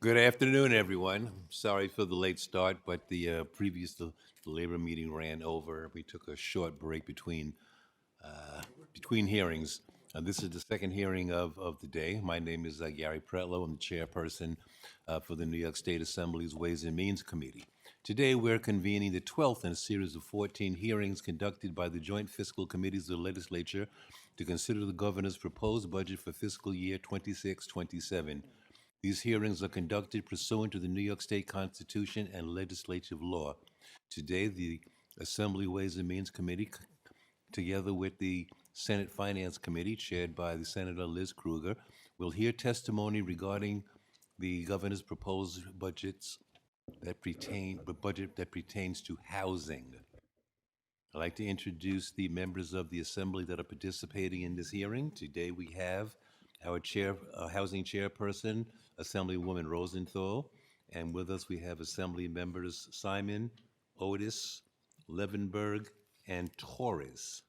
Good afternoon, everyone. Sorry for the late start, but the labor meeting ran over. We took a short break between hearings. This is the second hearing of the day. My name is Gary Pretlow. I'm the chairperson for the New York State Assembly's Ways and Means Committee. Today, we're convening the 12th in a series of 14 hearings conducted by the Joint Fiscal Committees of the Legislature to consider the governor's proposed budget for fiscal year 26-27. These hearings are conducted pursuant to the New York State Constitution and legislative law. Today, the Assembly Ways and Means Committee, together with the Senate Finance Committee, chaired by the Senator Liz Krueger, will hear testimony regarding the governor's proposed budget that pertains to housing. I'd like to introduce the members of the Assembly that are participating in this hearing. Today we have our Housing Chairperson, Assemblywoman Rosenthal, and with us we have Assembly members Simon, Otis, Levenberg, and Torres.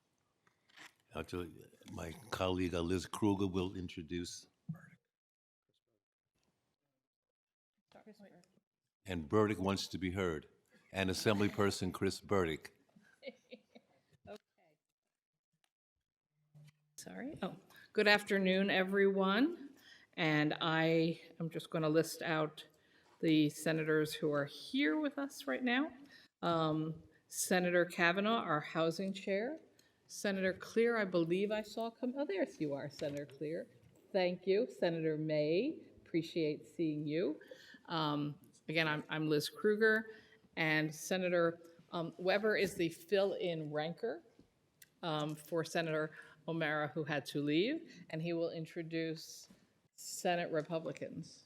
My colleague Liz Krueger will introduce, and Burdick wants to be heard, and Assemblyperson Chris Burdick. Sorry. Oh, good afternoon, everyone. And I am just going to list out the senators who are here with us right now. Senator Kavanaugh, our housing chair. Senator Clear, I believe I saw come. Oh, there you are, Senator Clear. Thank you. Senator May, appreciate seeing you. Again, I'm Liz Krueger, and Senator Weber is the fill-in ranker for Senator O'Mara, who had to leave, and he will introduce Senate Republicans.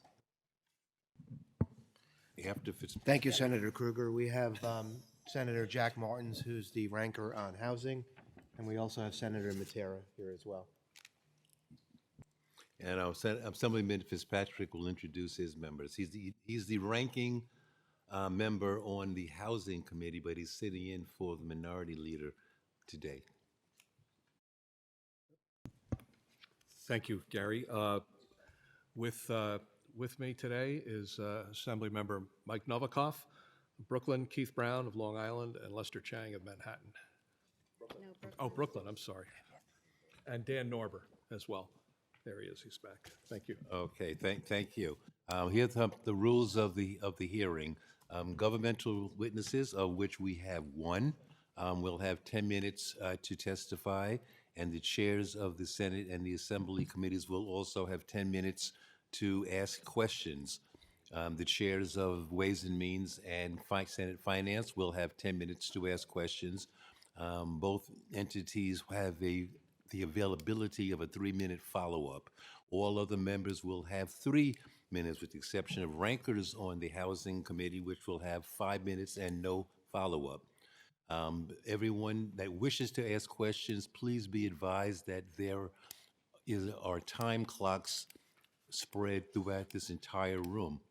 Thank you, Senator Krueger. We have Senator Jack Martins, who's the ranker on housing, and we also have Senator Matera here as well. And our Assemblyman Fitzpatrick will introduce his members. He's the ranking member on the Housing Committee, but he's sitting in for the Minority Leader today. Thank you, Gary. With me today is Assemblymember Mike Novikov of Brooklyn, Keith Brown of Long Island, and Lester Chang of Manhattan. Brooklyn, I'm sorry. And Dan Norber as well. There he is, he's back. Thank you. Okay, thank you. Here's the rules of the hearing. Governmental witnesses, of which we have one, will have 10 minutes to testify, and the chairs of the Senate and the Assembly committees will also have 10 minutes to ask questions. The chairs of Ways and Means and Senate Finance will have 10 minutes to ask questions. Both entities have the availability of a 3-minute follow-up. All other members will have 3 minutes, with the exception of rankers on the Housing Committee, which will have 5 minutes and no follow-up. Everyone that wishes to ask questions, please be advised that there are time clocks spread throughout this entire room.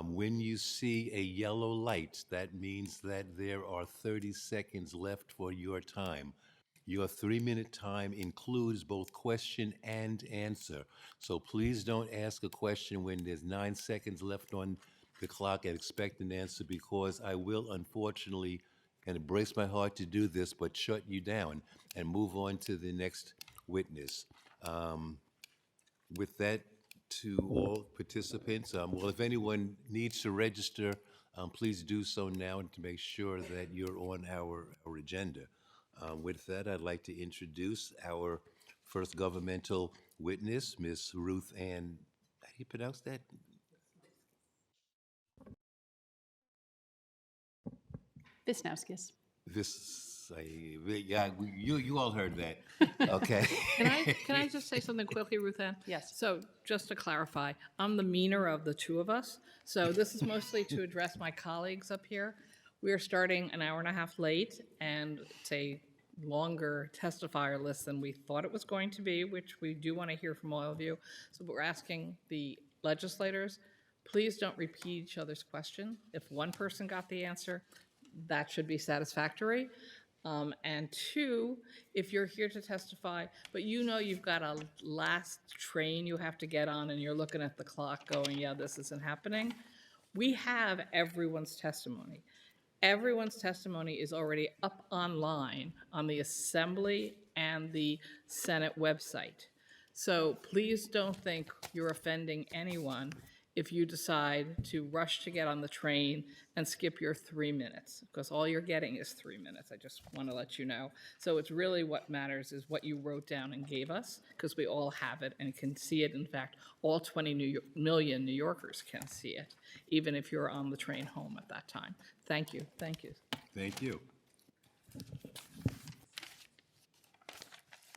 When you see a yellow light, that means that there are 30 seconds left for your time. Your 3-minute time includes both question and answer. So please don't ask a question when there's 9 seconds left on the clock and expect an answer, because I will unfortunately kind of brace my heart to do this, but shut you down and move on to the next witness. With that, to all participants, well, if anyone needs to register, please do so now to make sure that you're on our agenda. With that, I'd like to introduce our first governmental witness, Ms. Ruth Ann, how do you pronounce that? Wisniewskis. Yeah, you all heard that. Okay. Can I just say something quickly, Ruth Ann? Yes. So just to clarify, I'm the meaner of the two of us. So this is mostly to address my colleagues up here. We are starting an hour and a half late, and it's a longer testifier list than we thought it was going to be, which we do want to hear from all of you. So we're asking the legislators, please don't repeat each other's question. If one person got the answer, that should be satisfactory. And two, if you're here to testify, but you know you've got a last train you have to get on and you're looking at the clock going, yeah, this isn't happening, we have everyone's testimony. Everyone's testimony is already up online on the Assembly and the Senate website. So please don't think you're offending anyone if you decide to rush to get on the train and skip your 3 minutes, because all you're getting is 3 minutes. I just want to let you know. So it's really what matters is what you wrote down and gave us, because we all have it and can see it. In fact, all 20 million New Yorkers can see it, even if you're on the train home at that time. Thank you, thank you. Thank you.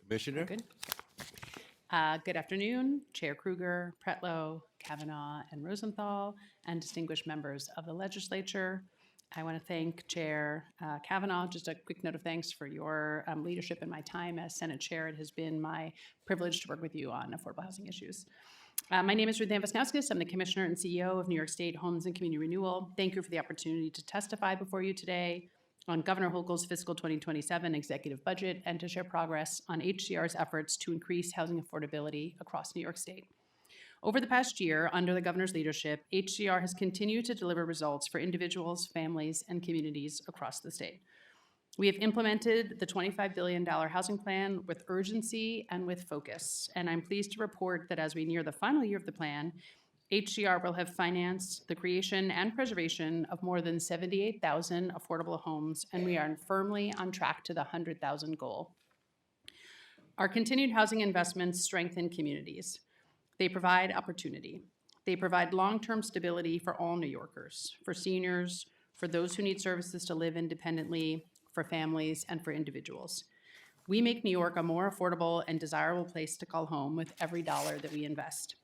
Commissioner? Good. Good afternoon, Chair Kruger, Pretlow, Kavanaugh, and Rosenthal, and distinguished members of the legislature. I want to thank Chair Kavanaugh. Just a quick note of thanks for your leadership in my time as Senate Chair. It has been my privilege to work with you on affordable housing issues. My name is Ruth Ann Wisniewskis. I'm the Commissioner and CEO of New York State Homes and Community Renewal. Thank you for the opportunity to testify before you today on Governor Hochul's fiscal 2027 executive budget and to share progress on HCR's efforts to increase housing affordability across New York State. Over the past year, under the governor's leadership, HCR has continued to deliver results for individuals, families, and communities across the state. We have implemented the $25 billion housing plan with urgency and with focus, and I'm pleased to report that as we near the final year of the plan, HCR will have financed the creation and preservation of more than 78,000 affordable homes, and we are firmly on track to the 100,000 goal. Our continued housing investments strengthen communities. They provide opportunity. They provide long-term stability for all New Yorkers, for seniors, for those who need services to live independently, for families, and for individuals. We make New York a more affordable and desirable place to call home with every dollar that we invest.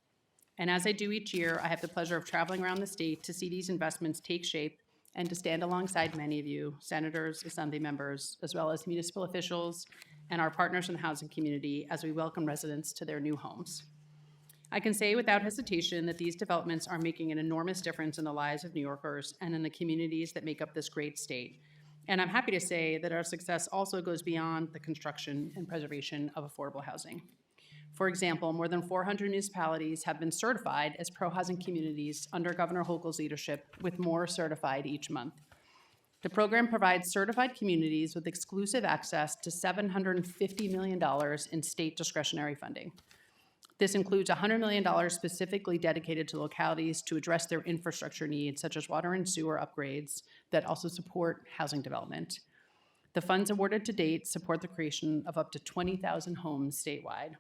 And as I do each year, I have the pleasure of traveling around the state to see these investments take shape and to stand alongside many of you, senators, assembly members, as well as municipal officials and our partners in the housing community as we welcome residents to their new homes. I can say without hesitation that these developments are making an enormous difference in the lives of New Yorkers and in the communities that make up this great state. And I'm happy to say that our success also goes beyond the construction and preservation of affordable housing. For example, more than 400 municipalities have been certified as pro-housing communities under Governor Hochul's leadership, with more certified each month. The program provides certified communities with exclusive access to $750 million in state discretionary funding. This includes $100 million specifically dedicated to localities to address their infrastructure needs, such as water and sewer upgrades that also support housing development. The funds awarded to date support the creation of up to 20,000 homes statewide.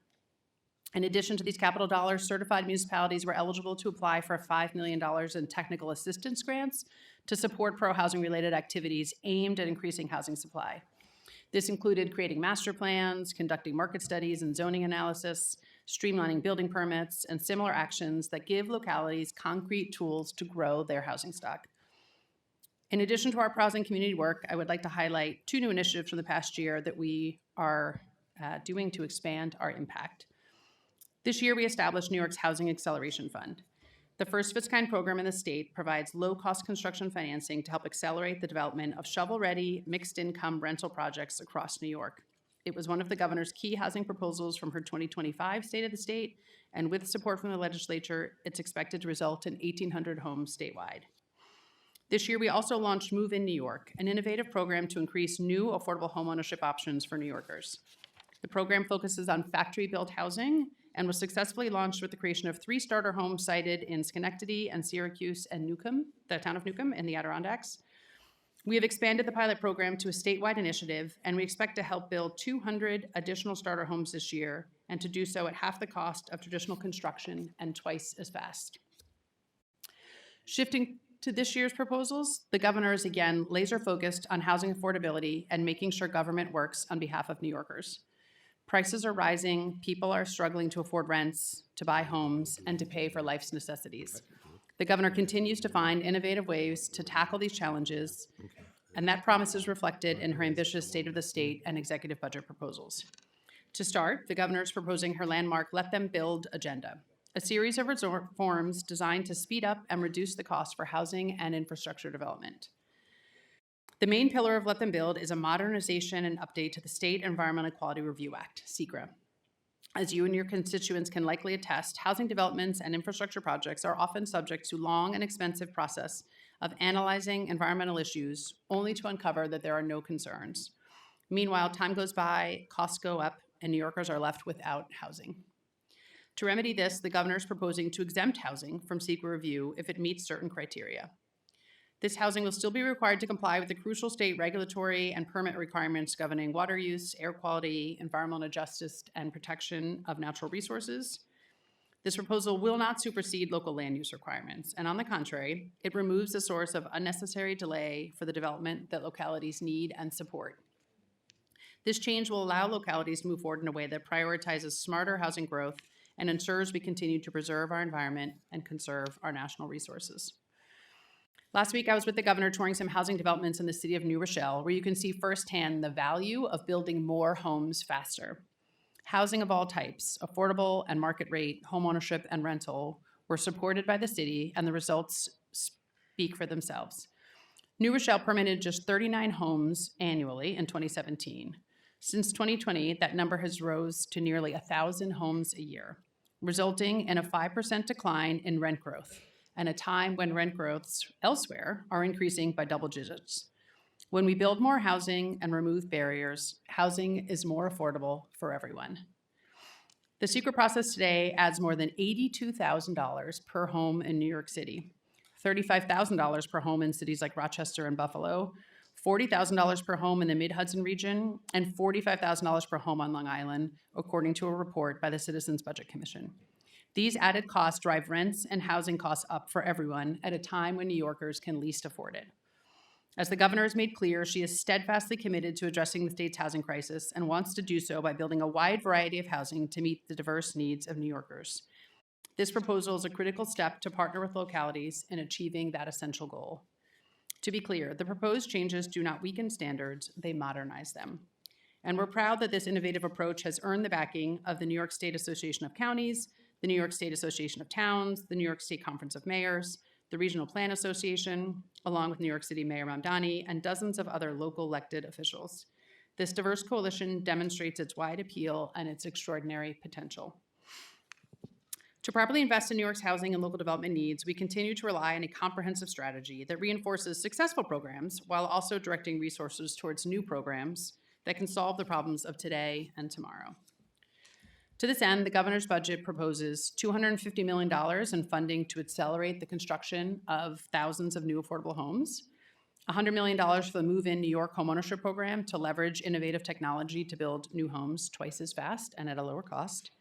In addition to these capital dollars, certified municipalities were eligible to apply for $5 million in technical assistance grants to support pro-housing related activities aimed at increasing housing supply. This included creating master plans, conducting market studies and zoning analysis, streamlining building permits, and similar actions that give localities concrete tools to grow their housing stock. In addition to our pro-housing community work, I would like to highlight two new initiatives from the past year that we are doing to expand our impact. This year, we established New York's Housing Acceleration Fund. The first of its kind program in the state provides low-cost construction financing to help accelerate the development of shovel-ready, mixed-income rental projects across New York. It was one of the governor's key housing proposals from her 2025 State of the State, and with support from the legislature, it's expected to result in 1,800 homes statewide. This year, we also launched Move in New York, an innovative program to increase new affordable homeownership options for New Yorkers. The program focuses on factory-built housing and was successfully launched with the creation of 3 starter homes sited in Schenectady and Syracuse and Newcomb, the town of Newcomb in the Adirondacks. We have expanded the pilot program to a statewide initiative, and we expect to help build 200 additional starter homes this year, and to do so at half the cost of traditional construction and twice as fast. Shifting to this year's proposals, the governor is again laser-focused on housing affordability and making sure government works on behalf of New Yorkers. Prices are rising, people are struggling to afford rents, to buy homes, and to pay for life's necessities. The governor continues to find innovative ways to tackle these challenges, and that promise is reflected in her ambitious State of the State and executive budget proposals. To start, the governor is proposing her landmark Let Them Build agenda, a series of reforms designed to speed up and reduce the cost for housing and infrastructure development. The main pillar of Let Them Build is a modernization and update to the State Environmental Quality Review Act, SEQRA. As you and your constituents can likely attest, housing developments and infrastructure projects are often subject to long and expensive process of analyzing environmental issues only to uncover that there are no concerns. Meanwhile, time goes by, costs go up, and New Yorkers are left without housing. To remedy this, the governor is proposing to exempt housing from SEQRA review if it meets certain criteria. This housing will still be required to comply with the crucial state regulatory and permit requirements governing water use, air quality, environmental justice, and protection of natural resources. This proposal will not supersede local land use requirements, and on the contrary, it removes the source of unnecessary delay for the development that localities need and support. This change will allow localities to move forward in a way that prioritizes smarter housing growth and ensures we continue to preserve our environment and conserve our national resources. Last week, I was with the governor touring some housing developments in the city of New Rochelle, where you can see firsthand the value of building more homes faster. Housing of all types, affordable and market rate, homeownership and rental, were supported by the city, and the results speak for themselves. New Rochelle permitted just 39 homes annually in 2017. Since 2020, that number has rose to nearly 1,000 homes a year, resulting in a 5% decline in rent growth, and a time when rent growths elsewhere are increasing by double digits. When we build more housing and remove barriers, housing is more affordable for everyone. The SEQRA process today adds more than $82,000 per home in New York City, $35,000 per home in cities like Rochester and Buffalo, $40,000 per home in the Mid-Hudson region, and $45,000 per home on Long Island, according to a report by the Citizens Budget Commission. These added costs drive rents and housing costs up for everyone at a time when New Yorkers can least afford it. As the governor has made clear, she is steadfastly committed to addressing the state's housing crisis and wants to do so by building a wide variety of housing to meet the diverse needs of New Yorkers. This proposal is a critical step to partner with localities in achieving that essential goal. To be clear, the proposed changes do not weaken standards, they modernize them. And we're proud that this innovative approach has earned the backing of the New York State Association of Counties, the New York State Association of Towns, the New York State Conference of Mayors, the Regional Plan Association, along with New York City Mayor Mamdani, and dozens of other local elected officials. This diverse coalition demonstrates its wide appeal and its extraordinary potential. To properly invest in New York's housing and local development needs, we continue to rely on a comprehensive strategy that reinforces successful programs while also directing resources towards new programs that can solve the problems of today and tomorrow. To this end, the governor's budget proposes $250 million in funding to accelerate the construction of thousands of new affordable homes, $100 million for the Move In New York homeownership program to leverage innovative technology to build new homes twice as fast and at a lower cost,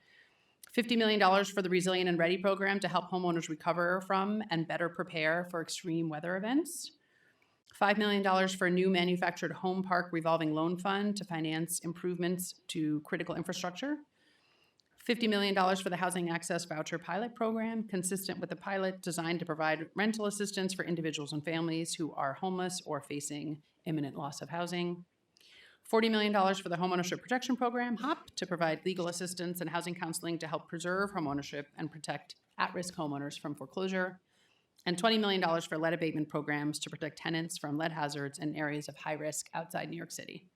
$50 million for the Resilient and Ready program to help homeowners recover from and better prepare for extreme weather events, $5 million for a new manufactured home park revolving loan fund to finance improvements to critical infrastructure, $50 million for the Housing Access Voucher Pilot Program, consistent with the pilot designed to provide rental assistance for individuals and families who are homeless or facing imminent loss of housing, $40 million for the Homeownership Protection Program, HOP, to provide legal assistance and housing counseling to help preserve homeownership and protect at-risk homeowners from foreclosure, and $20 million for lead abatement programs to protect tenants from lead hazards in areas of high risk outside New York City.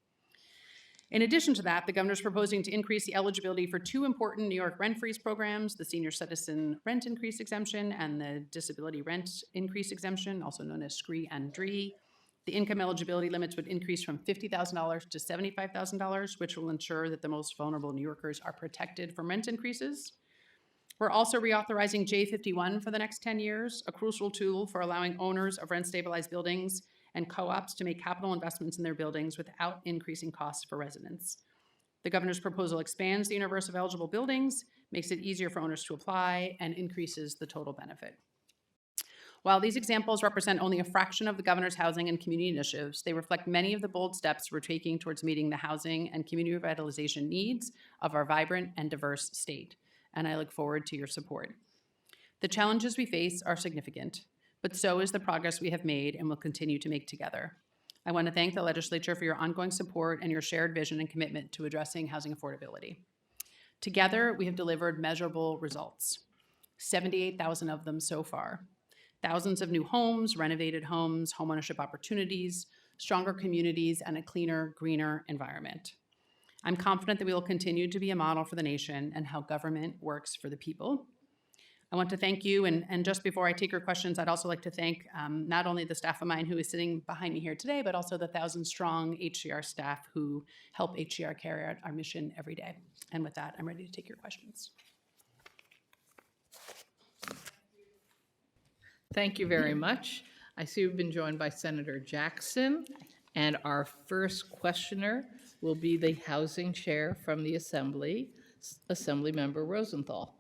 In addition to that, the governor is proposing to increase the eligibility for two important New York rent freeze programs, the Senior Citizen Rent Increase Exemption and the Disability Rent Increase Exemption, also known as SCREE and DREE. The income eligibility limits would increase from $50,000 to $75,000, which will ensure that the most vulnerable New Yorkers are protected from rent increases. We're also reauthorizing J51 for the next 10 years, a crucial tool for allowing owners of rent-stabilized buildings and co-ops to make capital investments in their buildings without increasing costs for residents. The governor's proposal expands the universe of eligible buildings, makes it easier for owners to apply, and increases the total benefit. While these examples represent only a fraction of the governor's housing and community initiatives, they reflect many of the bold steps we're taking towards meeting the housing and community revitalization needs of our vibrant and diverse state, and I look forward to your support. The challenges we face are significant, but so is the progress we have made and will continue to make together. I want to thank the legislature for your ongoing support and your shared vision and commitment to addressing housing affordability. Together, we have delivered measurable results, 78,000 of them so far. Thousands of new homes, renovated homes, homeownership opportunities, stronger communities, and a cleaner, greener environment. I'm confident that we will continue to be a model for the nation and how government works for the people. I want to thank you, and just before I take your questions, I'd also like to thank not only the staff of mine who is sitting behind me here today, but also the 1,000-strong HCR staff who help HCR carry out our mission every day. And with that, I'm ready to take your questions. Thank you very much. I see we've been joined by Senator Jackson, and our first questioner will be the Housing Chair from the Assembly, Assemblymember Rosenthal.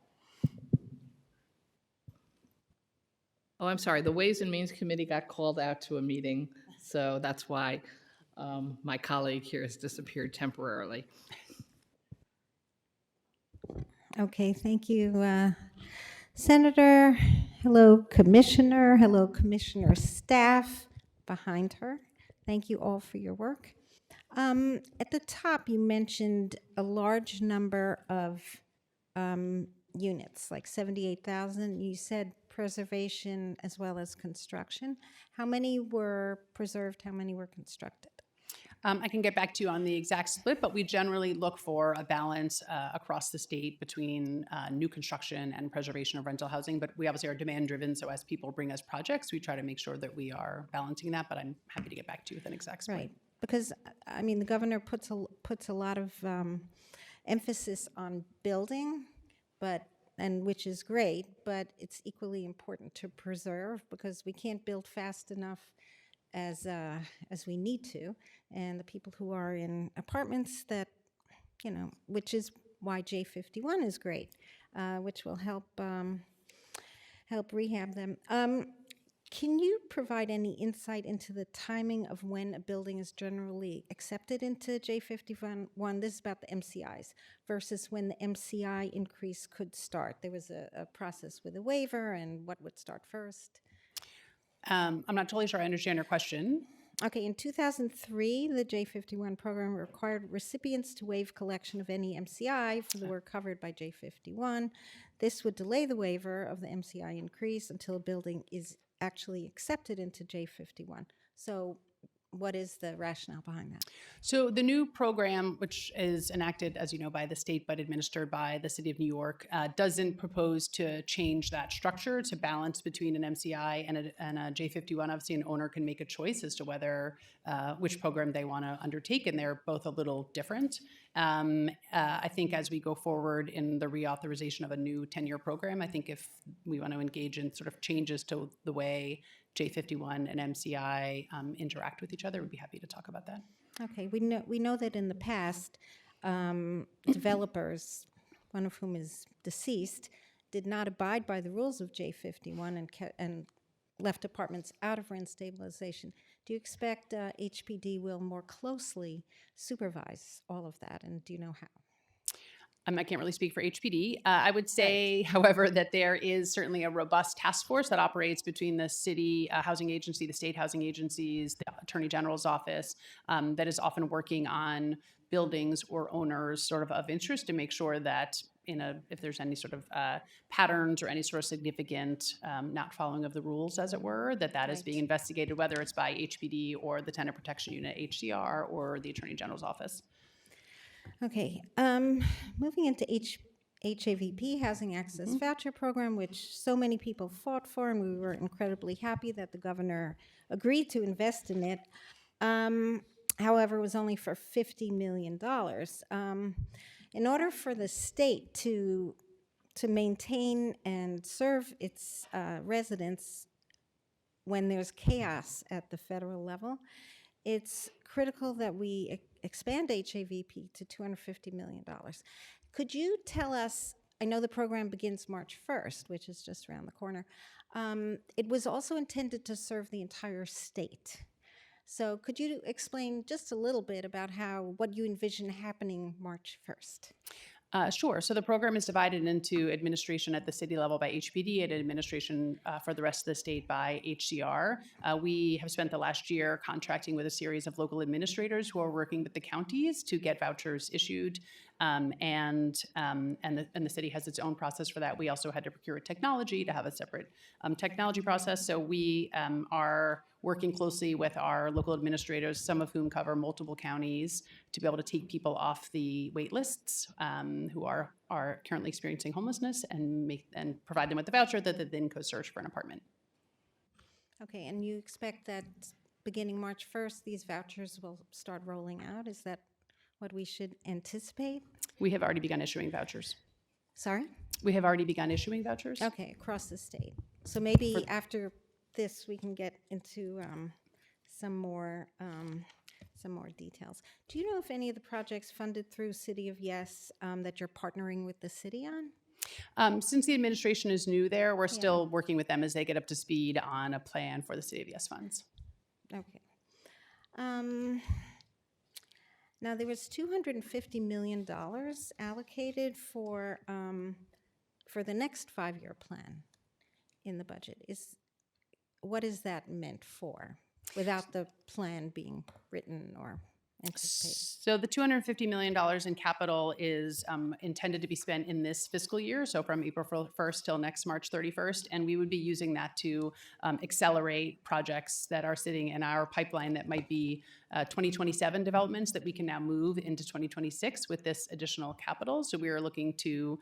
Oh, I'm sorry, the Ways and Means Committee got called out to a meeting, so that's why my colleague here has disappeared temporarily. Okay, thank you, Senator. Hello, Commissioner. Hello, Commissioner staff behind her. Thank you all for your work. At the top, you mentioned a large number of units, like 78,000. You said preservation as well as construction. How many were preserved? How many were constructed? I can get back to you on the exact split, but we generally look for a balance across the state between new construction and preservation of rental housing. But we obviously are demand-driven, so as people bring us projects, we try to make sure that we are balancing that. But I'm happy to get back to you with an exact split. Right, because, I mean, the governor puts a lot of emphasis on building, and which is great, but it's equally important to preserve because we can't build fast enough as we need to, and the people who are in apartments that, you know, which is why J51 is great, which will help rehab them. Can you provide any insight into the timing of when a building is generally accepted into J51? This is about the MCIs versus when the MCI increase could start. There was a process with a waiver and what would start first. I'm not totally sure I understand your question. Okay, in 2003, the J51 program required recipients to waive collection of any MCI for the work covered by J51. This would delay the waiver of the MCI increase until a building is actually accepted into J51. So what is the rationale behind that? So the new program, which is enacted, as you know, by the state but administered by the city of New York, doesn't propose to change that structure to balance between an MCI and a J51. Obviously, an owner can make a choice as to whether which program they want to undertake, and they're both a little different. I think as we go forward in the reauthorization of a new 10-year program, I think if we want to engage in sort of changes to the way J51 and MCI interact with each other, we'd be happy to talk about that. Okay, we know that in the past, developers, one of whom is deceased, did not abide by the rules of J51 and left apartments out of rent stabilization. Do you expect HPD will more closely supervise all of that, and do you know how? I can't really speak for HPD. I would say, however, that there is certainly a robust task force that operates between the city housing agency, the state housing agencies, the Attorney General's office, that is often working on buildings or owners sort of interest to make sure that if there's any sort of patterns or any sort of significant not following of the rules, as it were, that is being investigated, whether it's by HPD or the Tenant Protection Unit, HCR, or the Attorney General's office. Okay, moving into HAVP, Housing Access Voucher Program, which so many people fought for, and we were incredibly happy that the governor agreed to invest in it. However, it was only for $50 million. In order for the state to maintain and serve its residents when there's chaos at the federal level, it's critical that we expand HAVP to $250 million. Could you tell us, I know the program begins March 1st, which is just around the corner. It was also intended to serve the entire state. So could you explain just a little bit about what you envision happening March 1st? Sure. So the program is divided into administration at the city level by HPD and administration for the rest of the state by HCR. We have spent the last year contracting with a series of local administrators who are working with the counties to get vouchers issued. and the city has its own process for that. We also had to procure technology to have a separate technology process. So we are working closely with our local administrators, some of whom cover multiple counties, to be able to take people off the wait lists who are currently experiencing homelessness and provide them with a voucher that they then go search for an apartment. Okay, and you expect that beginning March 1st, these vouchers will start rolling out? Is that what we should anticipate? We have already begun issuing vouchers. Sorry? We have already begun issuing vouchers. Okay, across the state. So maybe after this, we can get into some more details. Do you know if any of the projects funded through City of Yes that you're partnering with the city on? Since the administration is new there, we're still working with them as they get up to speed on a plan for the City of Yes funds. Okay. Now, there was $250 million allocated for the next 5-year plan in the budget. What is that meant for, without the plan being written or anticipated? So the $250 million in capital is intended to be spent in this fiscal year, so from April 1st till next March 31st, and we would be using that to accelerate projects that are sitting in our pipeline that might be 2027 developments that we can now move into 2026 with this additional capital. So we are looking to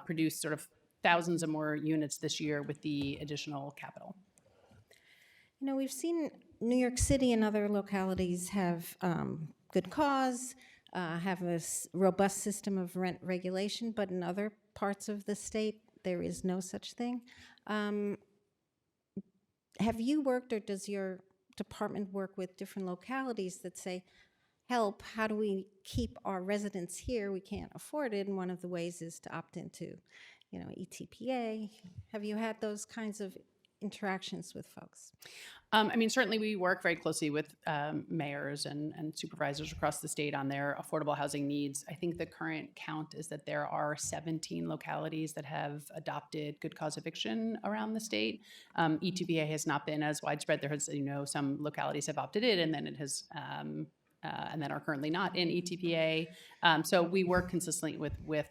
produce sort of thousands of more units this year with the additional capital. You know, we've seen New York City and other localities have good cause, have a robust system of rent regulation, but in other parts of the state, there is no such thing. Have you worked, or does your department work with different localities that say, help, how do we keep our residents here? We can't afford it, and one of the ways is to opt into, ETPA. Have you had those kinds of interactions with folks? Certainly we work very closely with mayors and supervisors across the state on their affordable housing needs. I think the current count is that there are 17 localities that have adopted good cause eviction around the state. ETPA has not been as widespread. There has, some localities have opted in, and then it has, and then are currently not in ETPA. So we work consistently with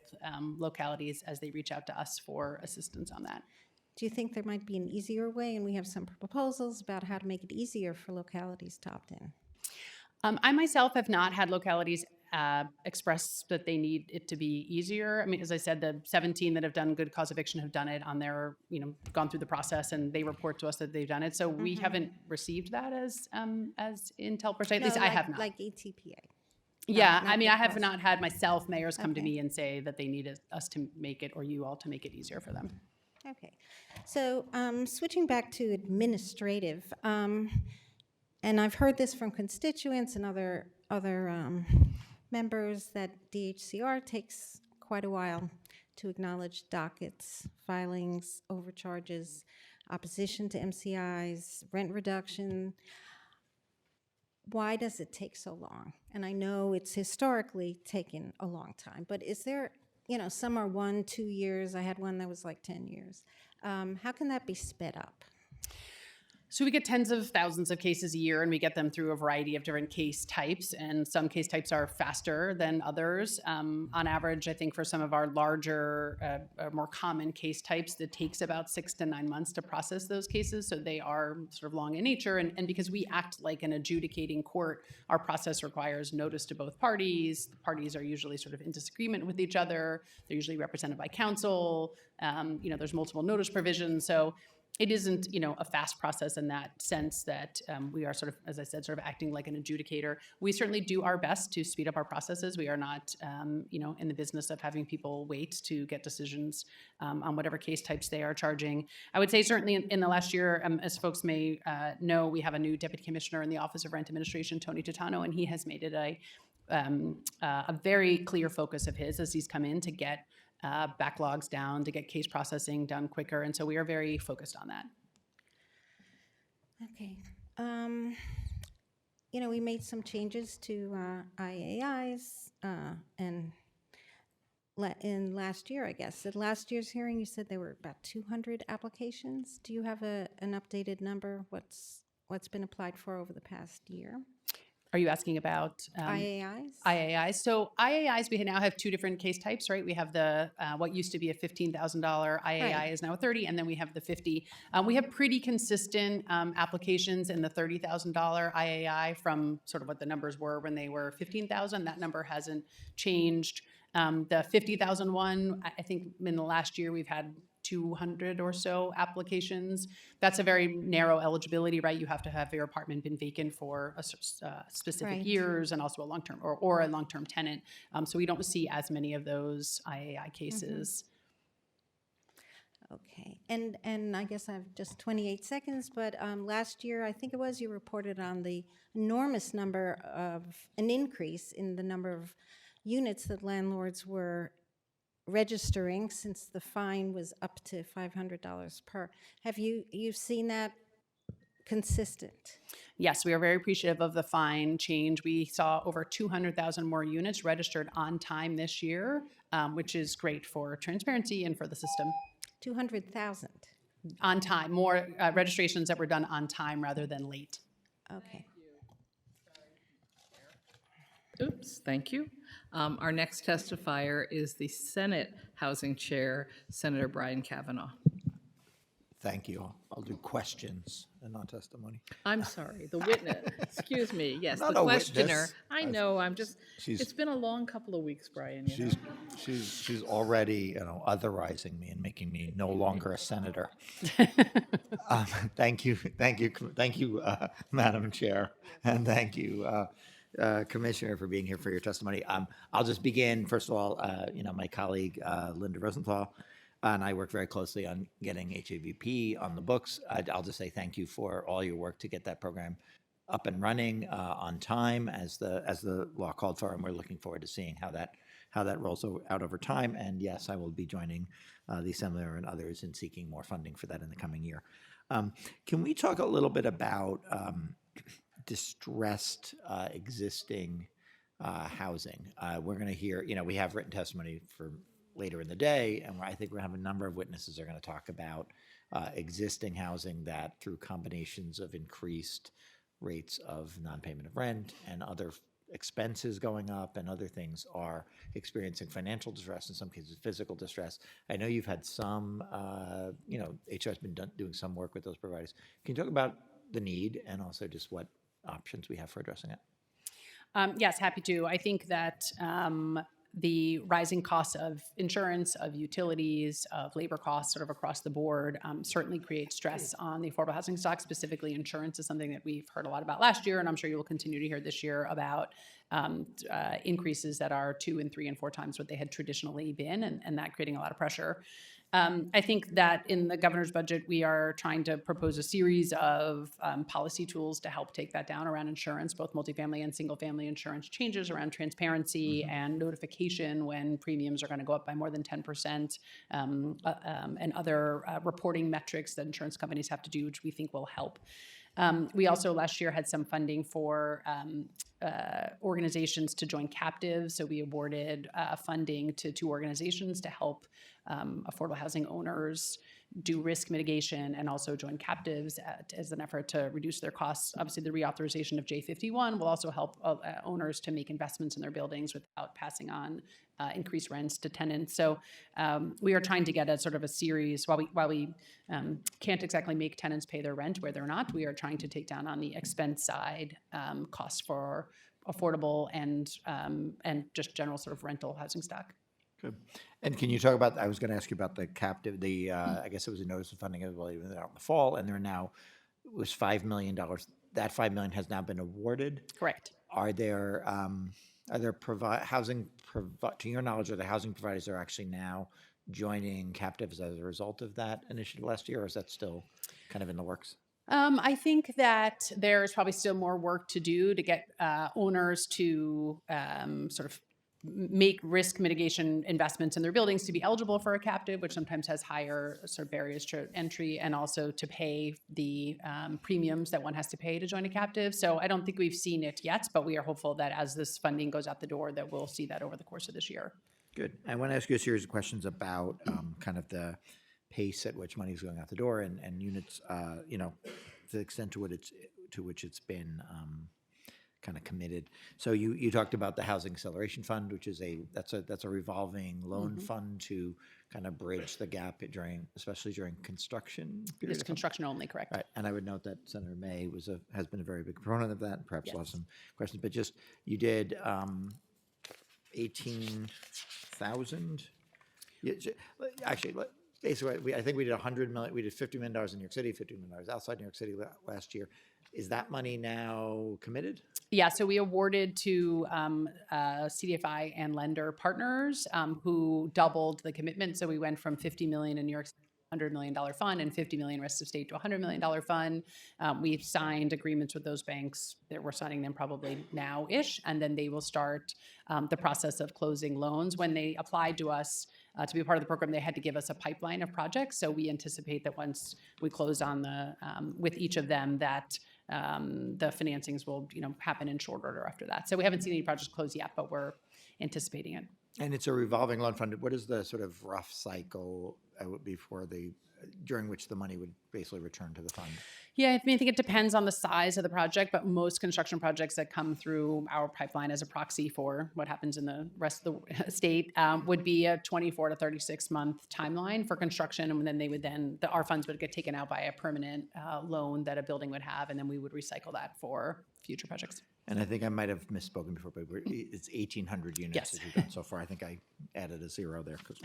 localities as they reach out to us for assistance on that. Do you think there might be an easier way? And we have some proposals about how to make it easier for localities to opt in. I myself have not had localities express that they need it to be easier. As I said, the 17 that have done good cause eviction have done it on their, gone through the process, and they report to us that they've done it. So we haven't received that as intel per se. At least I have not. Like ETPA. Yeah, not I have not had myself mayors come to me and say that they need us to make it, or you all to make it easier for them. Okay, so switching back to administrative, and I've heard this from constituents and other members that DHCR takes quite a while to acknowledge dockets, filings, overcharges, opposition to MCIs, rent reduction. Why does it take so long? And I know it's historically taken a long time, but is there, some are 1-2 years. I had one that was like 10 years. How can that be sped up? So we get tens of thousands of cases a year, and we get them through a variety of different case types, and some case types are faster than others. On average, I think for some of our larger, more common case types, it takes about 6 to 9 months to process those cases, so they are sort of long in nature, and because we act like an adjudicating court, our process requires notice to both parties. The parties are usually sort of in disagreement with each other. They're usually represented by counsel. There's multiple notice provisions, so it isn't, a fast process in that sense that we are sort of, as I said, sort of acting like an adjudicator. We certainly do our best to speed up our processes. We are not, in the business of having people wait to get decisions on whatever case types they are charging. I would say certainly in the last year, as folks may know, we have a new deputy commissioner in the Office of Rent Administration, Tony Totano, and he has made it a very clear focus of his as he's come in to get backlogs down, to get case processing done quicker. And so we are very focused on that. Okay. We made some changes to IAIs and in last year, I guess. At last year's hearing, you said there were about 200 applications. Do you have an updated number? What's been applied for over the past year? Are you asking about IAIs? IAIs? So IAIs, we now have two different case types, right? We have the what used to be a $15,000 IAI Right. is now a 30, and then we have the 50. We have pretty consistent applications in the $30,000 IAI from sort of what the numbers were when they were 15,000. That number hasn't changed. The 50,000 one, I think in the last year we've had 200 or so applications. That's a very narrow eligibility, right? You have to have your apartment been vacant for a specific Right. years and also a long-term or a long-term tenant. So we don't see as many of those IAI cases. Okay, and I guess I have just 28 seconds, but last year, I think it was, you reported on the enormous number of, an increase in the number of units that landlords were registering since the fine was up to $500 per. Have you've seen that consistent? Yes, we are very appreciative of the fine change. We saw over 200,000 more units registered on time this year, which is great for transparency and for the system. 200,000, On time, more registrations that were done on time rather than late. okay. Oops, thank you. Our next testifier is the Senate Housing Chair, Senator Brian Kavanaugh. Thank you. I'll do questions and not testimony. I'm sorry, the witness, excuse me, yes, I'm the not a questioner. witness. I know, I'm just, She's- it's been a long couple of weeks, Brian, you know. She's already, otherizing me and making me no longer a senator. Thank you, Madam Chair, and thank you, Commissioner, for being here for your testimony. I'll just begin. First of all, my colleague Linda Rosenthal and I work very closely on getting HAVP on the books. I'll just say thank you for all your work to get that program up and running on time as the law called for, and we're looking forward to seeing how that rolls out over time. And yes, I will be joining the Assembly and others in seeking more funding for that in the coming year. Can we talk a little bit about distressed existing housing? We're going to hear, we have written testimony for later in the day, and I think we're going to have a number of witnesses that are going to talk about existing housing that through combinations of increased rates of non-payment of rent and other expenses going up and other things are experiencing financial distress, in some cases physical distress. I know you've had some, HR has been doing some work with those providers. Can you talk about the need and also just what options we have for addressing it? Yes, happy to. I think that the rising costs of insurance, of utilities, of labor costs sort of across the board certainly create stress on the affordable housing stock. Specifically, insurance is something that we've heard a lot about last year, and I'm sure you will continue to hear this year about increases that are 2 and 3 and 4 times what they had traditionally been, and that creating a lot of pressure. I think that in the governor's budget, we are trying to propose a series of policy tools to help take that down around insurance, both multifamily and single-family insurance changes around transparency and notification when premiums are going to go up by more than 10%, and other reporting metrics that insurance companies have to do, which we think will help. We also last year had some funding for organizations to join captives. So we awarded funding to 2 organizations to help affordable housing owners do risk mitigation and also join captives as an effort to reduce their costs. Obviously, the reauthorization of J51 will also help owners to make investments in their buildings without passing on increased rents to tenants. So we are trying to get a sort of a series, while we can't exactly make tenants pay their rent where they're not, we are trying to take down on the expense side costs for affordable and just general sort of rental housing stock. Good. And can you talk about, I was going to ask you about the captive, I guess it was a notice of funding as well, even out in the fall, and there now was $5 million. That $5 million has now been awarded. Correct. Are there housing, to your knowledge, are the housing providers that are actually now joining captives as a result of that initiative last year, or is that still kind of in the works? I think that there's probably still more work to do to get owners to sort of make risk mitigation investments in their buildings to be eligible for a captive, which sometimes has higher sort of barriers to entry, and also to pay the premiums that one has to pay to join a captive. So I don't think we've seen it yet, but we are hopeful that as this funding goes out the door, that we'll see that over the course of this year. Good. I want to ask you a series of questions about kind of the pace at which money is going out the door and units, to the extent to which it's been kind of committed. So you talked about the Housing Acceleration Fund, which is that's a revolving loan fund to kind of bridge the gap especially during construction period. It's construction only, correct? Right, and I would note that Senator May has been a very big proponent of that, and perhaps will have some questions. But just you did 18,000. Actually, basically, I think we did 100 million. We did $50 million in New York City, $50 million outside New York City last year. Is that money now committed? Yeah, so we awarded to CDFI and lender partners who doubled the commitment. So we went from 50 million in New York, $100 million fund, and 50 million rest of state to $100 million fund. We've signed agreements with those banks. That we're signing them probably now-ish, and then they will start the process of closing loans. When they applied to us to be a part of the program, they had to give us a pipeline of projects. So we anticipate that once we close on with each of them, that the financings will, happen in short order after that. So we haven't seen any projects close yet, but we're anticipating it. And it's a revolving loan fund. What is the sort of rough cycle during which the money would basically return to the fund? Yeah, I think it depends on the size of the project, but most construction projects that come through our pipeline as a proxy for what happens in the rest of the state would be a 24 to 36 month timeline for construction, and then our funds would get taken out by a permanent loan that a building would have, and then we would recycle that for future projects. And I think I might have misspoken before, but it's 1,800 units Yes. that you've done so far. I think I added a zero there, which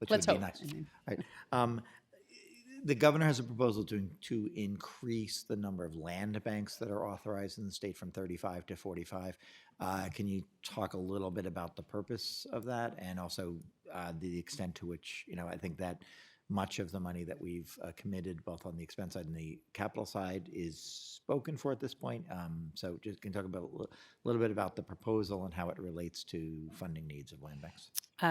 Let's would be hope. nice. Right. The governor has a proposal to increase the number of land banks that are authorized in the state from 35 to 45. Can you talk a little bit about the purpose of that, and also the extent to which, I think that much of the money that we've committed, both on the expense side and the capital side, is spoken for at this point. So just can you talk about a little bit about the proposal and how it relates to funding needs of land banks?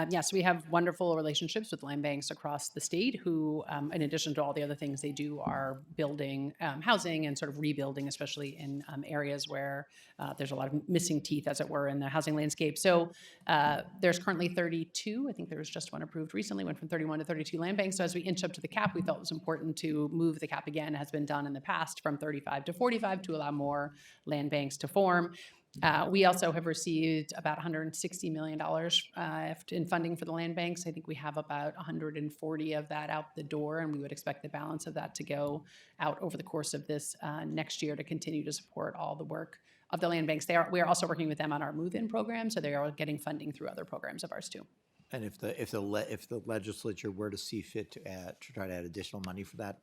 Yes, we have wonderful relationships with land banks across the state who, in addition to all the other things they do, are building housing and sort of rebuilding, especially in areas where there's a lot of missing teeth, as it were, in the housing landscape. So there's currently 32. I think there was just one approved recently, went from 31 to 32 land banks. So as we inch up to the cap, we felt it was important to move the cap again, has been done in the past, from 35 to 45 to allow more land banks to form. We also have received about $160 million in funding for the land banks. I think we have about 140 of that out the door, and we would expect the balance of that to go out over the course of this next year to continue to support all the work of the land banks. We are also working with them on our move-in program, so they are getting funding through other programs of ours too. And if the legislature were to see fit to try to add additional money for that,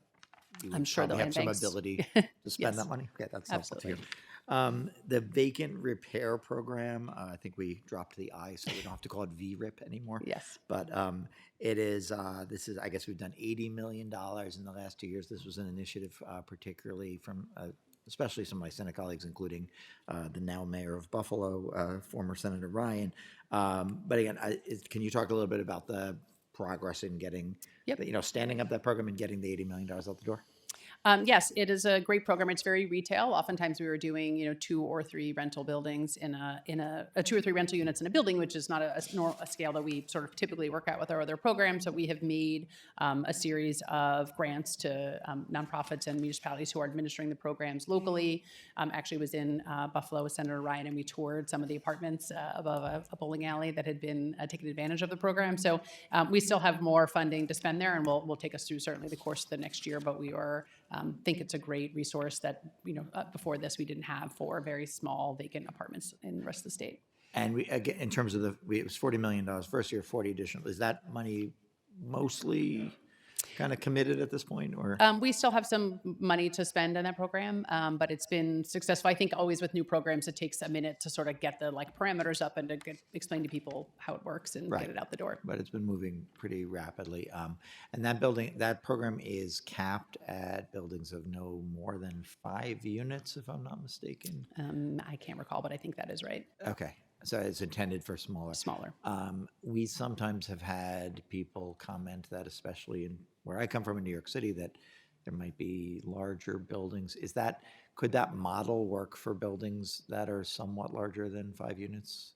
you would I'm sure the probably have land some banks- ability to spend Yes. that money. Okay, that's helpful to hear. Absolutely. The vacant repair program, I think we dropped the I, so we don't have to call it VRIP anymore. Yes. But it is, I guess we've done $80 million in the last 2 years. This was an initiative particularly from, especially some of my Senate colleagues, including the now mayor of Buffalo, former Senator Ryan. But again, can you talk a little bit about the progress in getting, standing up that program and getting the $80 million out the door? Yes, it is a great program. It's very retail. Oftentimes we were doing, 2 or 3 rental buildings in a 2 or 3 rental units in a building, which is not a scale that we sort of typically work at with our other programs. So we have made a series of grants to nonprofits and municipalities who are administering the programs locally. Actually was in Buffalo with Senator Ryan, and we toured some of the apartments above a bowling alley that had been taking advantage of the program. So we still have more funding to spend there, and will take us through certainly the course of the next year. But we are think it's a great resource that before this we didn't have for very small vacant apartments in the rest of the state. And we, again, in terms of it was $40 million first year, 40 additional. Is that money mostly kind of committed at this point, or? We still have some money to spend in that program, but it's been successful. I think always with new programs, it takes a minute to sort of get the parameters up and to explain to people how it works and get it out the door. But it's been moving pretty rapidly. And that program is capped at buildings of no more than 5 units, if I'm not mistaken. I can't recall, but I think that is right. Okay. So it's intended for smaller. Smaller. We sometimes have had people comment that, especially in where I come from in New York City, that there might be larger buildings. Could that model work for buildings that are somewhat larger than 5 units?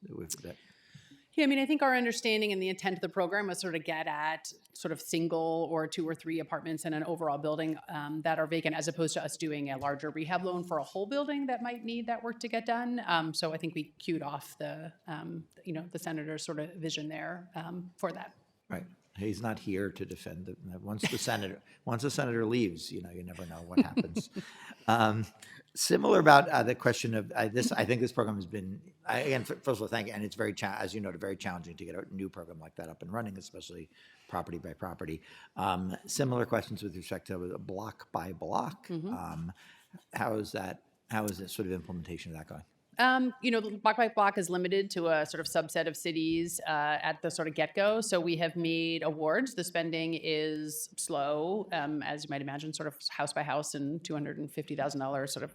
Yeah, I mean, I think our understanding and the intent of the program was sort of get at sort of single or 2 or 3 apartments in an overall building that are vacant, as opposed to us doing a larger rehab loan for a whole building that might need that work to get done. So I think we queued off the, the senator's sort of vision there for that. Right. He's not here to defend the, once the senator leaves, you never know what happens. Similar about the question of this, I think this program has been, again, first of all, thank you. And it's very, as you know, very challenging to get a new program like that up and running, especially property by property. Similar questions with respect to block by block. How is the sort of implementation of that going? Block by block is limited to a sort of subset of cities at the sort of get-go. So we have made awards. The spending is slow, as you might imagine, sort of house by house and $250,000 sort of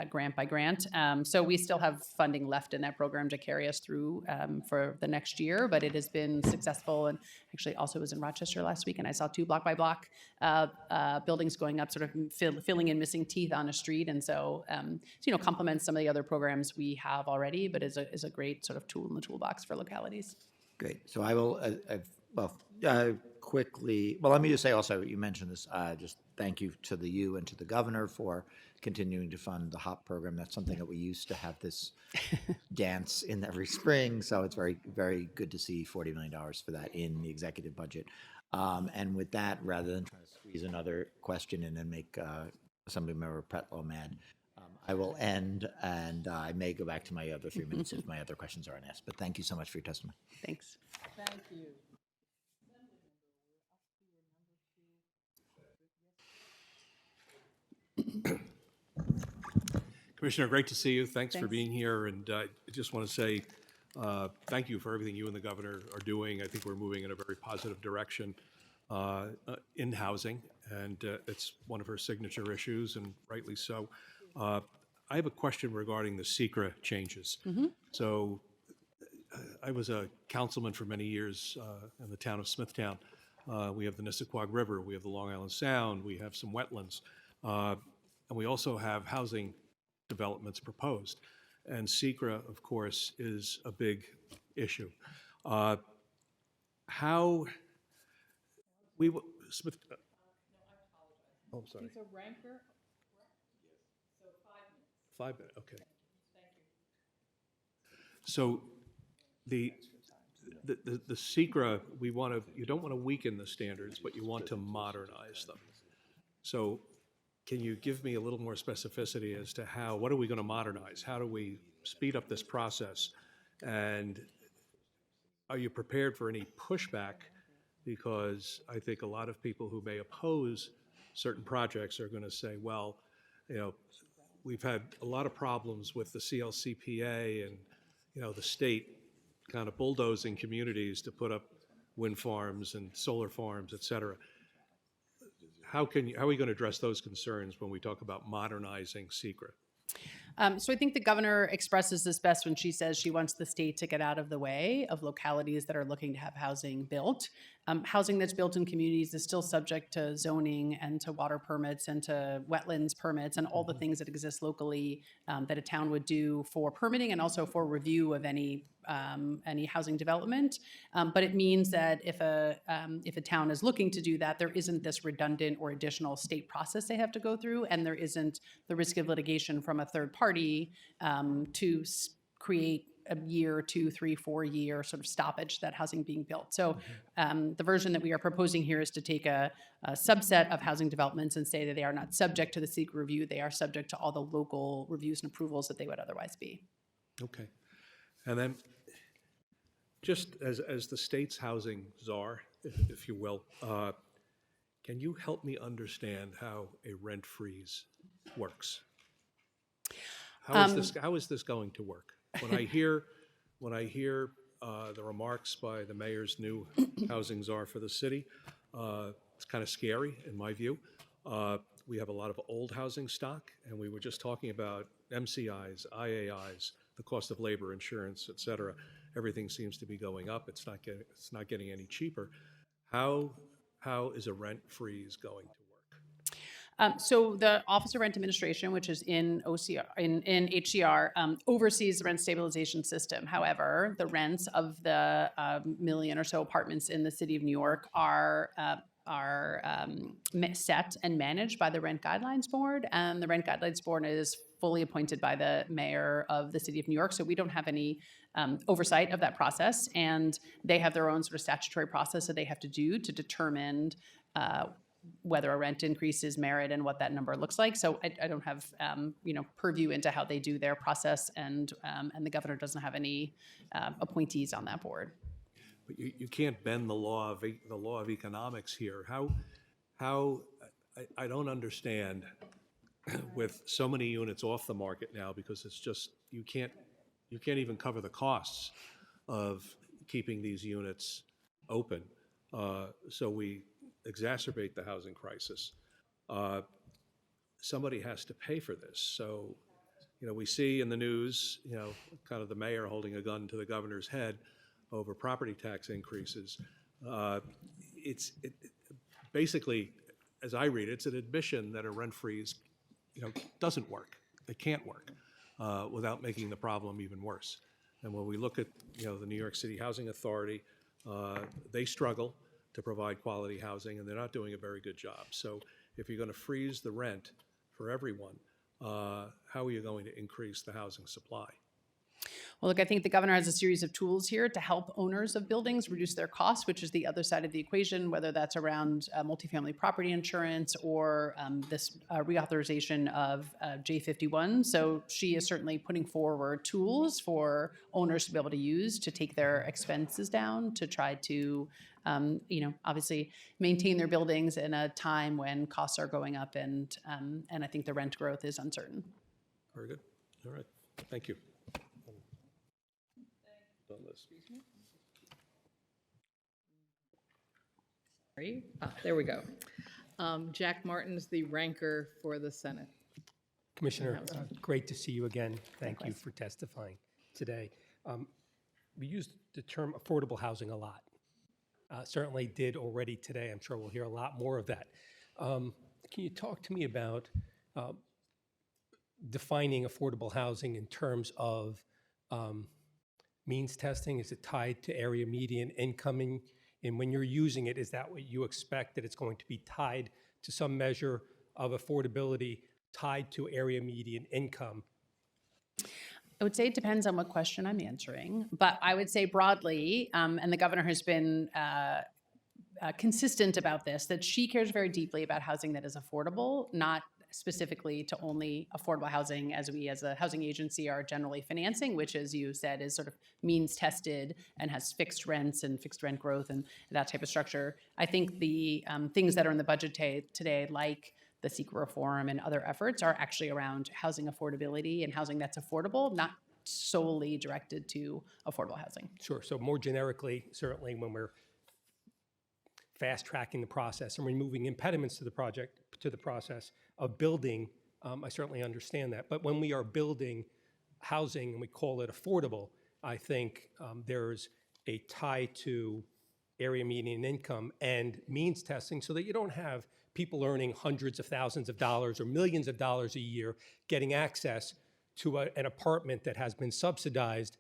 grant by grant. So we still have funding left in that program to carry us through for the next year, but it has been successful. And actually also was in Rochester last week, and I saw 2 block by block buildings going up, sort of filling in missing teeth on a street. And so, complements some of the other programs we have already, but is a great sort of tool in the toolbox for localities. Great. So I will, quickly, well, let me just say also, you mentioned this, just thank you to you and to the governor for continuing to fund the HOP program. That's something that we used to have this dance in every spring. So it's very, very good to see $40 million for that in the executive budget. And with that, rather than try to squeeze another question in and make Assemblymember Pretlow mad, I will end, and I may go back to my other 3 minutes if my other questions aren't asked. But thank you so much for your testimony. Thanks. Thank you. Commissioner, great to see you. Thanks for Thanks. being here. And I just want to say thank you for everything you and the governor are doing. I think we're moving in a very positive direction in housing, and it's one of her signature issues, and rightly so. I have a question regarding the SECRA changes. So I was a councilman for many years in the town of Smithtown. We have the Nissaquag River, we have the Long Island Sound, we have some wetlands, and we also have housing developments proposed. And SECRA, of course, is a big issue. How we Smith? Oh, sorry. He's a ranker. 5 minutes, okay. So the SECRA, you don't want to weaken the standards, but you want to modernize them. So can you give me a little more specificity as to what are we going to modernize? How do we speed up this process? And are you prepared for any pushback? Because I think a lot of people who may oppose certain projects are going to say, well, we've had a lot of problems with the CLCPA and, the state kind of bulldozing communities to put up wind farms and solar farms, et cetera. How are we going to address those concerns when we talk about modernizing SECRA? So I think the governor expresses this best when she says she wants the state to get out of the way of localities that are looking to have housing built. Housing that's built in communities is still subject to zoning and to water permits and to wetlands permits and all the things that exist locally that a town would do for permitting and also for review of any housing development. But it means that if a town is looking to do that, there isn't this redundant or additional state process they have to go through, and there isn't the risk of litigation from a third party to create a year, 2, 3, 4 year sort of stoppage that housing being built. So the version that we are proposing here is to take a subset of housing developments and say that they are not subject to the SECRA review. They are subject to all the local reviews and approvals that they would otherwise be. Okay. And then just as the state's housing czar, if you will, can you help me understand how a rent freeze works? How is this going to work? When I hear the remarks by the mayor's new housing czar for the city, it's kind of scary in my view. We have a lot of old housing stock, and we were just talking about MCIs, IAIs, the cost of labor, insurance, et cetera. Everything seems to be going up. It's not getting any cheaper. How is a rent freeze going to work? So the Office of Rent Administration, which is in OCR, in HCR, oversees the rent stabilization system. However, the rents of the million or so apartments in the city of New York are set and managed by the Rent Guidelines Board, and the Rent Guidelines Board is fully appointed by the mayor of the city of New York. So we don't have any oversight of that process, and they have their own sort of statutory process that they have to do to determine whether a rent increase is merit and what that number looks like. So I don't have purview into how they do their process, and the governor doesn't have any appointees on that board. But you can't bend the law of economics here. How I don't understand with so many units off the market now, because it's just you can't even cover the costs of keeping these units open. So we exacerbate the housing crisis. Somebody has to pay for this. So, we see in the news, kind of the mayor holding a gun to the governor's head over property tax increases. Basically, as I read it, it's an admission that a rent freeze, doesn't work. It can't work without making the problem even worse. And when we look at, the New York City Housing Authority, they struggle to provide quality housing, and they're not doing a very good job. So if you're going to freeze the rent for everyone, how are you going to increase the housing supply? Well, look, I think the governor has a series of tools here to help owners of buildings reduce their costs, which is the other side of the equation, whether that's around multifamily property insurance or this reauthorization of J51. So she is certainly putting forward tools for owners to be able to use to take their expenses down, to try to, obviously maintain their buildings in a time when costs are going up, and I think the rent growth is uncertain. Very good. All right. Thank you. Done this. Sorry. There we go. Jack Martin's the ranker for the Senate. Commissioner, great to see you again. Thank you for testifying today. We used the term affordable housing a lot. Certainly did already today. I'm sure we'll hear a lot more of that. Can you talk to me about defining affordable housing in terms of means testing? Is it tied to area median income? And when you're using it, is that what you expect, that it's going to be tied to some measure of affordability tied to area median income? I would say it depends on what question I'm answering, but I would say broadly, and the governor has been consistent about this, that she cares very deeply about housing that is affordable, not specifically to only affordable housing as we as a housing agency are generally financing, which, as you said, is sort of means tested and has fixed rents and fixed rent growth and that type of structure. I think the things that are in the budget today, like the SEQR reform and other efforts, are actually around housing affordability and housing that's affordable, not solely directed to affordable housing. Sure. So more generically, certainly when we're fast tracking the process and removing impediments to the process of building, I certainly understand that. But when we are building housing and we call it affordable, I think there's a tie to area median income and means testing, so that you don't have people earning hundreds of thousands of dollars or millions of dollars a year getting access to an apartment that has been subsidized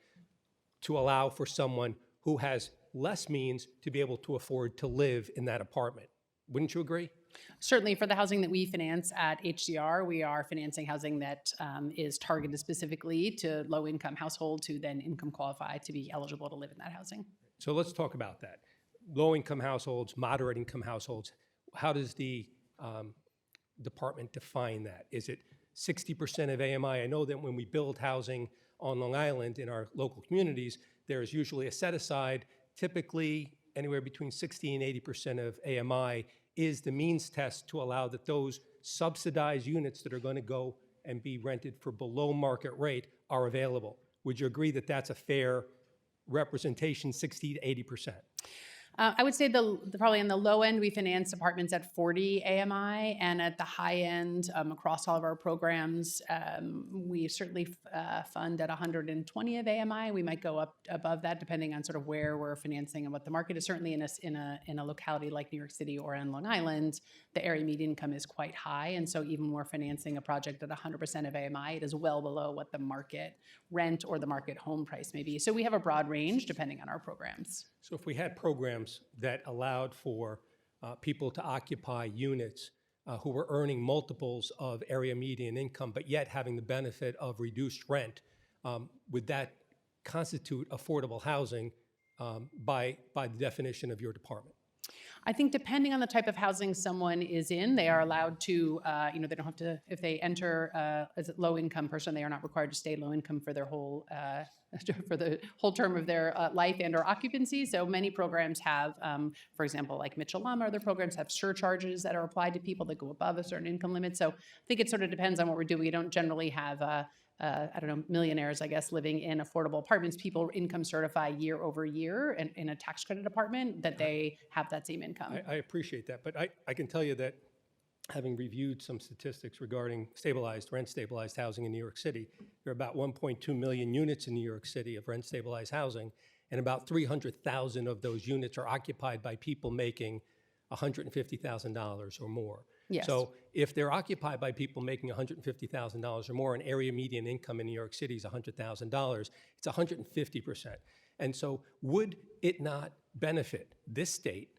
to allow for someone who has less means to be able to afford to live in that apartment. Wouldn't you agree? Certainly, for the housing that we finance at HCR, we are financing housing that is targeted specifically to low-income households who then income qualify to be eligible to live in that housing. So let's talk about that. Low-income households, moderate-income households, how does the department define that? Is it 60% of AMI? I know that when we build housing on Long Island in our local communities, there is usually a set-aside, typically anywhere between 60 and 80% of AMI is the means test to allow that those subsidized units that are going to go and be rented for below market rate are available. Would you agree that that's a fair representation, 60 to 80%? I would say probably on the low end, we finance apartments at 40 AMI, and at the high end, across all of our programs, we certainly fund at 120 of AMI. We might go up above that depending on sort of where we're financing and what the market is. Certainly in a locality like New York City or in Long Island, the area median income is quite high, and so even when we're financing a project at 100% of AMI, it is well below what the market rent or the market home price may be. So we have a broad range depending on our programs. So if we had programs that allowed for people to occupy units who were earning multiples of area median income, but yet having the benefit of reduced rent, would that constitute affordable housing by the definition of your department? I think depending on the type of housing someone is in, they are allowed to, they don't have to, if they enter as a low-income person, they are not required to stay low-income for their whole, for the whole term of their life and or occupancy. So many programs have, for example, like Mitchell-Lama, other programs have surcharges that are applied to people that go above a certain income limit. So I think it sort of depends on what we're doing. We don't generally have millionaires, I guess, living in affordable apartments. People income certify year over year in a tax credit apartment that they have that same income. I appreciate that, but I can tell you that having reviewed some statistics regarding rent-stabilized housing in New York City, there are about 1.2 million units in New York City of rent-stabilized housing, and about 300,000 of those units are occupied by people making $150,000 or more. Yes. So if they're occupied by people making $150,000 or more, and area median income in New York City is $100,000, it's 150%. And so would it not benefit this state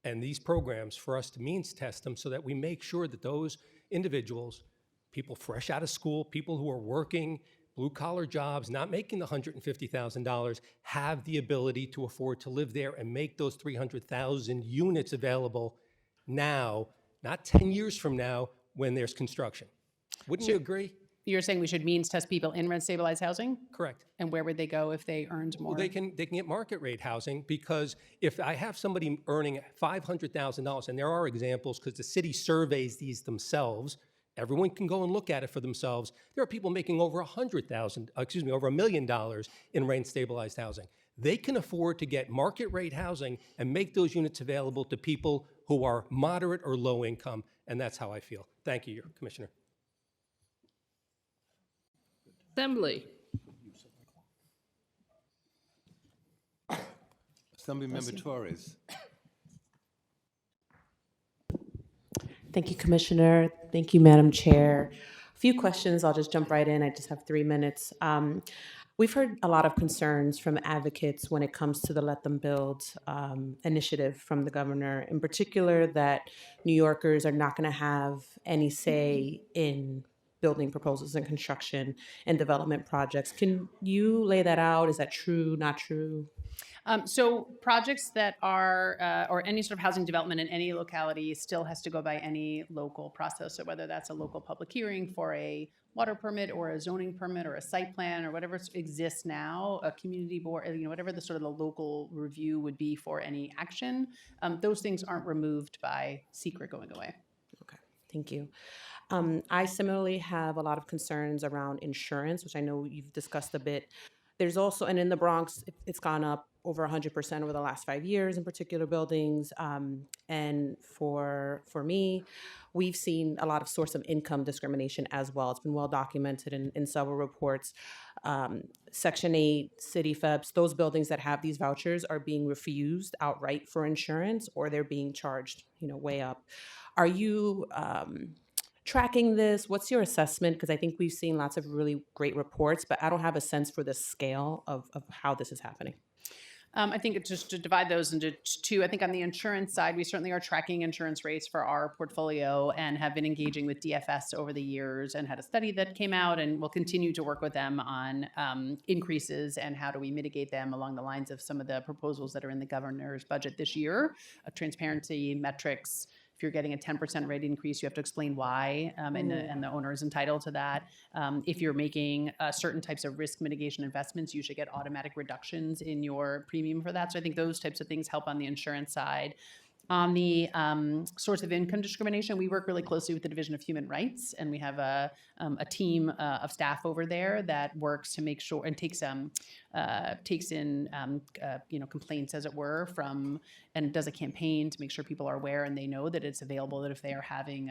and these programs for us to means test them so that we make sure that those individuals, people fresh out of school, people who are working blue-collar jobs, not making the $150,000, have the ability to afford to live there and make those 300,000 units available now, not 10 years from now when there's construction. Wouldn't you agree? You're saying we should means test people in rent stabilized housing? Correct. And where would they go if they earned more? Well, they can get market rate housing, because if I have somebody earning $500,000, and there are examples because the city surveys these themselves, everyone can go and look at it for themselves. There are people making over over $1 million in rent stabilized housing. They can afford to get market rate housing and make those units available to people who are moderate or low income, and that's how I feel. Thank you, Commissioner. Assembly. Assemblymember Torres. Thank you, Commissioner. Thank you, Madam Chair. A few questions. I'll just jump right in. I just have 3 minutes. We've heard a lot of concerns from advocates when it comes to the Let Them Build initiative from the governor, in particular that New Yorkers are not going to have any say in building proposals and construction and development projects. Can you lay that out? Is that true, not true? So projects that are, or any sort of housing development in any locality still has to go by any local process. So whether that's a local public hearing for a water permit or a zoning permit or a site plan or whatever exists now, a community board, whatever the sort of the local review would be for any action, those things aren't removed by secret going away. Okay, thank you. I similarly have a lot of concerns around insurance, which I know you've discussed a bit. There's also, and in the Bronx, it's gone up over 100% over the last 5 years in particular buildings. And for me, we've seen a lot of source of income discrimination as well. It's been well documented in several reports. Section 8, City FEBs, those buildings that have these vouchers are being refused outright for insurance, or they're being charged, way up. Are you tracking this? What's your assessment? Because I think we've seen lots of really great reports, but I don't have a sense for the scale of how this is happening. I think it's just to divide those into two. I think on the insurance side, we certainly are tracking insurance rates for our portfolio and have been engaging with DFS over the years and had a study that came out, and we'll continue to work with them on increases and how do we mitigate them along the lines of some of the proposals that are in the governor's budget this year, transparency metrics. If you're getting a 10% rate increase, you have to explain why, and the owner is entitled to that. If you're making certain types of risk mitigation investments, you should get automatic reductions in your premium for that. So I think those types of things help on the insurance side. On the source of income discrimination, we work really closely with the Division of Human Rights, and we have a team of staff over there that works to make sure and takes in complaints, as it were, from, and does a campaign to make sure people are aware and they know that it's available, that if they are having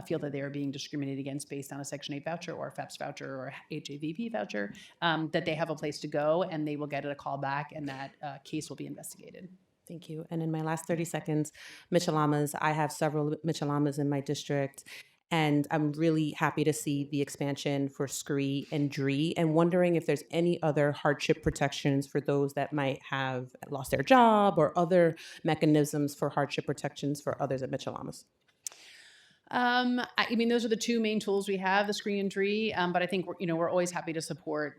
feel that they are being discriminated against based on a Section 8 voucher or a FEPS voucher or a HAVP voucher, that they have a place to go and they will get a call back, and that case will be investigated. Thank you. And in my last 30 seconds, Michelamas, I have several Michelamas in my district, and I'm really happy to see the expansion for SCREE and DREE, and wondering if there's any other hardship protections for those that might have lost their job or other mechanisms for hardship protections for others at Michelamas. I mean, those are the two main tools we have, the SCREE and DREE, but I think we're always happy to support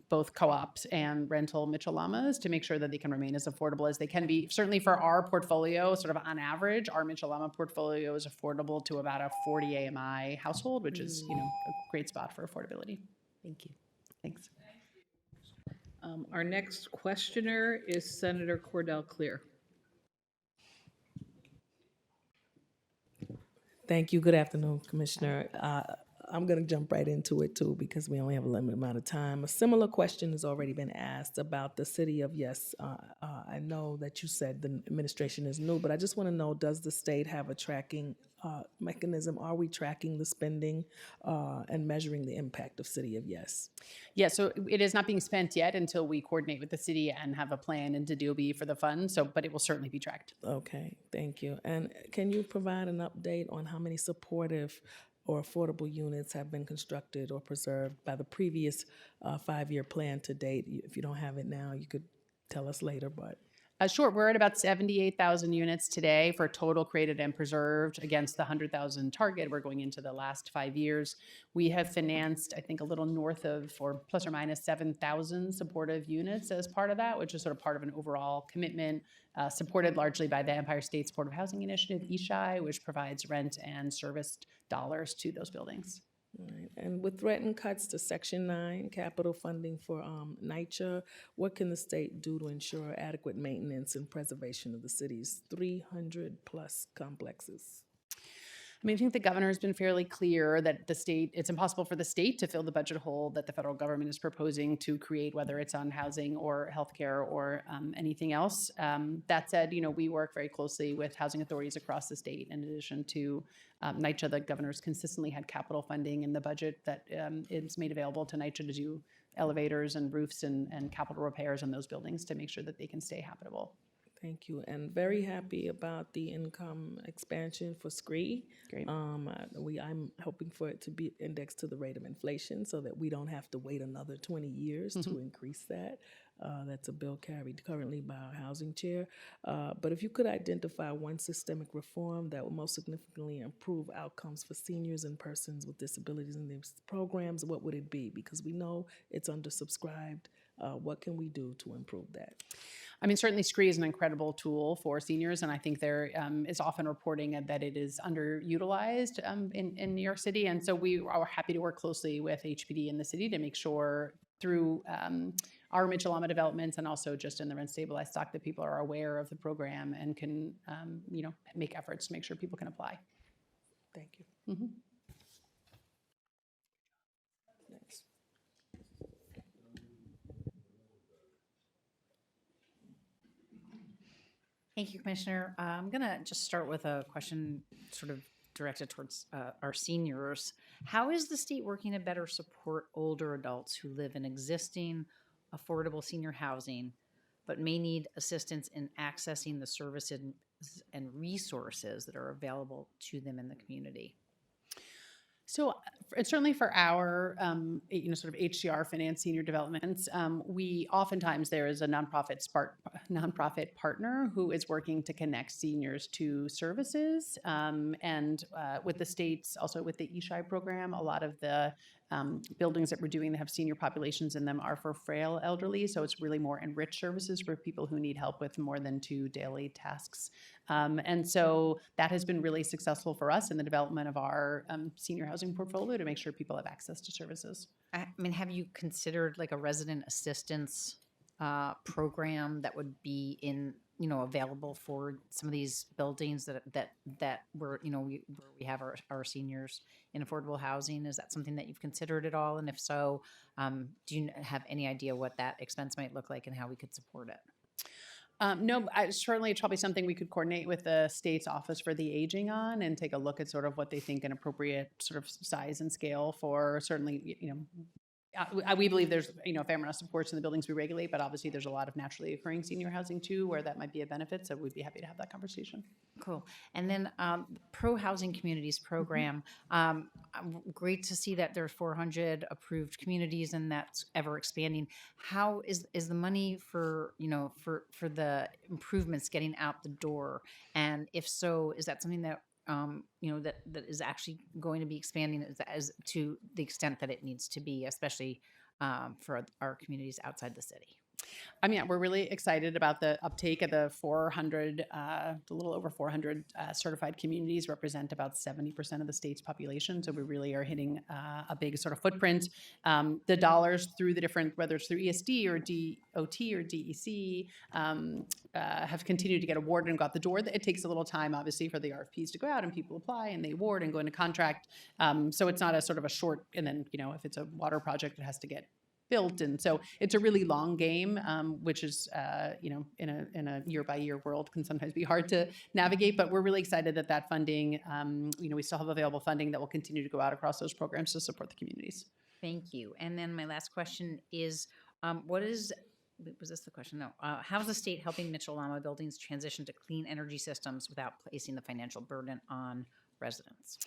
both co-ops and rental Michelamas to make sure that they can remain as affordable as they can be. Certainly for our portfolio, sort of on average, our Michelama portfolio is affordable to about a 40 AMI household, which is, a great spot for affordability. Thank you. Thanks. Our next questioner is Senator Cordell Clear. Thank you. Good afternoon, Commissioner. I'm going to jump right into it, too, because we only have a limited amount of time. A similar question has already been asked about the city of Yes. I know that you said the administration is new, but I just want to know, does the state have a tracking mechanism? Are we tracking the spending and measuring the impact of City of Yes? Yeah, so it is not being spent yet until we coordinate with the city and have a plan into DOB for the fund. But it will certainly be tracked. Okay, thank you. And can you provide an update on how many supportive or affordable units have been constructed or preserved by the previous 5-year plan to date? If you don't have it now, you could tell us later, but. Sure, we're at about 78,000 units today for total created and preserved against the 100,000 target. We're going into the last 5 years. We have financed, I think, a little north of, or plus or minus 7,000 supportive units as part of that, which is sort of part of an overall commitment supported largely by the Empire State Supportive Housing Initiative, ESHI, which provides rent and serviced dollars to those buildings. Right. And with threatened cuts to Section 9 capital funding for NYCHA, what can the state do to ensure adequate maintenance and preservation of the city's 300-plus complexes? I mean, I think the governor has been fairly clear that it's impossible for the state to fill the budget hole that the federal government is proposing to create, whether it's on housing or healthcare or anything else. That said, we work very closely with housing authorities across the state. In addition to NYCHA, the governor's consistently had capital funding in the budget that is made available to NYCHA to do elevators and roofs and capital repairs on those buildings to make sure that they can stay habitable. Thank you, and very happy about the income expansion for SCREE. Great. I'm hoping for it to be indexed to the rate of inflation so that we don't have to wait another 20 years to increase that. That's a bill carried currently by our housing chair. But if you could identify one systemic reform that will most significantly improve outcomes for seniors and persons with disabilities in these programs, what would it be? Because we know it's undersubscribed. What can we do to improve that? I mean, certainly SCREE is an incredible tool for seniors, and I think there is often reporting that it is underutilized in New York City. And so we are happy to work closely with HPD in the city to make sure through our Mitchell-Lama developments and also just in the rent stabilized stock that people are aware of the program and can, make efforts to make sure people can apply. Thank you. Mm-hmm. Thank you, Commissioner. I'm going to just start with a question sort of directed towards our seniors. How is the state working to better support older adults who live in existing affordable senior housing, but may need assistance in accessing the services and resources that are available to them in the community? So certainly for our, sort of HCR finance senior developments, we oftentimes there is a nonprofit partner who is working to connect seniors to services, and with the states, also with the ESHI program, a lot of the buildings that we're doing that have senior populations in them are for frail elderly. So it's really more enriched services for people who need help with more than 2 daily tasks. And so that has been really successful for us in the development of our senior housing portfolio to make sure people have access to services. I mean, have you considered like a resident assistance program that would be in available for some of these buildings that where we have our seniors in affordable housing? Is that something that you've considered at all? And if so, do you have any idea what that expense might look like and how we could support it? No, certainly it's probably something we could coordinate with the state's Office for the Aging on and take a look at sort of what they think an appropriate sort of size and scale for certainly, we believe there's, a fair amount of supports in the buildings we regulate, but obviously there's a lot of naturally occurring senior housing too, where that might be a benefit. So we'd be happy to have that conversation. Cool. And then Pro Housing Communities program, great to see that there's 400 approved communities and that's ever expanding. How is the money for the improvements getting out the door? And if so, is that something that that is actually going to be expanding as to the extent that it needs to be, especially for our communities outside the city? We're really excited about the uptake of the 400, a little over 400 certified communities represent about 70% of the state's population. So we really are hitting a big sort of footprint. The dollars through the different, whether it's through ESD or DOT or DEC, have continued to get awarded and got the door. It takes a little time, obviously, for the RFPs to go out and people apply and they award and go into contract. So it's not a sort of a short, and then, if it's a water project, it has to get built. And so it's a really long game, which is, in a year-by-year world can sometimes be hard to navigate, but we're really excited that funding, we still have available funding that will continue to go out across those programs to support the communities. Thank you. And then my last question is, was this the question? No. How is the state helping Mitchell-Lama buildings transition to clean energy systems without placing the financial burden on residents?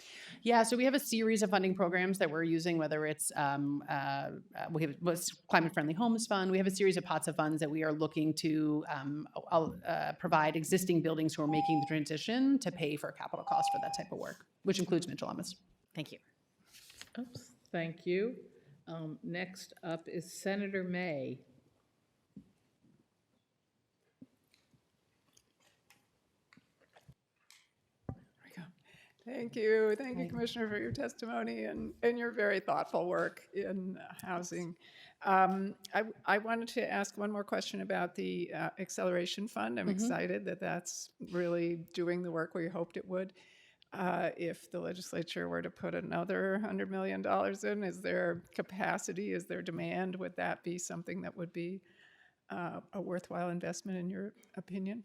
Yeah, so we have a series of funding programs that we're using, whether it's we have what's Climate Friendly Homes Fund. We have a series of pots of funds that we are looking to provide existing buildings who are making the transition to pay for capital costs for that type of work, which includes Mitchell-Lamas. Thank you. Oops, thank you. Next up is Senator May. Thank you. Thank you, Commissioner, for your testimony and your very thoughtful work in housing. I wanted to ask one more question about the Acceleration Fund. I'm excited that that's really doing the work we hoped it would. If the legislature were to put another $100 million in, is there capacity? Is there demand? Would that be something that would be a worthwhile investment in your opinion?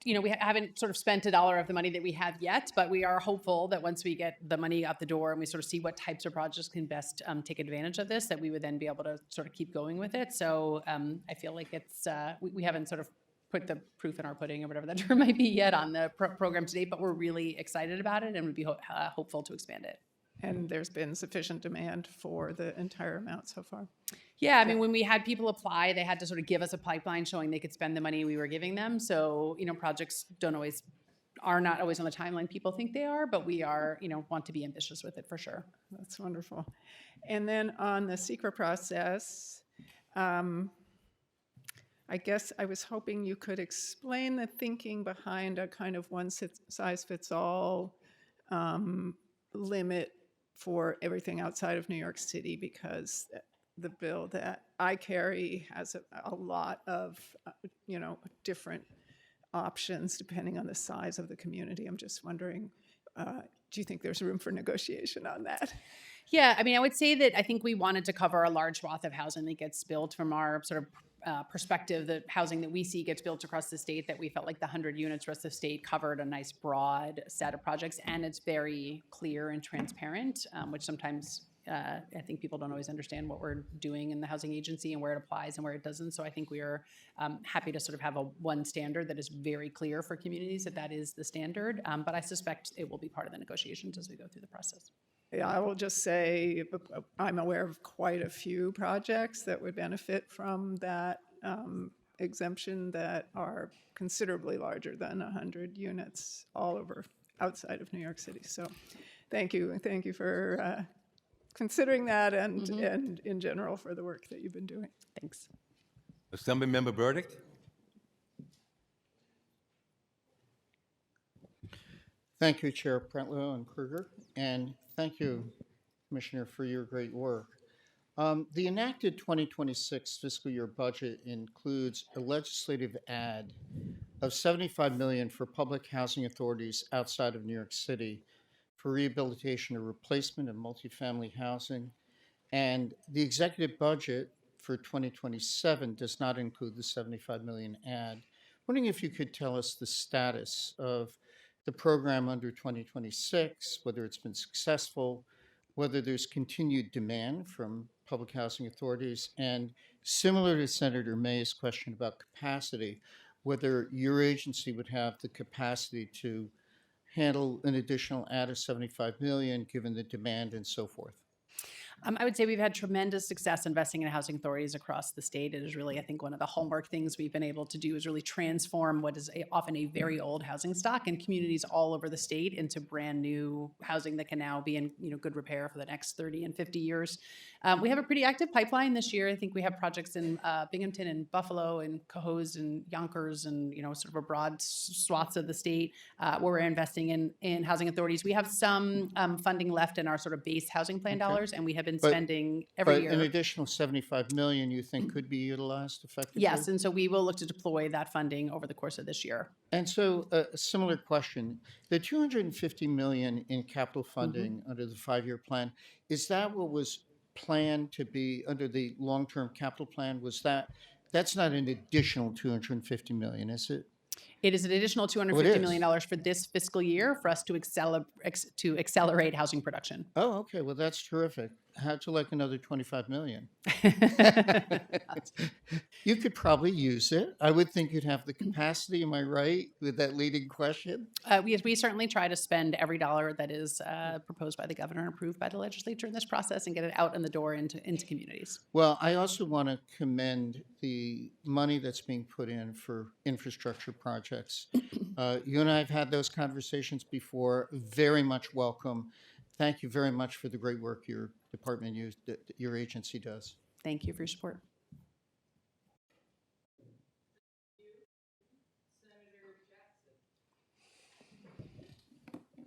We haven't sort of spent a dollar of the money that we have yet, but we are hopeful that once we get the money out the door and we sort of see what types of projects can best take advantage of this, that we would then be able to sort of keep going with it. So I feel like it's, we haven't sort of put the proof in our pudding or whatever that term might be yet on the program today, but we're really excited about it and would be hopeful to expand it. And there's been sufficient demand for the entire amount so far? Yeah, when we had people apply, they had to sort of give us a pipeline showing they could spend the money we were giving them. So, projects are not always on the timeline people think they are, but we are, want to be ambitious with it for sure. That's wonderful. And then on the SECRA process, I guess I was hoping you could explain the thinking behind a kind of one-size-fits-all limit for everything outside of New York City, because the bill that I carry has a lot of, different options depending on the size of the community. I'm just wondering, do you think there's room for negotiation on that? Yeah, I would say that I think we wanted to cover a large swath of housing that gets built from our sort of perspective. The housing that we see gets built across the state, that we felt like the 100 units rest of the state covered a nice broad set of projects, and it's very clear and transparent, which sometimes I think people don't always understand what we're doing in the housing agency and where it applies and where it doesn't. So I think we are happy to sort of have one standard that is very clear for communities that is the standard. But I suspect it will be part of the negotiations as we go through the process. Yeah, I will just say I'm aware of quite a few projects that would benefit from that exemption that are considerably larger than 100 units all over outside of New York City. So thank you. And thank you for considering that and in general for the work that you've been doing. Thanks. Assemblymember Burdick. Thank you, Chair Pretlow and Kruger, and thank you, Commissioner, for your great work. The enacted 2026 fiscal year budget includes a legislative add of $75 million for public housing authorities outside of New York City for rehabilitation or replacement of multifamily housing. And the executive budget for 2027 does not include the 75 million add. Wondering if you could tell us the status of the program under 2026, whether it's been successful, whether there's continued demand from public housing authorities, and similar to Senator May's question about capacity, whether your agency would have the capacity to handle an additional add of 75 million given the demand and so forth. I would say we've had tremendous success investing in housing authorities across the state. It is really, I think, one of the hallmark things we've been able to do is really transform what is often a very old housing stock in communities all over the state into brand new housing that can now be in good repair for the next 30 and 50 years. We have a pretty active pipeline this year. I think we have projects in Binghamton and Buffalo and Cohoes and Yonkers and sort of a broad swaths of the state where we're investing in housing authorities. We have some funding left in our sort of base housing plan dollars, and we have been spending every year. An additional 75 million you think could be utilized effectively? Yes, and so we will look to deploy that funding over the course of this year. And so a similar question, the 250 million in capital funding under the 5-year plan, is that what was planned to be under the long-term capital plan? That's not an additional 250 million, is it? It is an additional $250 million for this fiscal year for us to accelerate housing production. Oh, okay. Well, that's terrific. How'd you like another 25 million? You could probably use it. I would think you'd have the capacity. Am I right with that leading question? We certainly try to spend every dollar that is proposed by the governor and approved by the legislature in this process and get it out in the door into communities. Well, I also want to commend the money that's being put in for infrastructure projects. You and I have had those conversations before. Very much welcome. Thank you very much for the great work your department, your agency does. Thank you for your support.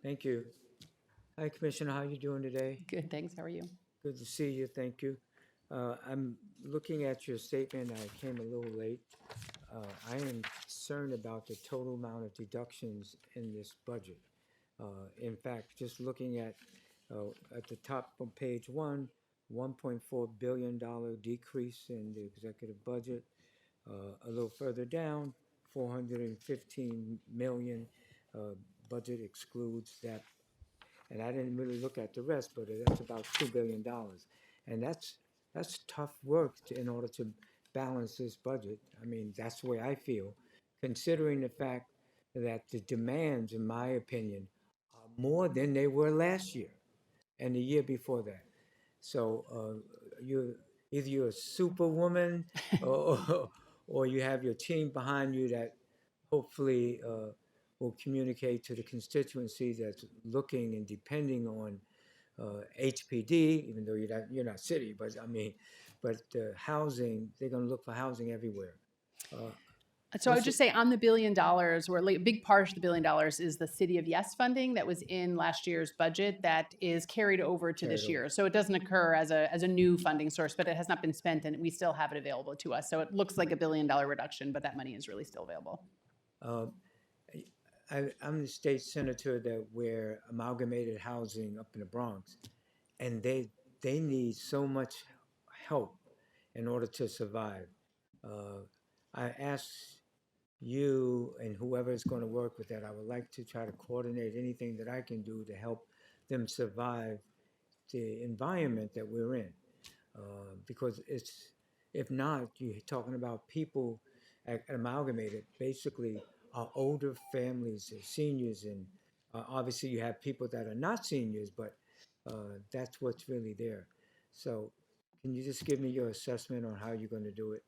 Thank you. Hi, Commissioner. How are you doing today? Good, thanks. How are you? Good to see you. Thank you. I'm looking at your statement. I came a little late. I am concerned about the total amount of deductions in this budget. In fact, just looking at the top on page 1, $1.4 billion decrease in the executive budget. A little further down, $415 million. Budget excludes that. And I didn't really look at the rest, but that's about $2 billion. And that's tough work in order to balance this budget. I mean, that's the way I feel, considering the fact that the demands, in my opinion, are more than they were last year and the year before that. So you're a superwoman or you have your team behind you that hopefully will communicate to the constituency that's looking and depending on HPD, even though you're not city, but I mean, housing, they're going to look for housing everywhere. So I would just say on the $1 billion, a big part of the $1 billion is the City of Yes funding that was in last year's budget that is carried over to this year. So it doesn't occur as a new funding source, but it has not been spent and we still have it available to us. So it looks like $1 billion reduction, but that money is really still available. I'm the state senator that we're amalgamated housing up in the Bronx, and they need so much help in order to survive. I ask you and whoever is going to work with that, I would like to try to coordinate anything that I can do to help them survive the environment that we're in. Because if not, you're talking about people at Amalgamated, basically are older families, seniors, and obviously you have people that are not seniors, but that's what's really there. So can you just give me your assessment on how you're going to do it?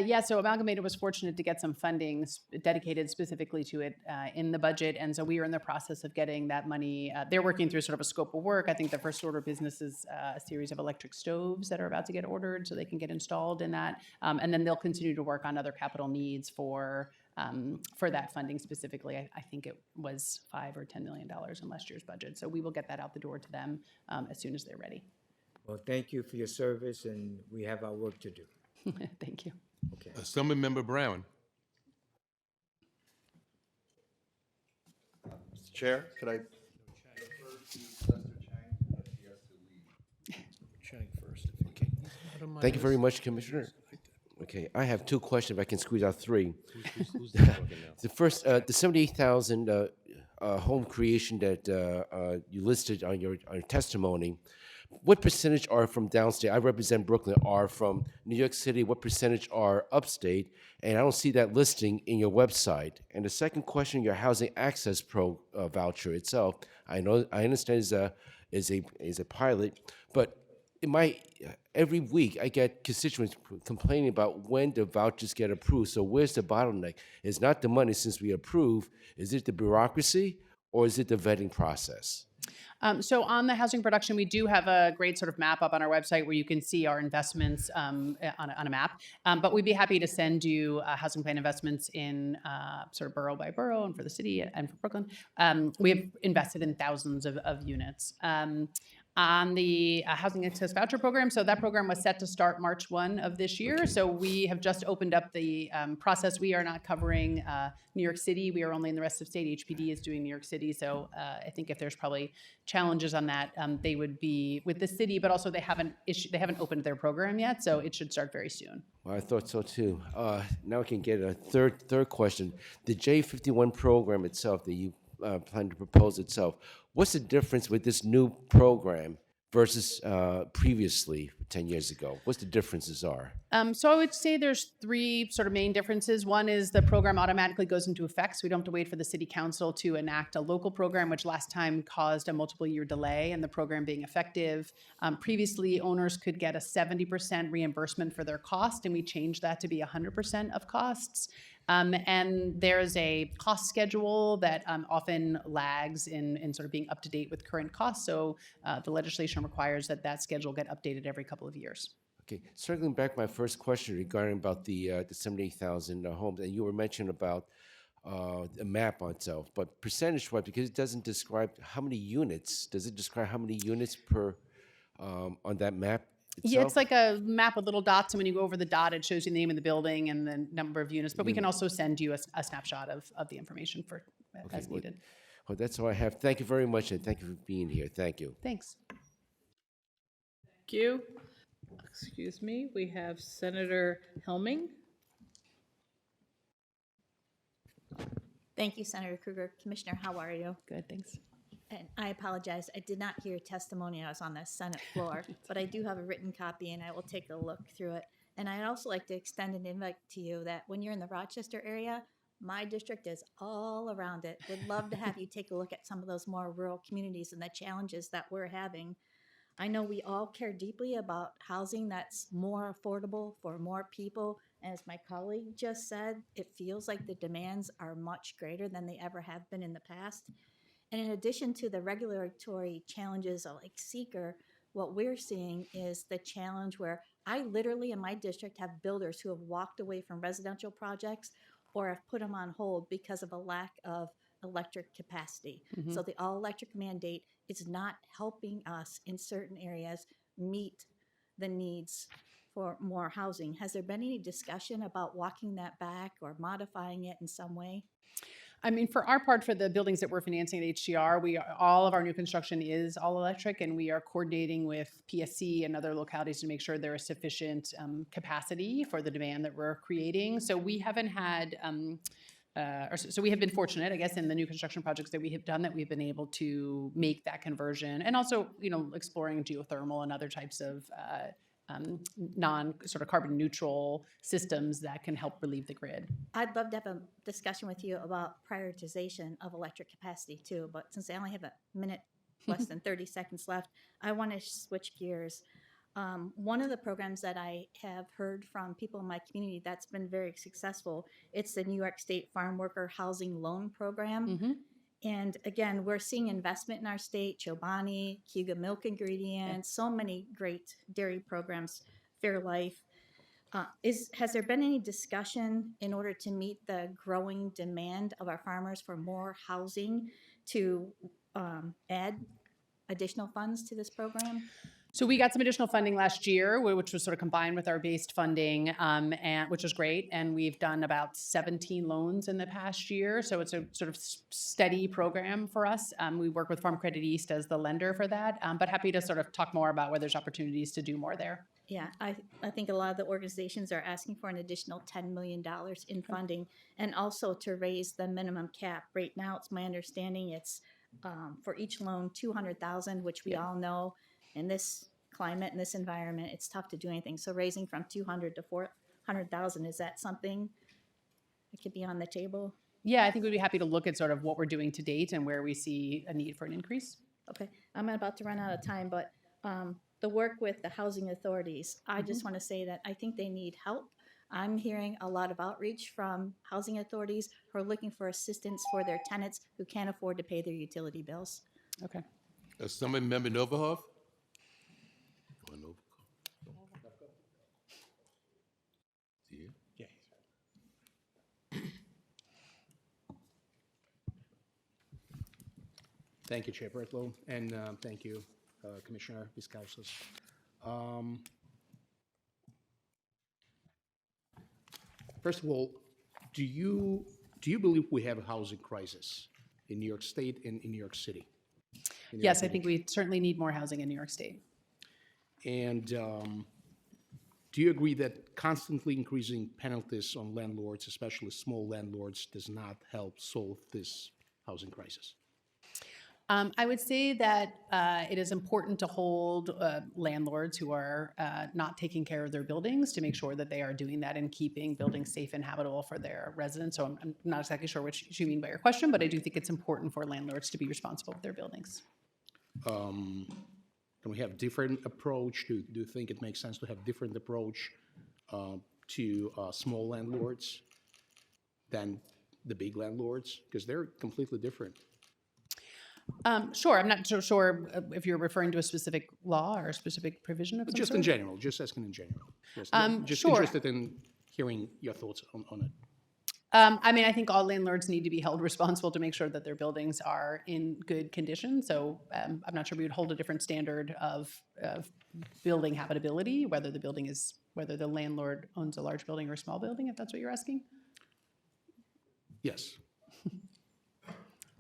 Yeah, so Amalgamated was fortunate to get some funding dedicated specifically to it in the budget. And so we are in the process of getting that money. They're working through sort of a scope of work. I think the first order of business is a series of electric stoves that are about to get ordered so they can get installed in that. And then they'll continue to work on other capital needs for that funding specifically. I think it was $5 or $10 million in last year's budget. So we will get that out the door to them as soon as they're ready. Well, thank you for your service, and we have our work to do. Thank you. Okay. Assemblymember Brown. Mr. Chair, could I? Chang first. Thank you very much, Commissioner. Okay, I have two questions, if I can squeeze out three. Who's talking now? The first, the 78,000 home creation that you listed on your testimony, what percentage are from downstate? I represent Brooklyn, are from New York City. What percentage are upstate? And I don't see that listing in your website. And the second question, your housing access voucher itself, I understand is a pilot, but in every week I get constituents complaining about when the vouchers get approved. So where's the bottleneck? It's not the money since we approve. Is it the bureaucracy or is it the vetting process? So on the housing production, we do have a great sort of map up on our website where you can see our investments on a map. But we'd be happy to send you housing plan investments in sort of borough by borough and for the city and for Brooklyn. We have invested in thousands of units. On the Housing Access Voucher Program. So that program was set to start March 1 of this year. So we have just opened up the process. We are not covering New York City. We are only in the rest of state. HPD is doing New York City. So I think if there's probably challenges on that, they would be with the city, but also they haven't opened their program yet. So it should start very soon. Well, I thought so too. Now I can get a third question. The J51 program itself that you plan to propose itself, what's the difference with this new program versus previously 10 years ago? What's the differences are? So I would say there's three sort of main differences. One is the program automatically goes into effect, so we don't have to wait for the city council to enact a local program, which last time caused a multiple year delay in the program being effective. Previously, owners could get a 70% reimbursement for their cost, and we changed that to be 100% of costs. And there's a cost schedule that often lags in sort of being up to date with current costs. So the legislation requires that schedule get updated every couple of years. Okay, circling back my first question regarding about the 78,000 homes, and you were mentioning about the map on itself, but percentage-wise, because it doesn't describe how many units, does it describe how many units per on that map itself? Yeah, it's like a map with little dots, and when you go over the dot, it shows you the name of the building and the number of units. But we can also send you a snapshot of the information for as needed. Well, that's all I have. Thank you very much, and thank you for being here. Thank you. Thanks. Thank you. Excuse me, we have Senator Helming. Thank you, Senator Krueger. Commissioner, how are you? Good, thanks. And I apologize, I did not hear testimony. I was on the Senate floor, but I do have a written copy and I will take a look through it. And I'd also like to extend an invite to you that when you're in the Rochester area, my district is all around it. Would love to have you take a look at some of those more rural communities and the challenges that we're having. I know we all care deeply about housing that's more affordable for more people. And as my colleague just said, it feels like the demands are much greater than they ever have been in the past. And in addition to the regulatory challenges like seeker, what we're seeing is the challenge where I literally in my district have builders who have walked away from residential projects or have put them on hold because of a lack of electric capacity. Mm-hmm. So the all electric mandate is not helping us in certain areas meet the needs for more housing. Has there been any discussion about walking that back or modifying it in some way? I mean, for our part, for the buildings that we're financing at HCR, all of our new construction is all electric, and we are coordinating with PSC and other localities to make sure there is sufficient capacity for the demand that we're creating. So we haven't had, so we have been fortunate, I guess, in the new construction projects that we have done, that we've been able to make that conversion, and also, exploring geothermal and other types of non-sort of carbon neutral systems that can help relieve the grid. I'd love to have a discussion with you about prioritization of electric capacity too, but since I only have a minute, less than 30 seconds left, I want to switch gears. One of the programs that I have heard from people in my community that's been very successful, it's the New York State Farm Worker Housing Loan Program. Mm-hmm. And again, we're seeing investment in our state, Chobani, Cuga Milk Ingredients, so many great dairy programs, Fairlife. Has there been any discussion in order to meet the growing demand of our farmers for more housing to add additional funds to this program? So we got some additional funding last year, which was sort of combined with our based funding, and which was great. And we've done about 17 loans in the past year. So it's a sort of steady program for us. We work with Farm Credit East as the lender for that, but happy to sort of talk more about where there's opportunities to do more there. Yeah, I think a lot of the organizations are asking for an additional $10 million in funding and also to raise the minimum cap. Right now, it's my understanding it's for each loan, 200,000, which we all know in this climate, in this environment, it's tough to do anything. So raising from 200 to 400,000, is that something that could be on the table? Yeah, I think we'd be happy to look at sort of what we're doing to date and where we see a need for an increase. Okay, I'm about to run out of time, but the work with the housing authorities, I just want to say that I think they need help. I'm hearing a lot of outreach from housing authorities who are looking for assistance for their tenants who can't afford to pay their utility bills. Okay. Assemblymember Novahoff? Thank you, Chair Bertlow, and thank you, Commissioner Viscousos. First of all, do you believe we have a housing crisis in New York State and in New York City? Yes, I think we certainly need more housing in New York State. And do you agree that constantly increasing penalties on landlords, especially small landlords, does not help solve this housing crisis? I would say that it is important to hold landlords who are not taking care of their buildings to make sure that they are doing that and keeping buildings safe and habitable for their residents. So I'm not exactly sure what you mean by your question, but I do think it's important for landlords to be responsible for their buildings. Can we have different approach? Do you think it makes sense to have different approach to small landlords than the big landlords? Because they're completely different. Sure. I'm not so sure if you're referring to a specific law or a specific provision of some Just sort. in general, just asking in general. Just Sure. interested in hearing your thoughts on it. I mean, I think all landlords need to be held responsible to make sure that their buildings are in good condition. So I'm not sure we would hold a different standard of building habitability, whether the landlord owns a large building or a small building, if that's what you're asking. Yes.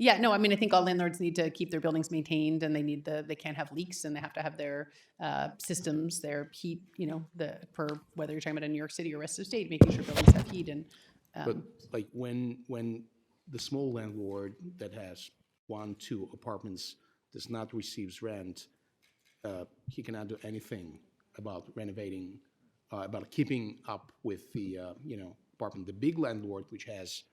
Yeah, no, I mean, I think all landlords need to keep their buildings maintained, and they can't have leaks, and they have to have their systems, their heat, per whether you're talking about in New York City or rest of the state, making sure buildings have heat and. But like when the small landlord that has 1, 2 apartments does not receives rent, he cannot do anything about renovating, about keeping up with the apartment. The big landlord, which has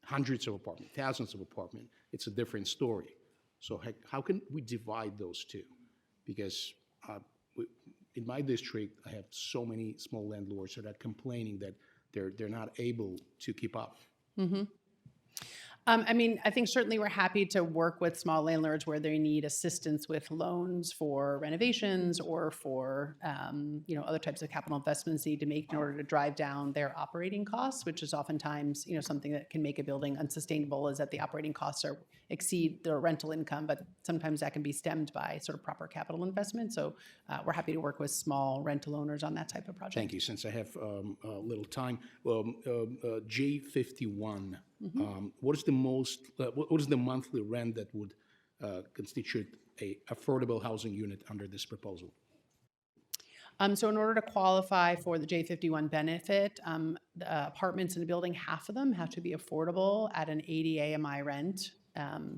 hundreds of apartments, thousands of apartments, it's a different story. So how can we divide those two? Because in my district, I have so many small landlords that are complaining that they're not able to keep up. Mm-hmm. I mean, I think certainly we're happy to work with small landlords where they need assistance with loans for renovations or for, other types of capital investments they need to make in order to drive down their operating costs, which is oftentimes, something that can make a building unsustainable is that the operating costs exceed the rental income, but sometimes that can be stemmed by sort of proper capital investment. So we're happy to work with small rental owners on that type of project. Thank you. Since I have a little time, J51, what is the monthly rent that would constitute a affordable housing unit under this proposal? So in order to qualify for the J51 benefit, the apartments in the building, half of them have to be affordable at an 80 AMI rent.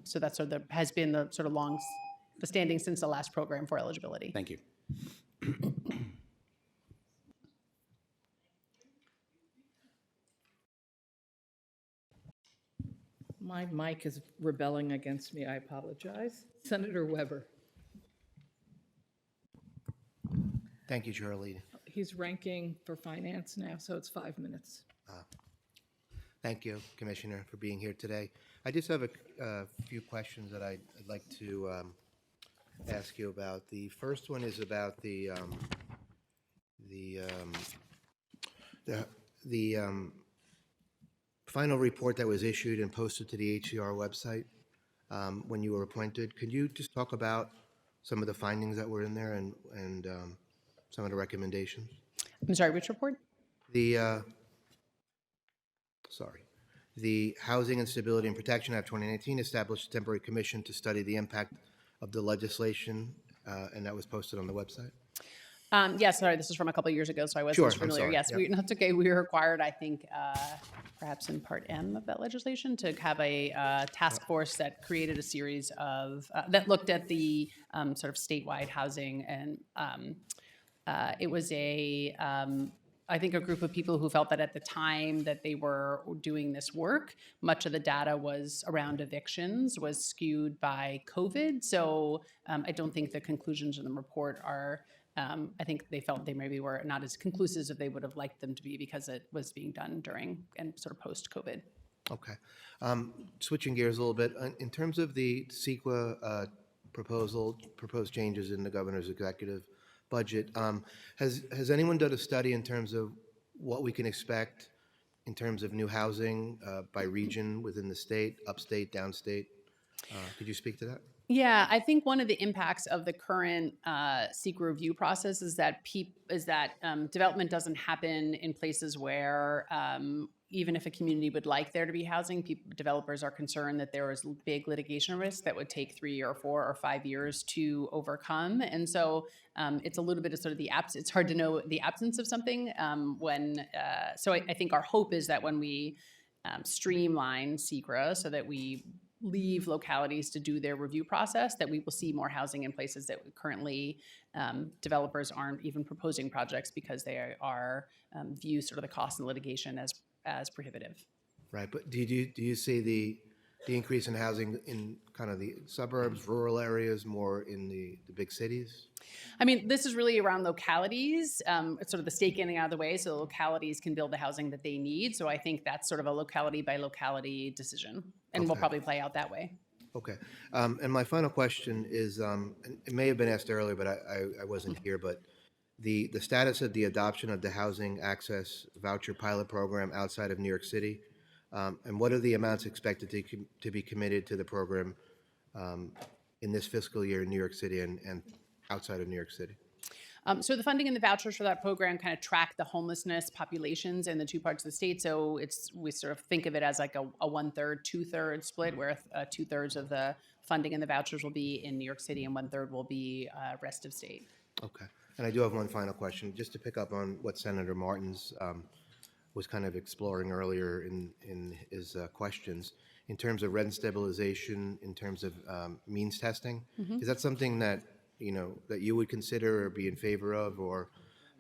So that's has been the sort of the standing since the last program for eligibility. Thank you. My mic is rebelling against me. I apologize. Senator Weber. Thank you, Charlene. He's ranking for finance now, so it's 5 minutes. Thank you, Commissioner, for being here today. I just have a few questions that I'd like to ask you about. The first one is about the final report that was issued and posted to the HCR website when you were appointed. Could you just talk about some of the findings that were in there and some of the recommendations? I'm sorry, which report? The, the Housing and Stability and Protection Act 2019 established a temporary commission to study the impact of the legislation, and that was posted on the website. Yes, sorry, this is from a couple of years ago, so I wasn't Sure, as I'm familiar. sorry. Yes, Yep. that's okay. We were required, I think, perhaps in Part M of that legislation, to have a task force that created a series of, that looked at the sort of statewide housing, and it was I think a group of people who felt that at the time that they were doing this work, much of the data was around evictions, was skewed by COVID. So I don't think the conclusions in the report are, I think they felt they maybe were not as conclusive as they would have liked them to be because it was being done during and sort of post-COVID. Okay. Switching gears a little bit, in terms of the CEQA proposed changes in the governor's executive budget, has anyone done a study in terms of what we can expect in terms of new housing by region within the state, upstate, downstate? Could you speak to that? Yeah, I think one of the impacts of the current SEEK review process is that development doesn't happen in places where even if a community would like there to be housing, developers are concerned that there is big litigation risk that would take 3 or 4 or 5 years to overcome. And so it's a little bit of sort of it's hard to know the absence of something so I think our hope is that when we streamline SECRA so that we leave localities to do their review process, that we will see more housing in places that currently developers aren't even proposing projects because they are view sort of the cost and litigation as prohibitive. Right, but do you see the increase in housing in kind of the suburbs, rural areas, more in the big cities? I mean, this is really around localities. It's sort of the state getting out of the way so localities can build the housing that they need. So I think that's sort of a locality by locality decision and will probably play out that way. Okay. And my final question is, and it may have been asked earlier, but I wasn't here, but the status of the adoption of the Housing Access Voucher Pilot Program outside of New York City, and what are the amounts expected to be committed to the program in this fiscal year in New York City and outside of New York City? So the funding and the vouchers for that program kind of track the homelessness populations in the two parts of the state. So we sort of think of it as like a 1/3, 2/3 split, where 2/3 of the funding and the vouchers will be in New York City and 1/3 will be rest of state. Okay. And I do have one final question, just to pick up on what Senator Martins was kind of exploring earlier in his questions. In terms of rent stabilization, in terms of means testing, is that something that that you would consider or be in favor of, or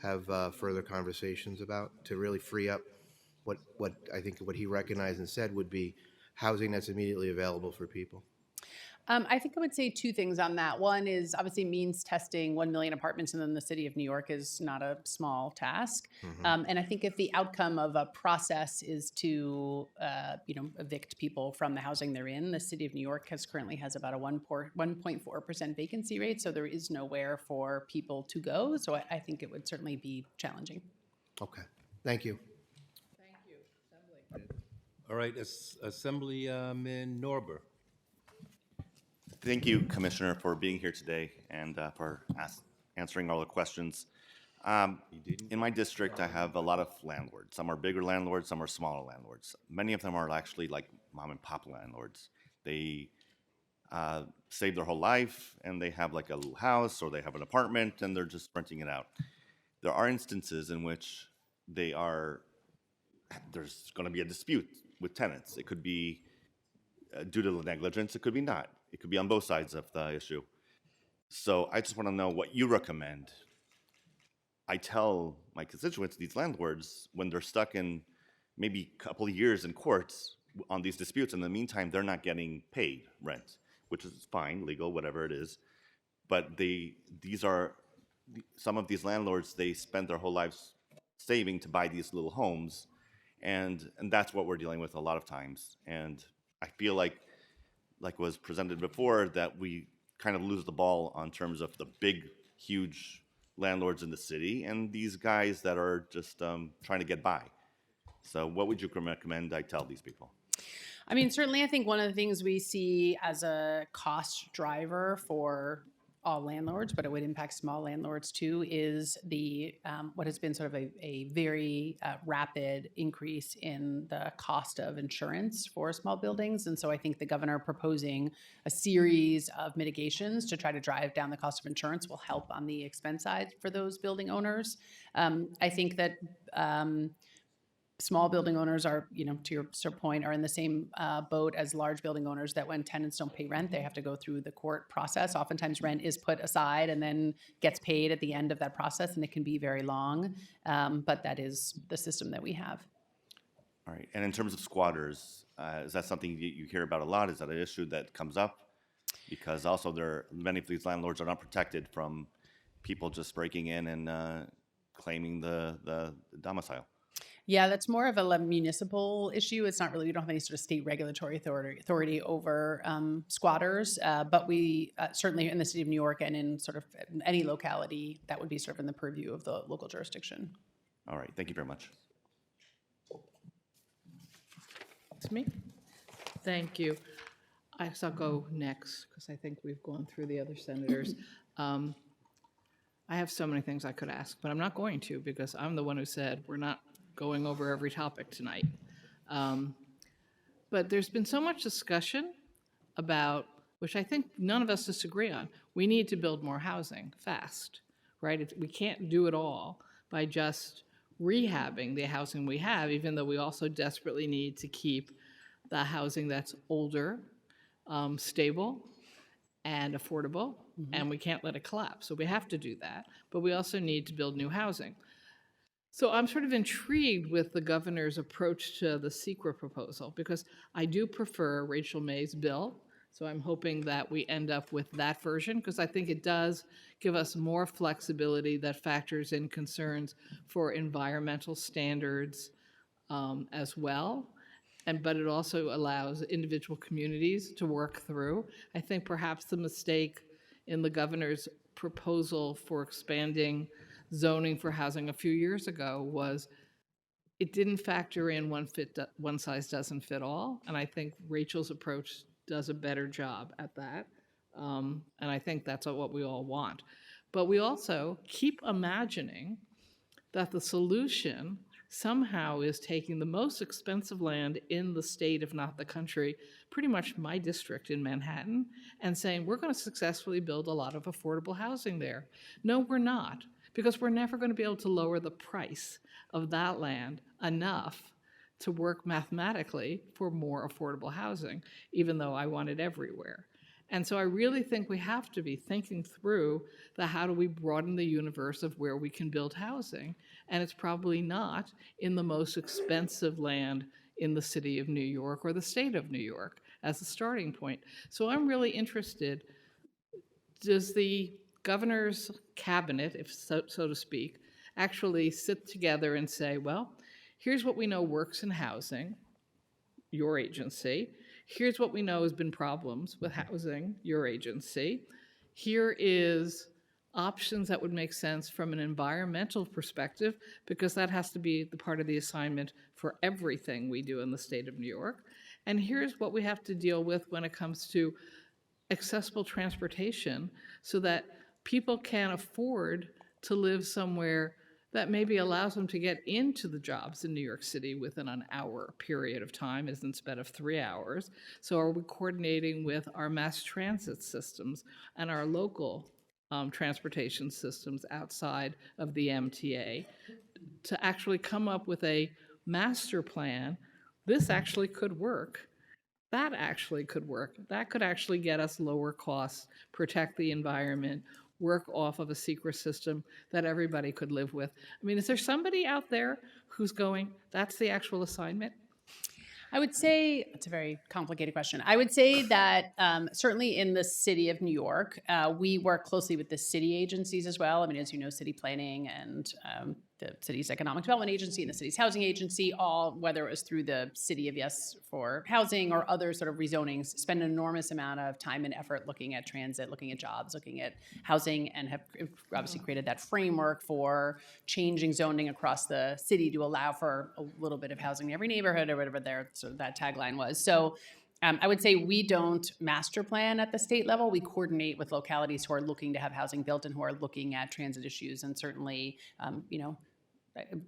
have further conversations about to really free up what I think what he recognized and said would be housing that's immediately available for people? I think I would say two things on that. One is obviously means testing 1 million apartments in the city of New York is not a small task. And I think if the outcome of a process is to, evict people from the housing they're in, the city of New York currently has about a 1.4% vacancy rate. So there is nowhere for people to go. So I think it would certainly be challenging. Okay. Thank you. Thank you, Assembly. All right, Assemblyman Norber. Thank you, Commissioner, for being here today and for answering all the questions. In my district, I have a lot of landlords. Some are bigger landlords, some are smaller landlords. Many of them are actually like mom and pop landlords. They save their whole life and they have like a little house or they have an apartment and they're just renting it out. There are instances in which there's going to be a dispute with tenants. It could be due to negligence, it could be not. It could be on both sides of the issue. So I just want to know what you recommend. I tell my constituents, these landlords, when they're stuck in maybe a couple of years in courts on these disputes, in the meantime, they're not getting paid rent, which is fine, legal, whatever it is. But some of these landlords, they spend their whole lives saving to buy these little homes. And that's what we're dealing with a lot of times. And I feel like was presented before, that we kind of lose the ball on terms of the big, huge landlords in the city and these guys that are just trying to get by. So what would you recommend I tell these people? I mean, certainly I think one of the things we see as a cost driver for all landlords, but it would impact small landlords too, is the what has been sort of a very rapid increase in the cost of insurance for small buildings. And so I think the governor proposing a series of mitigations to try to drive down the cost of insurance will help on the expense side for those building owners. I think that small building owners are, to your point, are in the same boat as large building owners, that when tenants don't pay rent, they have to go through the court process. Oftentimes rent is put aside and then gets paid at the end of that process, and it can be very long. But that is the system that we have. All right. And in terms of squatters, is that something you hear about a lot? Is that an issue that comes up? Because also many of these landlords are not protected from people just breaking in and claiming the domicile. Yeah, that's more of a municipal issue. It's not really, we don't have any sort of state regulatory authority over squatters, but we certainly in the city of New York and in sort of any locality, that would be sort of in the purview of the local jurisdiction. All right, thank you very much. It's me. Thank you. I guess I'll go next because I think we've gone through the other senators. I have so many things I could ask, but I'm not going to because I'm the one who said we're not going over every topic tonight. But there's been so much discussion about, which I think none of us disagree on, we need to build more housing fast, right? We can't do it all by just rehabbing the housing we have, even though we also desperately need to keep the housing that's older, stable, and affordable, and we can't let it collapse. So we have to do that, but we also need to build new housing. So I'm sort of intrigued with the governor's approach to the SECRA proposal because I do prefer Rachel May's bill. So I'm hoping that we end up with that version because I think it does give us more flexibility that factors in concerns for environmental standards as well. But it also allows individual communities to work through. I think perhaps the mistake in the governor's proposal for expanding zoning for housing a few years ago was it didn't factor in one size doesn't fit all, and I think Rachel's approach does a better job at that, and I think that's what we all want. But we also keep imagining that the solution somehow is taking the most expensive land in the state, if not the country, pretty much my district in Manhattan, and saying we're going to successfully build a lot of affordable housing there. No, we're not. Because we're never going to be able to lower the price of that land enough to work mathematically for more affordable housing, even though I want it everywhere. And so I really think we have to be thinking through how do we broaden the universe of where we can build housing. And it's probably not in the most expensive land in the city of New York or the state of New York as a starting point. So I'm really interested, does the governor's cabinet, if so to speak, actually sit together and say, well, here's what we know works in housing, your agency. Here's what we know has been problems with housing, your agency. Here is options that would make sense from an environmental perspective, because that has to be the part of the assignment for everything we do in the state of New York. And here's what we have to deal with when it comes to accessible transportation so that people can afford to live somewhere that maybe allows them to get into the jobs in New York City within an hour period of time instead of 3 hours. So are we coordinating with our mass transit systems and our local transportation systems outside of the MTA to actually come up with a master plan? This actually could work. That actually could work. That could actually get us lower costs, protect the environment, work off of a SECRA system that everybody could live with. I mean, is there somebody out there who's going, that's the actual assignment? I would say, it's a very complicated question. I would say that certainly in the city of New York, we work closely with the city agencies as well. I mean, as you know, city planning and the city's economic development agency and the city's housing agency, all, whether it was through the city of Yes for housing or other sort of rezonings, spend an enormous amount of time and effort looking at transit, looking at jobs, looking at housing, and have obviously created that framework for changing zoning across the city to allow for a little bit of housing in every neighborhood or whatever their sort of that tagline was. So I would say we don't master plan at the state level. We coordinate with localities who are looking to have housing built and who are looking at transit issues, and certainly,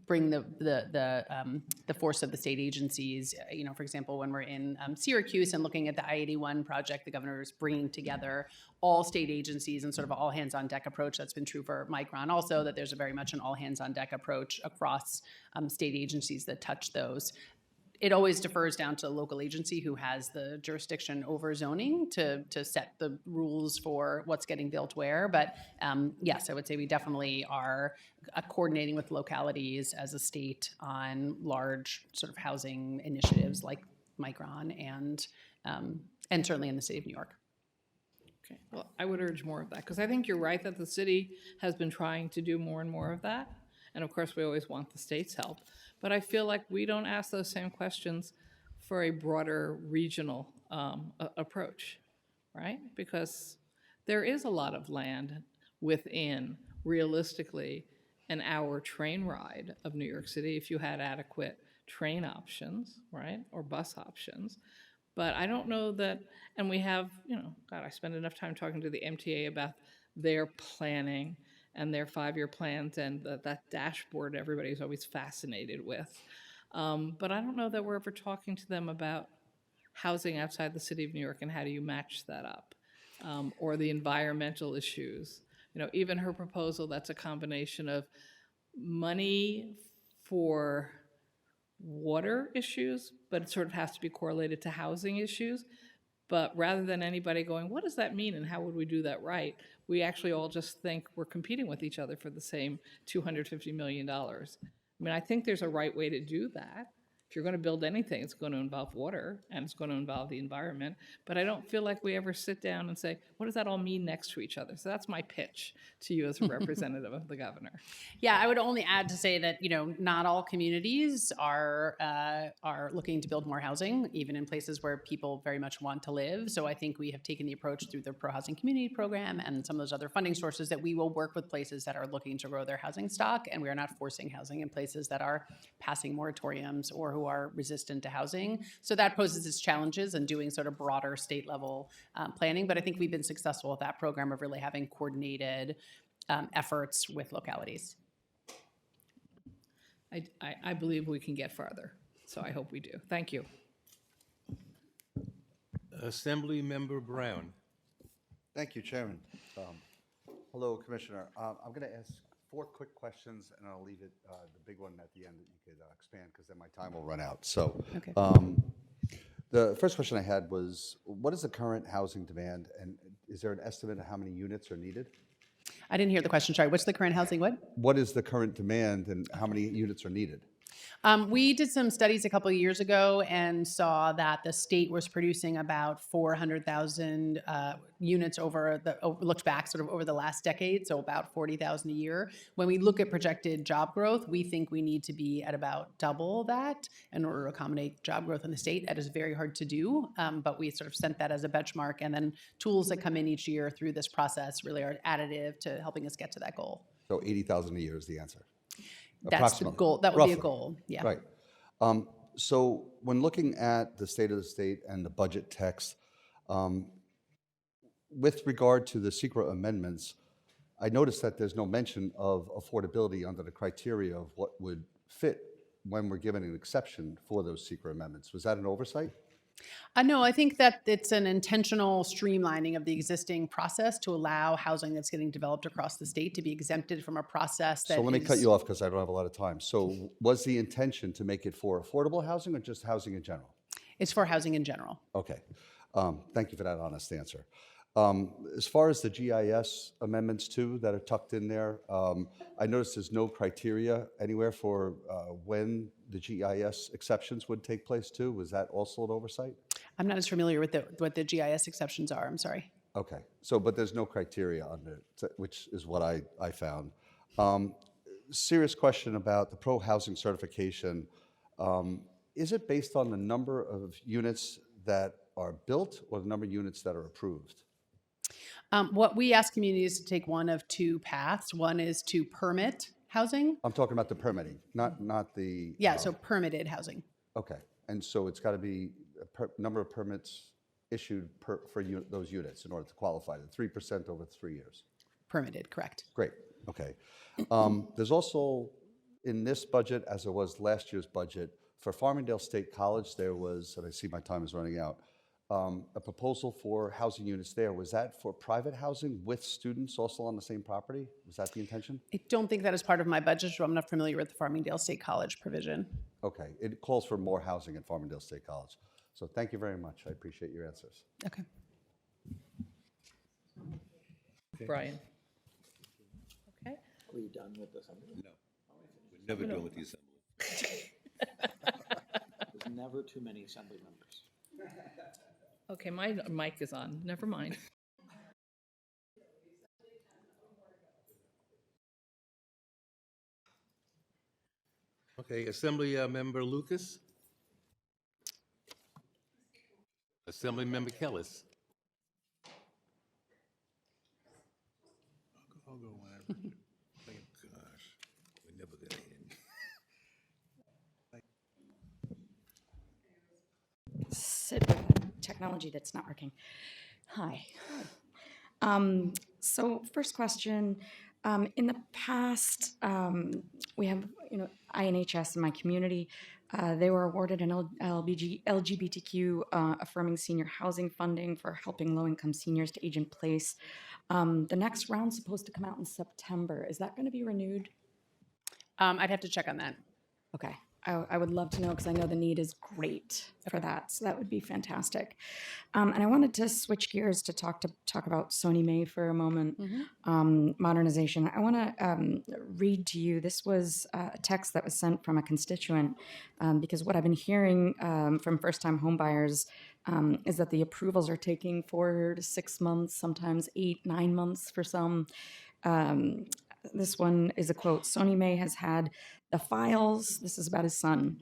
bring the force of the state agencies. For example, when we're in Syracuse and looking at the I-81 project, the governor is bringing together all state agencies and sort of all hands on deck approach. That's been true for Micron also, that there's a very much an all hands on deck approach across state agencies that touch those. It always defers down to the local agency who has the jurisdiction over zoning to set the rules for what's getting built where. But yes, I would say we definitely are coordinating with localities as a state on large sort of housing initiatives like Micron and certainly in the city of New York. Okay, well, I would urge more of that, because I think you're right that the city has been trying to do more and more of that. And of course, we always want the state's help. But I feel like we don't ask those same questions for a broader regional approach, right? Because there is a lot of land within, realistically, an hour train ride of New York City if you had adequate train options, right? Or bus options. But I don't know that, and we have, God, I spend enough time talking to the MTA about their planning and their 5-year plans and that dashboard everybody's always fascinated with. But I don't know that we're ever talking to them about housing outside the city of New York and how do you match that up, or the environmental issues. Even her proposal, that's a combination of money for water issues, but it sort of has to be correlated to housing issues. But rather than anybody going, what does that mean and how would we do that right? We actually all just think we're competing with each other for the same $250 million. I think there's a right way to do that. If you're going to build anything, it's going to involve water and it's going to involve the environment. But I don't feel like we ever sit down and say, what does that all mean next to each other? So that's my pitch to you as a representative of the governor. Yeah, I would only add to say that, not all communities are looking to build more housing, even in places where people very much want to live. So I think we have taken the approach through the Pro Housing Community Program and some of those other funding sources that we will work with places that are looking to grow their housing stock, and we are not forcing housing in places that are passing moratoriums or who are resistant to housing. So that poses its challenges in doing sort of broader state level planning. But I think we've been successful with that program of really having coordinated efforts with localities. I believe we can get farther, so I hope we do. Thank you. Assembly Member Brown. Thank you, Chairman. Hello, Commissioner. I'm going to ask 4 quick questions, and I'll leave it the big one at the end that you could expand, because then my time will run out. So, okay. The first question I had was, what is the current housing demand, and is there an estimate of how many units are needed? I didn't hear the question. Sorry. What's the current housing? What is the current demand, and how many units are needed? We did some studies a couple of years ago and saw that the state was producing about 400,000 units looked back sort of over the last decade, so about 40,000 a year. When we look at projected job growth, we think we need to be at about double that in order to accommodate job growth in the state. That is very hard to do, but we sort of sent that as a benchmark, and then tools that come in each year through this process really are additive to helping us get to that goal. So 80,000 a year is the answer? That's the goal. That would be a goal. Yeah. Right. So when looking at the state of the state and the budget text, with regard to the secret amendments, I noticed that there's no mention of affordability under the criteria of what would fit when we're given an exception for those secret amendments. Was that an oversight? No, I think that it's an intentional streamlining of the existing process to allow housing that's getting developed across the state to be exempted from a process that So let me cut you off because I don't have a lot of time. So was the intention to make it for affordable housing or just housing in general? It's for housing in general. Okay. Thank you for that honest answer. As far as the GIS amendments too that are tucked in there, I noticed there's no criteria anywhere for when the GIS exceptions would take place too. Was that also an oversight? I'm not as familiar with what the GIS exceptions are. I'm sorry. Okay. So, but there's no criteria on it, which is what I found. Serious question about the pro housing certification. Is it based on the number of units that are built or the number of units that are approved? What we ask communities to take one of 2 paths. One is to permit housing. I'm talking about the permitting, not the... Yeah, so permitted housing. Okay. And so it's got to be number of permits issued for those units in order to qualify, the 3% over 3 years? Permitted, correct. Great, okay. There's also, in this budget, as there was last year's budget, for Farmingdale State College, there was, and I see my time is running out, a proposal for housing units there. Was that for private housing with students also on the same property? Was that the intention? I don't think that is part of my budget, so I'm not familiar with the Farmingdale State College provision. Okay, it calls for more housing at Farmingdale State College. So thank you very much. I appreciate your answers. Okay. Brian. Okay. Are you done with this? No, we're never done with the assembly. There's never too many assembly members. Okay, my mic is on. Never mind. Okay, Assembly Member Lucas. Assembly Member Kellis. I'll go whenever. Thank gosh, we never got in. Sit with technology that's not working. Hi. So first question, in the past, we have, INHS in my community, they were awarded an LGBTQ affirming senior housing funding for helping low-income seniors to age in place. The next round's supposed to come out in September. Is that going to be renewed? I'd have to check on that. Okay. I would love to know because I know the need is great for that. So that would be fantastic. And I wanted to switch gears to talk about Sony May for a moment. Modernization. I want to read to you. This was a text that was sent from a constituent because what I've been hearing from first-time homebuyers is that the approvals are taking 4 to 6 months, sometimes 8, 9 months for some. This one is a quote. Sony May has had the files, this is about his son,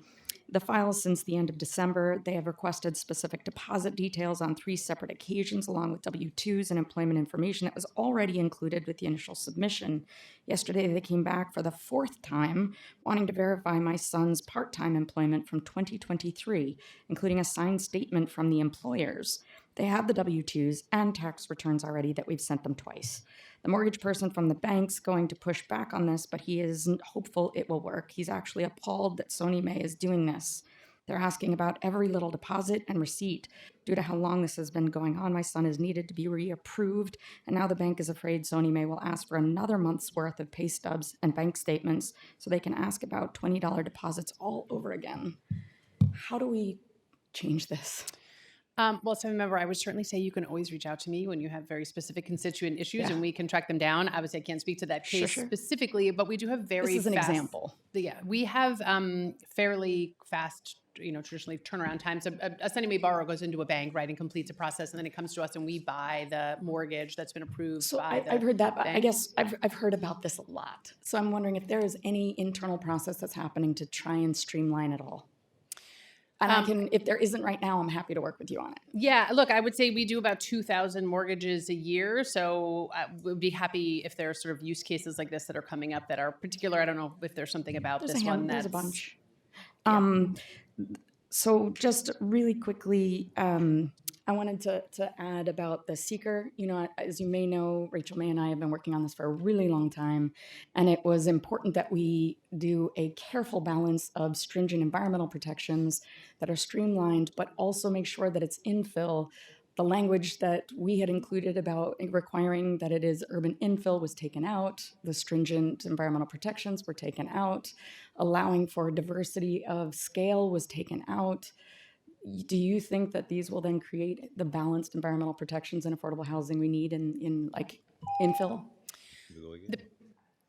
the files since the end of December. They have requested specific deposit details on 3 separate occasions, along with W-2s and employment information that was already included with the initial submission. Yesterday, they came back for the 4th time, wanting to verify my son's part-time employment from 2023, including a signed statement from the employers. They have the W-2s and tax returns already that we've sent them twice. The mortgage person from the bank's going to push back on this, but he isn't hopeful it will work. He's actually appalled that Sony May is doing this. They're asking about every little deposit and receipt. Due to how long this has been going on, my son is needed to be reapproved, and now the bank is afraid Sony May will ask for another month's worth of pay stubs and bank statements so they can ask about $20 deposits all over again. How do we change this? Well, so remember, I would certainly say you can always reach out to me when you have very specific constituent issues and we can track them down. Obviously, I can't speak to that case specifically, but we do have very This is an fast, example. Yeah, we have fairly fast, traditionally turnaround times. A Sony May borrower goes into a bank, right, and completes a process, and then it comes to us and we buy the mortgage that's been approved So by the I've heard that, but I bank. guess I've heard about this a lot. So I'm wondering if there is any internal process that's happening to try and streamline it all. And if there isn't right now, I'm happy to work with you on it. Yeah, look, I would say we do about 2,000 mortgages a year. So we'd be happy if there are sort of use cases like this that are coming up that are particular. I don't know if there's something about There's this a one there's that's a bunch. So just really quickly, I wanted to add about the seeker. As you may know, Rachel May and I have been working on this for a really long time, and it was important that we do a careful balance of stringent environmental protections that are streamlined, but also make sure that it's infill. The language that we had included about requiring that it is urban infill was taken out. The stringent environmental protections were taken out. Allowing for diversity of scale was taken out. Do you think that these will then create the balanced environmental protections and affordable housing we need in like infill?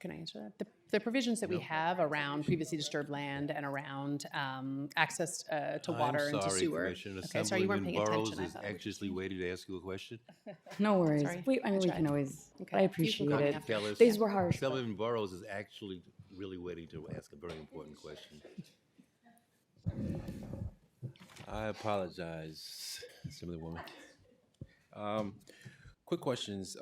Can I answer that? The provisions that we have around previously disturbed land and around access to water and to sewer. Commissioner. Okay, sorry, you weren't paying Burrows attention. I is thought I was- anxiously waiting to ask you a question. No worries. Sorry. We I tried. can always. Okay. I You can appreciate call me it. after. Kellis, These were harsh. Assemblyman Burrows is actually really waiting to ask a very important question. I apologize, Assemblywoman. Quick questions.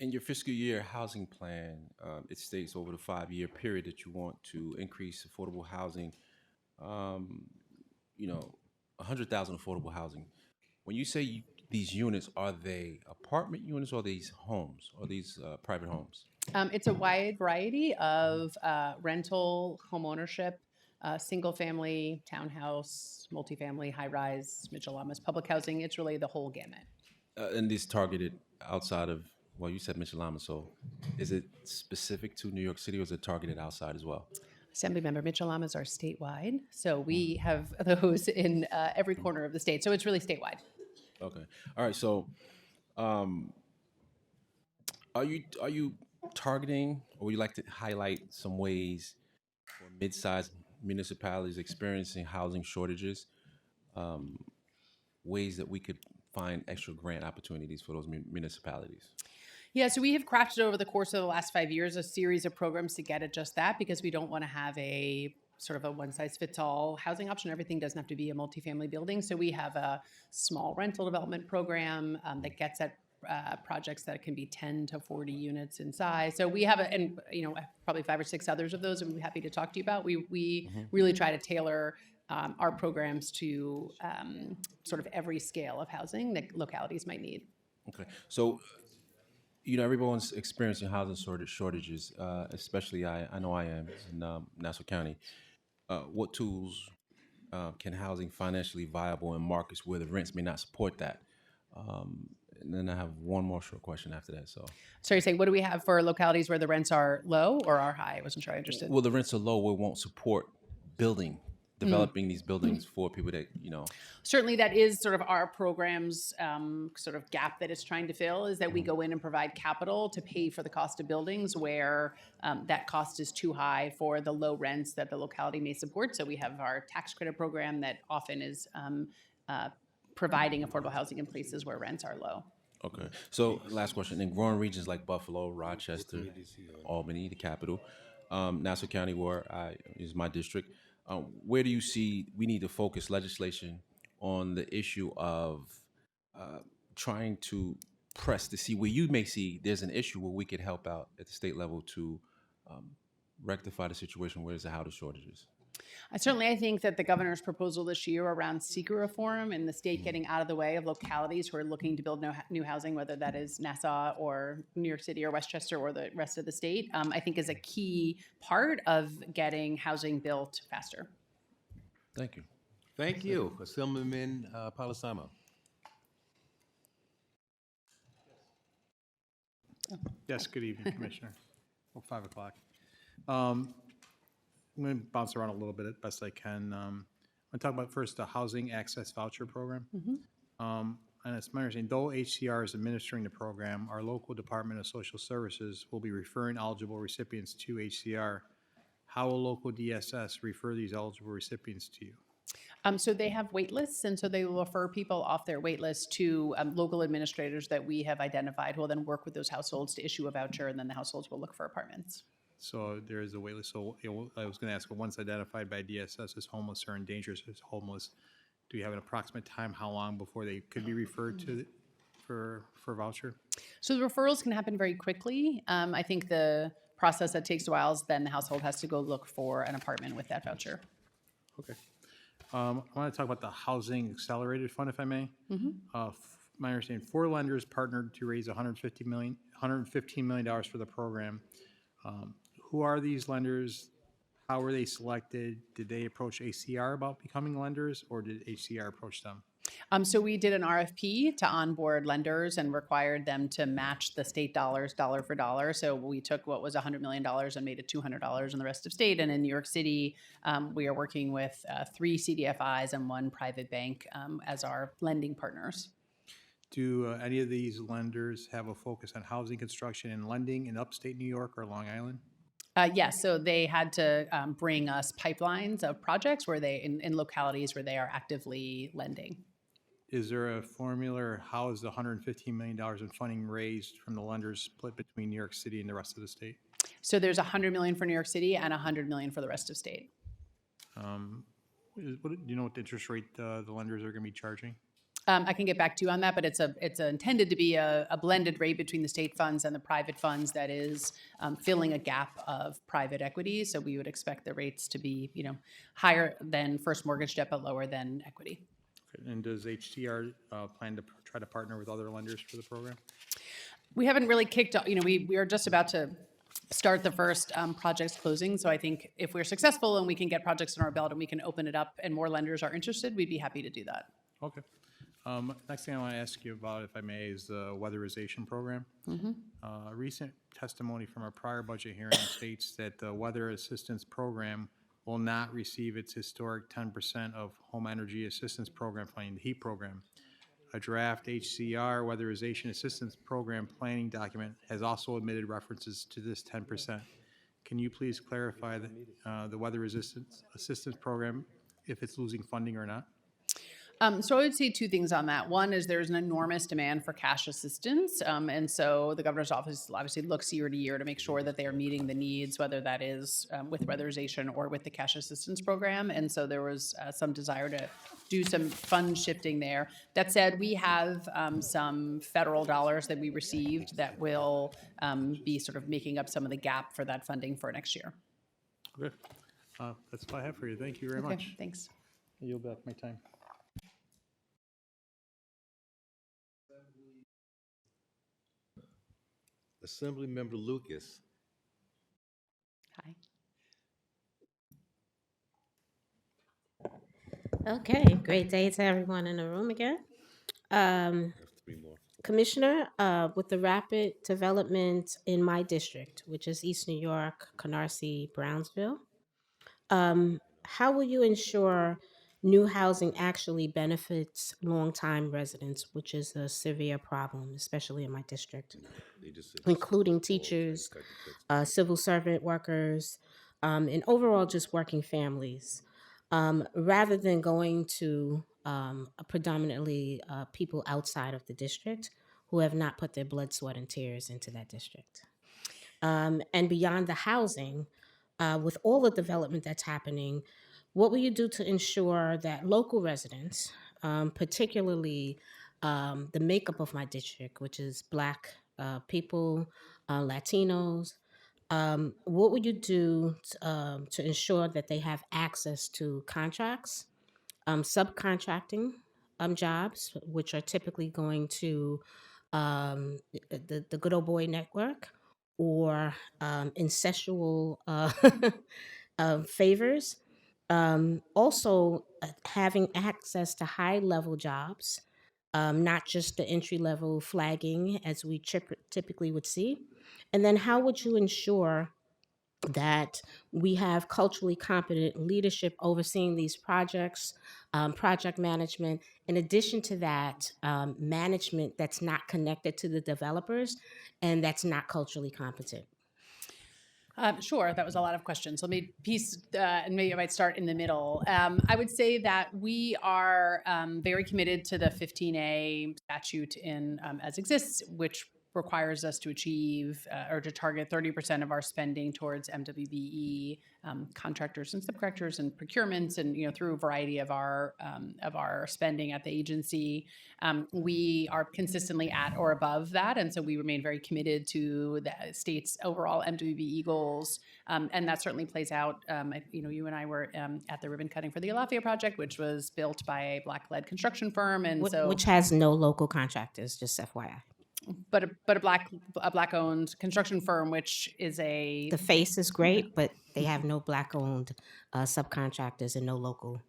In your fiscal year housing plan, it states over the 5-year period that you want to increase affordable housing. 100,000 affordable housing. When you say these units, are they apartment units or these homes or these private homes? It's a wide variety of rental, home ownership, single family, townhouse, multifamily, high rise, Mitchell-Lamas, public housing. It's really the whole gamut. And these targeted outside of, well, you said Mitchell-Lamas, so is it specific to New York City or is it targeted outside as well? Assemblymember Mitchell-Lamas are statewide, so we have those in every corner of the state. So it's really statewide. Okay. All right. So, are you targeting, or would you like to highlight some ways for mid-sized municipalities experiencing housing shortages, ways that we could find extra grant opportunities for those municipalities? Yeah, so we have crafted over the course of the last 5 years a series of programs to get at just that, because we don't want to have a sort of a one-size-fits-all housing option. Everything doesn't have to be a multifamily building. So we have a small rental development program that gets at projects that can be 10 to 40 units in size. So we have, and probably 5 or 6 others of those, and we'd be happy to talk to you about. We really try to tailor our programs to sort of every scale of housing that localities might need. Okay. So, everyone's experiencing housing shortages, especially I know I am in Nassau County. What tools can housing financially viable in markets where the rents may not support that? And then I have one more short question after that. So, you're saying, what do we have for localities where the rents are low or are high? I wasn't sure I understood. Well, the rents are low. We won't support developing these buildings for people that, Certainly that is sort of our program's sort of gap that it's trying to fill, is that we go in and provide capital to pay for the cost of buildings where that cost is too high for the low rents that the locality may support. So we have our tax credit program that often is providing affordable housing in places where rents are low. Okay. So last question. In growing regions like Buffalo, Rochester, Albany, the capital, Nassau County, where is my district, where do you see we need to focus legislation on the issue of trying to press to see where you may see there's an issue where we could help out at the state level to rectify the situation where there's a housing shortages? I think that the governor's proposal this year around seeker reform and the state getting out of the way of localities who are looking to build new housing, whether that is Nassau or New York City or Westchester or the rest of the state, I think is a key part of getting housing built faster. Thank you. Thank you. Assemblyman Palasamo. Yes, good evening, Commissioner. 5 o'clock. I'm going to bounce around a little bit as best I can. I'm going to talk about first the Housing Access Voucher Program. And it's my understanding, though HCR is administering the program, our local Department of Social Services will be referring eligible recipients to HCR. How will local DSS refer these eligible recipients to you? So they have wait lists, and so they will refer people off their wait list to local administrators that we have identified who will then work with those households to issue a voucher, and then the households will look for apartments. So there is a wait list. So I was going to ask, once identified by DSS as homeless or endangered as homeless, do you have an approximate time how long before they could be referred to for voucher? So the referrals can happen very quickly. I think the process that takes a while is then the household has to go look for an apartment with that voucher. Okay. I want to talk about the Housing Accelerated Fund, if I may. My understanding, 4 lenders partnered to raise $115 million for the program. Who are these lenders? How were they selected? Did they approach HCR about becoming lenders, or did HCR approach them? So we did an RFP to onboard lenders and required them to match the state dollars, dollar for dollar. So we took what was $100 million and made it $200 in the rest of state. And in New York City, we are working with 3 CDFIs and 1 private bank as our lending partners. Do any of these lenders have a focus on housing construction and lending in upstate New York or Long Island? Yes, so they had to bring us pipelines of projects where they in localities where they are actively lending. Is there a formula, or how is the $115 million in funding raised from the lenders split between New York City and the rest of the state? So there's $100 million for New York City and $100 million for the rest of state. Do you know what the interest rate the lenders are going to be charging? I can get back to you on that, but it's intended to be a blended rate between the state funds and the private funds that is filling a gap of private equity. So we would expect the rates to be, higher than first mortgage debt, but lower than equity. And does HTR plan to try to partner with other lenders for the program? We haven't really kicked off, we are just about to start the first projects closing. So I think if we're successful and we can get projects in our belt and we can open it up and more lenders are interested, we'd be happy to do that. Okay. Next thing I want to ask you about, if I may, is the weatherization program. Recent testimony from a prior budget hearing states that the weather assistance program will not receive its historic 10% of home energy assistance program funding, the HEAP program. A draft HCR weatherization assistance program planning document has also omitted references to this 10%. Can you please clarify the weather assistance program, if it's losing funding or not? So I would say two things on that. One is there's an enormous demand for cash assistance. And so the governor's office obviously looks year to year to make sure that they are meeting the needs, whether that is with weatherization or with the cash assistance program. And so there was some desire to do some fund shifting there. That said, we have some federal dollars that we received that will be sort of making up some of the gap for that funding for next year. Okay. That's all I have for you. Thank you very Okay, much. thanks. I yield back my time. Assemblymember Lucas. Hi. Okay, great day to everyone in the room again. Three more. Commissioner, with the rapid development in my district, which is East New York, Canarsie, Brownsville, how will you ensure new housing actually benefits longtime residents, which is a severe problem, especially in my district, including teachers, civil servant workers, and overall just working families, rather than going to predominantly people outside of the district who have not put their blood, sweat, and tears into that district. And beyond the housing, with all the development that's happening, what will you do to ensure that local residents, particularly the makeup of my district, which is Black people, Latinos, what would you do to ensure that they have access to contracts, subcontracting jobs, which are typically going to the Good Old Boy Network or incestual favors? Also, having access to high-level jobs, not just the entry-level flagging as we typically would see. And then how would you ensure that we have culturally competent leadership overseeing these projects, project management, in addition to that, management that's not connected to the developers and that's not culturally competent? Sure, that was a lot of questions. Let me piece, and maybe I might start in the middle. I would say that we are very committed to the 15A statute in as exists, which requires us to achieve or to target 30% of our spending towards MWBE contractors and subcontractors and procurements, and through a variety of our spending at the agency. We are consistently at or above that, and so we remain very committed to the state's overall MWBE goals, and that certainly plays out. You and I were at the ribbon cutting for the Alafia project, which was built by a Black-led construction firm, and Which has no local contractors, just FYI. But a Black-owned construction firm, which is a... The face is great, but they have no Black-owned subcontractors and no local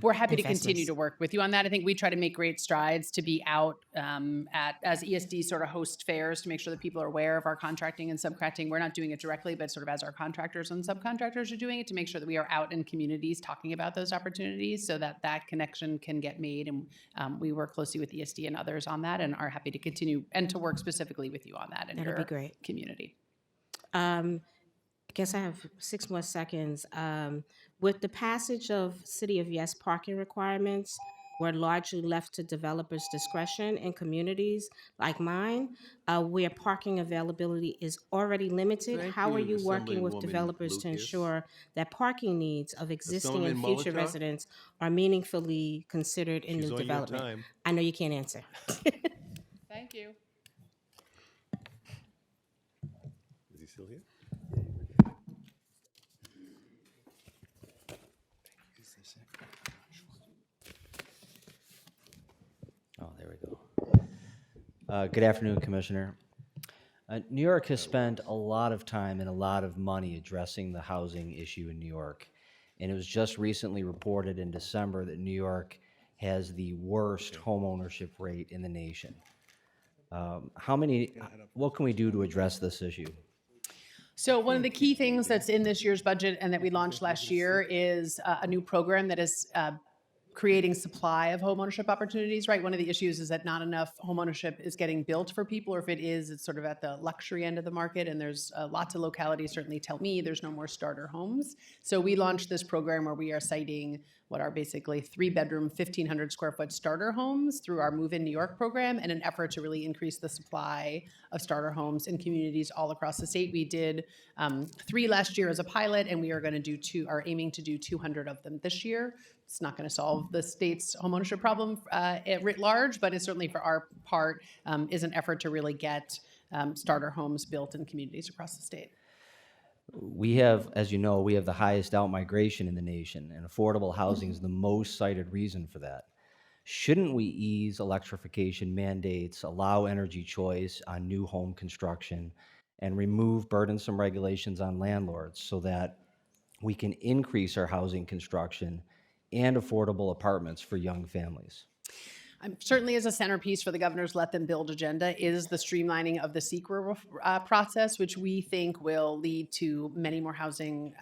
We're happy to investments. continue to work with you on that. I think we try to make great strides to be out as ESD sort of host fairs to make sure that people are aware of our contracting and subcontracting. We're not doing it directly, but sort of as our contractors and subcontractors are doing it, to make sure that we are out in communities talking about those opportunities so that that connection can get made. And we work closely with ESD and others on that, and are happy to continue and to work specifically with you on that in That'd your be great. community. I guess I have 6 more seconds. With the passage of City of Yes parking requirements, were largely left to developers' discretion in communities like mine, where parking availability is already limited. Thank How are you, you working with Assemblywoman developers to Lucas. ensure that parking needs of existing and Assemblyman future Molotov? residents are meaningfully considered in She's new on your development? time. I know you can't answer. Thank you. Is he still here? Oh, there we go. Good afternoon, Commissioner. New York has spent a lot of time and a lot of money addressing the housing issue in New York. And it was just recently reported in December that New York has the worst homeownership rate in the nation. What can we do to address this issue? So one of the key things that's in this year's budget and that we launched last year is a new program that is creating supply of homeownership opportunities, right? One of the issues is that not enough homeownership is getting built for people, or if it is, it's sort of at the luxury end of the market. And there's lots of localities certainly tell me there's no more starter homes. So we launched this program where we are citing what are basically 3-bedroom, 1,500 square foot starter homes through our Move in New York program in an effort to really increase the supply of starter homes in communities all across the state. We did 3 last year as a pilot, and we are going to do 2, are aiming to do 200 of them this year. It's not going to solve the state's homeownership problem writ large, but it certainly for our part is an effort to really get starter homes built in communities across the state. We have, as you know, we have the highest outmigration in the nation, and affordable housing is the most cited reason for that. Shouldn't we ease electrification mandates, allow energy choice on new home construction, and remove burdensome regulations on landlords so that we can increase our housing construction and affordable apartments for young families? Certainly as a centerpiece for the governor's Let Them Build agenda is the streamlining of the SEQRA process, which we think will lead to many more housing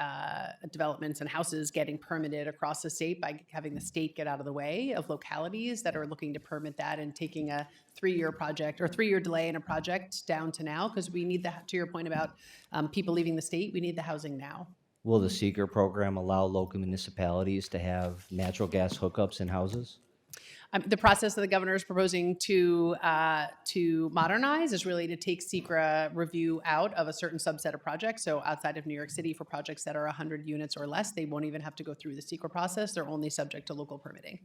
developments and houses getting permitted across the state by having the state get out of the way of localities that are looking to permit that and taking a 3-year project or 3-year delay in a project down to now, because we need that, to your point about people leaving the state, we need the housing now. Will the SEQR program allow local municipalities to have natural gas hookups in houses? The process that the governor is proposing to modernize is really to take SEQRA review out of a certain subset of projects. So outside of New York City, for projects that are 100 units or less, they won't even have to go through the SEQRA process. They're only subject to local permitting.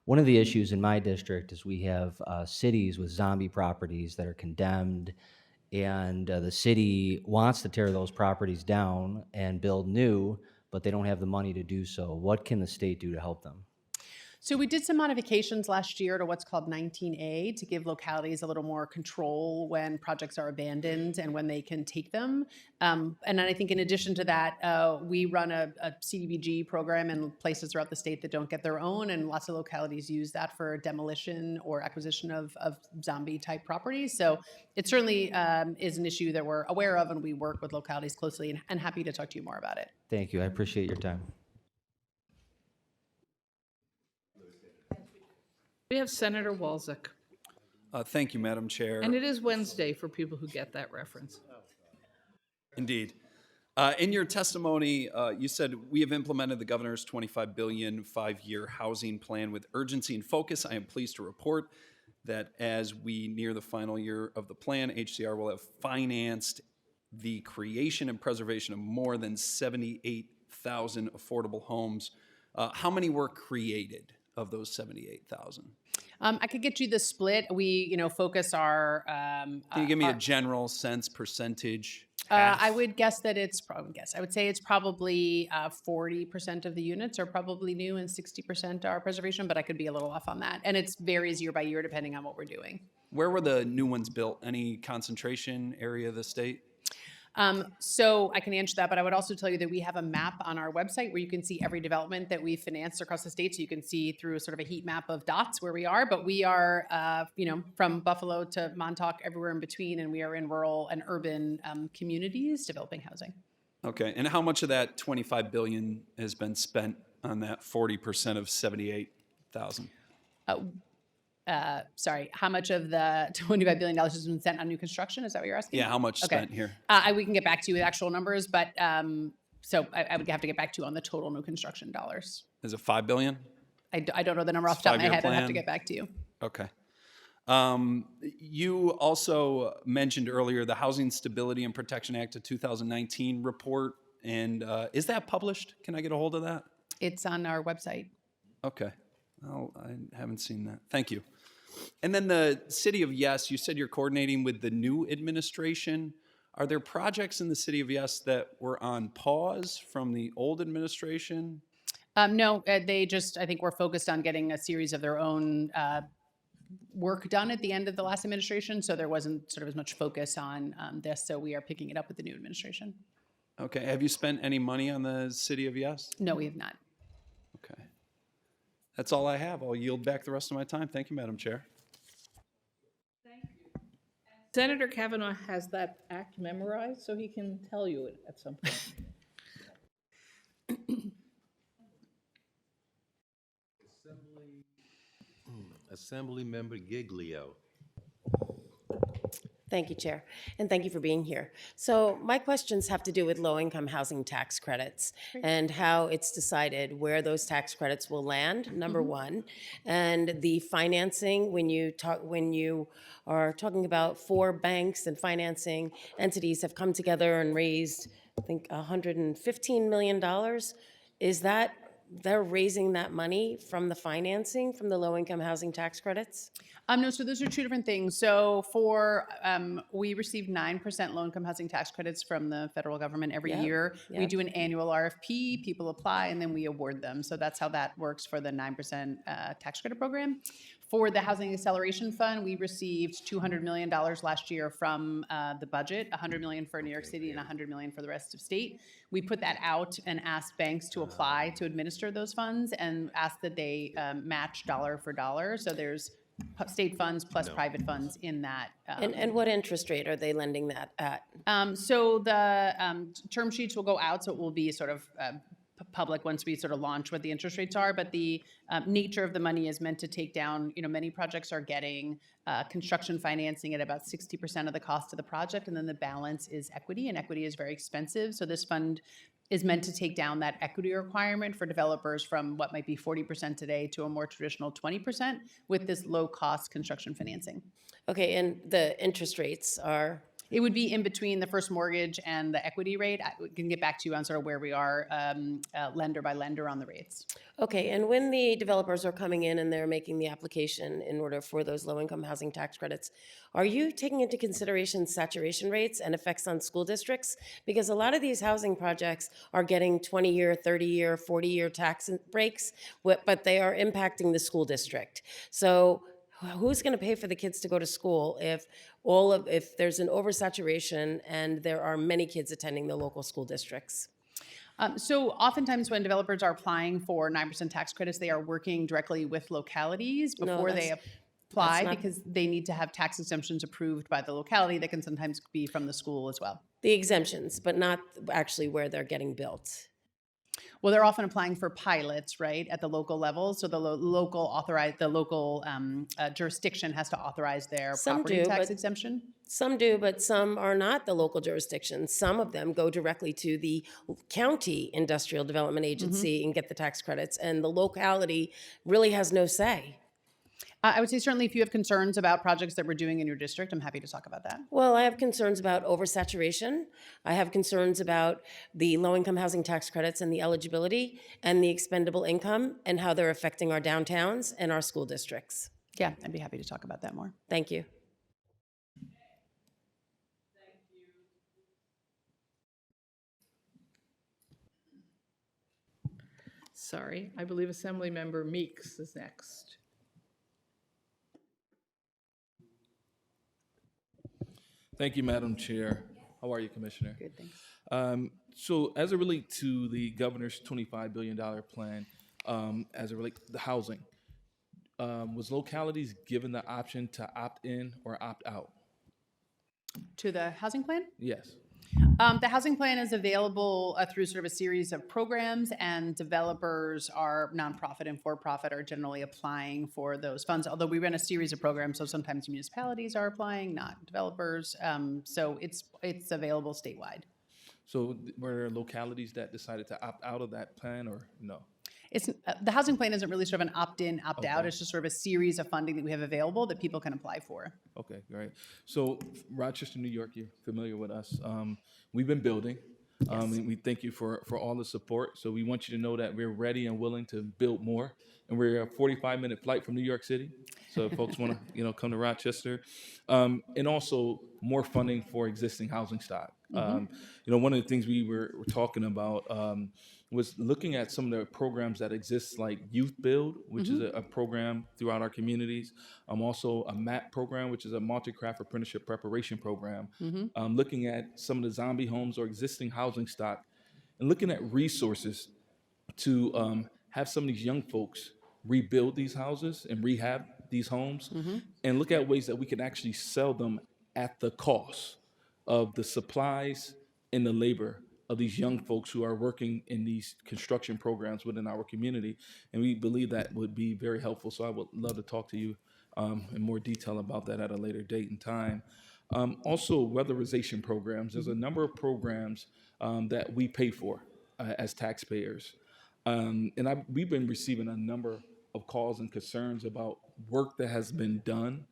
One of the issues in my district is we have cities with zombie properties that are condemned, and the city wants to tear those properties down and build new, but they don't have the money to do so. What can the state do to help them? So we did some modifications last year to what's called 19A to give localities a little more control when projects are abandoned and when they can take them. And then I think in addition to that, we run a CDBG program in places throughout the state that don't get their own, and lots of localities use that for demolition or acquisition of zombie type properties. So it certainly is an issue that we're aware of, and we work with localities closely, and happy to talk to you more about it. Thank you. I appreciate your time. We have Senator Walczak. Thank you, Madam Chair. And it is Wednesday for people who get that reference. Indeed. In your testimony, you said we have implemented the governor's $25 billion 5-year housing plan with urgency and focus. I am pleased to report that as we near the final year of the plan, HCR will have financed the creation and preservation of more than 78,000 affordable homes. How many were created of those 78,000? I could get you the split. We, focus our. Can you give me a general sense, percentage? I would guess that it's probably. I would say it's probably 40% of the units are probably new and 60% are preservation, but I could be a little off on that. And it varies year by year depending on what we're doing. Where were the new ones built? Any concentration area of the state? So I can answer that, but I would also tell you that we have a map on our website where you can see every development that we financed across the state. So you can see through sort of a heat map of dots where we are, but we are, from Buffalo to Montauk, everywhere in between, and we are in rural and urban communities developing housing. Okay, and how much of that $25 billion has been spent on that 40% of 78,000? Sorry, how much of the $25 billion has been spent on new construction? Is that what you're asking? Yeah, how much spent here? We can get back to you with actual numbers, but so I would have to get back to you on the total new construction dollars. Is it $5 billion? I don't know the number off the top of my Five-year head. I'd have to plan? get back to you. Okay. You also mentioned earlier the Housing Stability and Protection Act of 2019 report. And is that published? Can I get a hold of that? It's on our website. Okay. Well, I haven't seen that. Thank you. And then the City of Yes, you said you're coordinating with the new administration. Are there projects in the City of Yes that were on pause from the old administration? No, they just, I think, were focused on getting a series of their own work done at the end of the last administration. So there wasn't sort of as much focus on this. So we are picking it up with the new administration. Okay. Have you spent any money on the City of Yes? No, we have not. Okay. That's all I have. I'll yield back the rest of my time. Thank you, Madam Chair. Senator Kavanaugh has that act memorized, so he can tell you it at some point. Assemblymember Giglio. Thank you, Chair, and thank you for being here. So my questions have to do with low-income housing tax credits and how it's decided where those tax credits will land, number one, and the financing when you are talking about 4 banks and financing entities have come together and raised, I think, $115 million. Is that they're raising that money from the financing from the low-income housing tax credits? No, so those are two different things. So for, we receive 9% low-income housing tax credits from the federal government every Yep, year. We yep. do an annual RFP, people apply, and then we award them. So that's how that works for the 9% tax credit program. For the Housing Acceleration Fund, we received $200 million last year from the budget, $100 million for New York City and $100 million for the rest of state. We put that out and asked banks to apply to administer those funds and asked that they match dollar for dollar. So there's state funds plus private funds in that. And what interest rate are they lending that at? So the term sheets will go out, so it will be sort of public once we sort of launch what the interest rates are. But the nature of the money is meant to take down, many projects are getting construction financing at about 60% of the cost of the project, and then the balance is equity, and equity is very expensive. So this fund is meant to take down that equity requirement for developers from what might be 40% today to a more traditional 20% with this low-cost construction financing. Okay, and the interest rates are? It would be in between the first mortgage and the equity rate. I can get back to you on sort of where we are lender by lender on the rates. Okay, and when the developers are coming in and they're making the application in order for those low-income housing tax credits, are you taking into consideration saturation rates and effects on school districts? Because a lot of these housing projects are getting 20-year, 30-year, 40-year tax breaks, but they are impacting the school district. So who's going to pay for the kids to go to school if there's an oversaturation and there are many kids attending the local school districts? So oftentimes when developers are applying for 9% tax credits, they are working directly with localities before they apply because they need to have tax exemptions approved by the locality that can sometimes be from the school as well. The exemptions, but not actually where they're getting built. Well, they're often applying for pilots, right, at the local level. So the local jurisdiction has to authorize their property tax exemption. Some do, but some are not the local jurisdiction. Some of them go directly to the county industrial development agency and get the tax credits, and the locality really has no say. I would say certainly if you have concerns about projects that we're doing in your district, I'm happy to talk about that. Well, I have concerns about oversaturation. I have concerns about the low-income housing tax credits and the eligibility and the expendable income and how they're affecting our downtowns and our school districts. Yeah, I'd be happy to talk about that more. Thank you. Sorry, I believe Assemblymember Meeks is next. Thank you, Madam Chair. How are you, Commissioner? Good, thanks. So as it relates to the governor's $25 billion plan, as it relates to the housing, was localities given the option to opt in or opt out? To the housing plan? Yes. The housing plan is available through sort of a series of programs, and developers are nonprofit and for-profit are generally applying for those funds, although we run a series of programs, so sometimes municipalities are applying, not developers. So it's available statewide. So were there localities that decided to opt out of that plan or no? It's, the housing plan isn't really sort of an opt-in, opt-out. It's just sort of a series of funding that we have available that people can apply for. Okay, great. So Rochester, New York, you're familiar with us. We've been building. And we thank you for all the support. So we want you to know that we're ready and willing to build more. And we're a 45-minute flight from New York City. So if folks want to, come to Rochester. And also more funding for existing housing stock. One of the things we were talking about was looking at some of the programs that exist, like Youth Build, which is a program throughout our communities. Also a MAP program, which is a multi-craft apprenticeship preparation program. Looking at some of the zombie homes or existing housing stock, and looking at resources to have some of these young folks rebuild these houses and rehab these homes, and look at ways that we can actually sell them at the cost of the supplies and the labor of these young folks who are working in these construction programs within our community. And we believe that would be very helpful. So I would love to talk to you in more detail about that at a later date and time. Also, weatherization programs. There's a number of programs that we pay for as taxpayers. We've been receiving a number of calls and concerns about work that has been done,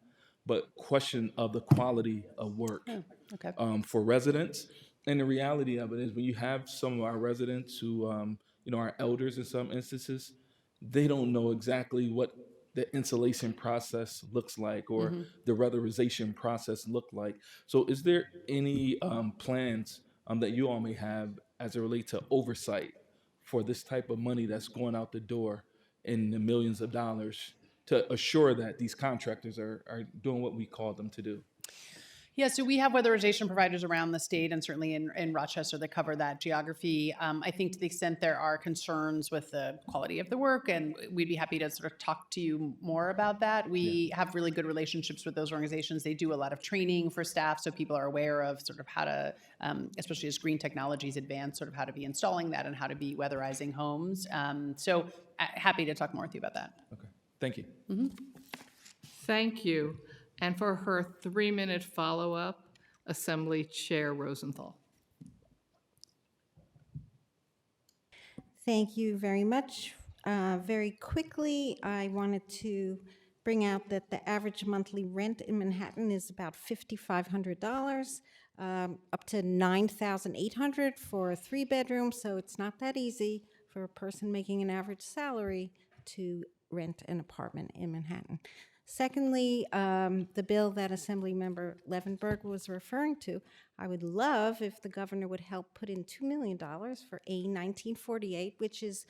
but question of the quality of work for residents. And the reality of it is, when you have some of our residents who, are elders in some instances, they don't know exactly what the insulation process looks like or the weatherization process look like. So is there any plans that you all may have as it relates to oversight for this type of money that's going out the door in the millions of dollars to assure that these contractors are doing what we call them to do? Yeah, so we have weatherization providers around the state and certainly in Rochester that cover that geography. I think to the extent there are concerns with the quality of the work, and we'd be happy to sort of talk to you more about that. We have really good relationships with those organizations. They do a lot of training for staff so people are aware of sort of how to, especially as green technologies advance, sort of how to be installing that and how to be weatherizing homes. So happy to talk more with you about that. Okay, thank you. Thank you. And for her 3-minute follow-up, Assembly Chair Rosenthal. Thank you very much. Very quickly, I wanted to bring out that the average monthly rent in Manhattan is about $5,500, up to $9,800 for a 3-bedroom, so it's not that easy for a person making an average salary to rent an apartment in Manhattan. Secondly, the bill that Assemblymember Levenberg was referring to, I would love if the governor would help put in $2 million for A 1948, which is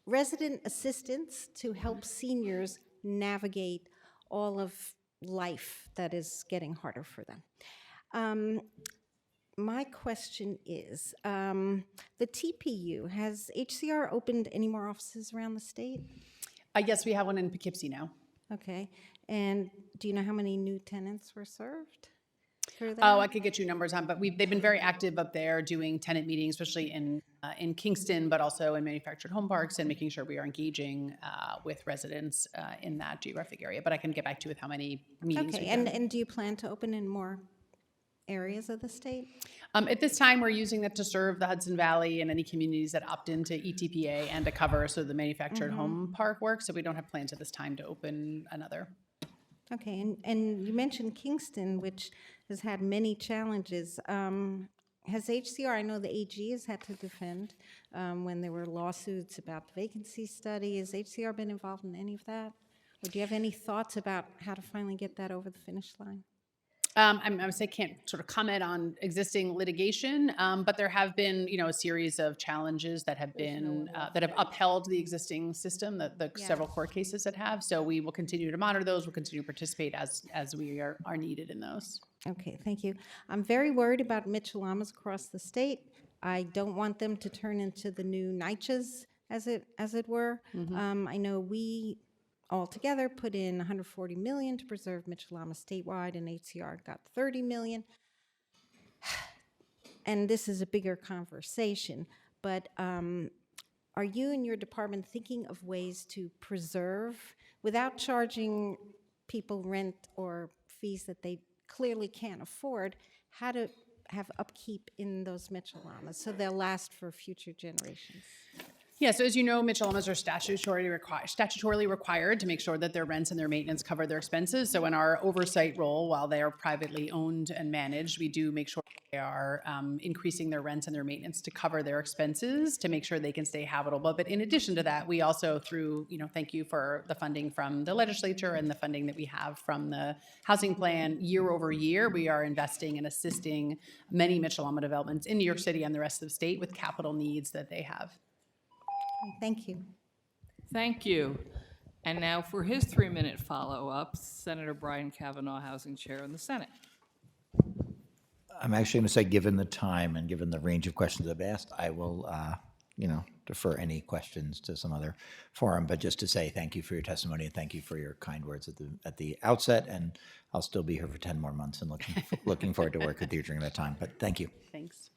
resident assistance to help seniors navigate all of life that is getting harder for them. My question is, the TPU, has HCR opened any more offices around the state? Yes, we have one in Poughkeepsie now. Okay, and do you know how many new tenants were served through that? Oh, I could get you numbers on, but they've been very active up there doing tenant meetings, especially in Kingston, but also in manufactured home parks, and making sure we are engaging with residents in that geographic area. But I can get back to you with how many meetings. Okay, and do you plan to open in more areas of the state? At this time, we're using that to serve the Hudson Valley and any communities that opt into ETPA and to cover so the manufactured home park work. So we don't have plans at this time to open another. Okay, and you mentioned Kingston, which has had many challenges. Has HCR, I know the AG has had to defend when there were lawsuits about the vacancy study. Has HCR been involved in any of that? Or do you have any thoughts about how to finally get that over the finish line? I would say can't sort of comment on existing litigation, but there have been, a series of challenges that have been that have upheld the existing system, the several court cases that have. So we will continue to monitor those. We'll continue to participate as we are needed in those. Okay, thank you. I'm very worried about Mitchell-Lamas across the state. I don't want them to turn into the new NYCHAs, as it were. I know we altogether put in $140 million to preserve Mitchell-Lamas statewide, and HCR got $30 million. And this is a bigger conversation, but are you and your department thinking of ways to preserve, without charging people rent or fees that they clearly can't afford, how to have upkeep in those Mitchell-Lamas so they'll last for future generations? Yeah, so as you know, Mitchell-Elmas are statutorily required to make sure that their rents and their maintenance cover their expenses. So in our oversight role, while they are privately owned and managed, we do make sure they are increasing their rents and their maintenance to cover their expenses to make sure they can stay habitable. But in addition to that, we also through, thank you for the funding from the legislature and the funding that we have from the housing plan year over year, we are investing and assisting many Mitchell-Elma developments in New York City and the rest of the state with capital needs that they have. Thank you. Thank you. And now for his 3-minute follow-up, Senator Brian Kavanaugh, Housing Chair in the Senate. I'm actually going to say, given the time and given the range of questions I've asked, I will, defer any questions to some other forum. But just to say thank you for your testimony and thank you for your kind words at the outset. And I'll still be here for 10 more months and looking forward to work with you during that time. But thank you. Thanks.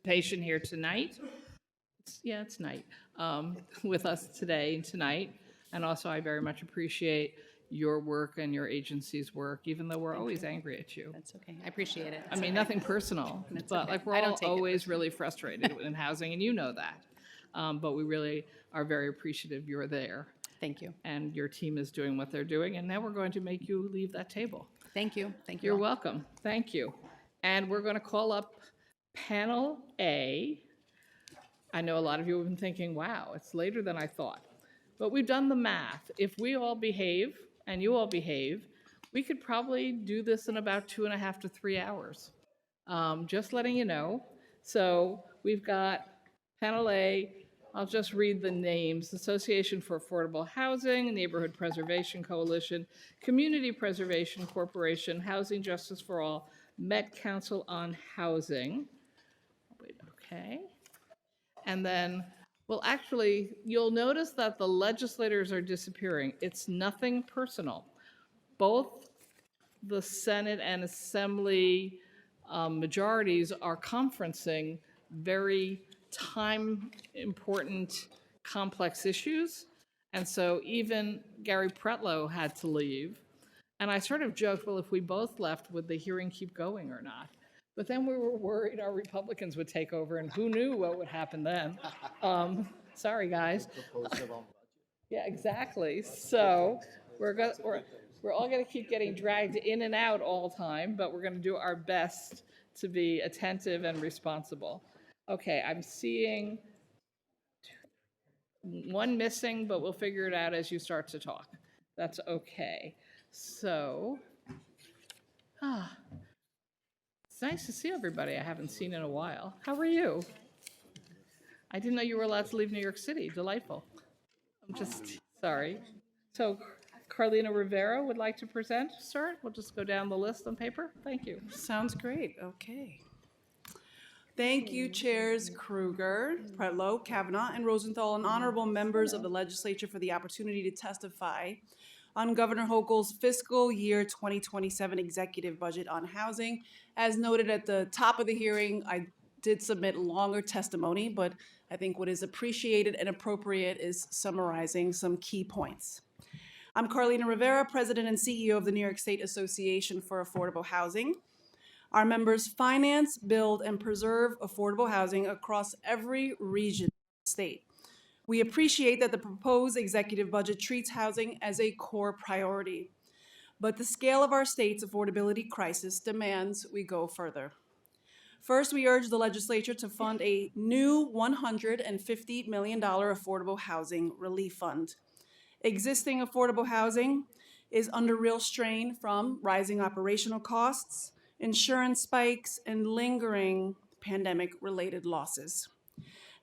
Participation here tonight. It's night. With us today and tonight. And also, I very much appreciate your work and your agency's work, even though we're always angry at you. That's okay. I appreciate it. I mean, nothing personal, but okay. like we're I don't all take it always really frustrated in housing, and you know that. But we really are very appreciative you're there. Thank you. And your team is doing what they're doing, and now we're going to make you leave that table. Thank you. Thank you. You're all. welcome. Thank you. And we're going to call up Panel A. I know a lot of you have been thinking, wow, it's later than I thought. But we've done the math. If we all behave, and you all behave, we could probably do this in about 2.5 to 3 hours. Just letting you know. So we've got Panel A. I'll just read the names. Association for Affordable Housing, Neighborhood Preservation Coalition, Community Preservation Corporation, Housing Justice for All, Met Council on Housing. Wait, okay. And then, well, actually, you'll notice that the legislators are disappearing. It's nothing personal. Both the Senate and Assembly majorities are conferencing very time-important, complex issues. And so even Gary Pretlow had to leave. And I sort of joked, well, if we both left, would the hearing keep going or not? But then we were worried our Republicans would take over, and who knew what would happen then. Sorry, guys. Yeah, exactly. So we're all going to keep getting dragged in and out all the time, but we're going to do our best to be attentive and responsible. Okay, I'm seeing one missing, but we'll figure it out as you start to talk. That's okay. So, it's nice to see everybody I haven't seen in a while. How are you? I didn't know you were allowed to leave New York City. Delightful. I'm just sorry. So, Carlina Rivera would like to present, start. We'll just go down the list on paper. Thank you. Sounds great. Okay. Thank you, Chairs Kruger, Pretlow, Kavanaugh, and Rosenthal, and honorable members of the legislature for the opportunity to testify on Governor Hochul's fiscal year 2027 executive budget on housing. As noted at the top of the hearing, I did submit longer testimony, but I think what is appreciated and appropriate is summarizing some key points. I'm Carlina Rivera, President and CEO of the New York State Association for Affordable Housing. Our members finance, build, and preserve affordable housing across every region of the state. We appreciate that the proposed executive budget treats housing as a core priority, but the scale of our state's affordability crisis demands we go further. First, we urge the legislature to fund a new $150 million affordable housing relief fund. Existing affordable housing is under real strain from rising operational costs, insurance spikes, and lingering pandemic-related losses.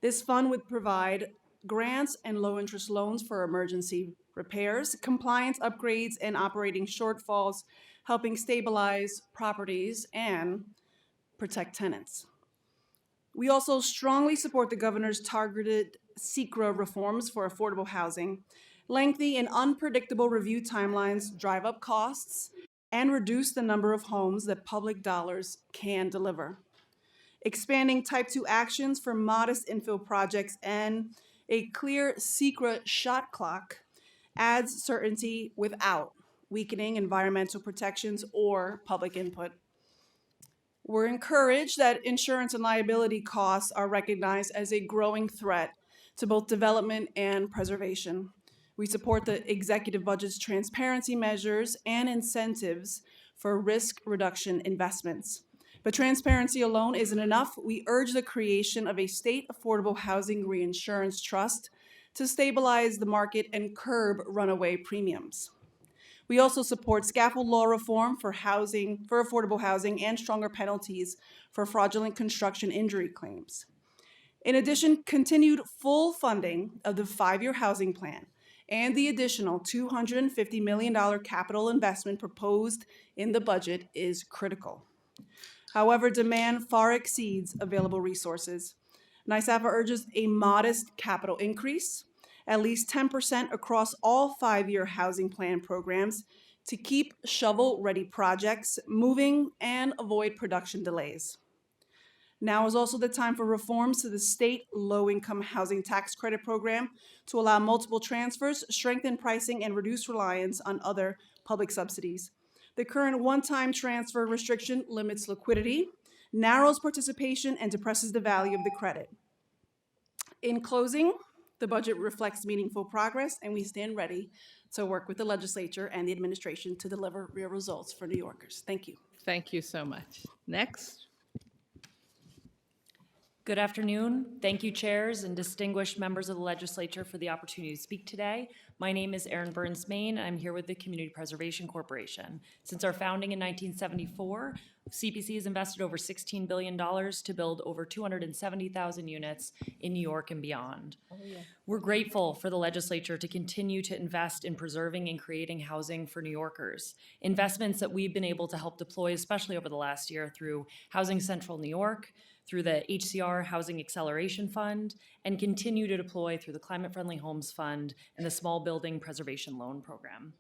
This fund would provide grants and low-interest loans for emergency repairs, compliance upgrades, and operating shortfalls, helping stabilize properties and protect tenants. We also strongly support the governor's targeted SECRA reforms for affordable housing. Lengthy and unpredictable review timelines drive up costs and reduce the number of homes that public dollars can deliver. Expanding Type 2 actions for modest infill projects and a clear SECRA shot clock adds certainty without weakening environmental protections or public input. We're encouraged that insurance and liability costs are recognized as a growing threat to both development and preservation. We support the executive budget's transparency measures and incentives for risk reduction investments. But transparency alone isn't enough. We urge the creation of a state affordable housing reinsurance trust to stabilize the market and curb runaway premiums. We also support scaffold law reform for affordable housing, and stronger penalties for fraudulent construction injury claims. In addition, continued full funding of the 5-year housing plan and the additional $250 million capital investment proposed in the budget is critical. However, demand far exceeds available resources. NYSAFA urges a modest capital increase, at least 10% across all 5-year housing plan programs, to keep shovel-ready projects moving and avoid production delays. Now is also the time for reforms to the state low-income housing tax credit program to allow multiple transfers, strengthen pricing, and reduce reliance on other public subsidies. The current one-time transfer restriction limits liquidity, narrows participation, and depresses the value of the credit. In closing, the budget reflects meaningful progress, and we stand ready to work with the legislature and the administration to deliver real results for New Yorkers. Thank you. Thank you so much. Next. Good afternoon. Thank you, chairs and distinguished members of the legislature, for the opportunity to speak today. My name is Erin Burns-Main. I'm here with the Community Preservation Corporation. Since our founding in 1974, CPC has invested over $16 billion to build over 270,000 units in New York and beyond. We're grateful for the legislature to continue to invest in preserving and creating housing for New Yorkers. Investments that we've been able to help deploy, especially over the last year, through Housing Central New York, through the HCR Housing Acceleration Fund, and continue to deploy through the Climate Friendly Homes Fund and the Small Building Preservation Loan Program.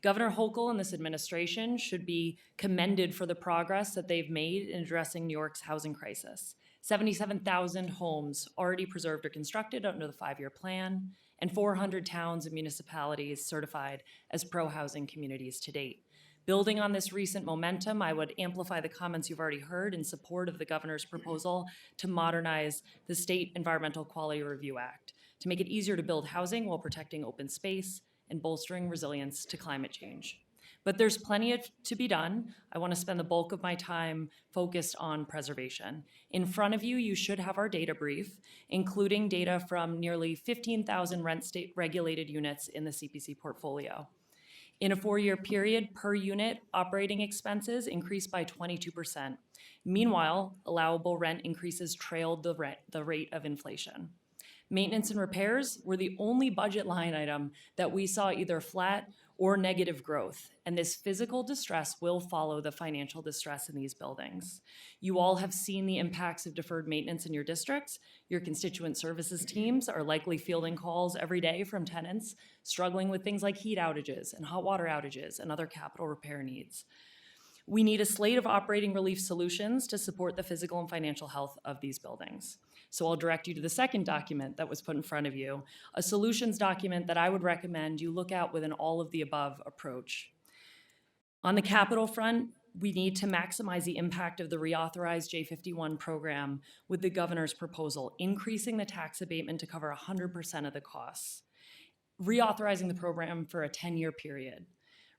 Governor Hochul and this administration should be commended for the progress that they've made in addressing New York's housing crisis. 77,000 homes already preserved or constructed under the 5-year plan, and 400 towns and municipalities certified as pro-housing communities to date. Building on this recent momentum, I would amplify the comments you've already heard in support of the governor's proposal to modernize the State Environmental Quality Review Act to make it easier to build housing while protecting open space and bolstering resilience to climate change. But there's plenty to be done. I want to spend the bulk of my time focused on preservation. In front of you, you should have our data brief, including data from nearly 15,000 rent-state regulated units in the CPC portfolio. In a 4-year period, per unit operating expenses increased by 22%. Meanwhile, allowable rent increases trailed the rate of inflation. Maintenance and repairs were the only budget line item that we saw either flat or negative growth, and this physical distress will follow the financial distress in these buildings. You all have seen the impacts of deferred maintenance in your districts. Your constituent services teams are likely fielding calls every day from tenants struggling with things like heat outages and hot water outages and other capital repair needs. We need a slate of operating relief solutions to support the physical and financial health of these buildings. So I'll direct you to the second document that was put in front of you, a solutions document that I would recommend you look at with an all-of-the-above approach. On the capital front, we need to maximize the impact of the reauthorized J51 program with the governor's proposal, increasing the tax abatement to cover 100% of the costs, reauthorizing the program for a 10-year period,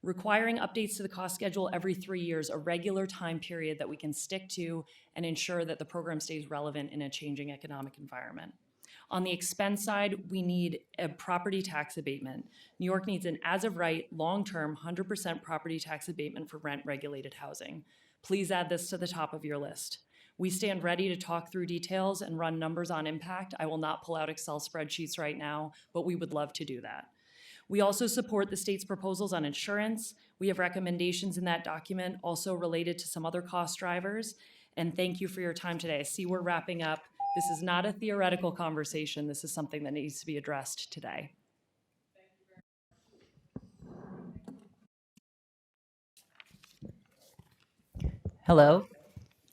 requiring updates to the cost schedule every 3 years, a regular time period that we can stick to and ensure that the program stays relevant in a changing economic environment. On the expense side, we need a property tax abatement. New York needs an as-of-right, long-term, 100% property tax abatement for rent-regulated housing. Please add this to the top of your list. We stand ready to talk through details and run numbers on impact. I will not pull out Excel spreadsheets right now, but we would love to do that. We also support the state's proposals on insurance. We have recommendations in that document also related to some other cost drivers. And thank you for your time today. I see we're wrapping up. This is not a theoretical conversation. This is something that needs to be addressed today. Hello.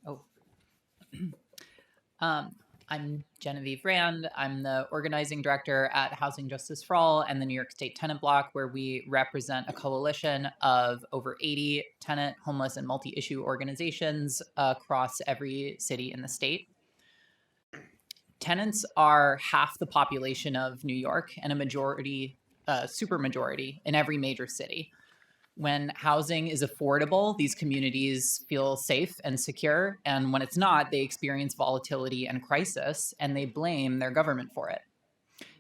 Oh. I'm Genevieve Rand. I'm the organizing director at Housing Justice for All and the New York State Tenant Block, where we represent a coalition of over 80 tenant, homeless, and multi-issue organizations across every city in the state. Tenants are half the population of New York and a majority, supermajority in every major city. When housing is affordable, these communities feel safe and secure. And when it's not, they experience volatility and crisis, and they blame their government for it.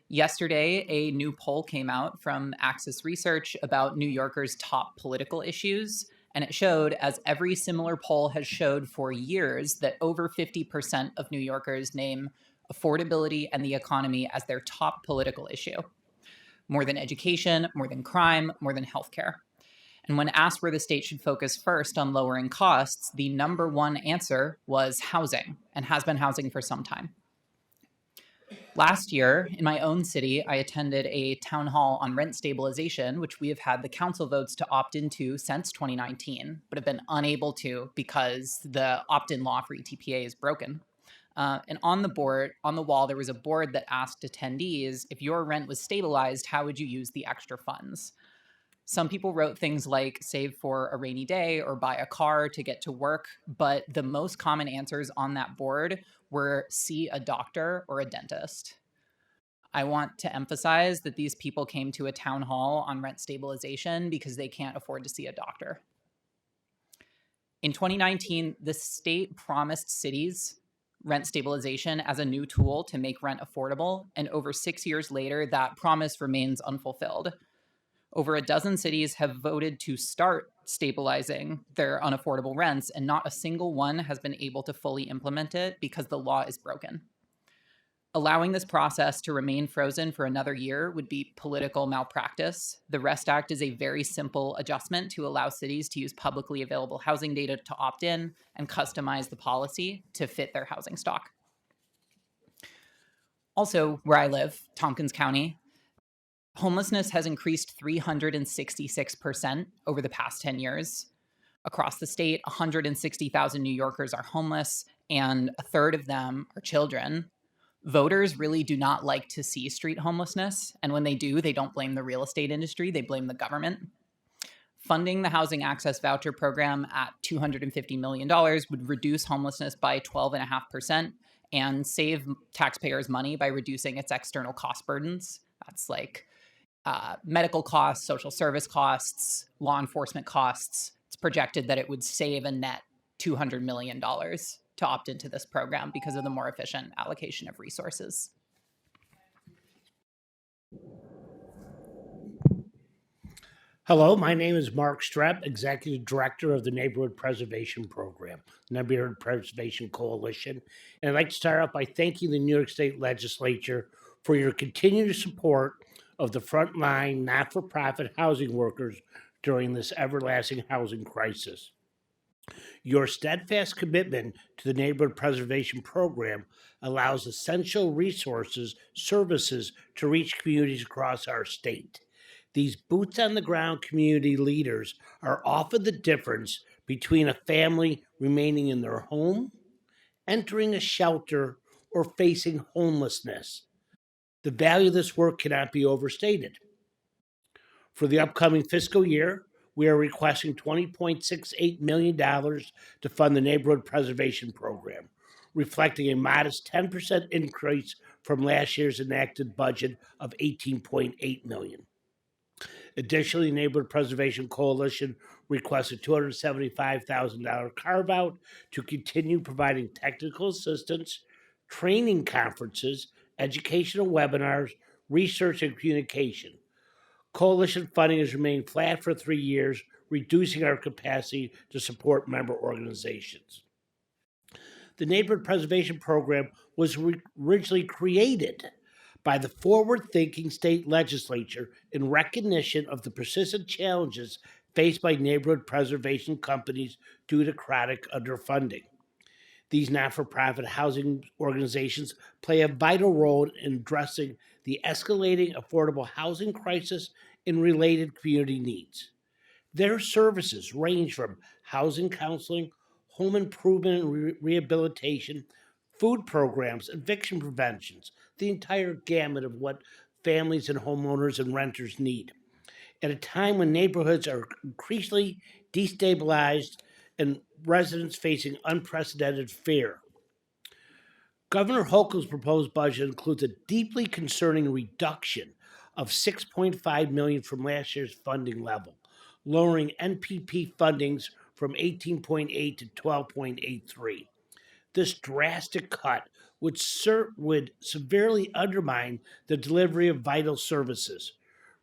Yesterday, a new poll came out from Axis Research about New Yorkers' top political issues. And it showed, as every similar poll has showed for years, that over 50% of New Yorkers name affordability and the economy as their top political issue. More than education, more than crime, more than healthcare. And when asked where the state should focus first on lowering costs, the number one answer was housing, and has been housing for some time. Last year, in my own city, I attended a town hall on rent stabilization, which we have had the council votes to opt into since 2019, but have been unable to because the opt-in law for ETPA is broken. And on the wall, there was a board that asked attendees, if your rent was stabilized, how would you use the extra funds? Some people wrote things like save for a rainy day or buy a car to get to work, but the most common answers on that board were see a doctor or a dentist. I want to emphasize that these people came to a town hall on rent stabilization because they can't afford to see a doctor. In 2019, the state promised cities rent stabilization as a new tool to make rent affordable, and over 6 years later, that promise remains unfulfilled. Over a dozen cities have voted to start stabilizing their unaffordable rents, and not a single one has been able to fully implement it because the law is broken. Allowing this process to remain frozen for another year would be political malpractice. The REST Act is a very simple adjustment to allow cities to use publicly available housing data to opt in and customize the policy to fit their housing stock. Also, where I live, Tompkins County, homelessness has increased 366% over the past 10 years. Across the state, 160,000 New Yorkers are homeless, and a third of them are children. Voters really do not like to see street homelessness, and when they do, they don't blame the real estate industry, they blame the government. Funding the Housing Access Voucher Program at $250 million would reduce homelessness by 12.5% and save taxpayers money by reducing its external cost burdens. That's like medical costs, social service costs, law enforcement costs. It's projected that it would save a net $200 million to opt into this program because of the more efficient allocation of resources. Hello, my name is Mark Strepp, Executive Director of the Neighborhood Preservation Program, Neighborhood Preservation Coalition. And I'd like to start off by thanking the New York State Legislature for your continued support of the frontline not-for-profit housing workers during this everlasting housing crisis. Your steadfast commitment to the Neighborhood Preservation Program allows essential resources, services to reach communities across our state. These boots-on-the-ground community leaders are often the difference between a family remaining in their home, entering a shelter, or facing homelessness. The value of this work cannot be overstated. For the upcoming fiscal year, we are requesting $20.68 million to fund the Neighborhood Preservation Program, reflecting a modest 10% increase from last year's enacted budget of $18.8 million. Additionally, the Neighborhood Preservation Coalition requests a $275,000 carve-out to continue providing technical assistance, training conferences, educational webinars, research, and communication. Coalition funding has remained flat for 3 years, reducing our capacity to support member organizations. The Neighborhood Preservation Program was originally created by the forward-thinking state legislature in recognition of the persistent challenges faced by neighborhood preservation companies due to chronic underfunding. These not-for-profit housing organizations play a vital role in addressing the escalating affordable housing crisis and related community needs. Their services range from housing counseling, home improvement and rehabilitation, food programs, eviction preventions, the entire gamut of what families and homeowners and renters need. At a time when neighborhoods are increasingly destabilized and residents facing unprecedented fear. Governor Hochul's proposed budget includes a deeply concerning reduction of $6.5 million from last year's funding level, lowering NPP fundings from 18.8 to 12.83. This drastic cut would severely undermine the delivery of vital services.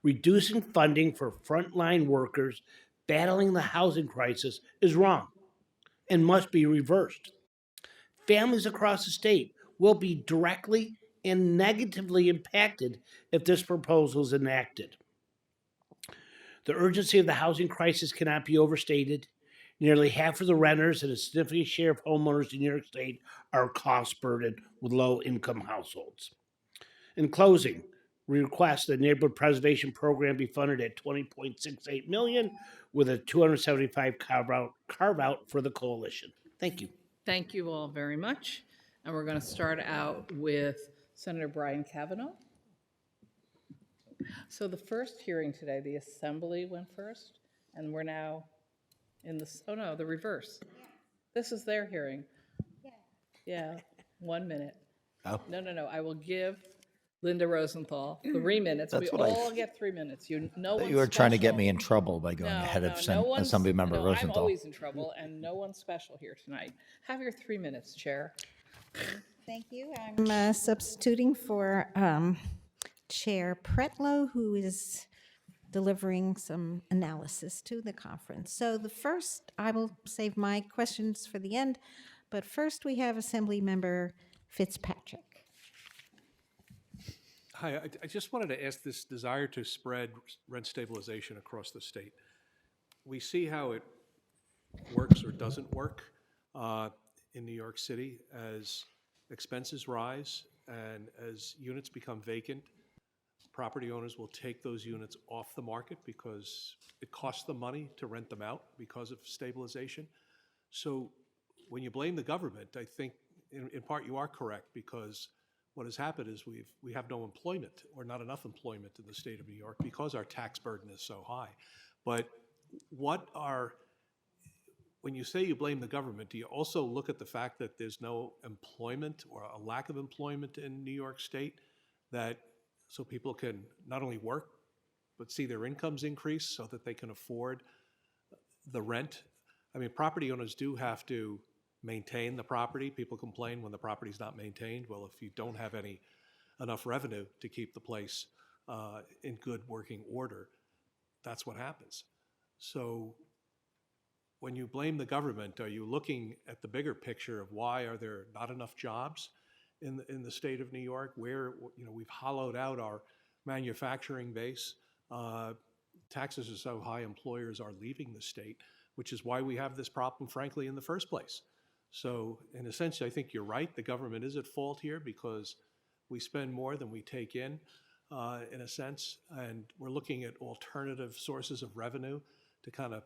Reducing funding for frontline workers battling the housing crisis is wrong and must be reversed. Families across the state will be directly and negatively impacted if this proposal is enacted. The urgency of the housing crisis cannot be overstated. Nearly half of the renters and a significant share of homeowners in New York State are cost-burdened with low-income households. In closing, we request the Neighborhood Preservation Program be funded at $20.68 million with a $275 carve-out for the coalition. Thank you. Thank you all very much. And we're going to start out with Senator Brian Kavanaugh. So the first hearing today, the Assembly went first, and we're now in the, oh no, the reverse. This is their hearing. Yeah, 1 minute. Oh. No, I will give Linda Rosenthal 3 minutes. We That's what I all get 3 minutes. You were trying to get me in trouble by going ahead of Assemblymember no, Rosenthal. I'm always in trouble, and no one's special here tonight. Have your 3 minutes, Chair. Thank you. I'm substituting for Chair Pretlow, who is delivering some analysis to the conference. So the first, I will save my questions for the end, but first we have Assembly Member Fitzpatrick. Hi, I just wanted to ask this desire to spread rent stabilization across the state. We see how it works or doesn't work in New York City as expenses rise and as units become vacant. Property owners will take those units off the market because it costs them money to rent them out because of stabilization. So when you blame the government, I think in part you are correct, because what has happened is we have no employment or not enough employment in the state of New York because our tax burden is so high. But when you say you blame the government, do you also look at the fact that there's no employment or a lack of employment in New York State, so people can not only work, but see their incomes increase so that they can afford the rent? I mean, property owners do have to maintain the property. People complain when the property's not maintained. Well, if you don't have enough revenue to keep the place in good working order, that's what happens. So when you blame the government, are you looking at the bigger picture of why are there not enough jobs in the state of New York, where we've hollowed out our manufacturing base? Taxes are so high, employers are leaving the state, which is why we have this problem, frankly, in the first place. So in a sense, I think you're right. The government is at fault here because we spend more than we take in a sense, and we're looking at alternative sources of revenue to kind of,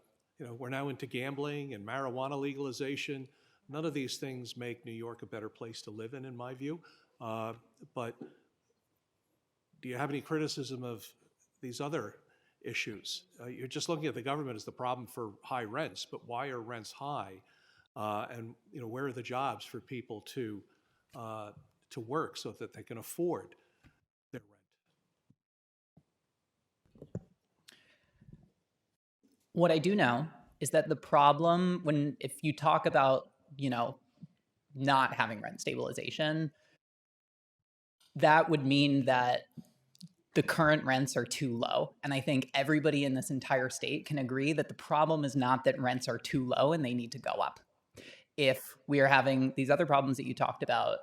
we're now into gambling and marijuana legalization. None of these things make New York a better place to live in my view. But do you have any criticism of these other issues? You're just looking at the government as the problem for high rents, but why are rents high? And where are the jobs for people to work so that they can afford their rent? What I do know is that the problem if you talk about, not having rent stabilization, that would mean that the current rents are too low. And I think everybody in this entire state can agree that the problem is not that rents are too low and they need to go up. If we are having these other problems that you talked about,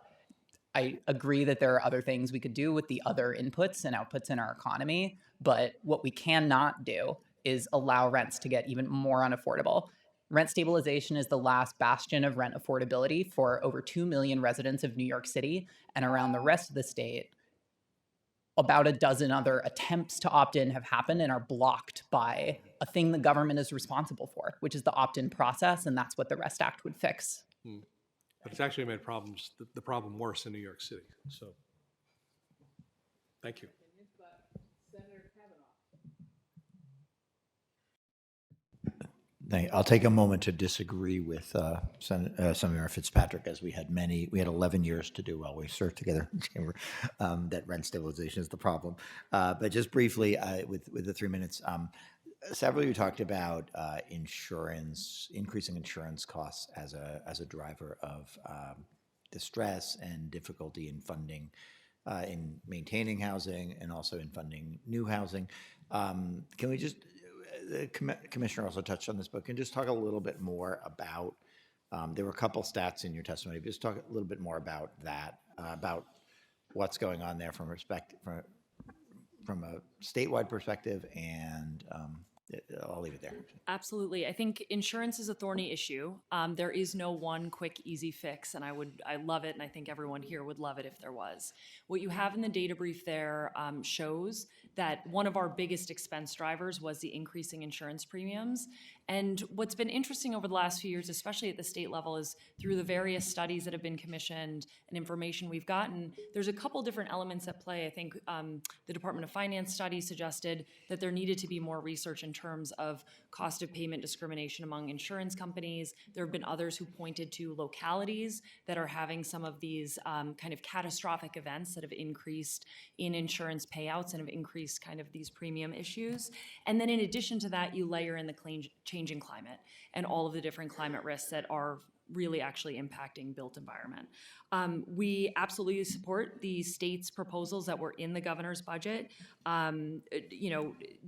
I agree that there are other things we could do with the other inputs and outputs in our economy, but what we cannot do is allow rents to get even more unaffordable. Rent stabilization is the last bastion of rent affordability for over 2 million residents of New York City, and around the rest of the state, about a dozen other attempts to opt in have happened and are blocked by a thing the government is responsible for, which is the opt-in process, and that's what the REST Act would fix. but it's actually made the problem worse in New York City. So, thank you. I'll take a moment to disagree with Senator Fitzpatrick, as we had 11 years to do while we served together in the chamber, that rent stabilization is the problem. But just briefly, with the 3 minutes, several of you talked about increasing insurance costs as a driver of distress and difficulty in funding, in maintaining housing and also in funding new housing. Can we just, the commissioner also touched on this, but can you just talk a little bit more about, there were a couple stats in your testimony, but just talk a little bit more about that, about what's going on there from a statewide perspective, and I'll leave it there. Absolutely. I think insurance is a thorny issue. There is no one quick, easy fix, and I love it, and I think everyone here would love it if there was. What you have in the data brief there shows that one of our biggest expense drivers was the increasing insurance premiums. And what's been interesting over the last few years, especially at the state level, is through the various studies that have been commissioned and information we've gotten, there's a couple different elements at play. I think the Department of Finance study suggested that there needed to be more research in terms of cost of payment discrimination among insurance companies. There have been others who pointed to localities that are having some of these kind of catastrophic events that have increased in insurance payouts and have increased kind of these premium issues. And then in addition to that, you layer in the changing climate and all of the different climate risks that are really actually impacting built environment. We absolutely support the state's proposals that were in the governor's budget.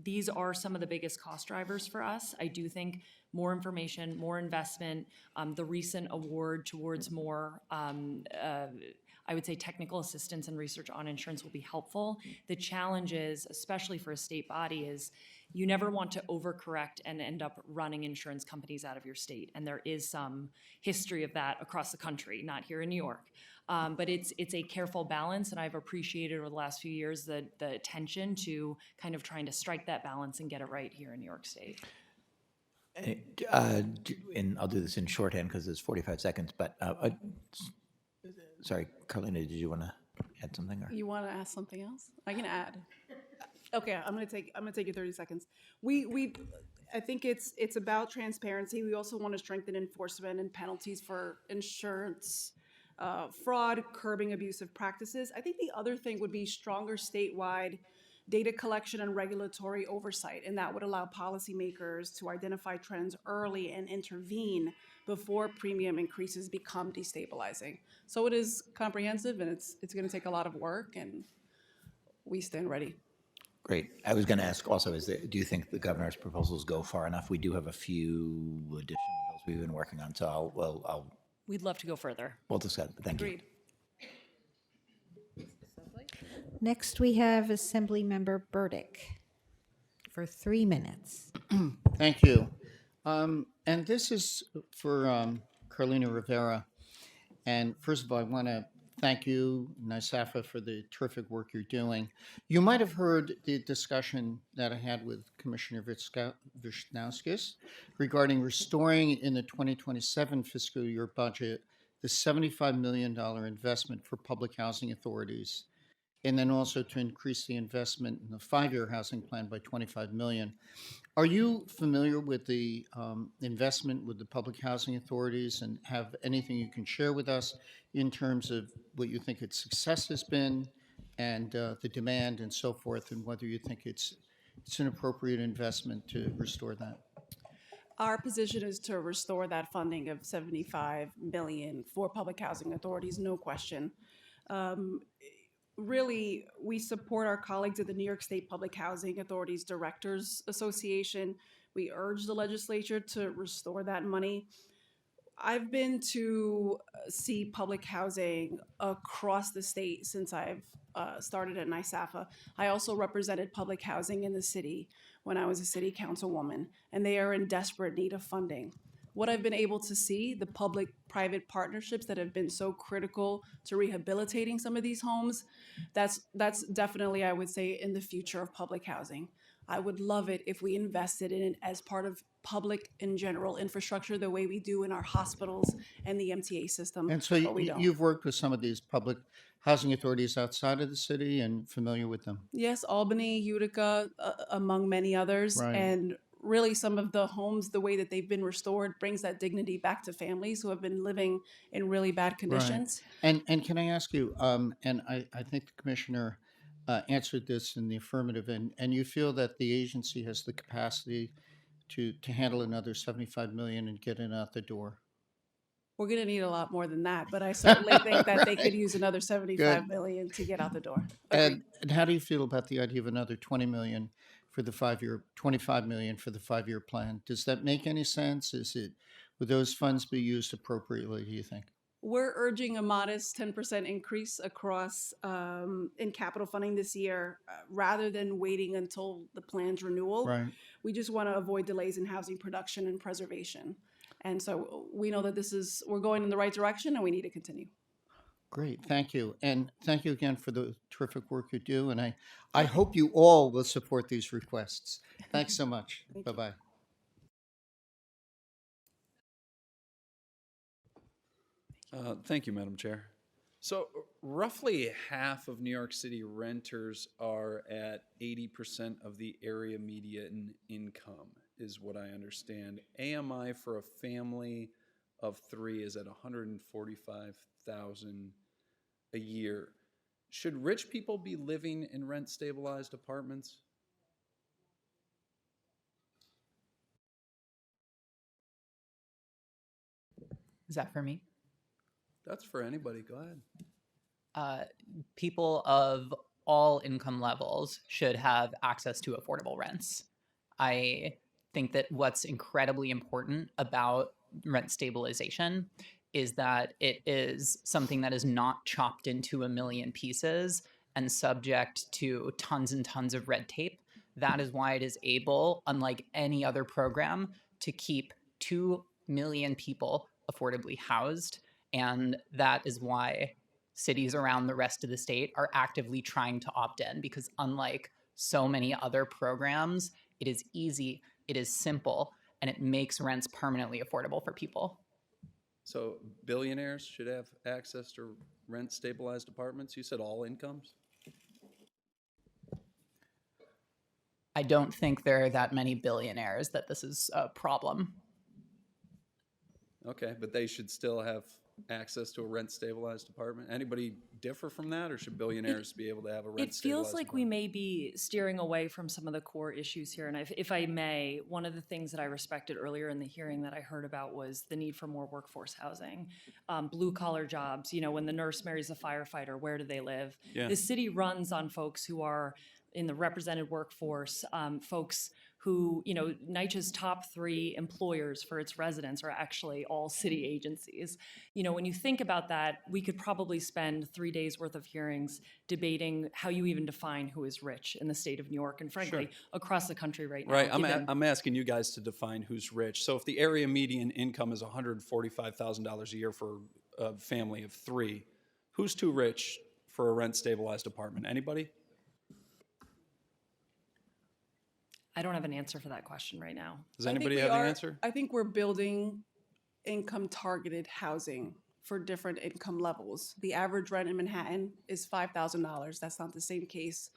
These are some of the biggest cost drivers for us. I do think more information, more investment, the recent award towards more I would say technical assistance and research on insurance will be helpful. The challenge is, especially for a state body, is you never want to overcorrect and end up running insurance companies out of your state. And there is some history of that across the country, not here in New York. But it's a careful balance, and I've appreciated over the last few years the attention to kind of trying to strike that balance and get it right here in New York State. And I'll do this in shorthand because it's 45 seconds, but sorry, Carlina, did you want to add something? Or? You want to ask something else? I can add. Okay, I'm gonna take you 30 seconds. I think it's about transparency. We also want to strengthen enforcement and penalties for insurance fraud, curbing abusive practices. I think the other thing would be stronger statewide data collection and regulatory oversight, and that would allow policymakers to identify trends early and intervene before premium increases become destabilizing. So it is comprehensive, and it's going to take a lot of work, and we stand ready. Great. I was going to ask also, do you think the governor's proposals go far enough? We do have a few additional bills we've been working on, so We'd love to go further. We'll discuss. Thank you. Agreed. Next, we have Assemblymember Burdick for 3 minutes. Thank you. And this is for Carlina Rivera. And first of all, I want to thank you, NYSAFA, for the terrific work you're doing. You might have heard the discussion that I had with Commissioner Wisniewskis regarding restoring in the 2027 fiscal year budget the $75 million investment for public housing authorities, and then also to increase the investment in the 5-year housing plan by $25 million. Are you familiar with the investment with the public housing authorities, and have anything you can share with us in terms of what you think its success has been, and the demand and so forth, and whether you think it's an appropriate investment to restore that? Our position is to restore that funding of $75 million for public housing authorities, no question. Really, we support our colleagues at the New York State Public Housing Authorities Directors Association. We urge the legislature to restore that money. I've been to see public housing across the state since I've started at NYSAFA. I also represented public housing in the city when I was a city councilwoman, and they are in desperate need of funding. What I've been able to see, the public-private partnerships that have been so critical to rehabilitating some of these homes, that's definitely, I would say, in the future of public housing. I would love it if we invested in it as part of public in general infrastructure the way we do in our hospitals and the MTA system. And so but we don't. you've worked with some of these public housing authorities outside of the city and familiar with them? Yes, Albany, Utica, among many others. Right. And really some of the homes, the way that they've been restored brings that dignity back to families who have been living in really bad conditions. Right. And can I ask you, and I think the commissioner answered this in the affirmative, and you feel that the agency has the capacity to handle another 75 million and get it out the door? We're going to need a lot more than that, but I certainly think that they could use another 75 Good. million to get out the door. And how do you feel about the idea of another 20 million for the 5-year, 25 million for the 5-year plan? Does that make any sense? Would those funds be used appropriately, do you think? We're urging a modest 10% increase across in capital funding this year, rather than waiting until the plan's renewal. Right. We just want to avoid delays in housing production and preservation. And so we know that we're going in the right direction and we need to continue. Great, thank you. And thank you again for the terrific work you do. And I hope you all will support these requests. Thanks so much. Bye-bye. Thank you, Madam Chair. So roughly half of New York City renters are at 80% of the area median income, is what I understand. AMI for a family of 3 is at $145,000 a year. Should rich people be living in rent-stabilized apartments? Is that for me? That's for anybody. Go ahead. People of all income levels should have access to affordable rents. I think that what's incredibly important about rent stabilization is that it is something that is not chopped into a million pieces and subject to tons and tons of red tape. That is why it is able, unlike any other program, to keep 2 million people affordably housed. And that is why cities around the rest of the state are actively trying to opt in, because unlike so many other programs, it is easy, it is simple, and it makes rents permanently affordable for people. So billionaires should have access to rent-stabilized apartments? You said all incomes? I don't think there are that many billionaires that this is a problem. Okay, but they should still have access to a rent-stabilized apartment? Anybody differ from that, or should billionaires be able to have a It rent-stabilized feels like we may be steering away from some of the core issues here. And if I may, one of the things that I respected earlier in the hearing that I heard about was the need for more workforce housing, blue-collar jobs. You know, when the nurse marries a firefighter, where do they live? Yeah. The city runs on folks who are in the represented workforce, folks who, you know, NYCHA's top 3 employers for its residents are actually all city agencies. You know, when you think about that, we could probably spend 3 days worth of hearings debating how you even define who is rich in the state of New York and frankly, across the country right now. Right, given- I'm asking you guys to define who's rich. So if the area median income is $145,000 a year for a family of 3, who's too rich for a rent-stabilized apartment? Anybody? I don't have an answer for that question right now. Does anybody have the answer? I think we're building income-targeted housing for different income levels. The average rent in Manhattan is $5,000. That's not the same case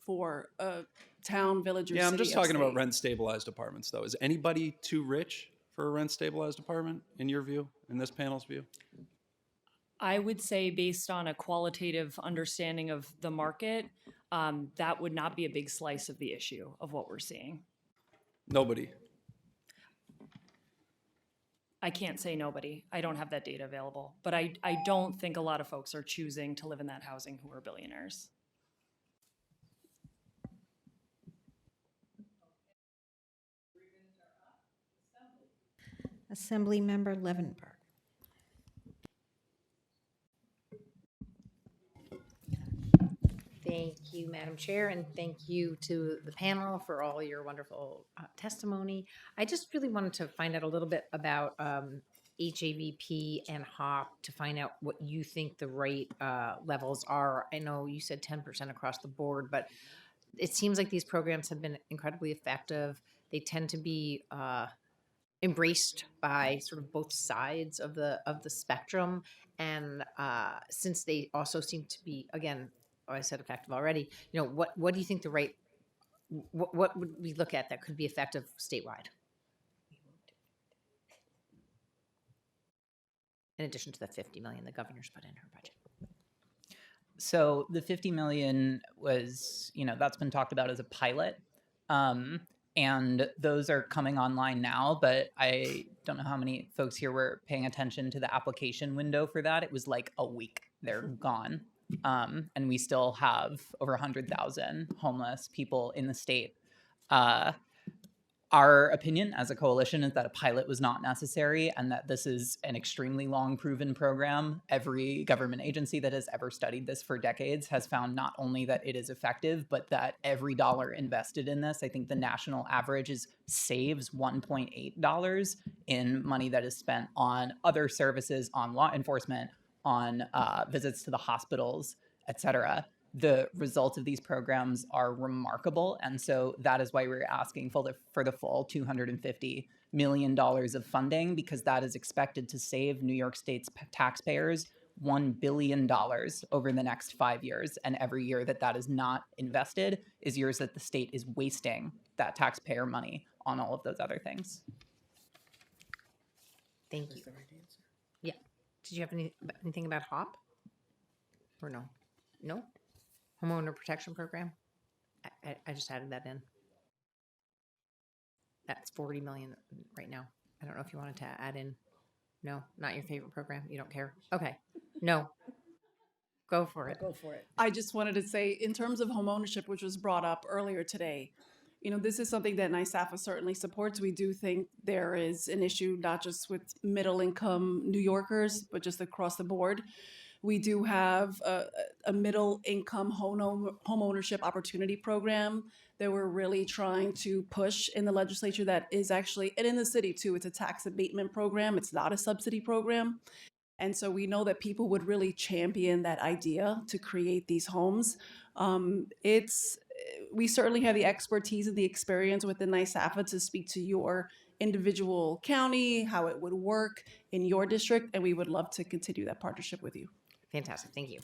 for a town, village, or city. Yeah, I'm just talking about upstate. rent-stabilized apartments, though. Is anybody too rich for a rent-stabilized apartment, in your view, in this panel's view? I would say based on a qualitative understanding of the market, that would not be a big slice of the issue of what we're seeing. Nobody. I can't say nobody. I don't have that data available. But I don't think a lot of folks are choosing to live in that housing who are billionaires. Assemblymember Levenberg. Thank you, Madam Chair, and thank you to the panel for all your wonderful testimony. I just really wanted to find out a little bit about HAVP and HOP to find out what you think the right levels are. I know you said 10% across the board, but it seems like these programs have been incredibly effective. They tend to be embraced by sort of both sides of the spectrum, and since they also seem to be, again, I said effective already. You know, what do you think the right what would we look at that could be effective statewide? In addition to the 50 million the governor's put in her budget. So the 50 million was, that's been talked about as a pilot. And those are coming online now, but I don't know how many folks here were paying attention to the application window for that. It was like a week. They're gone. And we still have over 100,000 homeless people in the state. Our opinion as a coalition is that a pilot was not necessary and that this is an extremely long proven program. Every government agency that has ever studied this for decades has found not only that it is effective, but that every dollar invested in this, I think the national average saves $1.8 in money that is spent on other services, on law enforcement, on visits to the hospitals, et cetera. The results of these programs are remarkable. And so that is why we're asking for the full $250 million of funding, because that is expected to save New York State's taxpayers $1 billion over the next 5 years. And every year that is not invested is years that the state is wasting that taxpayer money on all of those other things. Thank you. Yeah. Did you have anything about HOP? Or no? No? Homeowner Protection Program? I just added that in. That's 40 million right now. I don't know if you wanted to add in. No, not your favorite program. You don't care. Okay. No. Go for it. Go for it. I just wanted to say, in terms of homeownership, which was brought up earlier today, this is something that NYSAFA certainly supports. We do think there is an issue not just with middle income New Yorkers, but just across the board. We do have a middle income home ownership opportunity program that we're really trying to push in the legislature that is actually, and in the city too, it's a tax abatement program. It's not a subsidy program. And so we know that people would really champion that idea to create these homes. We certainly have the expertise and the experience within NYSAFA to speak to your individual county, how it would work in your district, and we would love to continue that partnership with you. Fantastic. Thank you.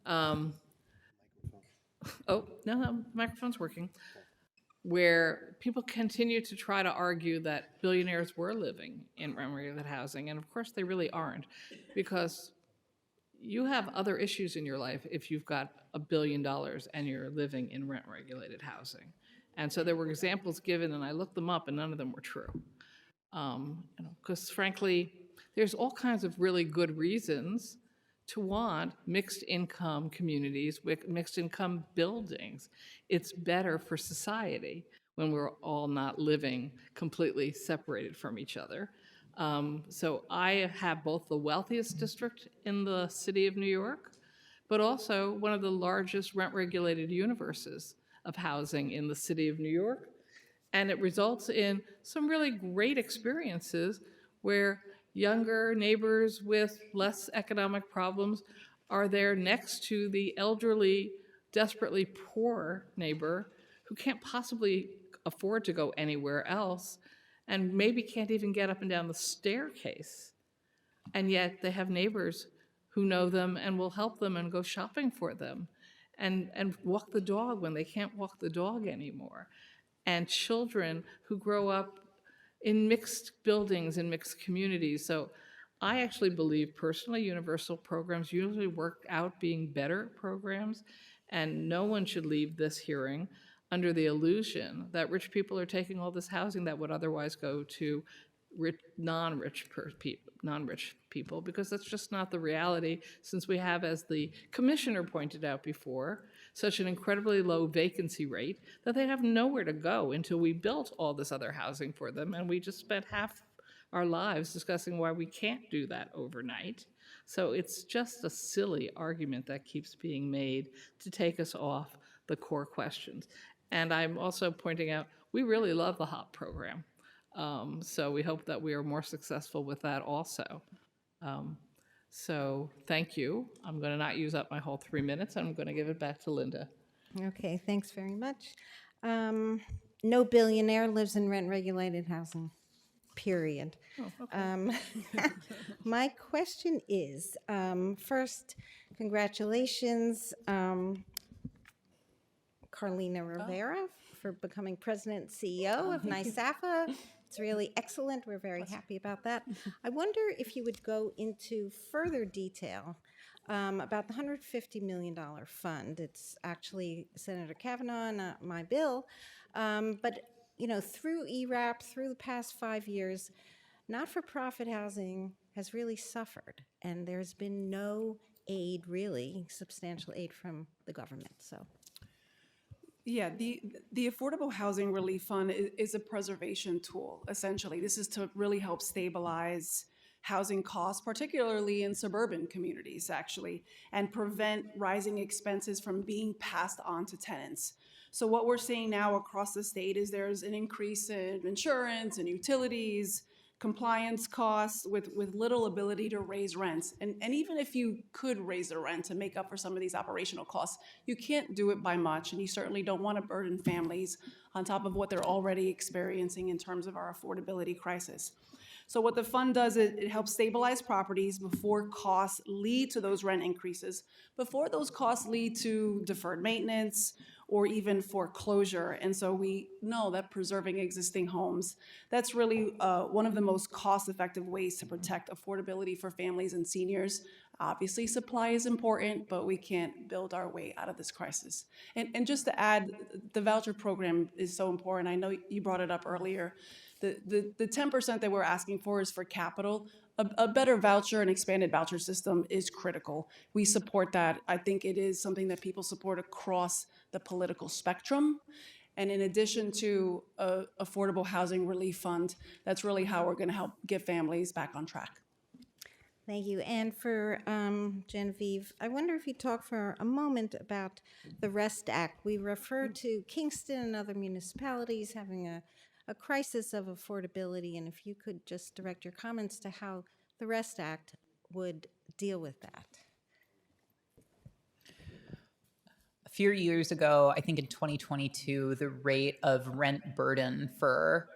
Oh, no, the microphone's working. Where people continue to try to argue that billionaires were living in rent-regulated housing, and of course they really aren't, because you have other issues in your life if you've got $1 billion and you're living in rent-regulated housing. And so there were examples given, and I looked them up, and none of them were true. Because frankly, there's all kinds of really good reasons to want mixed income communities with mixed income buildings. It's better for society when we're all not living completely separated from each other. So I have both the wealthiest district in the city of New York, but also one of the largest rent-regulated universes of housing in the city of New York. And it results in some really great experiences where younger neighbors with less economic problems are there next to the elderly, desperately poor neighbor who can't possibly afford to go anywhere else and maybe can't even get up and down the staircase. And yet they have neighbors who know them and will help them and go shopping for them and walk the dog when they can't walk the dog anymore. And children who grow up in mixed buildings and mixed communities. So I actually believe personally universal programs usually work out being better programs, and no one should leave this hearing under the illusion that rich people are taking all this housing that would otherwise go to non-rich people, because that's just not the reality, since we have, as the commissioner pointed out before, such an incredibly low vacancy rate that they have nowhere to go until we built all this other housing for them, and we just spent half our lives discussing why we can't do that overnight. So it's just a silly argument that keeps being made to take us off the core questions. And I'm also pointing out we really love the HOP program. So we hope that we are more successful with that also. So thank you. I'm going to not use up my whole 3 minutes. I'm going to give it back to Linda. Okay, thanks very much. No billionaire lives in rent-regulated housing, period. Oh, okay. My question is, first, congratulations, Carlina Rivera, for becoming president and CEO of NYSAFA. It's really excellent. We're very happy about that. I wonder if you would go into further detail about the $150 million fund. It's actually Senator Kavanaugh, not my bill. But, through ERAP, through the past 5 years, not-for-profit housing has really suffered, and there's been no aid, really, substantial aid from the government. So. Yeah, the Affordable Housing Relief Fund is a preservation tool, essentially. This is to really help stabilize housing costs, particularly in suburban communities, actually, and prevent rising expenses from being passed on to tenants. So what we're seeing now across the state is there's an increase in insurance and utilities, compliance costs with little ability to raise rents. And even if you could raise the rent to make up for some of these operational costs, you can't do it by much, and you certainly don't want to burden families on top of what they're already experiencing in terms of our affordability crisis. So what the fund does is it helps stabilize properties before costs lead to those rent increases, before those costs lead to deferred maintenance or even foreclosure. And so we know that preserving existing homes, that's really one of the most cost-effective ways to protect affordability for families and seniors. Obviously, supply is important, but we can't build our way out of this crisis. And just to add, the voucher program is so important. I know you brought it up earlier. The 10% that we're asking for is for capital. A better voucher and expanded voucher system is critical. We support that. I think it is something that people support across the political spectrum. And in addition to Affordable Housing Relief Fund, that's really how we're going to help get families back on track. Thank you. And for Genevieve, I wonder if you talk for a moment about the REST Act. We refer to Kingston and other municipalities having a crisis of affordability, and if you could just direct your comments to how the REST Act would deal with that. A few years ago, I think in 2022, the rate of rent burden for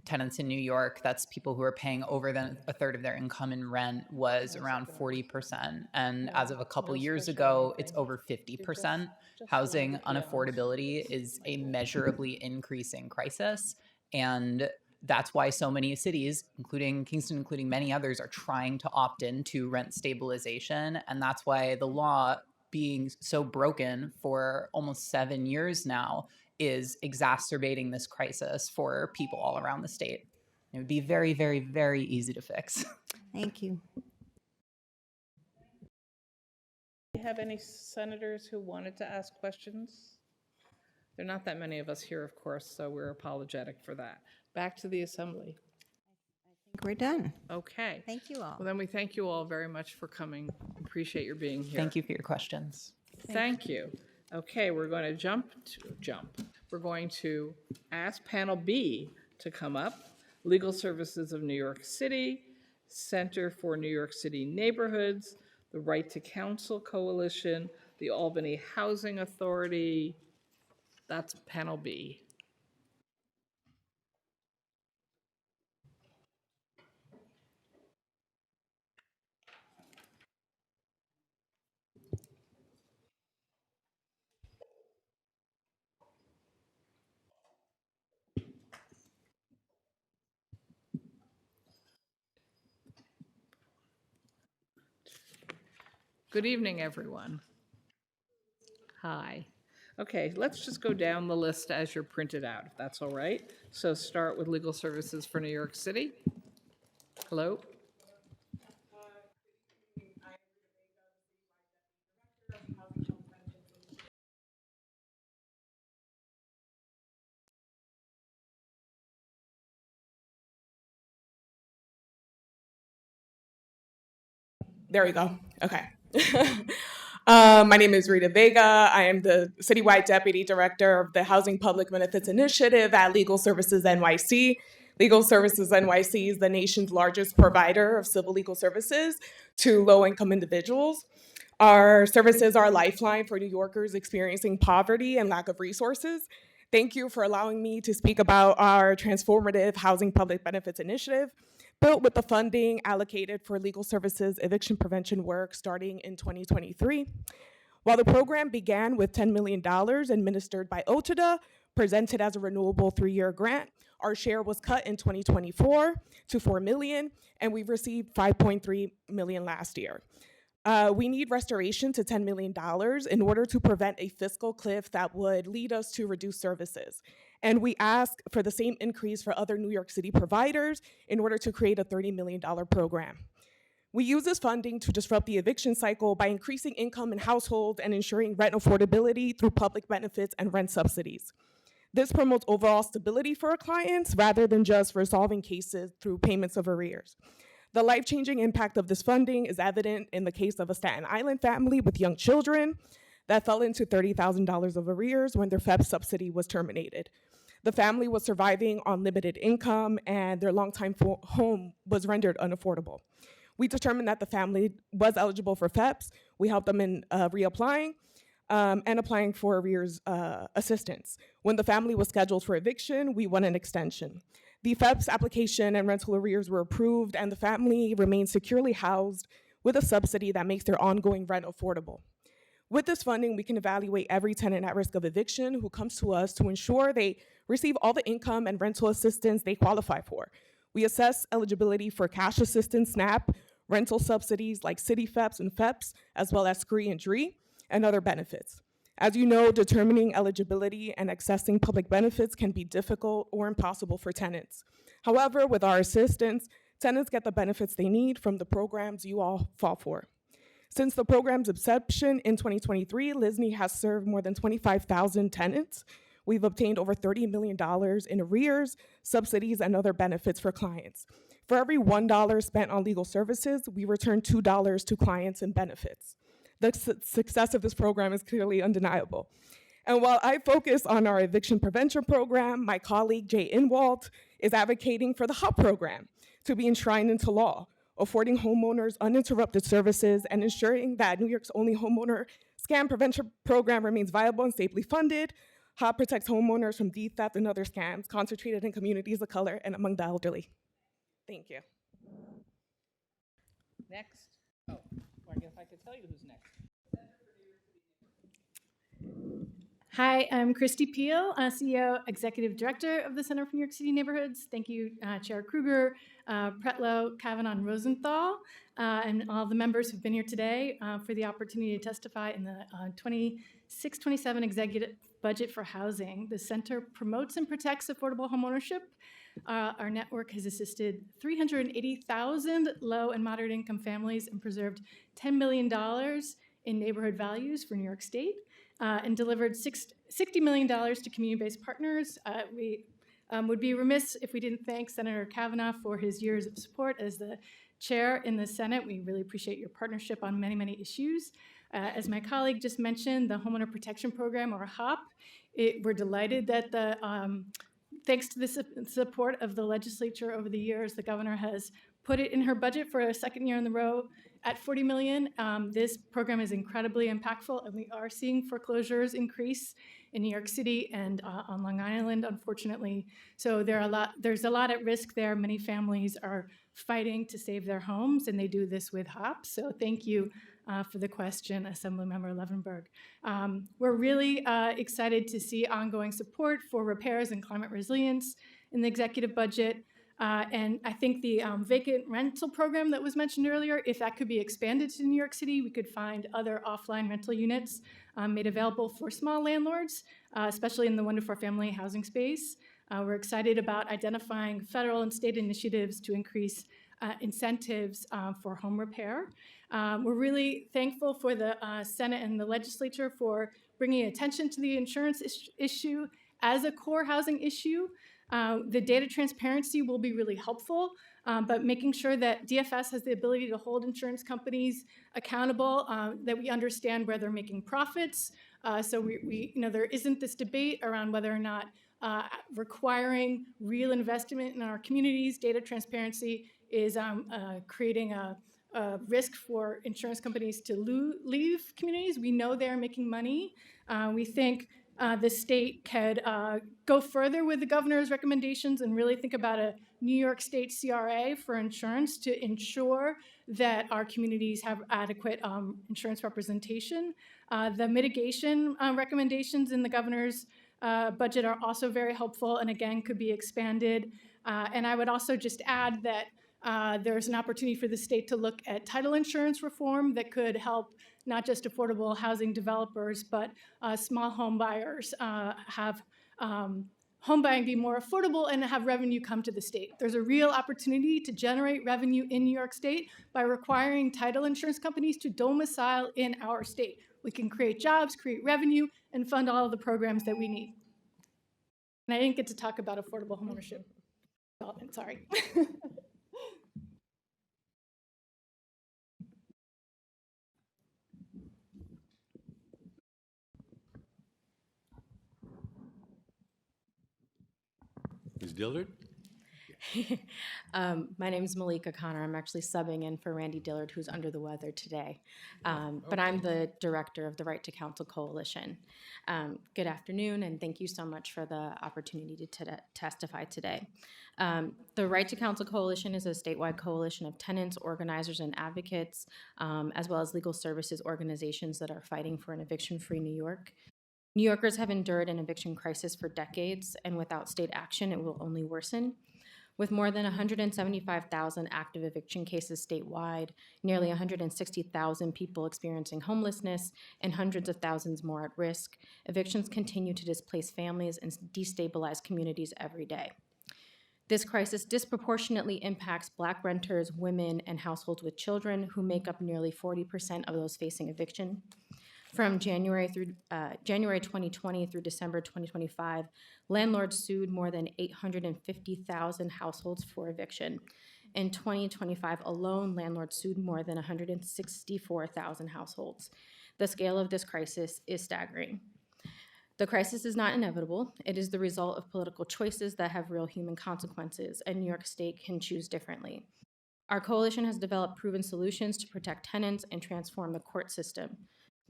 tenants in New York, that's people who are paying over a third of their income in rent, was around 40%. And as of a couple years ago, it's over 50%. Housing unaffordability is a measurably increasing crisis. And that's why so many cities, including Kingston, including many others, are trying to opt into rent stabilization. And that's why the law, being so broken for almost 7 years now, is exacerbating this crisis for people all around the state. It would be very, very, very easy to fix. Thank you. Do you have any senators who wanted to ask questions? There are not that many of us here, of course, so we're apologetic for that. Back to the assembly. I think we're done. Okay. Thank you all. Well, then we thank you all very much for coming. Appreciate your being here. Thank you for your questions. Thank you. Okay, we're going to jump. We're going to ask panel B to come up. Legal Services of New York City, Center for New York City Neighborhoods, the Right to Counsel Coalition, the Albany Housing Authority. That's panel B. Good evening, everyone. Hi. Okay, let's just go down the list as you're printed out, if that's all right. So start with Legal Services for New York City. Hello? There we go. Okay. My name is Rita Vega. I am the citywide deputy director of the Housing Public Benefits Initiative at Legal Services NYC. Legal Services NYC is the nation's largest provider of civil legal services to low-income individuals. Our services are a lifeline for New Yorkers experiencing poverty and lack of resources. Thank you for allowing me to speak about our transformative Housing Public Benefits Initiative, built with the funding allocated for legal services eviction prevention work starting in 2023. While the program began with $10 million administered by OTDA, presented as a renewable 3-year grant, our share was cut in 2024 to $4 million, and we've received $5.3 million last year. We need restoration to $10 million in order to prevent a fiscal cliff that would lead us to reduce services. And we ask for the same increase for other New York City providers in order to create a $30 million program. We use this funding to disrupt the eviction cycle by increasing income in households and ensuring rent affordability through public benefits and rent subsidies. This promotes overall stability for our clients rather than just resolving cases through payments of arrears. The life-changing impact of this funding is evident in the case of a Staten Island family with young children that fell into $30,000 of arrears when their FEP subsidy was terminated. The family was surviving on limited income and their longtime home was rendered unaffordable. We determined that the family was eligible for FEPs. We helped them in reapplying and applying for arrears assistance. When the family was scheduled for eviction, we won an extension. The FEPS application and rental arrears were approved, and the family remains securely housed with a subsidy that makes their ongoing rent affordable. With this funding, we can evaluate every tenant at risk of eviction who comes to us to ensure they receive all the income and rental assistance they qualify for. We assess eligibility for cash assistance, SNAP, rental subsidies like city FEPs and FEPs, as well as SCREE and DREE, and other benefits. As you know, determining eligibility and accessing public benefits can be difficult or impossible for tenants. However, with our assistance, tenants get the benefits they need from the programs you all fought for. Since the program's inception in 2023, LISNY has served more than 25,000 tenants. We've obtained over $30 million in arrears, subsidies, and other benefits for clients. For every $1 spent on legal services, we return $2 to clients in benefits. The success of this program is clearly undeniable. And while I focus on our eviction prevention program, my colleague Jay Inwalt is advocating for the HOP program to be enshrined into law, affording homeowners uninterrupted services and ensuring that New York's only homeowner scam prevention program remains viable and stably funded. HOP protects homeowners from deed theft and other scams concentrated in communities of color and among the elderly. Thank you. Next. Oh, I guess I could tell you who's next. Hi, I'm Christy Peel, CEO, Executive Director of the Center for New York City Neighborhoods. Thank you, Chair Kruger, Pretlow, Kavanaugh, and Rosenthal, and all the members who've been here today for the opportunity to testify in the 26-27 Executive Budget for Housing. The center promotes and protects affordable homeownership. Our network has assisted 380,000 low and moderate income families and preserved $10 million in neighborhood values for New York State. And delivered $60 million to community-based partners. We would be remiss if we didn't thank Senator Kavanaugh for his years of support as the chair in the Senate. We really appreciate your partnership on many, many issues. As my colleague just mentioned, the Homeowner Protection Program, or HOP, we're delighted that thanks to the support of the legislature over the years, the governor has put it in her budget for a second year in a row at $40 million. This program is incredibly impactful, and we are seeing foreclosures increase in New York City and on Long Island, unfortunately. So there's a lot at risk there. Many families are fighting to save their homes, and they do this with HOP. So thank you for the question, Assemblymember Levenberg. We're really excited to see ongoing support for repairs and climate resilience in the executive budget. And I think the vacant rental program that was mentioned earlier, if that could be expanded to New York City, we could find other offline rental units made available for small landlords, especially in the 1-to-4 family housing space. We're excited about identifying federal and state initiatives to increase incentives for home repair. We're really thankful for the Senate and the legislature for bringing attention to the insurance issue as a core housing issue. The data transparency will be really helpful, but making sure that DFS has the ability to hold insurance companies accountable, that we understand where they're making profits. So there isn't this debate around whether or not requiring real investment in our communities. Data transparency is creating a risk for insurance companies to leave communities. We know they're making money. We think the state could go further with the governor's recommendations and really think about a New York State CRA for insurance to ensure that our communities have adequate insurance representation. The mitigation recommendations in the governor's budget are also very helpful and again could be expanded. And I would also just add that there's an opportunity for the state to look at title insurance reform that could help not just affordable housing developers, but small home buyers have home buying be more affordable and have revenue come to the state. There's a real opportunity to generate revenue in New York State by requiring title insurance companies to domicile in our state. We can create jobs, create revenue, and fund all of the programs that we need. And I didn't get to talk about affordable homeownership development, sorry. Ms. Dillard? My name is Malika Connor. I'm actually subbing in for Randy Dillard, who's under the weather today. But I'm the director of the Right to Counsel Coalition. Good afternoon, and thank you so much for the opportunity to testify today. The Right to Counsel Coalition is a statewide coalition of tenants, organizers, and advocates, as well as legal services organizations that are fighting for an eviction-free New York. New Yorkers have endured an eviction crisis for decades, and without state action, it will only worsen. With more than 175,000 active eviction cases statewide, nearly 160,000 people experiencing homelessness, and hundreds of thousands more at risk, evictions continue to displace families and destabilize communities every day. This crisis disproportionately impacts Black renters, women, and households with children, who make up nearly 40% of those facing eviction. From January 2020 through December 2025, landlords sued more than 850,000 households for eviction. In 2025 alone, landlords sued more than 164,000 households. The scale of this crisis is staggering. The crisis is not inevitable. It is the result of political choices that have real human consequences, and New York State can choose differently. Our coalition has developed proven solutions to protect tenants and transform the court system.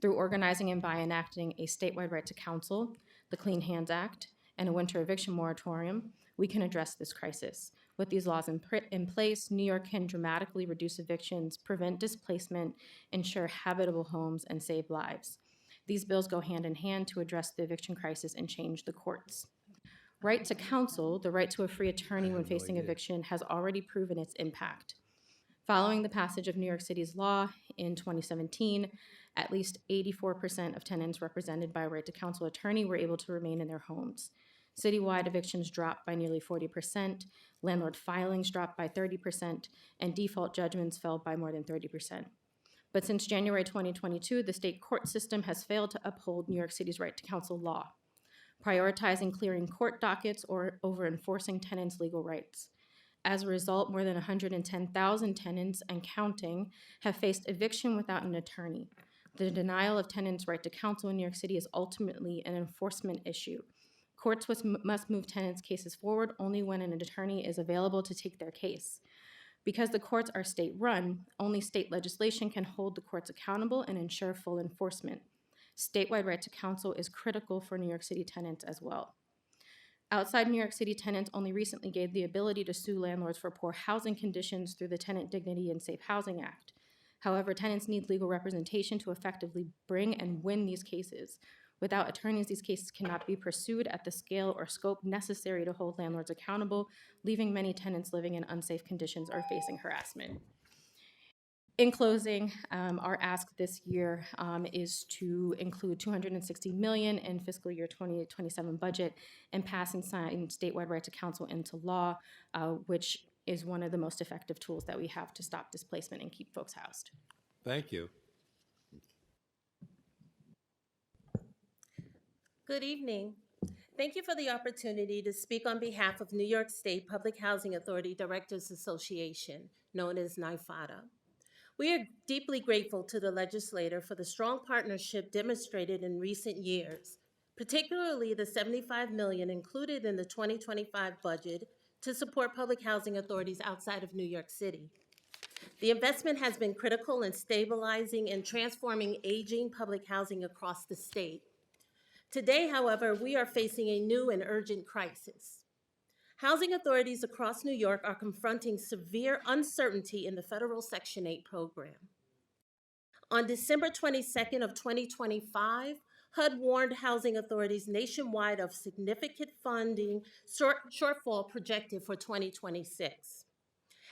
Through organizing and by enacting a statewide right to counsel, the Clean Hands Act, and a winter eviction moratorium, we can address this crisis. With these laws in place, New York can dramatically reduce evictions, prevent displacement, ensure habitable homes, and save lives. These bills go hand in hand to address the eviction crisis and change the courts. Right to counsel, the right to a free attorney when facing eviction, has already proven its impact. Following the passage of New York City's law in 2017, at least 84% of tenants represented by a right to counsel attorney were able to remain in their homes. Citywide evictions dropped by nearly 40%, landlord filings dropped by 30%, and default judgments fell by more than 30%. But since January 2022, the state court system has failed to uphold New York City's right to counsel law, prioritizing clearing court dockets over enforcing tenants' legal rights. As a result, more than 110,000 tenants and counting have faced eviction without an attorney. The denial of tenants' right to counsel in New York City is ultimately an enforcement issue. Courts must move tenants' cases forward only when an attorney is available to take their case. Because the courts are state-run, only state legislation can hold the courts accountable and ensure full enforcement. Statewide right to counsel is critical for New York City tenants as well. Outside New York City, tenants only recently gave the ability to sue landlords for poor housing conditions through the Tenant Dignity and Safe Housing Act. However, tenants need legal representation to effectively bring and win these cases. Without attorneys, these cases cannot be pursued at the scale or scope necessary to hold landlords accountable, leaving many tenants living in unsafe conditions or facing harassment. In closing, our ask this year is to include $260 million in fiscal year 2027 budget and pass and sign statewide right to counsel into law, which is one of the most effective tools that we have to stop displacement and keep folks housed. Thank you. Good evening. Thank you for the opportunity to speak on behalf of New York State Public Housing Authority Directors Association, known as NYFADA. We are deeply grateful to the legislator for the strong partnership demonstrated in recent years, particularly the $75 million included in the 2025 budget to support public housing authorities outside of New York City. The investment has been critical in stabilizing and transforming aging public housing across the state. Today, however, we are facing a new and urgent crisis. Housing authorities across New York are confronting severe uncertainty in the federal Section 8 program. On December 22nd of 2025, HUD warned housing authorities nationwide of significant funding shortfall projected for 2026.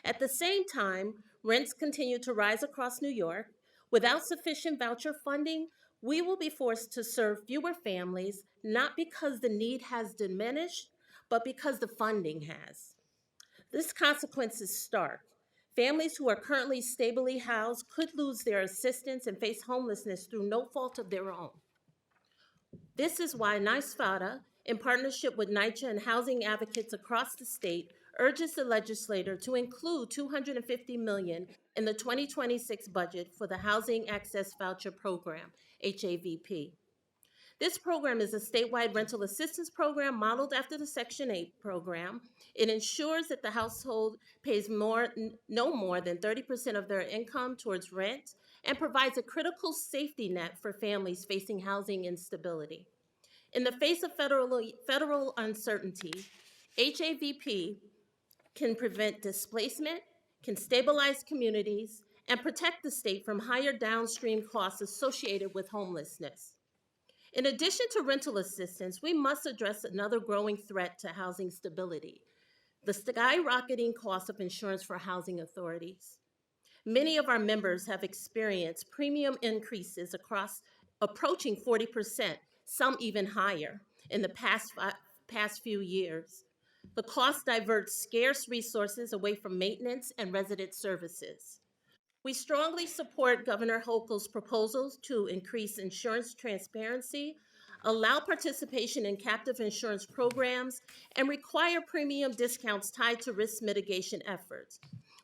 At the same time, rents continue to rise across New York. Without sufficient voucher funding, we will be forced to serve fewer families, not because the need has diminished, but because the funding has. This consequence is stark. Families who are currently stably housed could lose their assistance and face homelessness through no fault of their own. This is why NYSFADA, in partnership with NYCHA and housing advocates across the state, urges the legislator to include $250 million in the 2026 budget for the Housing Access Voucher Program, HAVP. This program is a statewide rental assistance program modeled after the Section 8 program. It ensures that the household pays no more than 30% of their income towards rent and provides a critical safety net for families facing housing instability. In the face of federal uncertainty, HAVP can prevent displacement, can stabilize communities, and protect the state from higher downstream costs associated with homelessness. In addition to rental assistance, we must address another growing threat to housing stability: the skyrocketing cost of insurance for housing authorities. Many of our members have experienced premium increases approaching 40%, some even higher, in the past few years. The cost diverts scarce resources away from maintenance and resident services. We strongly support Governor Hochul's proposals to increase insurance transparency, allow participation in captive insurance programs, and require premium discounts tied to risk mitigation efforts.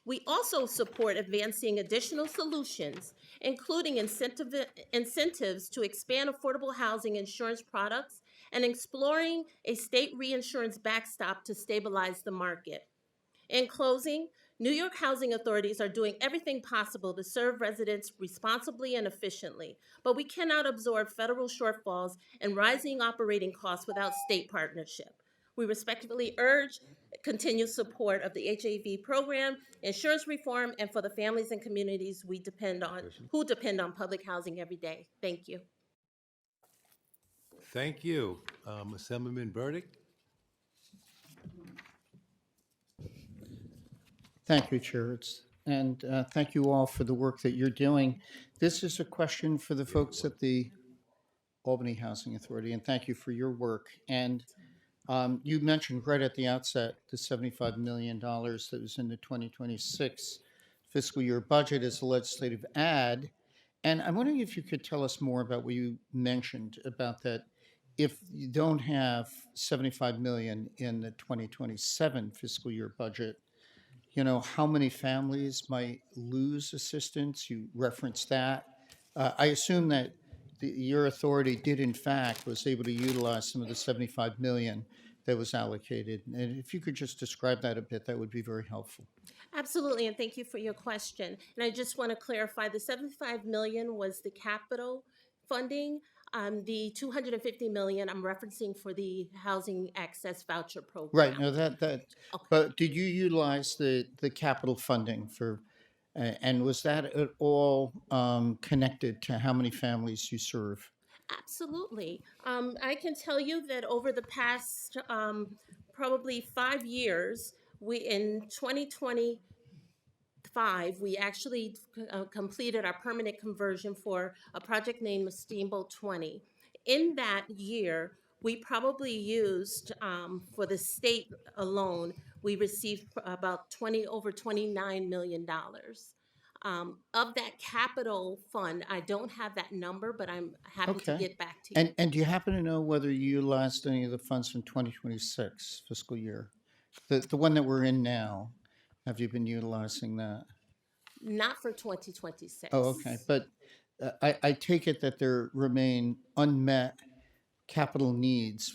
We also support advancing additional solutions, including incentives to expand affordable housing insurance products and exploring a state reinsurance backstop to stabilize the market. In closing, New York housing authorities are doing everything possible to serve residents responsibly and efficiently, but we cannot absorb federal shortfalls and rising operating costs without state partnership. We respectfully urge continued support of the HAV program, insurance reform, and for the families and communities who depend on public housing every day. Thank you. Thank you. Assemblyman Burdick? Thank you, Chair. And thank you all for the work that you're doing. This is a question for the folks at the Albany Housing Authority, and thank you for your work. And you mentioned right at the outset the $75 million that was in the 2026 fiscal year budget as a legislative add. And I'm wondering if you could tell us more about what you mentioned about that. If you don't have $75 million in the 2027 fiscal year budget, you know, how many families might lose assistance? You referenced that. I assume that your authority did, in fact, was able to utilize some of the $75 million that was allocated. And if you could just describe that a bit, that would be very helpful. Absolutely, and thank you for your question. And I just want to clarify, the $75 million was the capital funding. The $250 million I'm referencing for the Housing Access Voucher Program. Right. No, that. But did you utilize the capital funding for, and was that at all connected to how many families you serve? Absolutely. I can tell you that over the past probably 5 years, in 2025, we actually completed our permanent conversion for a project named Steamboat 20. In that year, we probably used, for the state alone, we received about over $29 million. Of that capital fund, I don't have that number, but I'm happy to Okay. get back to you. And do you happen to know whether you utilized any of the funds from 2026 fiscal year? The one that we're in now, have you been utilizing that? Not for 2026. Oh, okay. But I take it that there remain unmet capital needs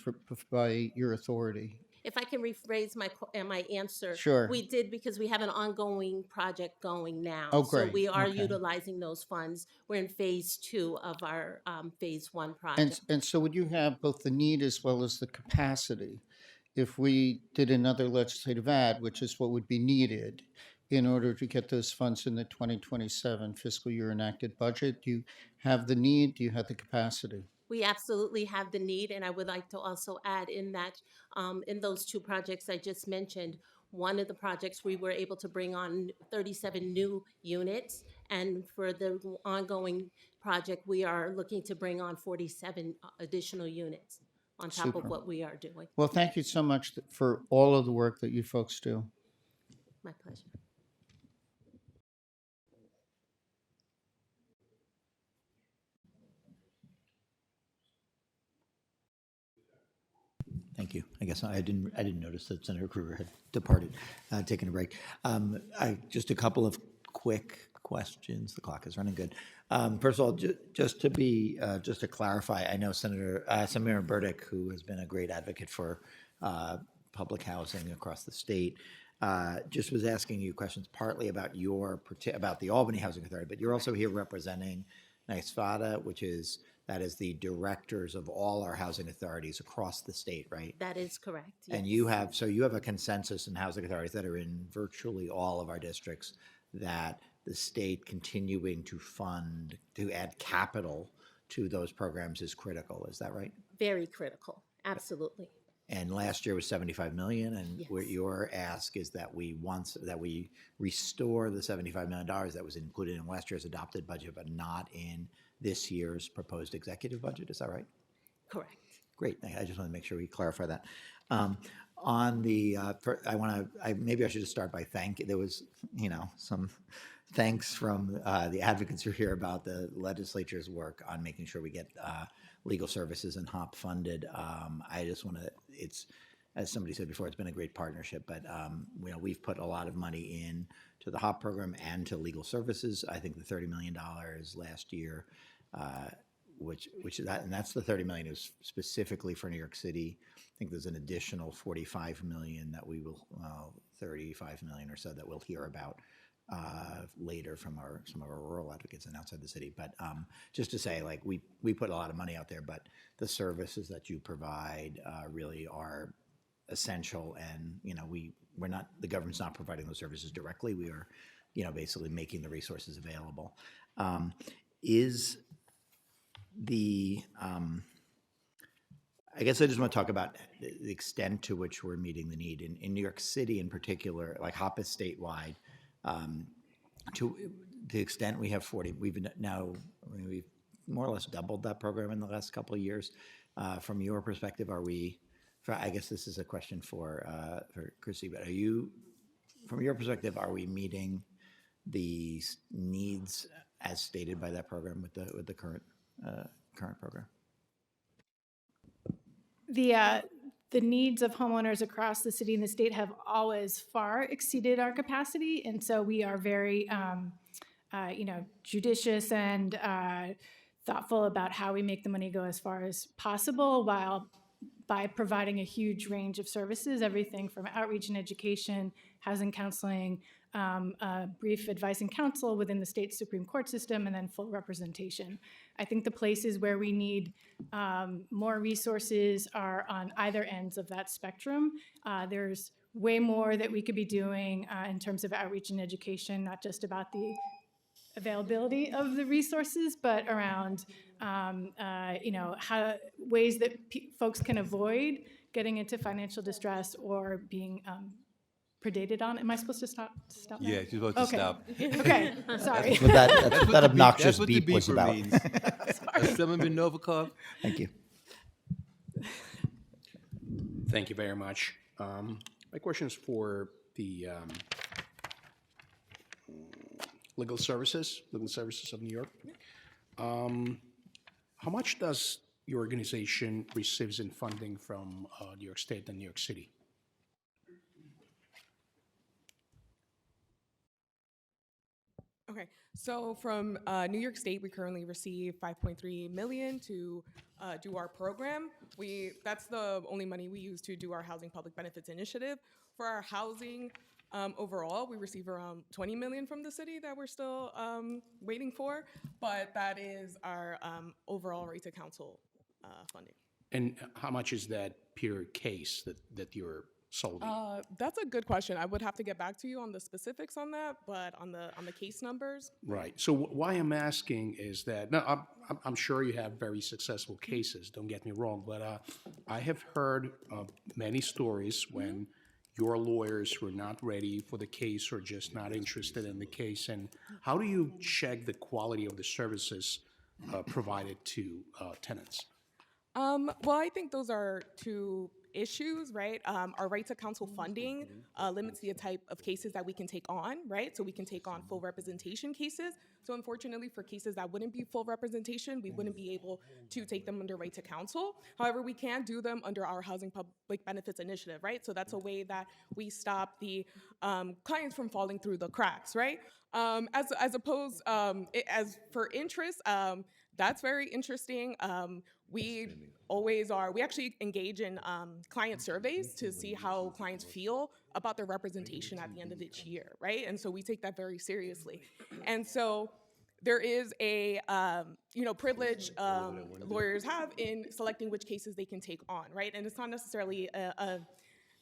by your authority. If I can rephrase my answer. Sure. We did because we have an ongoing project going now. Oh, So great. we are Okay. utilizing those funds. We're in phase 2 of our phase 1 And, project. and so would you have both the need as well as the capacity if we did another legislative ad, which is what would be needed in order to get those funds in the 2027 fiscal year enacted budget? Do you have the need? Do you have the capacity? We absolutely have the need, and I would like to also add in that, in those 2 projects I just mentioned, one of the projects we were able to bring on 37 new units, and for the ongoing project, we are looking to bring on 47 additional units on top Super. of what we are doing. Well, thank you so much for all of the work that you folks do. My pleasure. Thank you. I guess I didn't notice that Senator Krueger had departed, taken a break. Just a couple of quick questions. The clock is running good. First of all, just to clarify, I know Senator Samira Burdick, who has been a great advocate for public housing across the state, just was asking you questions partly about about the Albany Housing Authority, but you're also here representing NYSFADA, that is the directors of all our housing authorities across the state, right? That is correct. And yes. you have a consensus in housing authorities that are in virtually all of our districts that the state continuing to fund, to add capital to those programs is critical. Is that right? Very critical. Absolutely. And last year was 75 million, and Yes. what your ask is that we restore the $75 million that was included in last year's adopted budget, but not in this year's proposed executive budget. Is that right? Correct. Great. I just want to make sure we clarify that. Maybe I should just start by there was, some thanks from the advocates who are here about the legislature's work on making sure we get legal services and HOP funded. I just want to, as somebody said before, it's been a great partnership, but we've put a lot of money in to the HOP program and to legal services. I think the $30 million last year, and that's the $30 million is specifically for New York City. I think there's an additional $45 million that we will, $35 million or so that we'll hear about later from some of our rural advocates and outside the city. But just to say, like, we put a lot of money out there, but the services that you provide really are essential, and we're not, the government's not providing those services directly. We are, basically making the resources available. I guess I just want to talk about the extent to which we're meeting the need in New York City, in particular. Like, HOP is statewide. To the extent we have 40, we've more or less doubled that program in the last couple of years. From your perspective, I guess this is a question for Chrissy, but from your perspective, are we meeting the needs as stated by that program with the current program? The needs of homeowners across the city and the state have always far exceeded our capacity, and so we are very, judicious and thoughtful about how we make the money go as far as possible, while by providing a huge range of services, everything from outreach and education, housing counseling, brief advice and counsel within the state Supreme Court system, and then full representation. I think the places where we need more resources are on either ends of that spectrum. There's way more that we could be doing in terms of outreach and education, not just about the availability of the resources, but around how ways that folks can avoid getting into financial distress or being predated on. Am I supposed to stop? Yeah, now? you're supposed to stop. Okay, sorry. That's what that obnoxious that's what the beep was beeper about. means. Has someone been Novikov? Thank you. Thank you very much. My question is for the Legal Services of New York. How much does your organization receives in funding from New York State and New York City? Okay, so from New York State, we currently receive 5.3 million to do our program. That's the only money we use to do our Housing Public Benefits Initiative. For our housing overall, we receive around 20 million from the city that we're still waiting for, but that is our overall right to counsel funding. And how much is that per case that you're solving? That's a good question. I would have to get back to you on the specifics on that, but on the case numbers. Right. So why I'm asking is that, now, I'm sure you have very successful cases, don't get me wrong, but I have heard many stories when your lawyers were not ready for the case or just not interested in the case. And how do you check the quality of the services provided to tenants? Well, I think those are two issues, right? Our right to counsel funding limits the type of cases that we can take on, right? So we can take on full representation cases. So unfortunately, for cases that wouldn't be full representation, we wouldn't be able to take them under right to counsel. However, we can do them under our Housing Public Benefits Initiative, right? So that's a way that we stop the clients from falling through the cracks, right? As opposed, as for interest, that's very interesting. We actually engage in client surveys to see how clients feel about their representation at the end of each year, right? And so we take that very seriously. And so there is a privilege lawyers have in selecting which cases they can take on, right? And it's not necessarily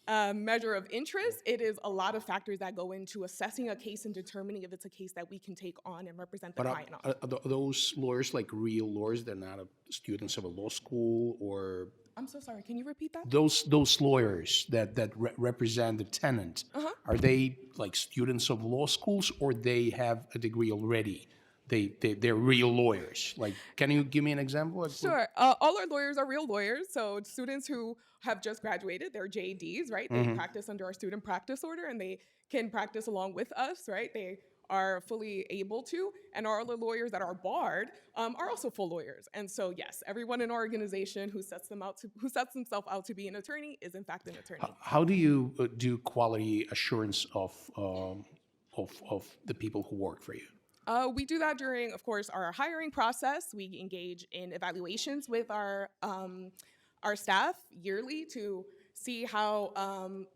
a measure of interest. It is a lot of factors that go into assessing a case and determining if it's a case that we can take on and represent the client on. Are those lawyers like real lawyers? They're not students of a law school, or? I'm so sorry, can you repeat that? Those lawyers that represent the tenant, are they like students of law schools, or they have a degree already? They're real lawyers. Like, can you give me an example? Sure. All our lawyers are real lawyers. So students who have just graduated, they're JDs, right? They practice under our student practice order, and they can practice along with us, right? They are fully able to. And our other lawyers that are barred are also full lawyers. And so, yes, everyone in our organization who sets themselves out to be an attorney is in fact an attorney. How do you do quality assurance of the people who work for you? We do that during, of course, our hiring process. We engage in evaluations with our staff yearly to see how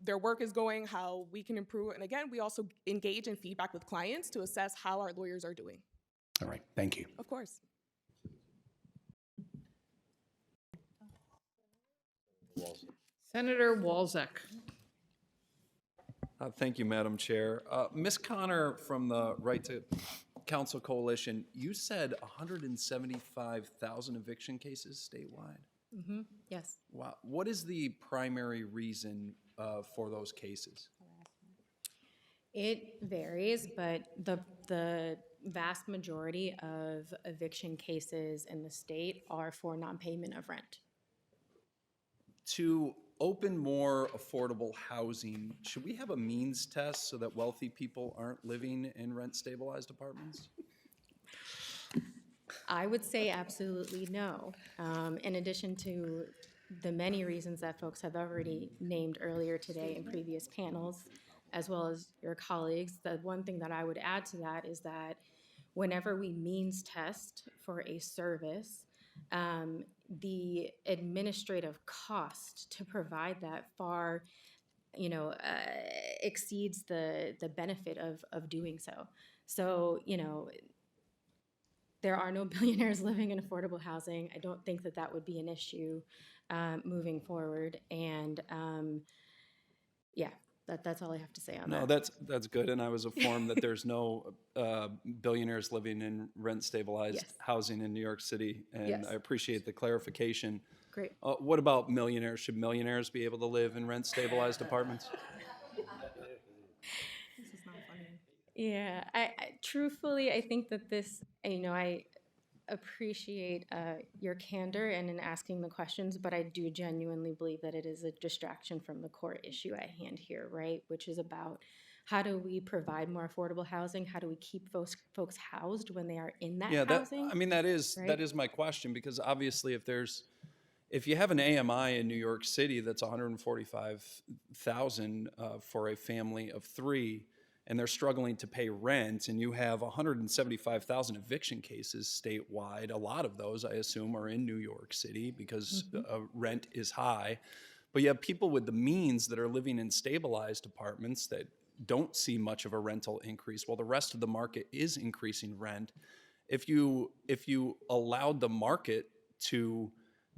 their work is going, how we can improve. And again, we also engage in feedback with clients to assess how our lawyers are doing. All right, thank you. Of course. Senator Walczak. Thank you, Madam Chair. Ms. Connor from the Right to Counsel Coalition, you said 175,000 eviction cases statewide. Yes. Wow. What is the primary reason for those cases? It varies, but the vast majority of eviction cases in the state are for non-payment of rent. To open more affordable housing, should we have a means test so that wealthy people aren't living in rent-stabilized apartments? I would say absolutely no. In addition to the many reasons that folks have already named earlier today in previous panels, as well as your colleagues, the one thing that I would add to that is that whenever we means test for a service, the administrative cost to provide that far, exceeds the benefit of doing so. So, there are no billionaires living in affordable housing. I don't think that would be an issue moving forward. And yeah, that's all I have to say on that. No, that's good, and I was informed that there's no billionaires living in rent-stabilized housing in New York City, and I appreciate the clarification. Great. What about millionaires? Should millionaires be able to live in rent-stabilized apartments? This is not funny. Yeah, I truthfully, I think that this, I appreciate your candor and in asking the questions, but I do genuinely believe that it is a distraction from the core issue at hand here, right? Which is about How do we provide more affordable housing? How do we keep folks housed when they are in that Yeah, housing? I mean, that is right? my question, because obviously if you have an AMI in New York City that's 145,000 for a family of 3, and they're struggling to pay rent, and you have 175,000 eviction cases statewide, a lot of those, I assume, are in New York City because rent is high. But you have people with the means that are living in stabilized apartments that don't see much of a rental increase while the rest of the market is increasing rent. If you allowed the market to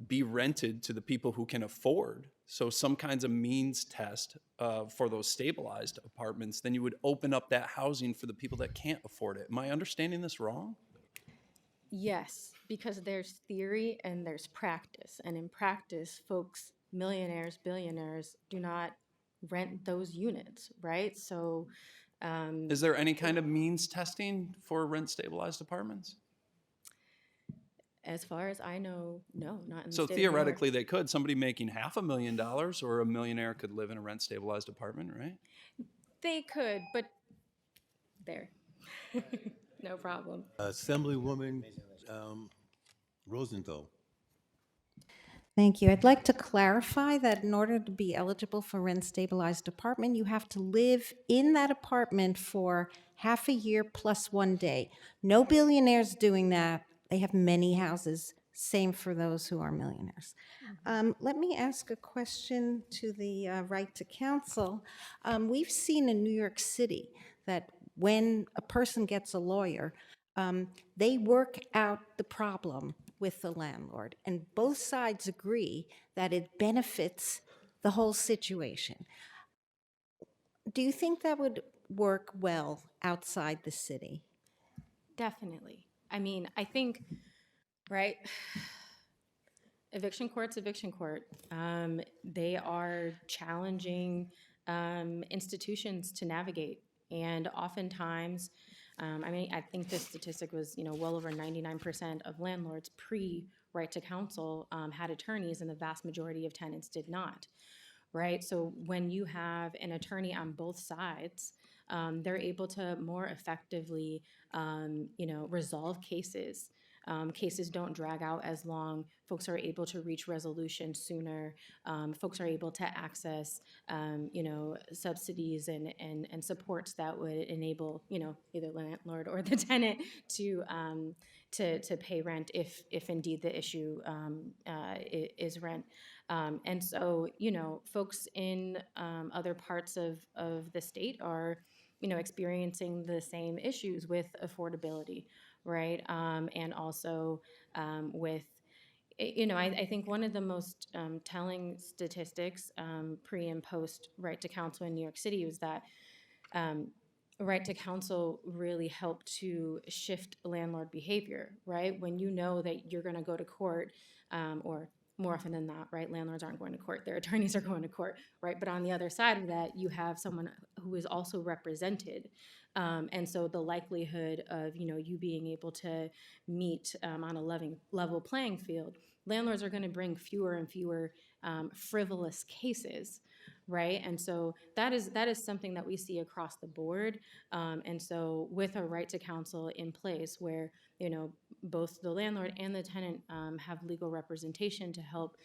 be rented to the people who can afford, so some kinds of means test for those stabilized apartments, then you would open up that housing for the people that can't afford it. Am I understanding this wrong? Yes, because there's theory and there's practice. And in practice, folks, millionaires, billionaires, do not rent those units, right? So, Is there any kind of means testing for rent stabilized apartments? as far as I know, no, not in the So state of New York. theoretically, they could. Somebody making $500,000 or a millionaire could live in a rent stabilized apartment, right? They could, but there. No problem. Assemblywoman Rosenthal. Thank you. I'd like to clarify that in order to be eligible for rent-stabilized apartment, you have to live in that apartment for half a year plus 1 day. No billionaires doing that. They have many houses. Same for those who are millionaires. Let me ask a question to the Right to Counsel. We've seen in New York City that when a person gets a lawyer, they work out the problem with the landlord, and both sides agree that it benefits the whole situation. Do you think that would work well outside the city? Definitely. I mean, I think, right, eviction court. They are challenging institutions to navigate. And oftentimes, I mean, I think this statistic was, well over 99% of landlords pre-right to counsel had attorneys, and the vast majority of tenants did not, right? So when you have an attorney on both sides, they're able to more effectively, resolve cases. Cases don't drag out as long. Folks are able to reach resolution sooner. Folks are able to access, subsidies and supports that would enable, either the landlord or the tenant to pay rent if indeed the issue is rent. And so, folks in other parts of the state are, experiencing the same issues with affordability, right? And also with, I think one of the most telling statistics pre and post right to counsel in New York City was that right to counsel really helped to shift landlord behavior, right? When you know that you're going to go to court, or more often than not, right, landlords aren't going to court, their attorneys are going to court, right? But on the other side of that, you have someone who is also represented. And so the likelihood of, you being able to meet on a level playing field, landlords are going to bring fewer and fewer frivolous cases, right? And so that is something that we see across the board. And so with a right to counsel in place where, both the landlord and the tenant have legal representation to help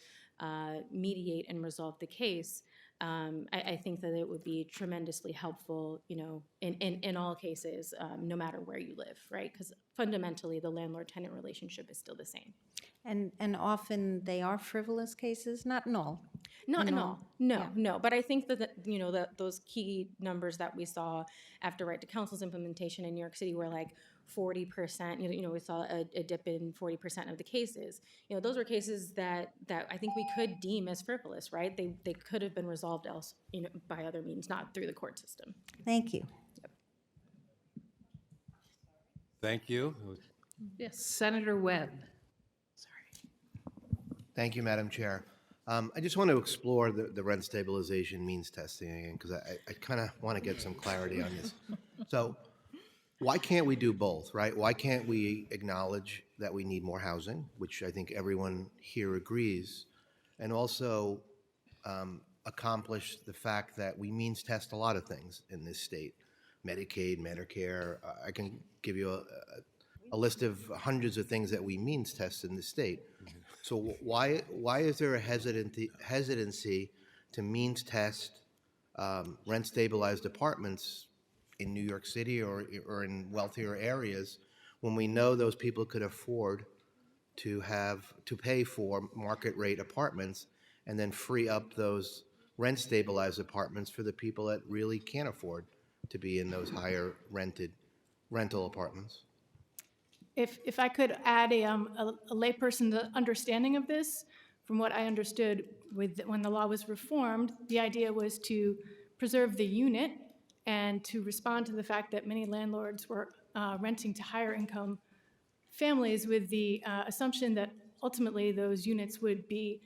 mediate and resolve the case, I think that it would be tremendously helpful, in all cases, no matter where you live, right? Because fundamentally, the landlord-tenant relationship is still the same. And often they are frivolous cases, not in all. Not in all. No. But I think that, those key numbers that we saw after right to counsel's implementation in New York City were like 40%, we saw a dip in 40% of the cases. Those were cases that I think we could deem as frivolous, right? They could have been resolved else, by other means, not through the court system. Thank you. Yep. Thank you. Yes, Senator Webb. Thank you, Madam Chair. I just want to explore the rent stabilization means testing again, because I kind of want to get some clarity on this. So why can't we do both, right? Why can't we acknowledge that we need more housing, which I think everyone here agrees, and also accomplish the fact that we means test a lot of things in this state. Medicaid, Medicare, I can give you a list of hundreds of things that we means test in the state. So why is there a hesitancy to means test rent stabilized apartments in New York City or in wealthier areas when we know those people could afford to pay for market rate apartments and then free up those rent stabilized apartments for the people that really can't afford to be in those higher rental apartments? If I could add a layperson's understanding of this, from what I understood when the law was reformed, the idea was to preserve the unit and to respond to the fact that many landlords were renting to higher income families with the assumption that ultimately those units would be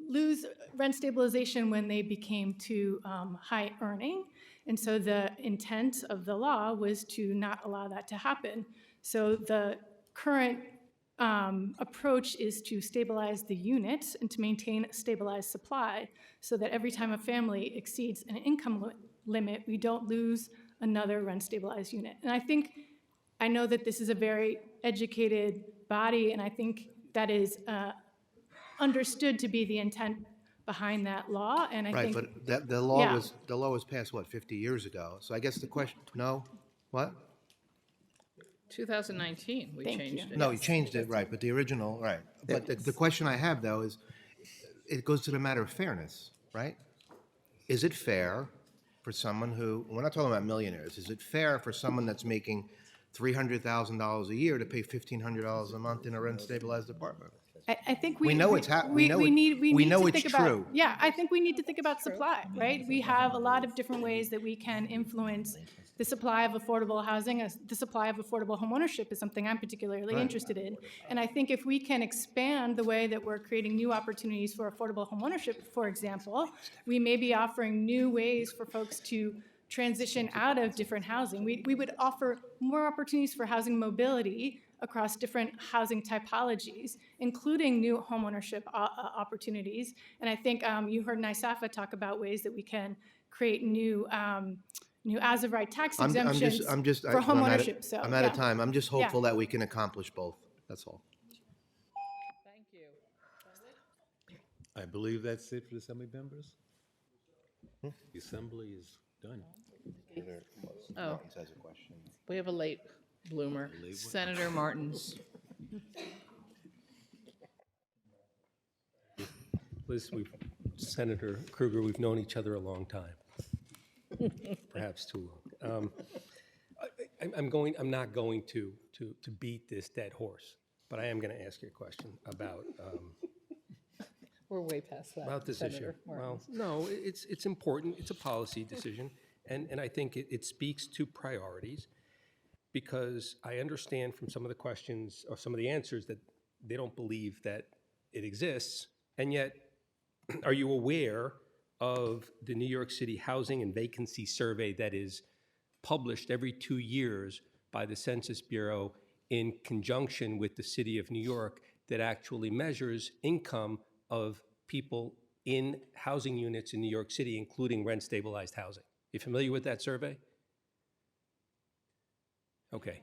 lose rent stabilization when they became too high earning. And so the intent of the law was to not allow that to happen. So the current approach is to stabilize the unit and to maintain a stabilized supply so that every time a family exceeds an income limit, we don't lose another rent stabilized unit. And I know that this is a very educated body, and I think that is understood to be the intent behind that law. And I Right, think but the law yeah. was passed, what, 50 years ago? So I guess the question, no? What? 2019, we changed it. No, you changed it, right, but the original, right. But the question I have, though, is, it goes to the matter of fairness, right? Is it fair for someone who, we're not talking about millionaires, is it fair for someone that's making $300,000 a year to pay $1,500 a month in a rent-stabilized apartment? I think We know it's we need to it's think about, true. yeah, I think we need to think about supply, right? We have a lot of different ways that we can influence the supply of affordable housing. The supply of affordable homeownership is something I'm particularly Right. interested in. And I think if we can expand the way that we're creating new opportunities for affordable homeownership, for example, we may be offering new ways for folks to transition out of different housing. We would offer more opportunities for housing mobility across different housing typologies, including new homeownership opportunities. And I think you heard NYSAFA talk about ways that we can create new as of right tax exemptions for homeownership. So I'm out of yeah. time. I'm just Yeah. hopeful that we can accomplish both. That's all. Thank you. I believe that's it for the assembly members. The assembly is done. Oh, Martins has a question. we have a late bloomer, Senator Martins. Liz, Senator Krueger, we've known each other a long time, perhaps too long. I'm not going to beat this dead horse, but I am going to ask you a question about We're way past that. about this issue. Senator Well, Martins. no, it's important. It's a policy decision, and I think it speaks to priorities, because I understand from some of the questions or some of the answers that they don't believe that it exists, and yet, are you aware of the New York City Housing and Vacancy Survey that is published every 2 years by the Census Bureau in conjunction with the City of New York that actually measures income of people in housing units in New York City, including rent-stabilized housing? You familiar with that survey? Okay,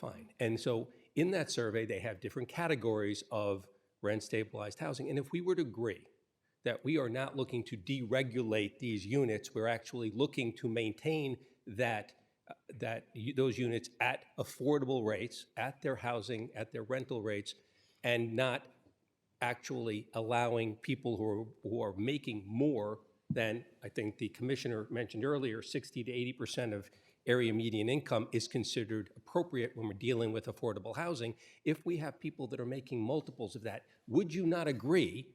fine. And so in that survey, they have different categories of rent-stabilized housing. And if we were to agree that we are not looking to deregulate these units, we're actually looking to maintain those units at affordable rates, at their housing, at their rental rates, and not actually allowing people who are making more than, I think the commissioner mentioned earlier, 60 to 80% of area median income is considered appropriate when we're dealing with affordable housing. If we have people that are making multiples of that, would you not agree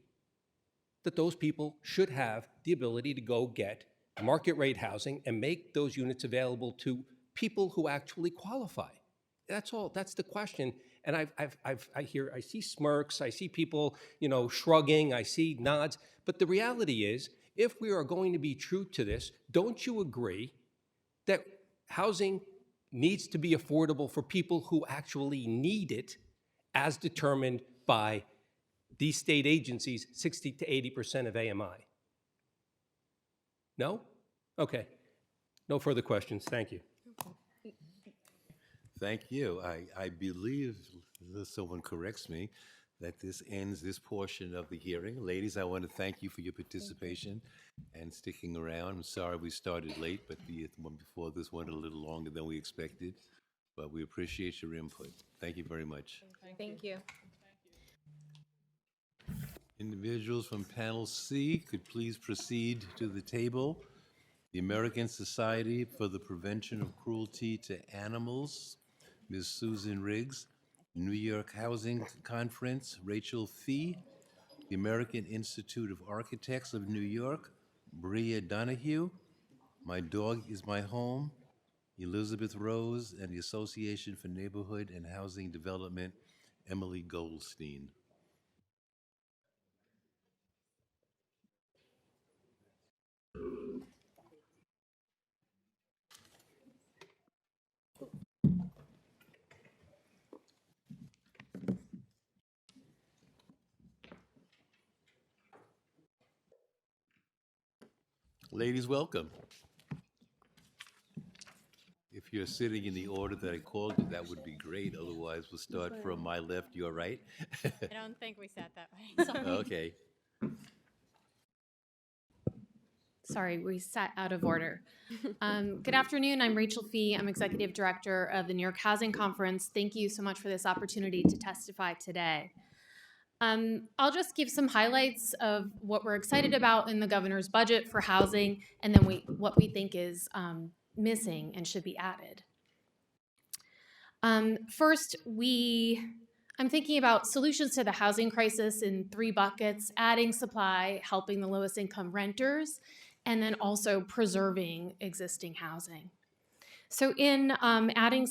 that those people should have the ability to go get market rate housing and make those units available to people who actually qualify? That's all. That's the question. And I see smirks, I see people, shrugging, I see nods. But the reality is, if we are going to be true to this, don't you agree that housing needs to be affordable for people who actually need it, as determined by these state agencies 60 to 80% of AMI? No? Okay. No further questions. Thank you. Thank you. I believe, unless someone corrects me, that this ends this portion of the hearing. Ladies, I want to thank you for your participation and sticking around. I'm sorry we started late, but the one before this went a little longer than we expected. But we appreciate your input. Thank you very much. Thank you. Individuals from Panel C could please proceed to the table. The American Society for the Prevention of Cruelty to Animals, Ms. Susan Riggs. New York Housing Conference, Rachel Fee. The American Institute of Architects of New York, Bria Donahue. My Dog is My Home, Elizabeth Rose, and the Association for Neighborhood and Housing Development, Emily Goldstein. Ladies, welcome. If you're sitting in the order that I called you, that would be great. Otherwise, we'll start from my left, your right. I don't think we sat that way. Sorry. Okay. Sorry, we sat out of order. Good afternoon. I'm Rachel Fee. I'm Executive Director of the New York Housing Conference. Thank you so much for this opportunity to testify today. I'll just give some highlights of what we're excited about in the governor's budget for housing, and then what we think is missing and should be added. First, I'm thinking about solutions to the housing crisis in 3 buckets: adding supply, helping the lowest income renters, and then also preserving existing housing. So in adding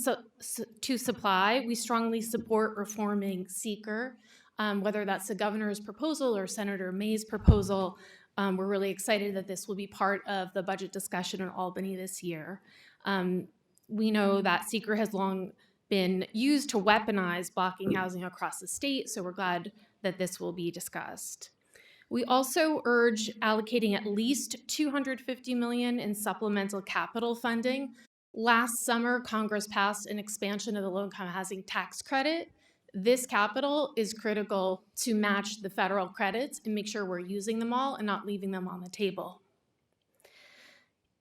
to supply, we strongly support reforming SEEKR, whether that's the governor's proposal or Senator May's proposal. We're really excited that this will be part of the budget discussion in Albany this year. We know that SEEKR has long been used to weaponize blocking housing across the state, so we're glad that this will be discussed. We also urge allocating at least $250 million in supplemental capital funding. Last summer, Congress passed an expansion of the low-income housing tax credit. This capital is critical to match the federal credits and make sure we're using them all and not leaving them on the table.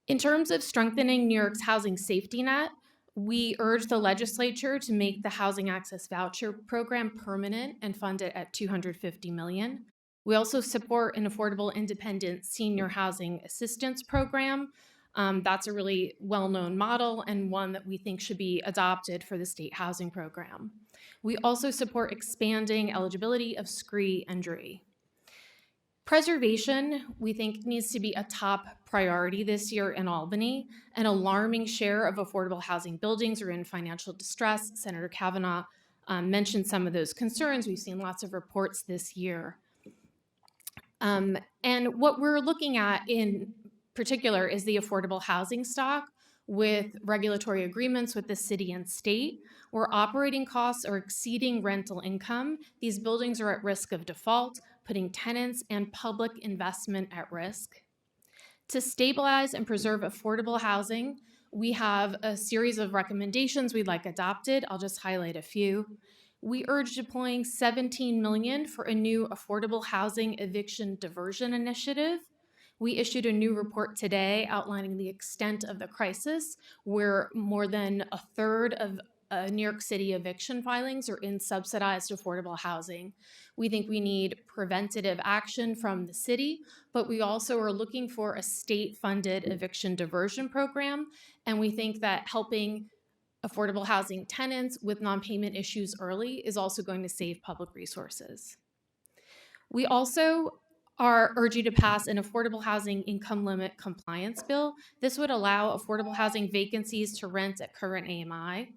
In terms of strengthening New York's housing safety net, we urge the legislature to make the Housing Access Voucher Program permanent and fund it at $250 million. We also support an affordable independent senior housing assistance program. That's a really well-known model and one that we think should be adopted for the state housing program. We also support expanding eligibility of SCREE and DREE. Preservation, we think, needs to be a top priority this year in Albany. An alarming share of affordable housing buildings are in financial distress. Senator Kavanaugh mentioned some of those concerns. We've seen lots of reports this year. And what we're looking at in particular is the affordable housing stock with regulatory agreements with the city and state. Where operating costs are exceeding rental income, these buildings are at risk of default, putting tenants and public investment at risk. To stabilize and preserve affordable housing, we have a series of recommendations we'd like adopted. I'll just highlight a few. We urge deploying $17 million for a new affordable housing eviction diversion initiative. We issued a new report today outlining the extent of the crisis, where more than a third of New York City eviction filings are in subsidized affordable housing. We think we need preventative action from the city, but we also are looking for a state-funded eviction diversion program, and we think that helping affordable housing tenants with non-payment issues early is also going to save public resources. We also are urging to pass an affordable housing income limit compliance bill. This would allow affordable housing vacancies to rent at current AMI.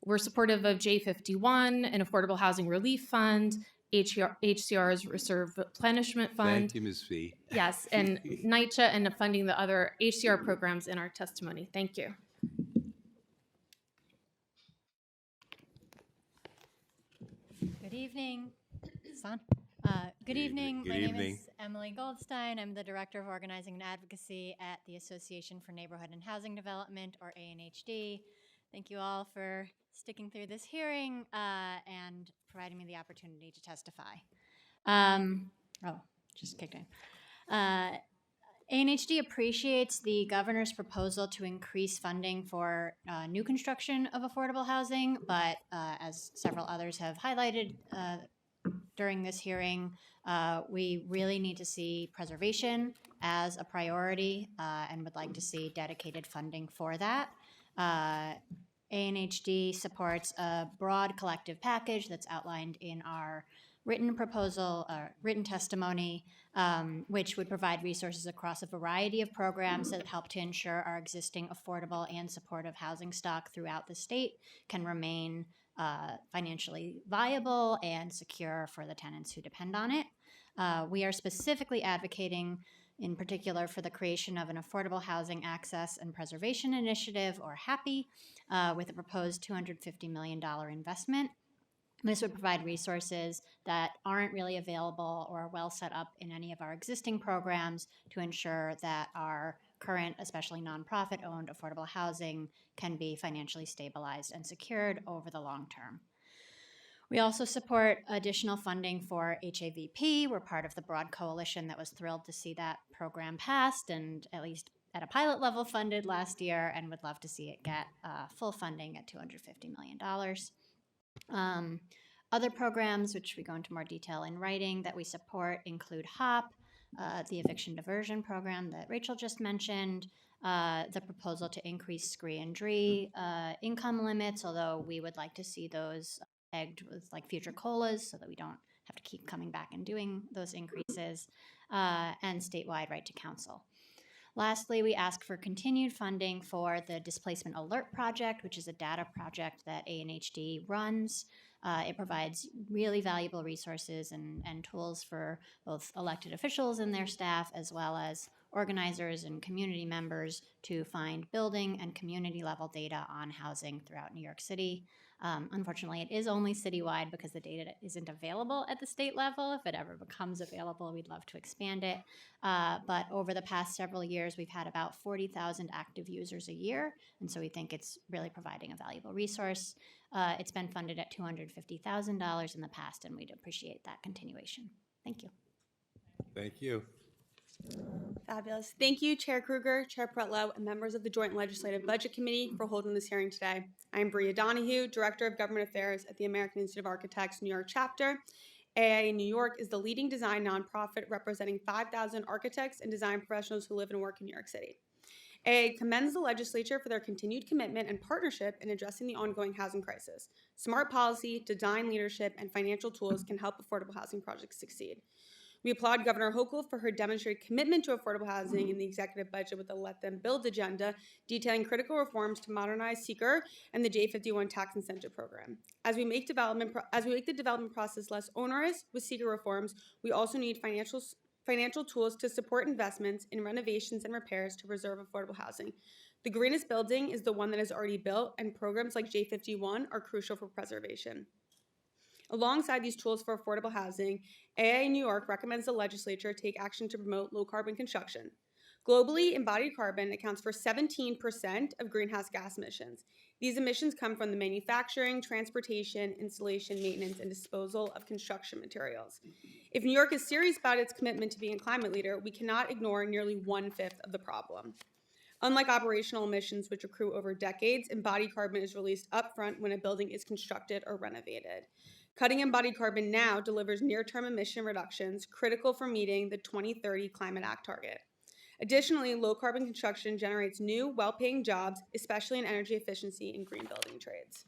We're supportive of J51, an affordable housing relief fund, HCR's reserve replenishment fund. Thank you, Ms. Fee. Yes, and NYCHA and funding the other HCR programs in our testimony. Thank you. Good evening. Son. Good evening. Good My name evening. is Emily Goldstein. I'm the Director of Organizing and Advocacy at the Association for Neighborhood and Housing Development, or ANHD. Thank you all for sticking through this hearing and providing me the opportunity to testify. Just kicked in. ANHD appreciates the governor's proposal to increase funding for new construction of affordable housing, but as several others have highlighted during this hearing, we really need to see preservation as a priority and would like to see dedicated funding for that. ANHD supports a broad collective package that's outlined in our written proposal, written testimony, which would provide resources across a variety of programs that help to ensure our existing affordable and supportive housing stock throughout the state can remain financially viable and secure for the tenants who depend on it. We are specifically advocating in particular for the creation of an Affordable Housing Access and Preservation Initiative, or HAPI, with a proposed $250 million investment. This would provide resources that aren't really available or well set up in any of our existing programs to ensure that our current, especially nonprofit-owned affordable housing can be financially stabilized and secured over the long term. We also support additional funding for HAVP. We're part of the broad coalition that was thrilled to see that program passed and at least at a pilot level funded last year, and would love to see it get full funding at $250 million. Other programs, which we go into more detail in writing, that we support include HOP, the eviction diversion program that Rachel just mentioned, the proposal to increase SCREE and DREE income limits, although we would like to see those pegged with like future COLAs so that we don't have to keep coming back and doing those increases, and statewide right to counsel. Lastly, we ask for continued funding for the Displacement Alert Project, which is a data project that ANHD runs. It provides really valuable resources and tools for both elected officials and their staff, as well as organizers and community members to find building and community level data on housing throughout New York City. Unfortunately, it is only citywide because the data isn't available at the state level. If it ever becomes available, we'd love to expand it. But over the past several years, we've had about 40,000 active users a year, and so we think it's really providing a valuable resource. It's been funded at $250,000 in the past, and we'd appreciate that continuation. Thank you. Thank you. Fabulous. Thank you, Chair Kruger, Chair Pretlow, and members of the Joint Legislative Budget Committee for holding this hearing today. I am Bria Donahue, Director of Government Affairs at the American Institute of Architects New York chapter. AIA New York is the leading design nonprofit representing 5,000 architects and design professionals who live and work in New York City. AIA commends the legislature for their continued commitment and partnership in addressing the ongoing housing crisis. Smart policy, design leadership, and financial tools can help affordable housing projects succeed. We applaud Governor Hochul for her demonstrated commitment to affordable housing in the executive budget with the Let Them Build agenda, detailing critical reforms to modernize SEEKR and the J51 tax incentive program. As we make the development process less onerous with SEEKR reforms, we also need financial tools to support investments in renovations and repairs to preserve affordable housing. The greenest building is the one that is already built, and programs like J51 are crucial for preservation. Alongside these tools for affordable housing, AIA New York recommends the legislature take action to promote low-carbon construction. Globally, embodied carbon accounts for 17% of greenhouse gas emissions. These emissions come from the manufacturing, transportation, installation, maintenance, and disposal of construction materials. If New York is serious about its commitment to being a climate leader, we cannot ignore nearly 1/5 of the problem. Unlike operational emissions, which accrue over decades, embodied carbon is released upfront when a building is constructed or renovated. Cutting embodied carbon now delivers near-term emission reductions critical for meeting the 2030 Climate Act target. Additionally, low-carbon construction generates new, well-paying jobs, especially in energy efficiency and green building trades.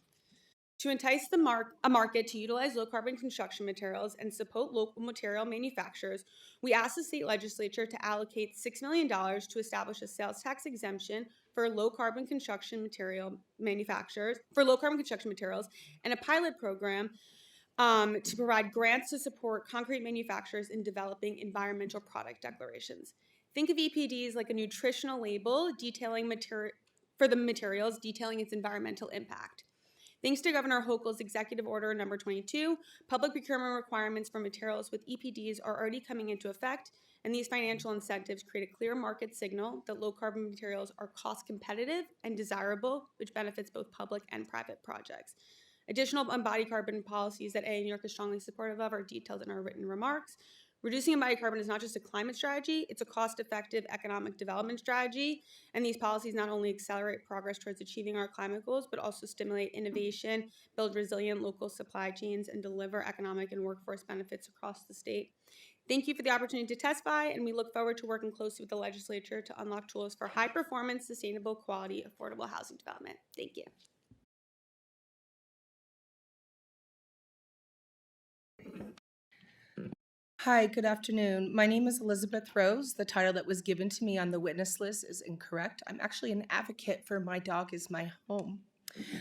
To entice a market to utilize low-carbon construction materials and support local material manufacturers, we asked the state legislature to allocate $6 million to establish a sales tax exemption for low-carbon construction material manufacturers, and a pilot program to provide grants to support concrete manufacturers in developing environmental product declarations. Think of EPDs like a nutritional label detailing for the materials detailing its environmental impact. Thanks to Governor Hochul's Executive Order Number 22, public procurement requirements for materials with EPDs are already coming into effect, and these financial incentives create a clear market signal that low-carbon materials are cost competitive and desirable, which benefits both public and private projects. Additional embodied carbon policies that AA New York is strongly supportive of are detailed in our written remarks. Reducing embodied carbon is not just a climate strategy, it's a cost-effective economic development strategy, and these policies not only accelerate progress towards achieving our climate goals, but also stimulate innovation, build resilient local supply chains, and deliver economic and workforce benefits across the state. Thank you for the opportunity to testify, and we look forward to working closely with the legislature to unlock tools for high-performance, sustainable, quality, affordable housing development. Thank you. Hi, good afternoon. My name is Elizabeth Rose. The title that was given to me on the witness list is incorrect. I'm actually an advocate for My Dog is My Home.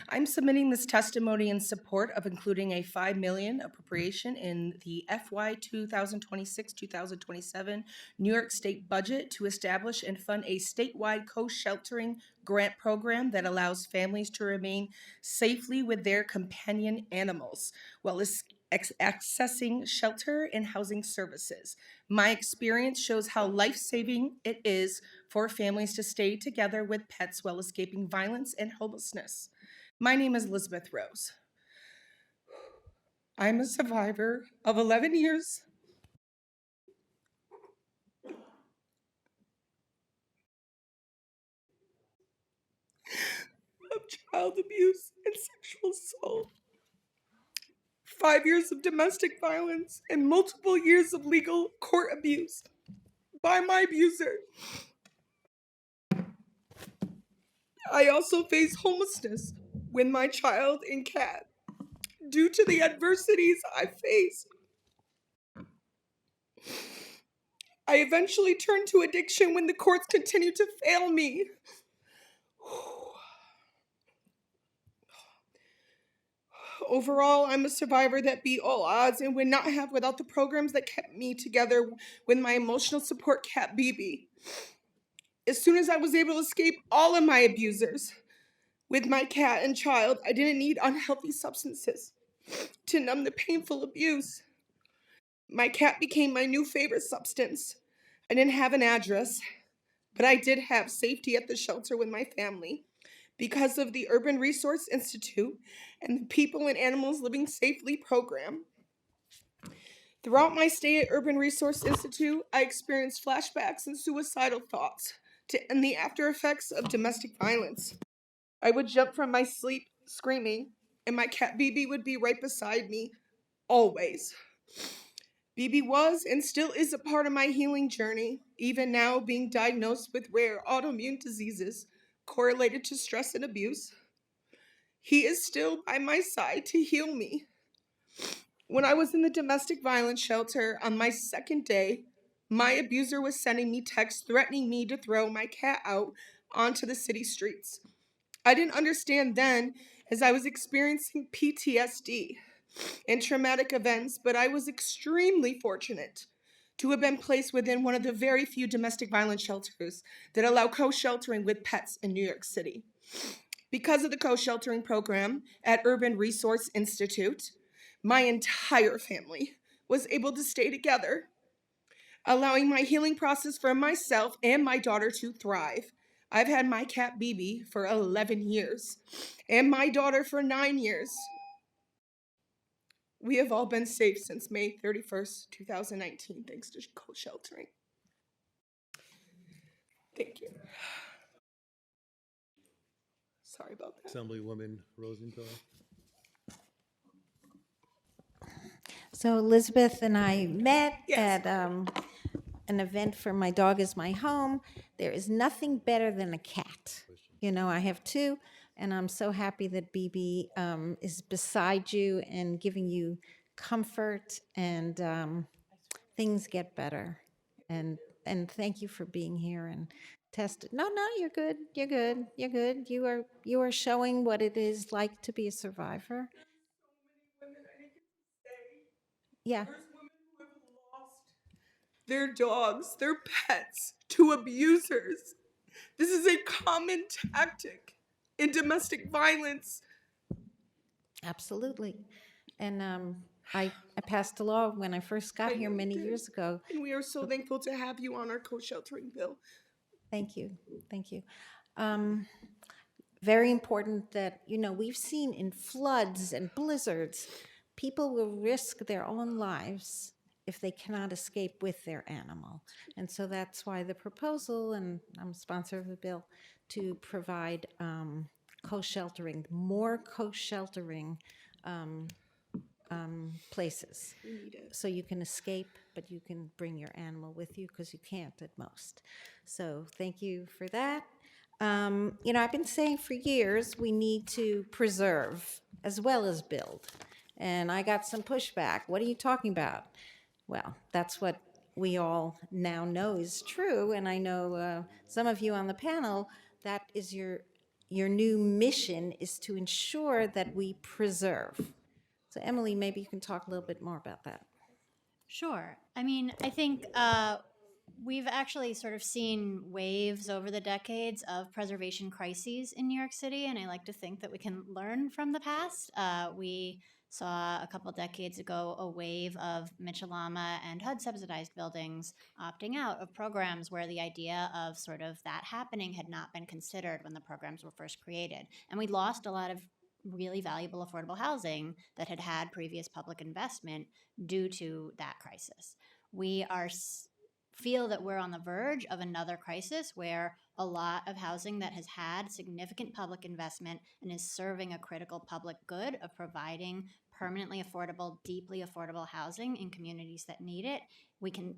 I'm submitting this testimony in support of including a $5 million appropriation in the FY 2026-2027 New York State budget to establish and fund a statewide co-sheltering grant program that allows families to remain safely with their companion animals while accessing shelter and housing services. My experience shows how life-saving it is for families to stay together with pets while escaping violence and homelessness. My name is Elizabeth Rose. I'm a survivor of 11 years of child abuse and sexual assault, 5 years of domestic violence, and multiple years of legal court abuse by my abuser. I also face homelessness with my child and cat due to the adversities I faced. I eventually turned to addiction when the courts continued to fail me. Overall, I'm a survivor that beat all odds and would not have without the programs that kept me together with my emotional support cat, BB. As soon as I was able to escape all of my abusers with my cat and child, I didn't need unhealthy substances to numb the painful abuse. My cat became my new favorite substance. I didn't have an address, but I did have safety at the shelter with my family because of the Urban Resource Institute and the People and Animals Living Safely program. Throughout my stay at Urban Resource Institute, I experienced flashbacks and suicidal thoughts to end the after effects of domestic violence. I would jump from my sleep screaming, and my cat BB would be right beside me, always. BB was and still is a part of my healing journey, even now being diagnosed with rare autoimmune diseases correlated to stress and abuse. He is still by my side to heal me. When I was in the domestic violence shelter on my second day, my abuser was sending me texts threatening me to throw my cat out onto the city streets. I didn't understand then, as I was experiencing PTSD and traumatic events, but I was extremely fortunate to have been placed within one of the very few domestic violence shelters that allow co-sheltering with pets in New York City. Because of the co-sheltering program at Urban Resource Institute, my entire family was able to stay together, allowing my healing process for myself and my daughter to thrive. I've had my cat BB for 11 years and my daughter for 9 years. We have all been safe since May 31st, 2019, thanks to co-sheltering. Thank you. Sorry about that. Assemblywoman Rosenthal. So Elizabeth and I met at an event for My Dog is My Home. There is nothing better than a cat. You know, I have two, and I'm so happy that BB is beside you and giving you comfort, and things get better. And thank you for being here and tested. No, you're good. You're good. You're good. You are showing what it is like to be a survivor. Yeah. There's women who have lost their dogs, their pets, to abusers. This is a common tactic in domestic violence. Absolutely. And I passed a law when I first got here many years ago. And we are so thankful to have you on our co-sheltering bill. Thank you. Thank you. Very important that, we've seen in floods and blizzards, people will risk their own lives if they cannot escape with their animal. And so that's why the proposal, and I'm a sponsor of the bill, to provide co-sheltering, more co-sheltering places. So you can escape, but you can bring your animal with you because you can't at most. So thank you for that. I've been saying for years we need to preserve as well as build. And I got some pushback. What are you talking about? Well, that's what we all now know is true. And I know some of you on the panel, that is your new mission is to ensure that we preserve. So Emily, maybe you can talk a little bit more about that. Sure. I mean, I think we've actually sort of seen waves over the decades of preservation crises in New York City, and I like to think that we can learn from the past. We saw a couple decades ago a wave of Mitchell-Lama and HUD subsidized buildings opting out of programs where the idea of sort of that happening had not been considered when the programs were first created. And we lost a lot of really valuable affordable housing that had had previous public investment due to that crisis. We feel that we're on the verge of another crisis where a lot of housing that has had significant public investment and is serving a critical public good of providing permanently affordable, deeply affordable housing in communities that need it,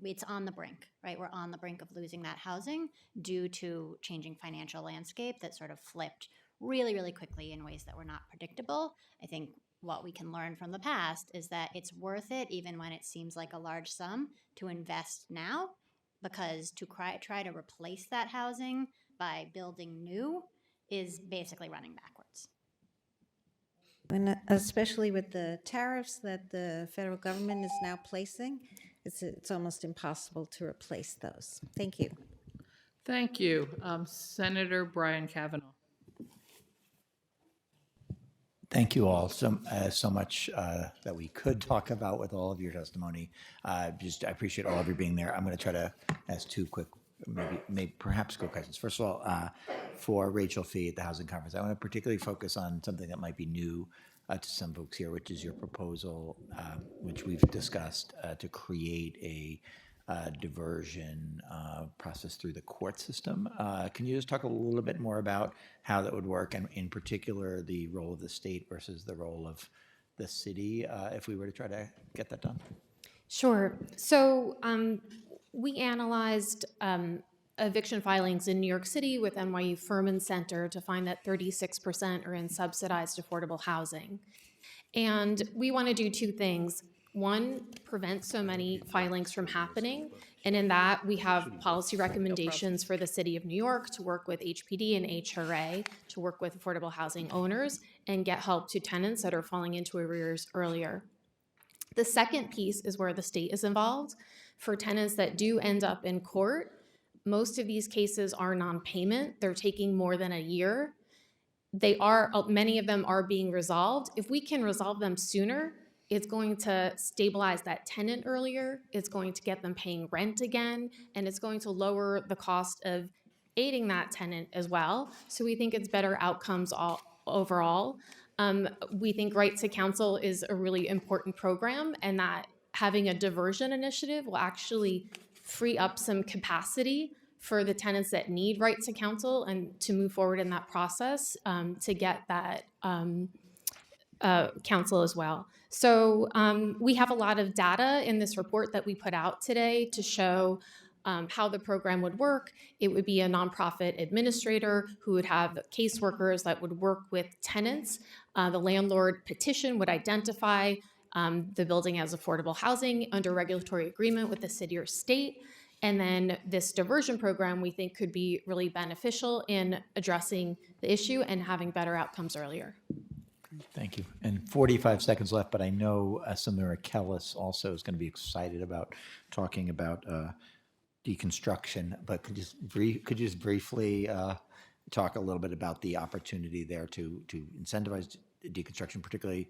it's on the brink, right? We're on the brink of losing that housing due to changing financial landscape that sort of flipped really, really quickly in ways that were not predictable. I think what we can learn from the past is that it's worth it, even when it seems like a large sum, to invest now, because to try to replace that housing by building new is basically running backwards. And especially with the tariffs that the federal government is now placing, it's almost impossible to replace those. Thank you. Thank you. Senator Brian Kavanaugh. Thank you all so much that we could talk about with all of your testimony. I appreciate all of you being there. I'm going to try to ask two quick, perhaps quick questions. First of all, for Rachel Fee at the Housing Conference, I want to particularly focus on something that might be new to some folks here, which is your proposal, which we've discussed, to create a diversion process through the court system. Can you just talk a little bit more about how that would work, and in particular the role of the state versus the role of the city if we were to try to get that done? Sure. So we analyzed eviction filings in New York City with NYU Furman Center to find that 36% are in subsidized affordable housing. And we want to do two things. One, prevent so many filings from happening. And in that, we have policy recommendations for the City of New York to work with HPD and HRA to work with affordable housing owners and get help to tenants that are falling into arrears earlier. The second piece is where the state is involved. For tenants that do end up in court, most of these cases are non-payment. They're taking more than a year. Many of them are being resolved. If we can resolve them sooner, it's going to stabilize that tenant earlier, it's going to get them paying rent again, and it's going to lower the cost of aiding that tenant as well. So we think it's better outcomes overall. We think Right to Counsel is a really important program, and that having a diversion initiative will actually free up some capacity for the tenants that need Right to Counsel and to move forward in that process to get that counsel as well. So we have a lot of data in this report that we put out today to show how the program would work. It would be a nonprofit administrator who would have caseworkers that would work with tenants. The landlord petition would identify the building as affordable housing under regulatory agreement with the city or state. And then this diversion program we think could be really beneficial in addressing the issue and having better outcomes earlier. Thank you. And 45 seconds left, but I know Samira Kellis also is going to be excited about talking about deconstruction. But could you just briefly talk a little bit about the opportunity there to incentivize deconstruction, particularly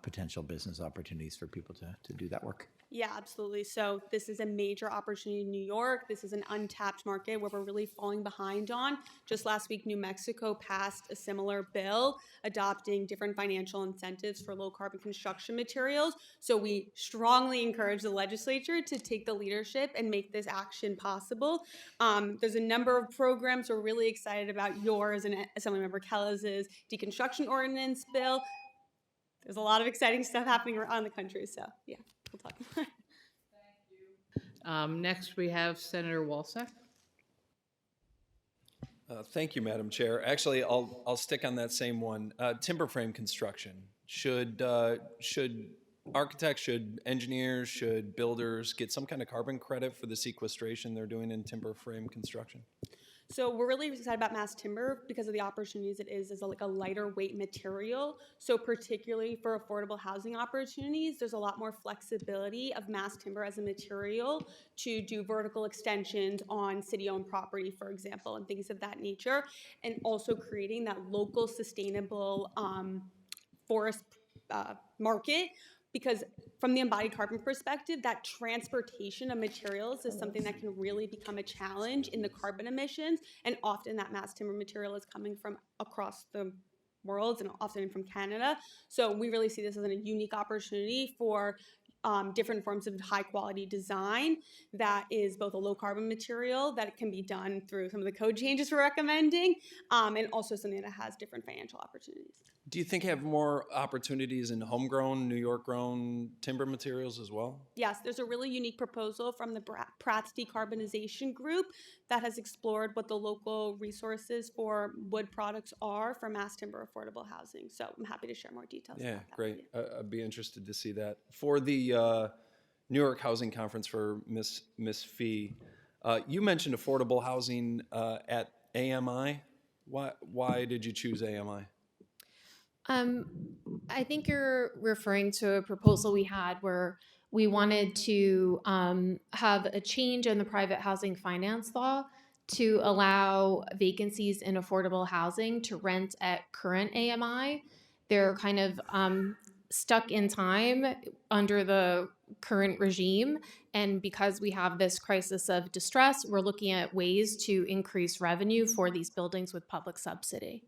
potential business opportunities for people to do that work? Yeah, absolutely. So this is a major opportunity in New York. This is an untapped market where we're really falling behind on. Just last week, New Mexico passed a similar bill adopting different financial incentives for low carbon construction materials. So we strongly encourage the legislature to take the leadership and make this action possible. There's a number of programs. We're really excited about yours and Assemblymember Kellis's deconstruction ordinance bill. There's a lot of exciting stuff happening around the country. So yeah. We'll talk. Next, we have Senator Walczak. Thank you, Madam Chair. Actually, I'll stick on that same one. Timber frame construction. Should architects, should engineers, should builders get some kind of carbon credit for the sequestration they're doing in timber frame construction? So we're really excited about mass timber because of the opportunities it is as like a lighter weight material. So particularly for affordable housing opportunities, there's a lot more flexibility of mass timber as a material to do vertical extensions on city-owned property, for example, and things of that nature, and also creating that local sustainable forest market. Because from the embodied carbon perspective, that transportation of materials is something that can really become a challenge in the carbon emissions. And often that mass timber material is coming from across the world and often from Canada. So we really see this as a unique opportunity for different forms of high quality design that is both a low carbon material that can be done through some of the code changes we're recommending, and also something that has different financial opportunities. Do you think you have more opportunities in homegrown, New York-grown timber materials as well? Yes, there's a really unique proposal from the Pratt's Decarbonization Group that has explored what the local resources for wood products are for mass timber affordable housing. So I'm happy to share more details. Yeah, about that great. with you. I'd be interested to see that. For the New York Housing Conference for Ms. Fee, you mentioned affordable housing at AMI. Why did you choose AMI? I think you're referring to a proposal we had where we wanted to have a change in the private housing finance law to allow vacancies in affordable housing to rent at current AMI. They're kind of stuck in time under the current regime. And because we have this crisis of distress, we're looking at ways to increase revenue for these buildings with public subsidy.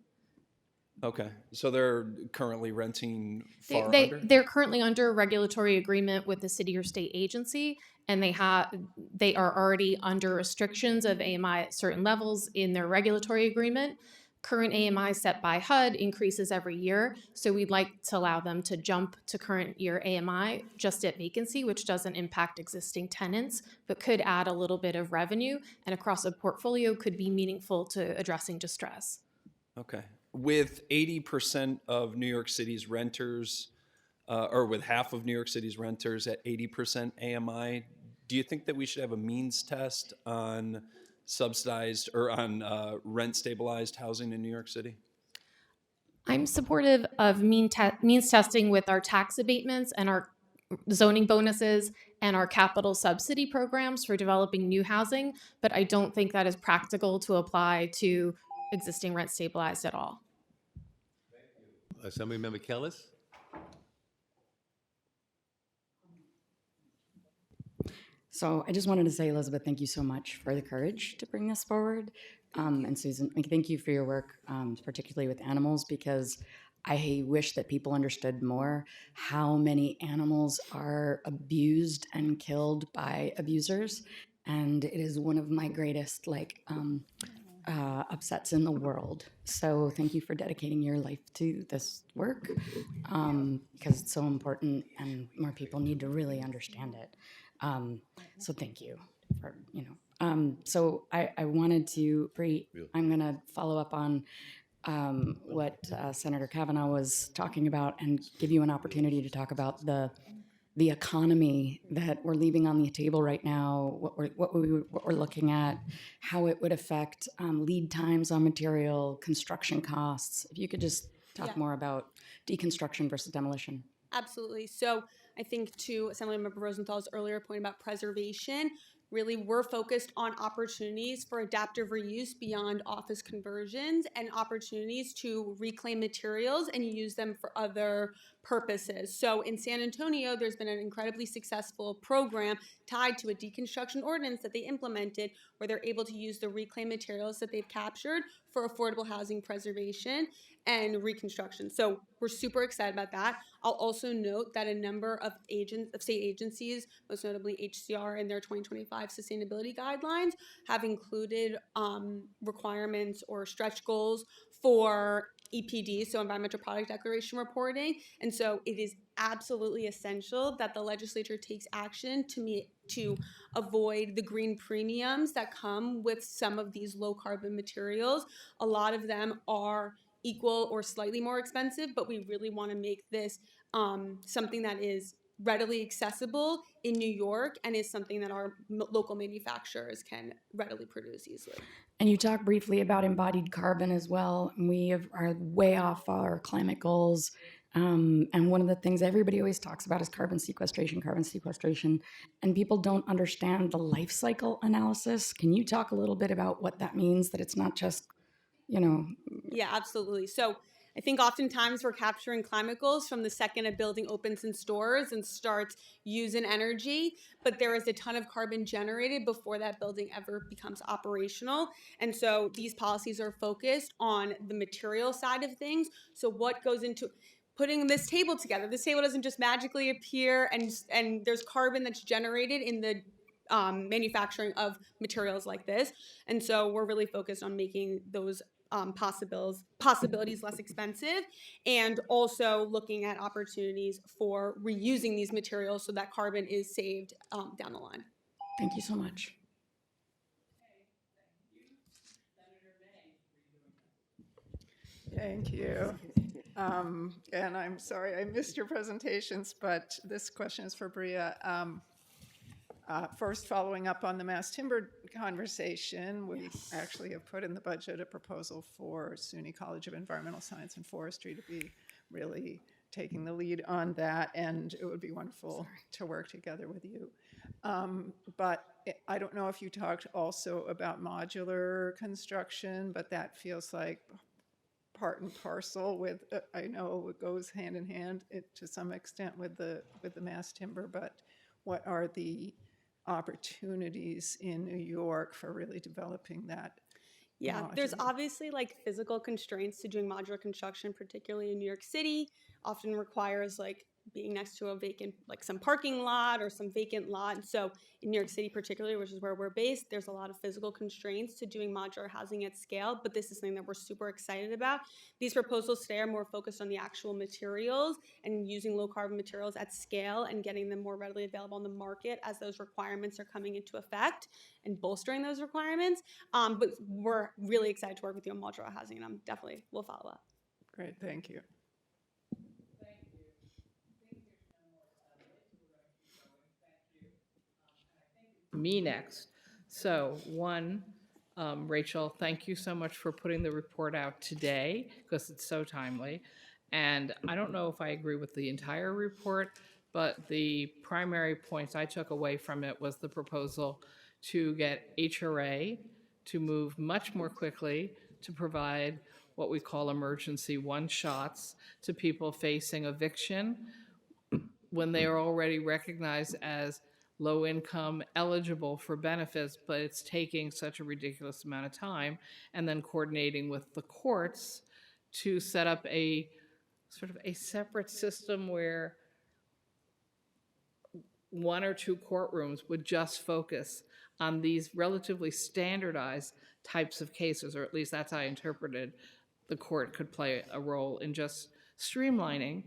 Okay, so they're currently renting far under? They're currently under a regulatory agreement with the city or state agency, and they are already under restrictions of AMI at certain levels in their regulatory agreement. Current AMI set by HUD increases every year, so we'd like to allow them to jump to current year AMI just at vacancy, which doesn't impact existing tenants, but could add a little bit of revenue, and across a portfolio could be meaningful to addressing distress. Okay. With 80% of New York City's renters, or with half of New York City's renters at 80% AMI, do you think that we should have a means test on subsidized or on rent stabilized housing in New York City? I'm supportive of means testing with our tax abatements and our zoning bonuses and our capital subsidy programs for developing new housing, but I don't think that is practical to apply to existing rent stabilized at all. Assemblymember Kellis? So I just wanted to say, Elizabeth, thank you so much for the courage to bring this forward. And Susan, thank you for your work, particularly with animals, because I wish that people understood more how many animals are abused and killed by abusers. And it is one of my greatest upsets in the world. So thank you for dedicating your life to this work, because it's so important and more people need to really understand it. So thank you for, so I wanted to, I'm going to follow up on what Senator Kavanaugh was talking about and give you an opportunity to talk about the economy that we're leaving on the table right now, what we're looking at, how it would affect lead times on material, construction costs. If you could just talk more about deconstruction versus demolition. Absolutely. So I think to Assemblymember Rosenthal's earlier point about preservation, really we're focused on opportunities for adaptive reuse beyond office conversions and opportunities to reclaim materials and use them for other purposes. So in San Antonio, there's been an incredibly successful program tied to a deconstruction ordinance that they implemented where they're able to use the reclaimed materials that they've captured for affordable housing preservation and reconstruction. So we're super excited about that. I'll also note that a number of state agencies, most notably HCR in their 2025 sustainability guidelines, have included requirements or stretch goals for EPD, so environmental product declaration reporting. And so it is absolutely essential that the legislature takes action to avoid the green premiums that come with some of these low carbon materials. A lot of them are equal or slightly more expensive, but we really want to make this something that is readily accessible in New York and is something that our local manufacturers can readily produce easily. And you talked briefly about embodied carbon as well. We are way off our climate goals. And one of the things everybody always talks about is carbon sequestration. And people don't understand the life cycle analysis. Can you talk a little bit about what that means, that it's not just, Yeah, absolutely. So I think oftentimes we're capturing climate goals from the second a building opens in stores and starts using energy, but there is a ton of carbon generated before that building ever becomes operational. And so these policies are focused on the material side of things. So what goes into putting this table together? This table doesn't just magically appear, and there's carbon that's generated in the manufacturing of materials like this. And so we're really focused on making those possibilities less expensive, and also looking at opportunities for reusing these materials so that carbon is saved down the line. Thank you so much. Thank you. And I'm sorry I missed your presentations, but this question is for Bria. First, following up on the mass timber conversation, we actually have put in the budget a proposal for SUNY College of Environmental Science and Forestry to be really taking the lead on that, and it would be wonderful to work together with you. But I don't know if you talked also about modular construction, but that feels like part and parcel with, I know it goes hand in hand to some extent with the mass timber, but what are the opportunities in New York for really developing that? Yeah, there's obviously like physical constraints to doing modular construction, particularly in New York City. Often requires like being next to a vacant, like some parking lot or some vacant lot. And so in New York City particularly, which is where we're based, there's a lot of physical constraints to doing modular housing at scale, but this is something that we're super excited about. These proposals today are more focused on the actual materials and using low carbon materials at scale and getting them more readily available on the market as those requirements are coming into effect and bolstering those requirements. But we're really excited to work with you on modular housing, and I'm definitely will follow up. Great, thank you. Me next. So one, Rachel, thank you so much for putting the report out today because it's so timely. And I don't know if I agree with the entire report, but the primary points I took away from it was the proposal to get HRA to move much more quickly to provide what we call emergency one-shots to people facing eviction when they are already recognized as low income eligible for benefits, but it's taking such a ridiculous amount of time, and then coordinating with the courts to set up a sort of a separate system where one or two courtrooms would just focus on these relatively standardized types of cases, or at least that's how I interpreted the court could play a role in just streamlining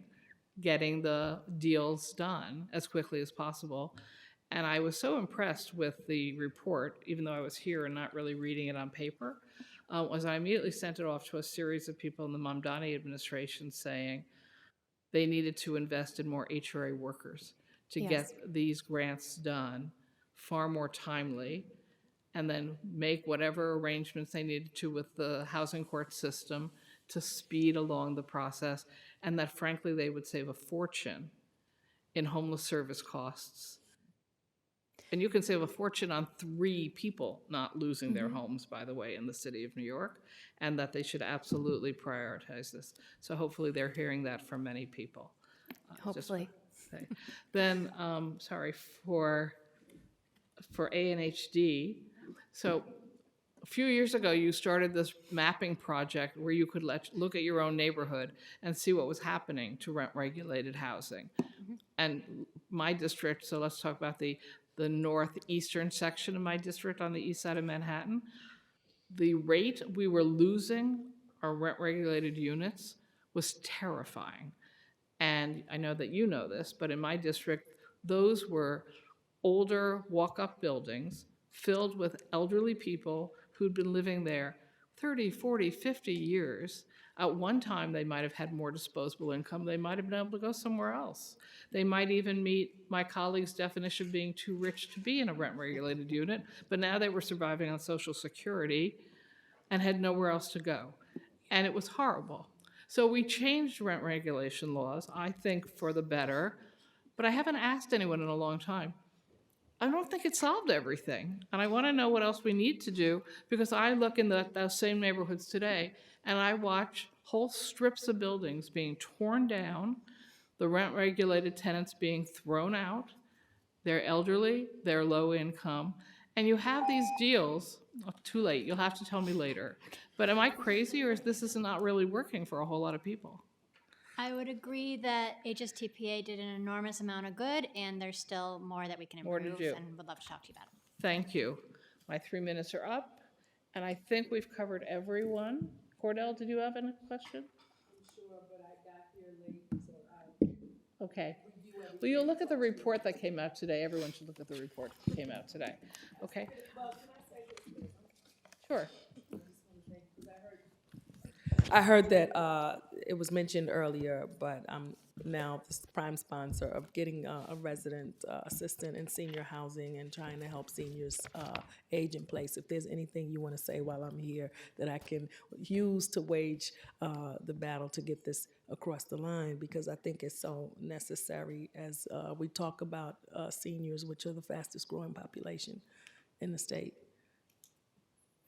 getting the deals done as quickly as possible. And I was so impressed with the report, even though I was here and not really reading it on paper, was I immediately sent it off to a series of people in the Mamdani administration saying they needed to invest in more HRA workers to get these grants done far more timely, and then make whatever arrangements they needed to with the housing court system to speed along the process, and that frankly they would save a fortune in homeless service costs. And you can save a fortune on 3 people not losing their homes, by the way, in the city of New York, and that they should absolutely prioritize this. So hopefully they're hearing that from many people. Just Hopefully. say. Then, sorry, for ANHD, so a few years ago, you started this mapping project where you could look at your own neighborhood and see what was happening to rent-regulated housing. And my district, so let's talk about the northeastern section of my district on the east side of Manhattan. The rate we were losing our rent-regulated units was terrifying. And I know that you know this, but in my district, those were older walk-up buildings filled with elderly people who'd been living there 30, 40, 50 years. At one time, they might have had more disposable income. They might have been able to go somewhere else. They might even meet my colleague's definition of being too rich to be in a rent-regulated unit, but now they were surviving on Social Security and had nowhere else to go. And it was horrible. So we changed rent regulation laws, I think for the better, but I haven't asked anyone in a long time. I don't think it solved everything. And I want to know what else we need to do, because I look in those same neighborhoods today and I watch whole strips of buildings being torn down, the rent-regulated tenants being thrown out, they're elderly, they're low income, and you have these deals, oh, too late, you'll have to tell me later. But am I crazy, or is this not really working for a whole lot of people? I would agree that HSTPA did an enormous amount of good, and there's still more that we can More to improve, do. and would love to talk to you about it. Thank you. My 3 minutes are up, and I think we've covered everyone. Cordell, did you have any question? Sure, but I got here late, so Okay. Well, you'll look at the report that came out today. Everyone should look at the report that came out today. Okay? Sure. I heard that it was mentioned earlier, but I'm now the prime sponsor of getting a resident assistant in senior housing and trying to help seniors age in place. If there's anything you want to say while I'm here that I can use to wage the battle to get this across the line, because I think it's so necessary as we talk about seniors, which are the fastest growing population in the state.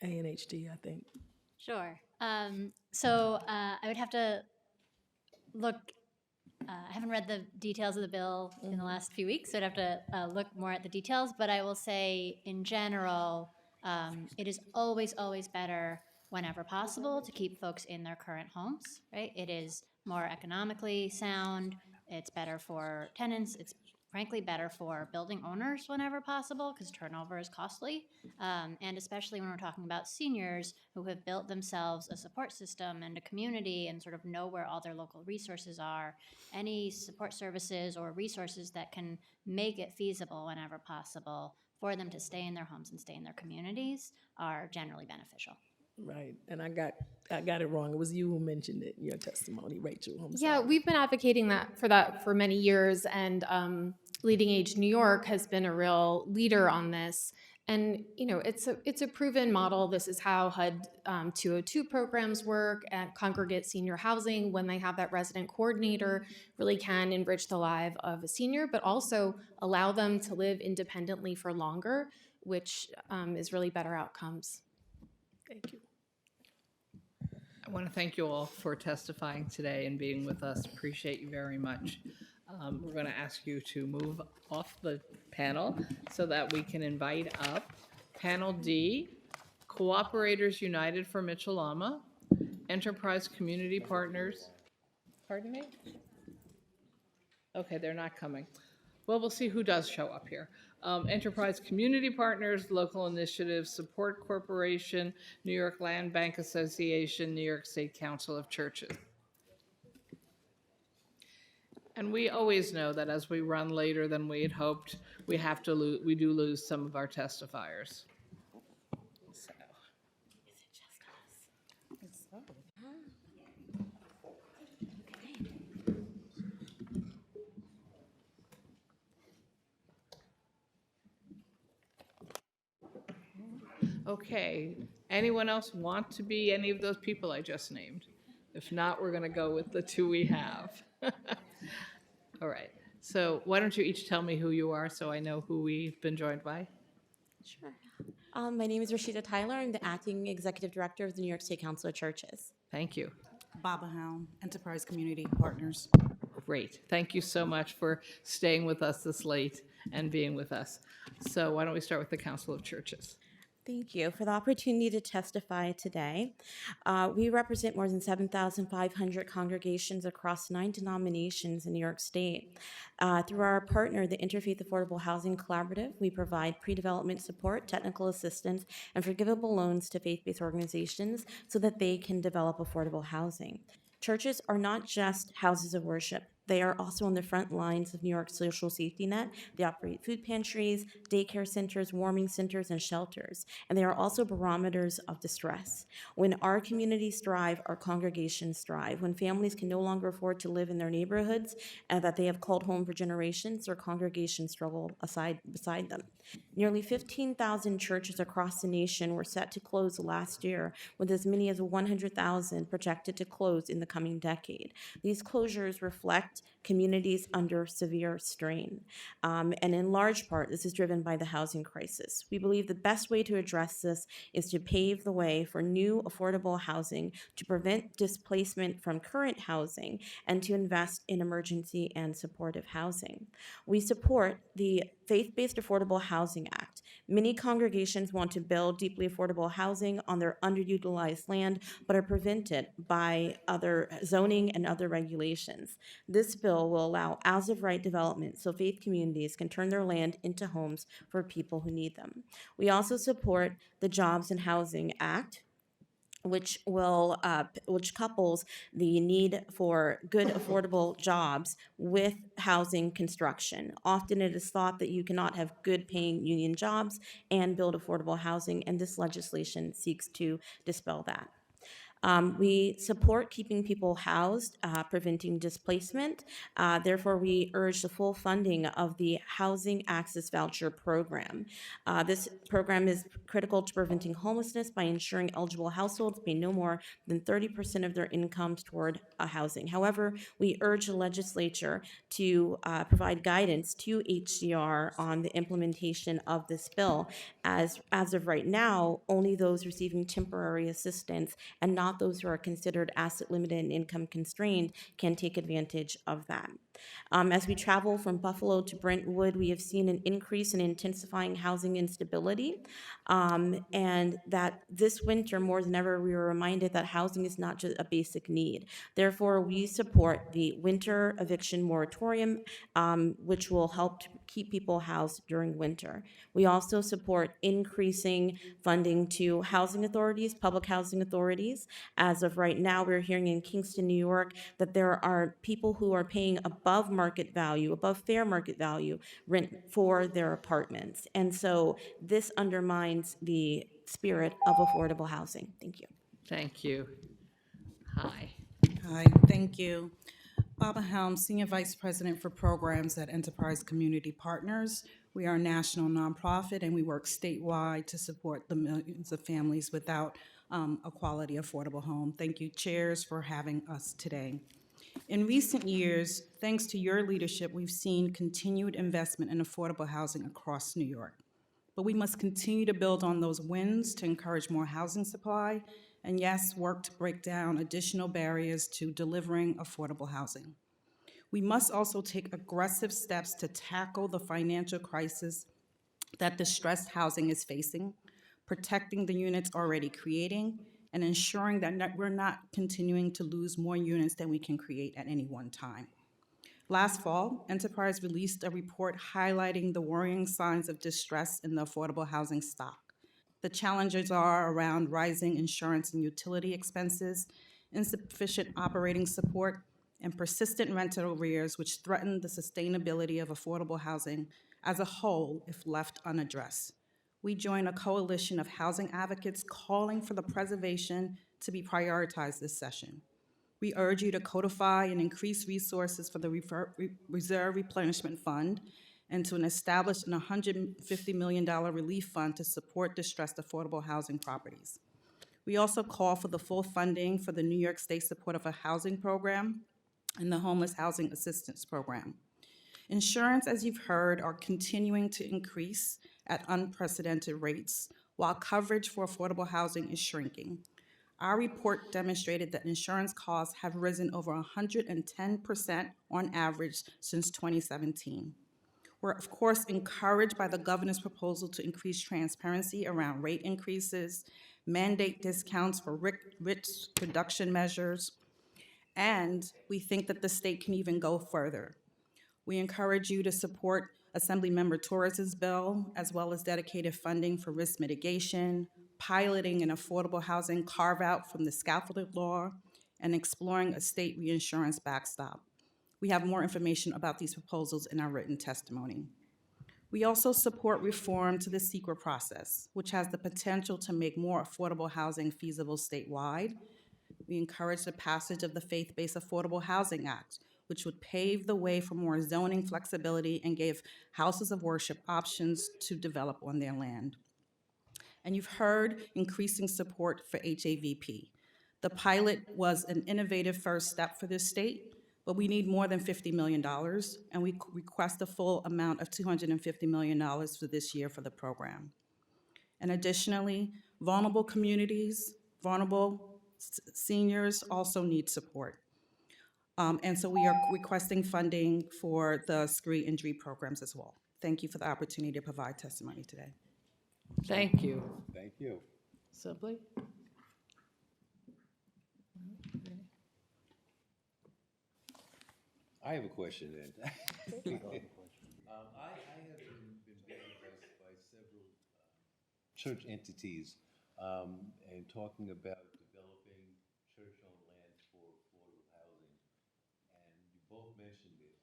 ANHD, I think. Sure. So I would have to look. I haven't read the details of the bill in the last few weeks, so I'd have to look more at the details. But I will say, in general, it is always, always better, whenever possible, to keep folks in their current homes, right? It is more economically sound. It's better for tenants. It's frankly better for building owners whenever possible, because turnover is costly. And especially when we're talking about seniors who have built themselves a support system and a community and sort of know where all their local resources are. Any support services or resources that can make it feasible whenever possible for them to stay in their homes and stay in their communities are generally beneficial. Right, and I got it wrong. It was you who mentioned it in your testimony, Rachel. I'm Yeah, sorry. we've been advocating that for many years, and Leading Age New York has been a real leader on this. And you know, it's a proven model. This is how HUD 202 programs work at congregate senior housing. When they have that resident coordinator, really can enrich the life of a senior, but also allow them to live independently for longer, which is really better outcomes. Thank you. I want to thank you all for testifying today and being with us. Appreciate you very much. We're going to ask you to move off the panel so that we can invite up Panel D, Cooperators United for Mitchell-Lama, Enterprise Community Partners. Pardon me? Okay, they're not coming. Well, we'll see who does show up here. Enterprise Community Partners, Local Initiatives Support Corporation, New York Land Bank Association, New York State Council of Churches. And we always know that as we run later than we had hoped, we do lose some of our testifiers. So. Okay, anyone else want to be any of those people I just named? If not, we're going to go with the two we have. All right, So why don't you each tell me who you are so I know who we've been joined by? Sure. My name is Rashida Tyler. I'm the acting executive director of the New York State Council of Churches. Thank you. Baba Helm, Enterprise Community Partners. Great. Thank you so much for staying with us this late and being with us. So why don't we start with the Council of Churches? Thank you for the opportunity to testify today. We represent more than 7,500 congregations across 9 denominations in New York State. Through our partner, the Interfaith Affordable Housing Collaborative, we provide pre-development support, technical assistance, and forgivable loans to faith-based organizations so that they can develop affordable housing. Churches are not just houses of worship. They are also on the front lines of New York's social safety net. They operate food pantries, daycare centers, warming centers, and shelters. And they are also barometers of distress. When our communities thrive, our congregations thrive. When families can no longer afford to live in their neighborhoods that they have called home for generations, their congregations struggle beside them. Nearly 15,000 churches across the nation were set to close last year, with as many as 100,000 projected to close in the coming decade. These closures reflect communities under severe strain. And in large part, this is driven by the housing crisis. We believe the best way to address this is to pave the way for new affordable housing, to prevent displacement from current housing, and to invest in emergency and supportive housing. We support the Faith-Based Affordable Housing Act. Many congregations want to build deeply affordable housing on their underutilized land, but are prevented by other zoning and other regulations. This bill will allow as-of-right development so faith communities can turn their land into homes for people who need them. We also support the Jobs and Housing Act, which couples the need for good affordable jobs with housing construction. Often it is thought that you cannot have good paying union jobs and build affordable housing, and this legislation seeks to dispel that. We support keeping people housed, preventing displacement. Therefore, we urge the full funding of the Housing Access Voucher Program. This program is critical to preventing homelessness by ensuring eligible households pay no more than 30% of their incomes toward housing. However, we urge the legislature to provide guidance to HCR on the implementation of this bill. As of right now, only those receiving temporary assistance and not those who are considered asset limited and income constrained can take advantage of that. As we travel from Buffalo to Brentwood, we have seen an increase in intensifying housing instability, and that this winter, more than ever, we were reminded that housing is not just a basic need. Therefore, we support the winter eviction moratorium, which will help to keep people housed during winter. We also support increasing funding to housing authorities, public housing authorities. As of right now, we're hearing in Kingston, New York, that there are people who are paying above market value, above fair market value rent for their apartments. And so this undermines the spirit of affordable housing. Thank you. Thank you. Hi. Hi, thank you. Baba Helm, Senior Vice President for Programs at Enterprise Community Partners. We are a national nonprofit and we work statewide to support the millions of families without a quality affordable home. Thank you, chairs, for having us today. In recent years, thanks to your leadership, we've seen continued investment in affordable housing across New York. But we must continue to build on those wins to encourage more housing supply, and yes, work to break down additional barriers to delivering affordable housing. We must also take aggressive steps to tackle the financial crisis that distressed housing is facing, protecting the units already creating, and ensuring that we're not continuing to lose more units than we can create at any one time. Last fall, Enterprise released a report highlighting the worrying signs of distress in the affordable housing stock. The challenges are around rising insurance and utility expenses, insufficient operating support, and persistent rental arrears, which threaten the sustainability of affordable housing as a whole if left unaddressed. We join a coalition of housing advocates calling for the preservation to be prioritized this session. We urge you to codify and increase resources for the Reserve Replenishment Fund and to establish an $150 million relief fund to support distressed affordable housing properties. We also call for the full funding for the New York State Supportive Housing Program and the Homeless Housing Assistance Program. Insurance, as you've heard, are continuing to increase at unprecedented rates, while coverage for affordable housing is shrinking. Our report demonstrated that insurance costs have risen over 110% on average since 2017. We're, of course, encouraged by the governor's proposal to increase transparency around rate increases, mandate discounts for risk reduction measures, and we think that the state can even go further. We encourage you to support Assemblymember Torres's bill, as well as dedicated funding for risk mitigation, piloting an affordable housing carve-out from the scaffolded law, and exploring a state reinsurance backstop. We have more information about these proposals in our written testimony. We also support reform to the SEQRA process, which has the potential to make more affordable housing feasible statewide. We encourage the passage of the Faith-Based Affordable Housing Act, which would pave the way for more zoning flexibility and give houses of worship options to develop on their land. And you've heard increasing support for HAVP. The pilot was an innovative first step for this state, but we need more than $50 million, and we request a full amount of $250 million for this year for the program. And additionally, vulnerable communities, vulnerable seniors also need support. And so we are requesting funding for the screen injury programs as well. Thank you for the opportunity to provide testimony today. Thank you. Thank you. Sibley? I have a question then. I have been advised by several church entities and talking about developing church-owned land for affordable housing. And you both mentioned it.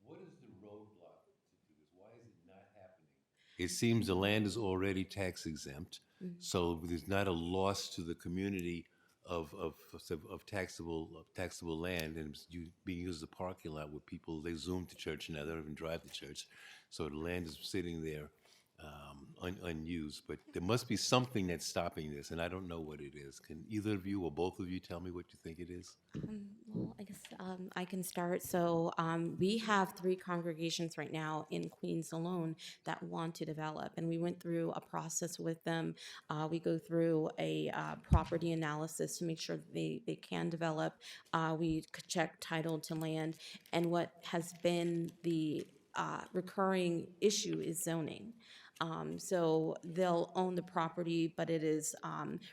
What is the roadblock to do this? Why is it not happening? It seems the land is already tax exempt, so there's not a loss to the community of taxable land, and it's being used as a parking lot where people, they Zoom to church now, they don't even drive to church. So the land is sitting there unused, but there must be something that's stopping this, and I don't know what it is. Can either of you or both of you tell me what you think it is? Well, I guess I can start. So we have 3 congregations right now in Queens alone that want to develop, and we went through a process with them. We go through a property analysis to make sure that they can develop. We could check title to land, and what has been the recurring issue is zoning. So they'll own the property, but it is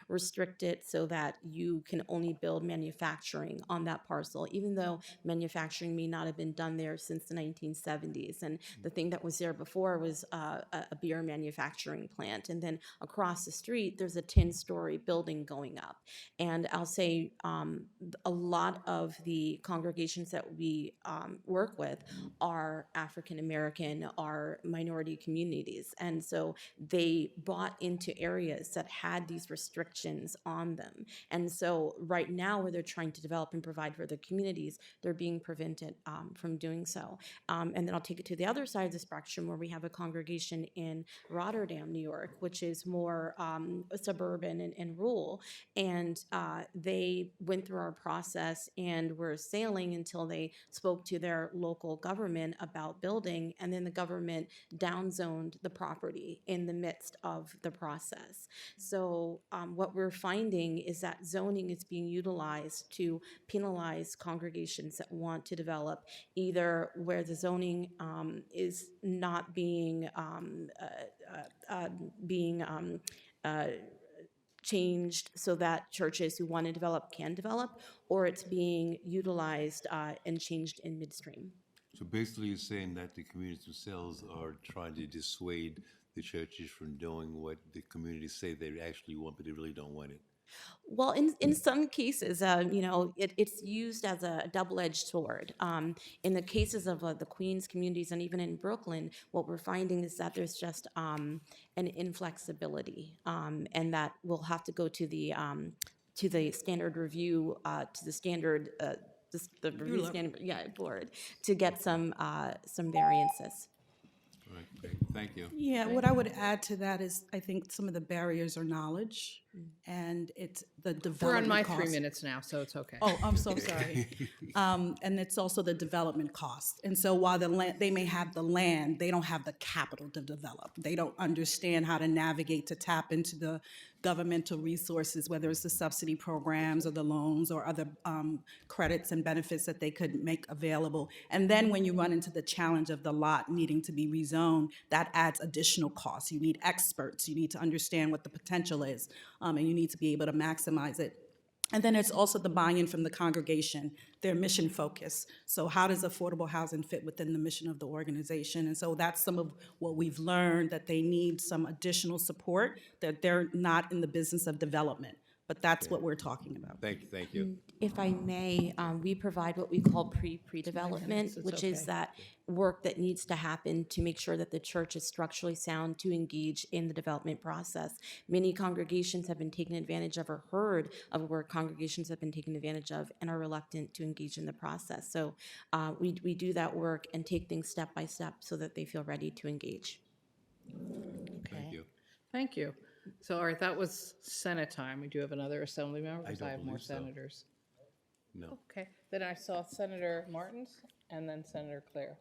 restricted so that you can only build manufacturing on that parcel, even though manufacturing may not have been done there since the 1970s. And the thing that was there before was a beer manufacturing plant. And then across the street, there's a 10-story building going up. And I'll say a lot of the congregations that we work with are African American, are minority communities. And so they bought into areas that had these restrictions on them. And so right now, where they're trying to develop and provide for their communities, they're being prevented from doing so. And then I'll take it to the other side of the spectrum, where we have a congregation in Rotterdam, New York, which is more suburban and rural. And they went through our process and were sailing until they spoke to their local government about building, and then the government downzoned the property in the midst of the process. So what we're finding is that zoning is being utilized to penalize congregations that want to develop, either where the zoning is not being changed so that churches who want to develop can develop, or it's being utilized and changed in midstream. So basically, you're saying that the communities themselves are trying to dissuade the churches from doing what the communities say they actually want, but they really don't want it. Well, in some cases, it's used as a double-edged sword. In the cases of the Queens communities and even in Brooklyn, what we're finding is that there's just an inflexibility, and that we'll have to go to the standard review, to the standard. The review standard board to get some variances. All right, great. Thank you. Yeah, what I would add to that is I think some of the barriers are knowledge and it's the We're development on my cost. 3 minutes now, so it's okay. Oh, I'm so sorry. And it's also the development cost. And so while the land, they may have the land, they don't have the capital to develop. They don't understand how to navigate to tap into the governmental resources, whether it's the subsidy programs or the loans or other credits and benefits that they could make available. And then when you run into the challenge of the lot needing to be rezoned, that adds additional costs. You need experts. You need to understand what the potential is, and you need to be able to maximize it. And then it's also the buy-in from the congregation, their mission focus. So how does affordable housing fit within the mission of the organization? And so that's some of what we've learned, that they need some additional support, that they're not in the business of development. But that's what we're talking about. Thank you. If I may, we provide what we call pre-development, which is that work that needs to happen to make sure that the church is structurally sound to engage in the development process. Many congregations have been taken advantage of or heard of where congregations have been taken advantage of and are reluctant to engage in the process. So we do that work and take things step by step so that they feel ready to engage. Thank you. Thank you. So, all right, that was Senate time. We do have another assembly member, because don't I have more believe so. senators. No. Okay, then I saw Senator Martins and then Senator Claire.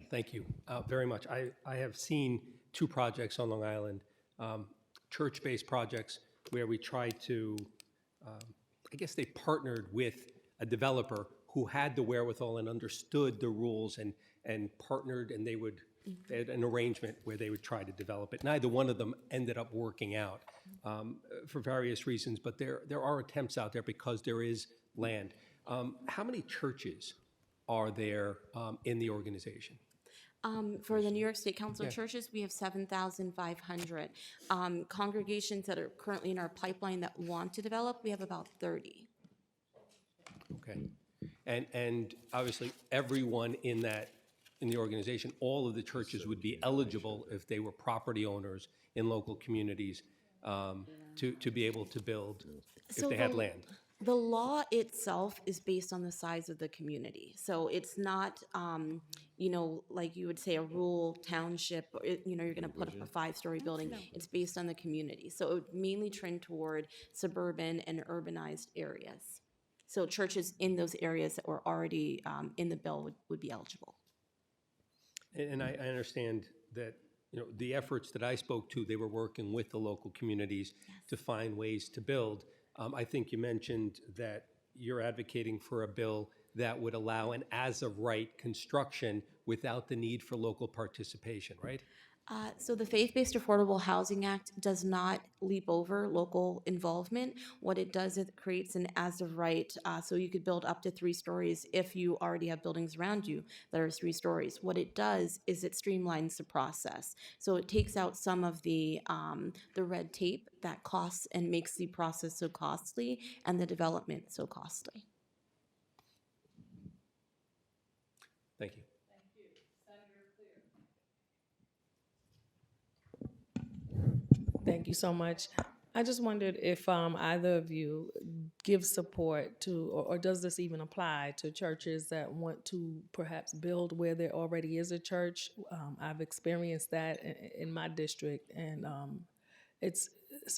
Thank you very much. I have seen two projects on Long Island, church-based projects where we tried to, I guess they partnered with a developer who had the wherewithal and understood the rules and partnered, and they had an arrangement where they would try to develop it. Neither one of them ended up working out for various reasons, but there are attempts out there because there is land. How many churches are there in the organization? For the New York State Council of Yeah. Churches, we have 7,500. Congregations that are currently in our pipeline that want to develop, we have about 30. Okay. And obviously, everyone in the organization, all of the churches would be eligible if they were property owners in local communities to be able to build if So they had the- land. The law itself is based on the size of the community. So it's not, like you would say a rural township, or you're going to put up a 5-story building. It's based on the community. So it would mainly trend toward suburban and urbanized areas. So churches in those areas that were already in the bill would be eligible. And I understand that, the efforts that I spoke to, they were working with the local communities to find ways to build. I think you mentioned that you're advocating for a bill that would allow an as-of-right construction without the need for local participation, right? So the Faith-Based Affordable Housing Act does not leap over local involvement. What it does is it creates an as-of-right, so you could build up to 3 stories if you already have buildings around you that are 3 stories. What it does is it streamlines the process. So it takes out some of the red tape that costs and makes the process so costly and the development so costly. Thank you. Thank you so much. I just wondered if either of you give support to, or does this even apply to churches that want to perhaps build where there already is a church? I've experienced that in my district, and it's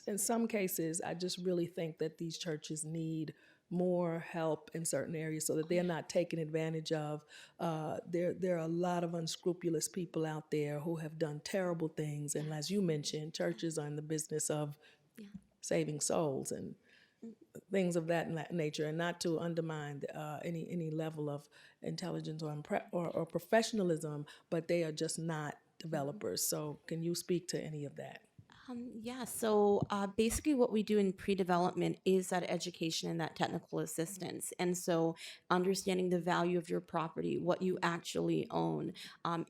in some cases, I just really think that these churches need more help in certain areas so that they're not taken advantage of. There are a lot of unscrupulous people out there who have done terrible things, and as you mentioned, churches are in the business of saving souls and things of that nature, and not to undermine any level of intelligence or professionalism, but they are just not developers. So can you speak to any of that? So basically what we do in pre-development is that education and that technical assistance. And so understanding the value of your property, what you actually own.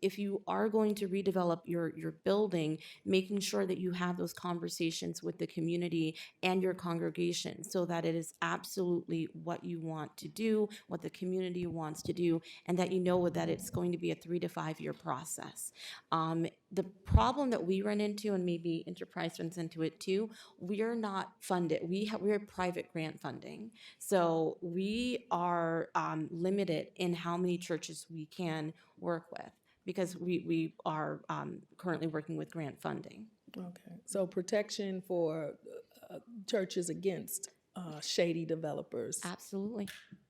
If you are going to redevelop your building, making sure that you have those conversations with the community and your congregation so that it is absolutely what you want to do, what the community wants to do, and that you know that it's going to be a 3 to 5 year process. The problem that we run into, and maybe Price runs into it too. We're not funded. We're private grant funding, so we are limited in how many churches we can work with because we are currently working with grant funding. Okay, so protection for churches against shady developers. Absolutely.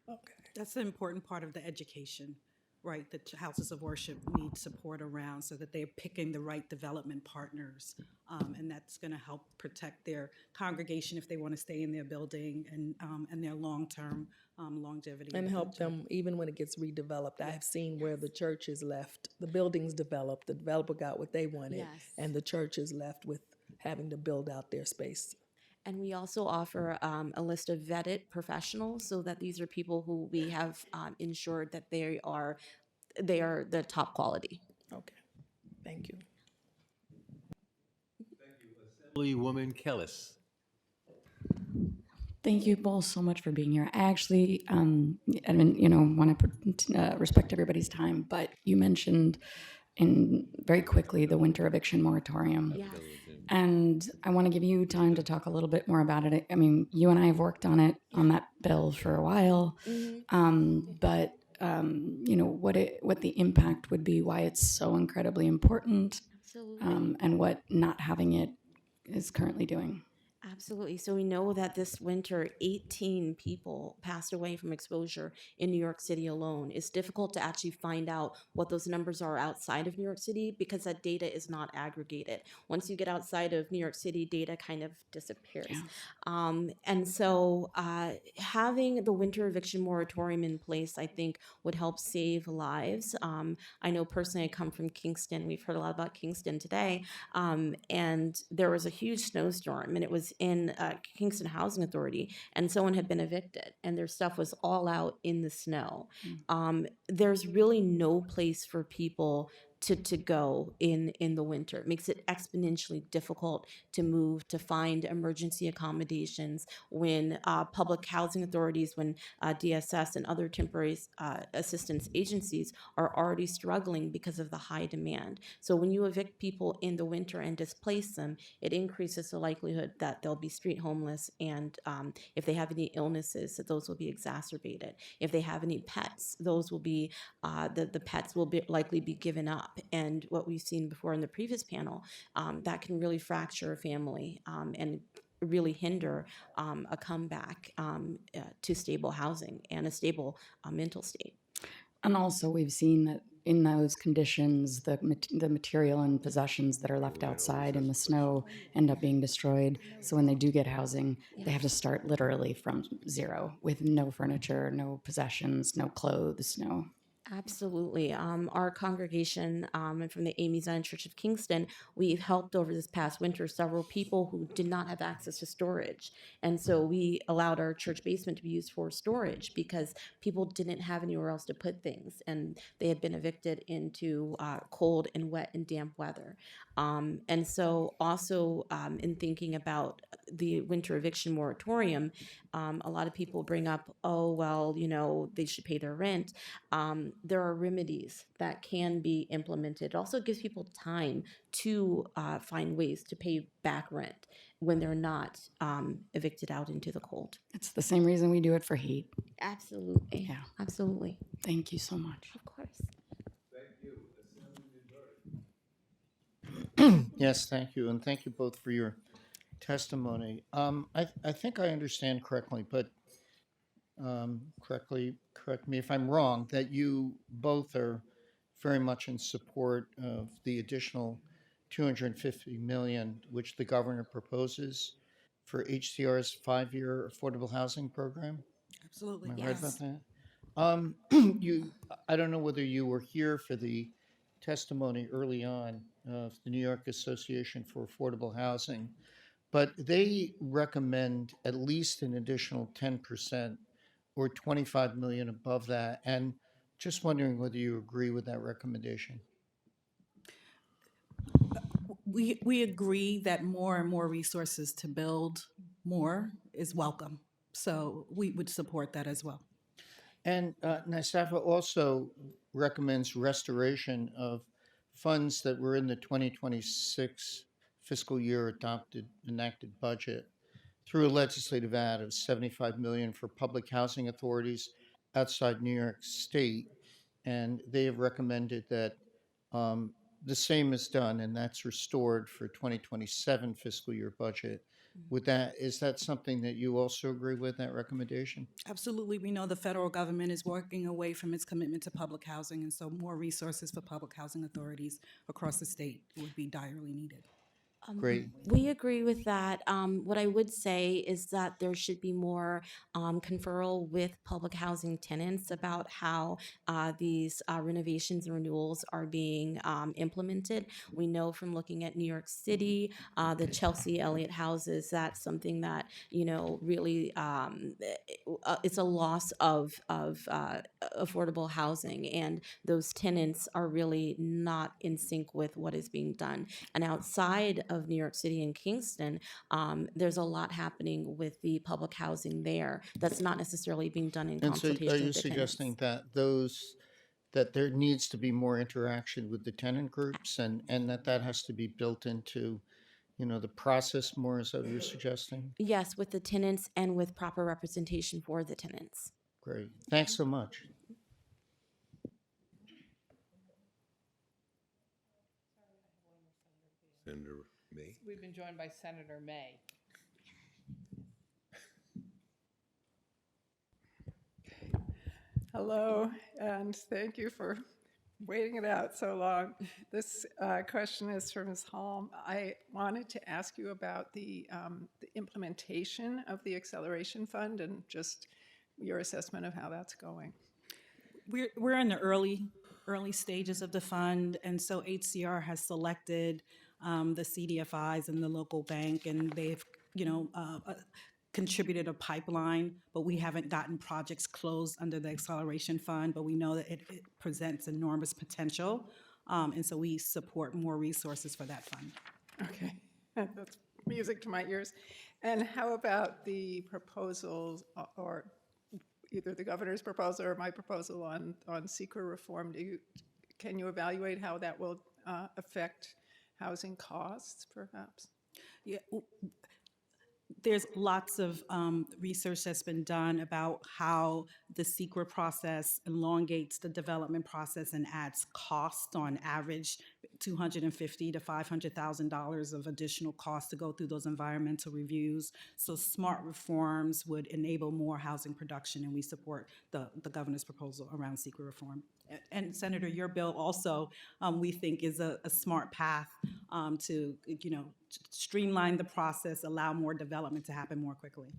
Okay. That's the important part of the education, right? That houses of worship need support around so that they're picking the right development partners. And that's going to help protect their congregation if they want to stay in their building and their long-term longevity. And with help the church. them even when it gets redeveloped. I have seen where the church is left, the building's developed, the developer got what they wanted, Yes. and the church is left with having to build out their space. And we also offer a list of vetted professionals so that these are people who we have ensured that they are the top quality. Okay, thank you. Assemblywoman Kellis. Thank you both so much for being here. I actually, I mean, want to respect everybody's time, but you mentioned very quickly the winter eviction moratorium. Yes. And I want to give you time to talk a little bit more about it. I mean, you and I have worked on that bill for a while, but what the impact would be, why it's so incredibly important, Absolutely. and what not having it is currently doing. Absolutely. So we know that this winter, 18 people passed away from exposure in New York City alone. It's difficult to actually find out what those numbers are outside of New York City because that data is not aggregated. Once you get outside of New York City, data kind of disappears. And so having the winter eviction moratorium in place, I think, would help save lives. I know personally I come from Kingston. We've heard a lot about Kingston today. And there was a huge snowstorm, and it was in Kingston Housing Authority, and someone had been evicted, and their stuff was all out in the snow. There's really no place for people to go in the winter. It makes it exponentially difficult to move, to find emergency accommodations when public housing authorities, when DSS and other temporary assistance agencies are already struggling because of the high demand. So when you evict people in the winter and displace them, it increases the likelihood that they'll be street homeless, and if they have any illnesses, that those will be exacerbated. If they have any pets, those will be, the pets will likely be given up. And what we've seen before in the previous panel, that can really fracture a family and really hinder a comeback to stable housing and a stable mental state. And also, we've seen that in those conditions, the material and possessions that are left outside in the snow end up being destroyed. So when they do get housing, they have to start literally from zero with no furniture, no possessions, no clothes, no. Absolutely. Our congregation and from the Amy Zion Church of Kingston, we've helped over this past winter several people who did not have access to storage. And so we allowed our church basement to be used for storage because people didn't have anywhere else to put things. And they had been evicted into cold and wet and damp weather. And so also in thinking about the winter eviction moratorium, a lot of people bring up, oh, well, they should pay their rent. There are remedies that can be implemented. It also gives people time to find ways to pay back rent when they're not evicted out into the cold. It's the same reason we do it for heat. Absolutely. Yeah. Absolutely. Thank you so much. Of course. Yes, thank you, and thank you both for your testimony. I think I understand correctly, but correct me if I'm wrong, that you both are very much in support of the additional $250 million which the governor proposes for HCR's 5-year affordable housing program. Absolutely. Am I right about that? I don't know whether you were here for the testimony early on of the New York Association for Affordable Housing, but they recommend at least an additional 10% or 25 million above that. And just wondering whether you agree with that recommendation. We agree that more and more resources to build more is welcome. So we would support that as well. And NYSAFA also recommends restoration of funds that were in the 2026 fiscal year enacted budget through a legislative add of $75 million for public housing authorities outside New York State. And they have recommended that the same is done, and that's restored for 2027 fiscal year budget. Is that something that you also agree with, that recommendation? Absolutely. We know the federal government is working away from its commitment to public housing, and so more resources for public housing authorities across the state would be direly needed. Great. We agree with that. What I would say is that there should be more conferral with public housing tenants about how these renovations and renewals are being implemented. We know from looking at New York City, the Chelsea Elliott houses, that's something that, really it's a loss of affordable housing, and those tenants are really not in sync with what is being done. And outside of New York City and Kingston, there's a lot happening with the public housing there that's not necessarily being done in And so consultation are with you the suggesting tenants. that there needs to be more interaction with the tenant groups and that has to be built into, the process more? Is that what you're suggesting? Yes, with the tenants and with proper representation for the tenants. Great. Thanks so much. Senator May. We've been joined by Senator May. Hello, and thank you for waiting it out so long. This question is for Ms. Holm. I wanted to ask you about the implementation of the Acceleration Fund and just your assessment of how that's going. We're in the early stages of the fund, and so HCR has selected the CDFIs and the local bank, and they've contributed a pipeline, but we haven't gotten projects closed under the Acceleration Fund, but we know that it presents enormous potential, and so we support more resources for that fund. Okay, that's music to my ears. And how about the proposals, or either the governor's proposal or my proposal on SECRA reform? Can you evaluate how that will affect housing costs, perhaps? Yeah, there's lots of research that's been done about how the SECRA process elongates the development process and adds cost on average, $250,000 to $500,000 of additional cost to go through those environmental reviews. So smart reforms would enable more housing production, and we support the governor's proposal around SECRA reform. And Senator, your bill also, we think, is a smart path to, streamline the process, allow more development to happen more quickly.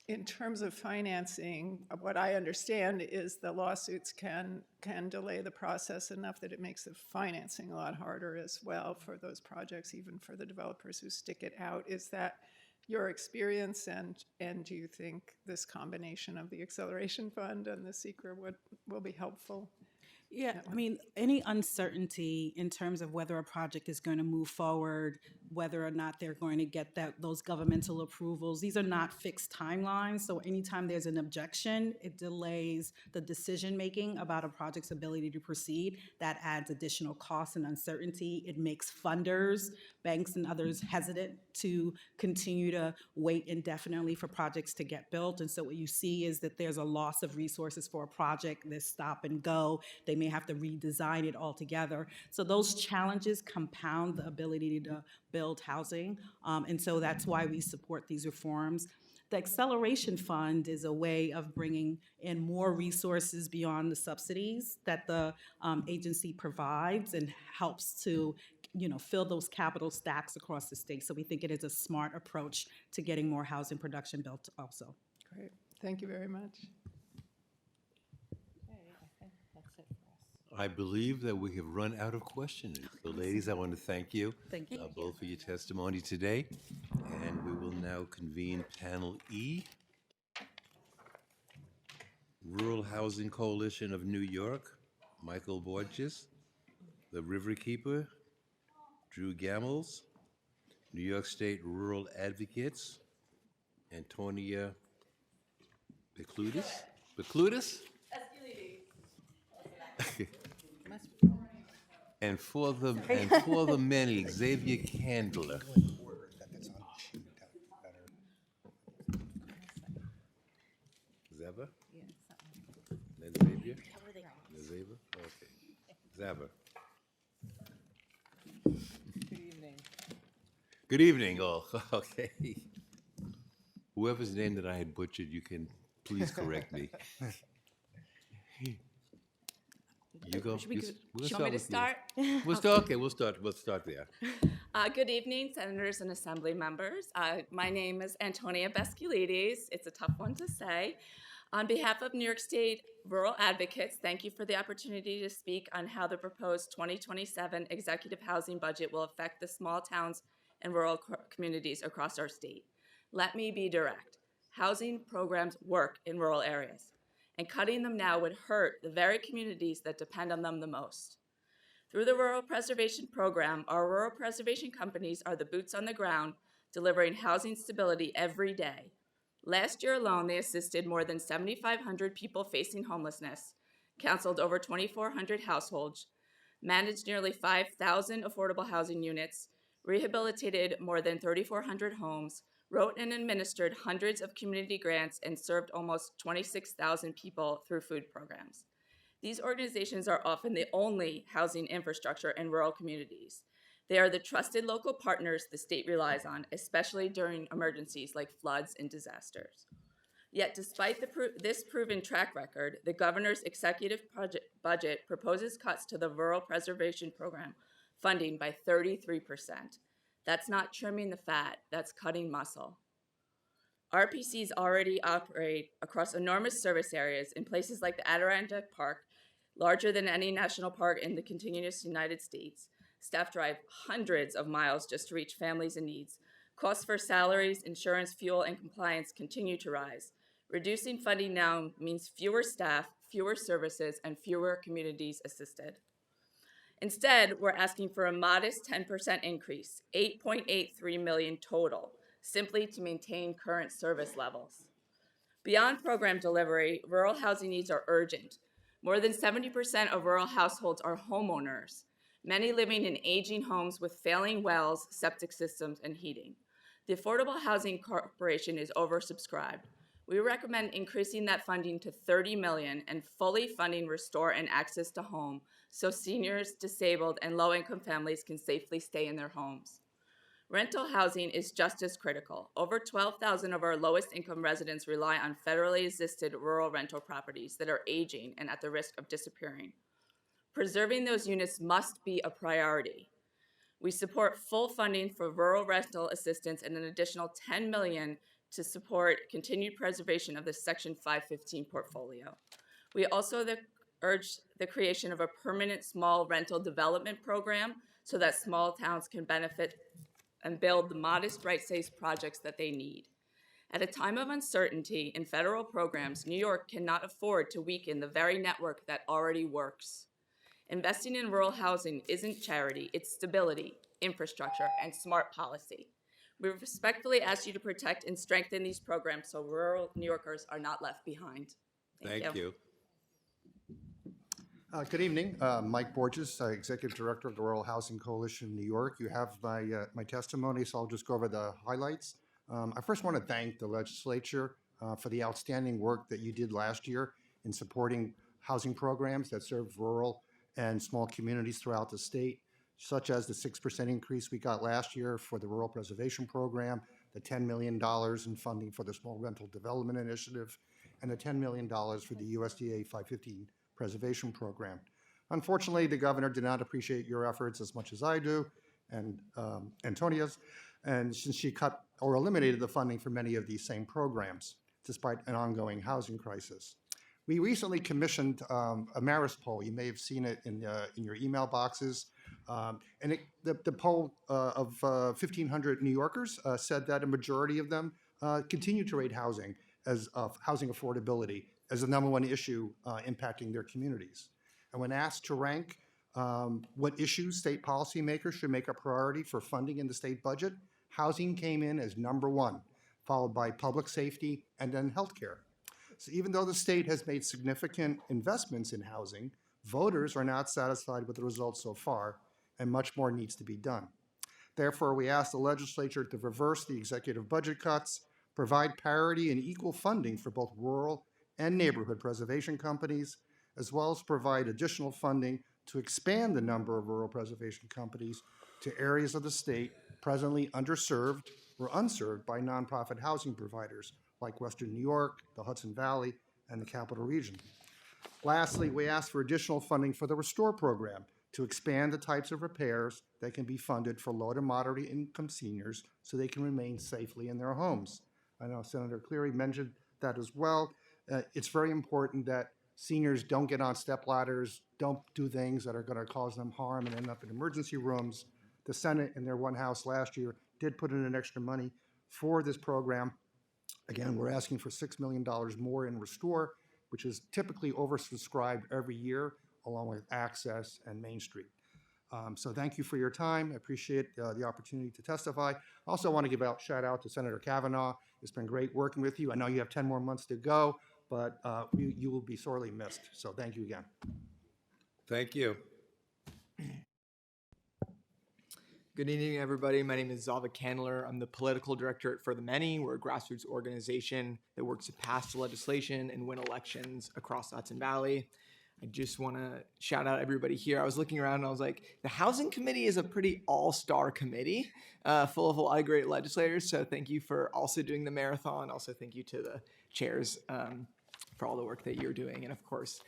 In terms of financing, what I understand is the lawsuits can delay the process enough that it makes the financing a lot harder as well for those projects, even for the developers who stick it out. Is that your experience, and do you think this combination of the Acceleration Fund and the SECRA will be helpful? Yeah, I mean, any uncertainty in terms of whether a project is going to move forward, whether or not they're going to get those governmental approvals, these are not fixed timelines. So anytime there's an objection, it delays the decision-making about a project's ability to proceed. That adds additional costs and uncertainty. It makes funders, banks and others hesitant to continue to wait indefinitely for projects to get built. And so what you see is that there's a loss of resources for a project. There's stop and go. They may have to redesign it altogether. So those challenges compound the ability to build housing. And so that's why we support these reforms. The Acceleration Fund is a way of bringing in more resources beyond the subsidies that the agency provides and helps to fill those capital stacks across the state. So we think it is a smart approach to getting more housing production built also. Great. Thank you very much. I believe that we have run out of questions. So ladies, I want to thank you. Thank you. Both for your testimony today. And we will now convene panel E. Rural Housing Coalition of New York, Michael Borges. The Riverkeeper, Drew Gamels. New York State Rural Advocates, Antonia Becludis. Becludis? And for the many, Xavier Candler. Zeba? Then Xavier? Xavier? Okay. Zeba. Good evening, all. Okay. Whoever's name that I had butchered, you can please correct me. You go. Should we you go- s- we'll should you want me to with you. start? We'll start. Okay, we'll start there. Good evening, senators and assembly members. My name is Antonia Besculides. It's a tough one to say. On behalf of New York State Rural Advocates, thank you for the opportunity to speak on how the proposed 2027 executive housing budget will affect the small towns and rural communities across our state. Let me be direct. Housing programs work in rural areas, and cutting them now would hurt the very communities that depend on them the most. Through the Rural Preservation Program, our rural preservation companies are the boots on the ground, delivering housing stability every day. Last year alone, they assisted more than 7,500 people facing homelessness, counseled over 2,400 households, managed nearly 5,000 affordable housing units, rehabilitated more than 3,400 homes, wrote and administered hundreds of community grants, and served almost 26,000 people through food programs. These organizations are often the only housing infrastructure in rural communities. They are the trusted local partners the state relies on, especially during emergencies like floods and disasters. Yet despite this proven track record, the governor's executive budget proposes cuts to the Rural Preservation Program funding by 33%. That's not trimming the fat, that's cutting muscle. RPCs already operate across enormous service areas in places like the Adirondack Park, larger than any national park in the contiguous United States. Staff drive hundreds of miles just to reach families in need. Costs for salaries, insurance, fuel, and compliance continue to rise. Reducing funding now means fewer staff, fewer services, and fewer communities assisted. Instead, we're asking for a modest 10% increase, $8.83 million total, simply to maintain current service levels. Beyond program delivery, rural housing needs are urgent. More than 70% of rural households are homeowners, many living in aging homes with failing wells, septic systems, and heating. The Affordable Housing Corporation is oversubscribed. We recommend increasing that funding to $30 million and fully funding Restore and Access to Home so seniors, disabled, and low-income families can safely stay in their homes. Rental housing is just as critical. Over 12,000 of our lowest income residents rely on federally assisted rural rental properties that are aging and at the risk of disappearing. Preserving those units must be a priority. We support full funding for rural rental assistance and an additional $10 million to support continued preservation of the Section 515 portfolio. We also urge the creation of a permanent small rental development program so that small towns can benefit and build the modest right-sized projects that they need. At a time of uncertainty in federal programs, New York cannot afford to weaken the very network that already works. Investing in rural housing isn't charity, it's stability, infrastructure, and smart policy. We respectfully ask you to protect and strengthen these programs so rural New Yorkers are not left behind. Thank you. Good evening, Mike Borges, Executive Director of the Rural Housing Coalition in New York. You have my testimony, so I'll just go over the highlights. I first want to thank the legislature for the outstanding work that you did last year in supporting housing programs that serve rural and small communities throughout the state, such as the 6% increase we got last year for the Rural Preservation Program, the $10 million in funding for the Small Rental Development Initiative, and the $10 million for the USDA 515 Preservation Program. Unfortunately, the governor did not appreciate your efforts as much as I do, and Antonia's, and since she cut or eliminated the funding for many of these same programs, despite an ongoing housing crisis. We recently commissioned a Marist poll. You may have seen it in your email boxes. The poll of 1,500 New Yorkers said that a majority of them continue to rate housing as housing affordability as the #1 issue impacting their communities. And when asked to rank what issues state policymakers should make a priority for funding in the state budget, housing came in as #1, followed by public safety and then healthcare. So even though the state has made significant investments in housing, Voters are not satisfied with the results so far, and much more needs to be done. Therefore, we ask the legislature to reverse the executive budget cuts, provide parity and equal funding for both rural and neighborhood preservation companies, as well as provide additional funding to expand the number of rural preservation companies to areas of the state presently underserved or unserved by nonprofit housing providers like Western New York, the Hudson Valley, and the Capital Region. Lastly, we ask for additional funding for the Restore program to expand the types of repairs that can be funded for low to moderate income seniors so they can remain safely in their homes. I know Senator Cleary mentioned that as well. It's very important that seniors don't get on step ladders, don't do things that are going to cause them harm and end up in emergency rooms. The Senate in their one house last year did put in an extra money for this program. Again, we're asking for $6 million more in Restore, which is typically oversubscribed every year, along with Access and Main Street. So thank you for your time. I appreciate the opportunity to testify. I also want to give a shout out to Senator Kavanaugh. It's been great working with you. I know you have 10 more months to go, but you will be sorely missed. So thank you again. Thank you. Good evening, everybody. My name is Zava Candler. I'm the political director at For the Many. We're a grassroots organization that works to pass legislation and win elections across the Hudson Valley. I just want to shout out everybody here. I was looking around and I was like, the Housing Committee is a pretty all-star committee full of a lot of great legislators. So thank you for also doing the marathon. Also thank you to the chairs for all the work that you're doing. And of course,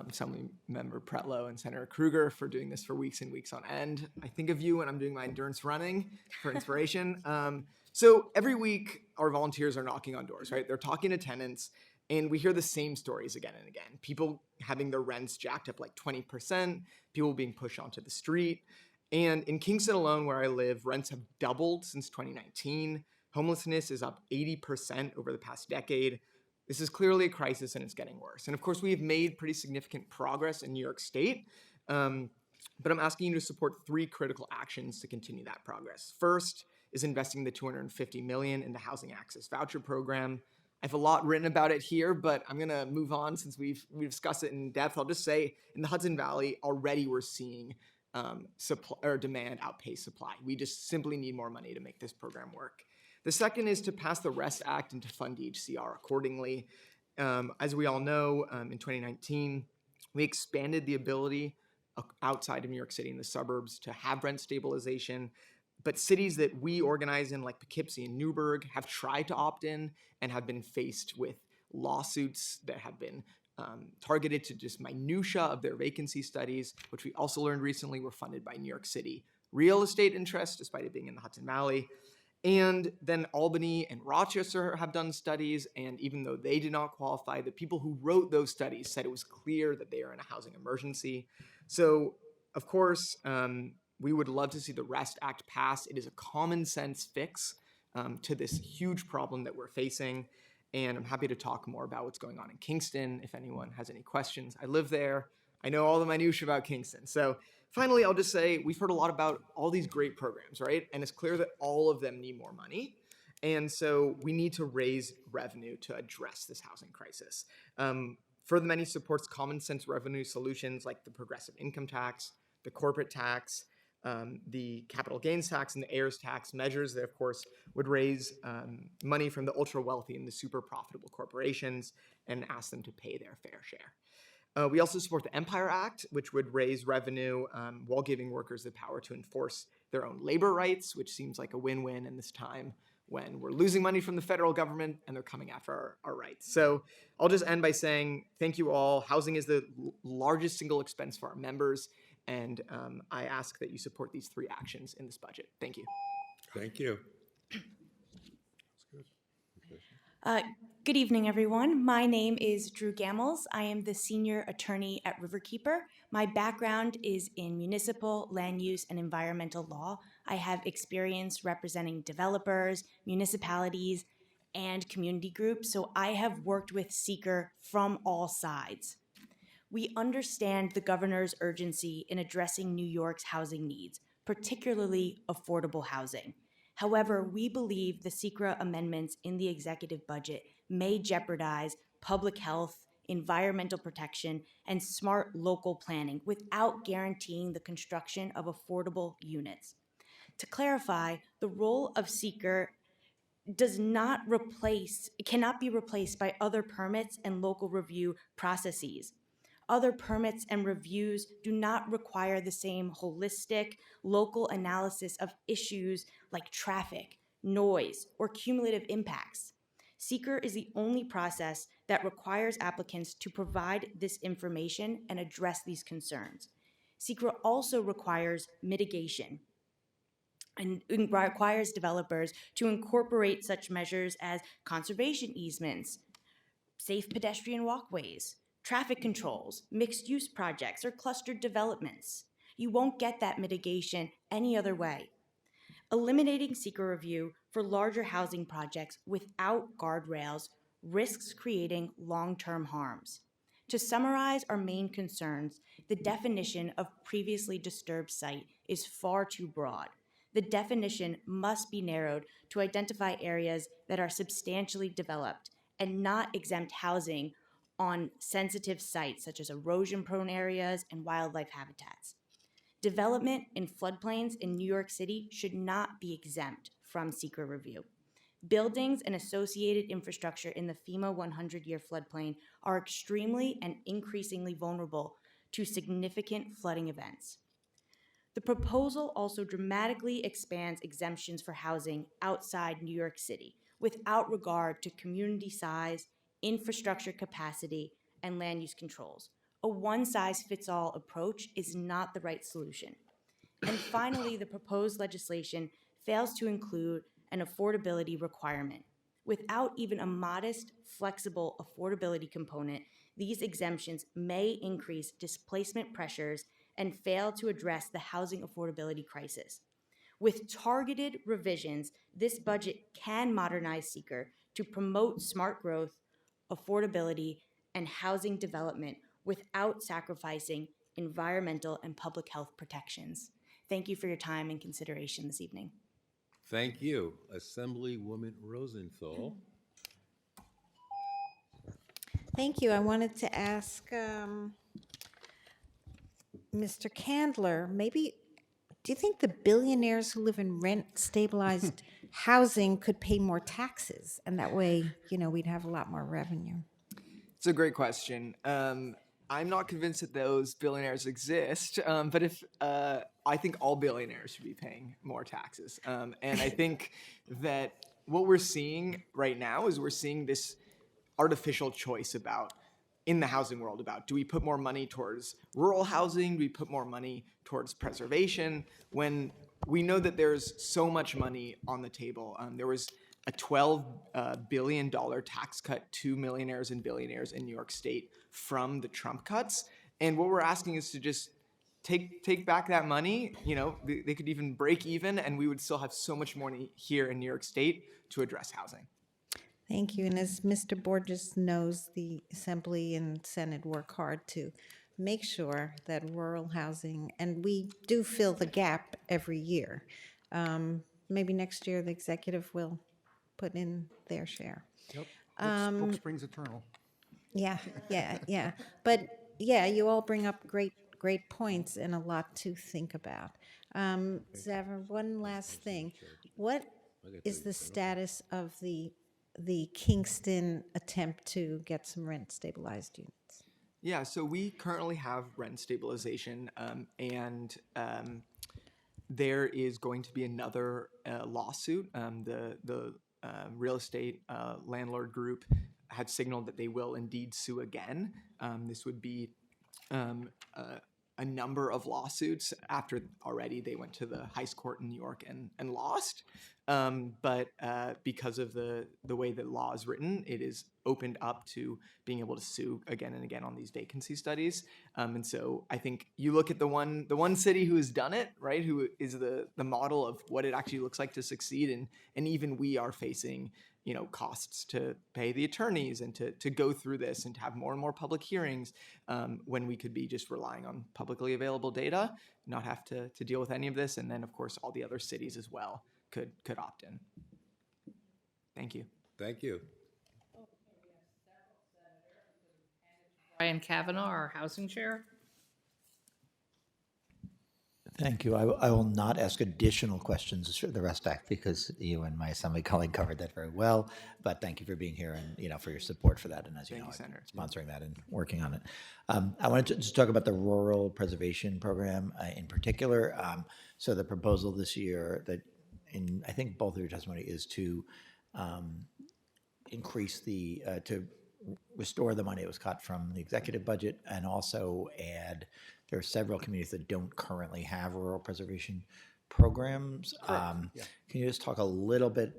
Assembly Member Pretlow and Senator Krueger for doing this for weeks and weeks on end. I think of you when I'm doing my endurance running for inspiration. So every week, our volunteers are knocking on doors, right? They're talking to tenants, and we hear the same stories again and again. People having their rents jacked up like 20%, people being pushed onto the street. And in Kingston alone, where I live, rents have doubled since 2019. Homelessness is up 80% over the past decade. This is clearly a crisis and it's getting worse. And of course, we have made pretty significant progress in New York State, but I'm asking you to support 3 critical actions to continue that progress. First is investing the $250 million in the Housing Access Voucher Program. I have a lot written about it here, but I'm gonna move on since we've discussed it in depth. I'll just say in the Hudson Valley, already we're seeing demand outpace supply. We just simply need more money to make this program work. The second is to pass the REST Act and to fund DHCR accordingly. As we all know, in 2019, we expanded the ability outside of New York City in the suburbs to have rent stabilization. But cities that we organize in, like Poughkeepsie and Newburgh, have tried to opt in and have been faced with lawsuits that have been targeted to just minutia of their vacancy studies, which we also learned recently were funded by New York City real estate interests, despite it being in the Hudson Valley. And then Albany and Rochester have done studies, and even though they did not qualify, the people who wrote those studies said it was clear that they are in a housing emergency. So, of course, we would love to see the REST Act pass. It is a common sense fix to this huge problem that we're facing. And I'm happy to talk more about what's going on in Kingston if anyone has any questions. I live there. I know all the minutiae about Kingston. So finally, I'll just say we've heard a lot about all these great programs, right? And it's clear that all of them need more money. And so we need to raise revenue to address this housing crisis. For the Many supports common sense revenue solutions like the progressive income tax, the corporate tax, the capital gains tax, and the heirs tax, measures that, of course, would raise money from the ultra wealthy and the super profitable corporations and ask them to pay their fair share. We also support the Empire Act, which would raise revenue while giving workers the power to enforce their own labor rights, which seems like a win-win in this time when we're losing money from the federal government and they're coming after our rights. So I'll just end by saying thank you all. Housing is the largest single expense for our members, and I ask that you support these 3 actions in this budget. Thank you. Thank you. Good evening, everyone. My name is Drew Gamels. I am the senior attorney at Riverkeeper. My background is in municipal, land use, and environmental law. I have experience representing developers, municipalities, and community groups, so I have worked with Seeker from all sides. We understand the governor's urgency in addressing New York's housing needs, particularly affordable housing. However, we believe the SECRA amendments in the executive budget may jeopardize public health environmental protection, and smart local planning without guaranteeing the construction of affordable units. To clarify, the role of seeker cannot be replaced by other permits and local review processes. Other permits and reviews do not require the same holistic local analysis of issues like traffic, noise, or cumulative impacts. Seeker is the only process that requires applicants to provide this information and address these concerns. Seeker also requires mitigation and requires developers to incorporate such measures as conservation easements, safe pedestrian walkways, traffic controls, mixed-use projects, or clustered developments. You won't get that mitigation any other way. Eliminating seeker review for larger housing projects without guardrails risks creating long-term harms. To summarize our main concerns, the definition of previously disturbed site is far too broad. The definition must be narrowed to identify areas that are substantially developed and not exempt housing on sensitive sites such as erosion-prone areas and wildlife habitats. Development in floodplains in New York City should not be exempt from seeker review. Buildings and associated infrastructure in the FEMA 100-year floodplain are extremely and increasingly vulnerable to significant flooding events. The proposal also dramatically expands exemptions for housing outside New York City without regard to community size, infrastructure capacity, and land use controls. A one-size-fits-all approach is not the right solution. And finally, the proposed legislation fails to include an affordability requirement. Without even a modest, flexible affordability component, these exemptions may increase displacement pressures and fail to address the housing affordability crisis. With targeted revisions, this budget can modernize seeker to promote smart growth, affordability, and housing development without sacrificing environmental and public health protections. Thank you for your time and consideration this evening. Thank you. Assemblywoman Rosenthal. Thank you. I wanted to ask Mr. Candler, maybe, do you think the billionaires who live in rent-stabilized housing could pay more taxes? And that way, we'd have a lot more revenue. It's a great question. I'm not convinced that those billionaires exist, but if I think all billionaires should be paying more taxes. And I think that what we're seeing right now is we're seeing this artificial choice in the housing world about, do we put more money towards rural housing? Do we put more money towards preservation? When we know that there's so much money on the table. There was a $12 billion tax cut to millionaires and billionaires in New York State from the Trump cuts. And what we're asking is to just take back that money. They could even break even, and we would still have so much money here in New York State to address housing. Thank you. And as Mr. Borges knows, the Assembly and Senate work hard to make sure that rural housing, and we do fill the gap every year. Maybe next year the executive will put in their share. Yep. Hope springs eternal. Yeah. But yeah, you all bring up great points and a lot to think about. Zavra, one last thing. What is the status of the Kingston attempt to get some rent stabilized units? Yeah, so we currently have rent stabilization, and there is going to be another lawsuit. The real estate landlord group had signaled that they will indeed sue again. This would be a number of lawsuits after already they went to the highest court in New York and lost. But because of the way that law is written, it is opened up to being able to sue again and again on these vacancy studies. And so I think you look at the one city who has done it, right, who is the model of what it actually looks like to succeed. And even we are facing costs to pay the attorneys and to go through this and to have more and more public hearings when we could be just relying on publicly available data, not have to deal with any of this. And then, of course, all the other cities as well could opt in. Thank you. Thank you. Brian Kavanaugh, our housing chair. Thank you. I will not ask additional questions for the rest act because you and my assembly colleague covered that very well. But thank you for being here and for your support for that. And as you know, sponsoring that and working on it. I wanted to just talk about the rural preservation program in particular. So the proposal this year that I think both of your testimony is to increase to restore the money that was cut from the executive budget and also add. There are several communities that don't currently have rural preservation programs. Can you just talk a little bit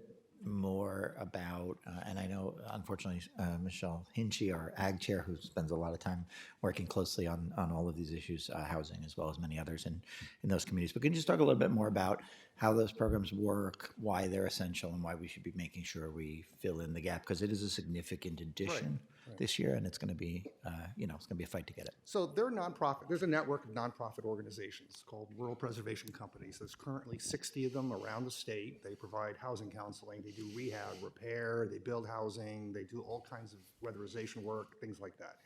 more about, and I know, unfortunately, Michelle Hinchy, our ag chair, who spends a lot of time working closely on all of these issues, housing as well as many others in those communities. But can you just talk a little bit more about how those programs work, why they're essential, and why we should be making sure we fill in the gap? Because it is a significant addition this year, and it's going to be, it's going to be a fight to get it. So they're nonprofit. There's a network of nonprofit organizations called Rural Preservation Companies. There's currently 60 of them around the state. They provide housing counseling. They do rehab, repair. They build housing. They do all kinds of weatherization work, things like that.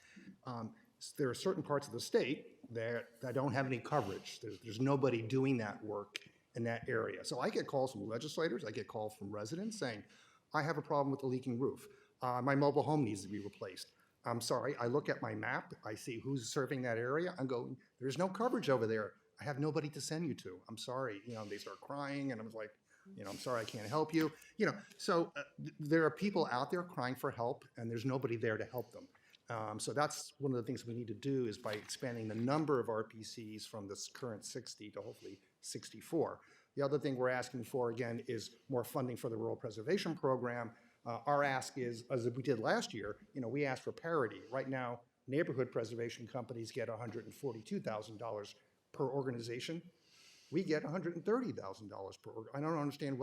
There are certain parts of the state that don't have any coverage. There's nobody doing that work in that area. So I get calls from legislators. I get calls from residents saying, I have a problem with the leaking roof. My mobile home needs to be replaced. I'm sorry, I look at my map, I see who's serving that area, I'm going, there's no coverage over there. I have nobody to send you to. I'm sorry. They start crying and I was like, I'm sorry, I can't help you. So there are people out there crying for help and there's nobody there to help them. So that's one of the things we need to do is by expanding the number of RPCs from this current 60 to hopefully 64. The other thing we're asking for, again, is more funding for the Rural Preservation Program. Our ask is, as we did last year, we asked for parity. Right now, neighborhood preservation companies get $142,000 per organization. We get $130,000 per. I don't understand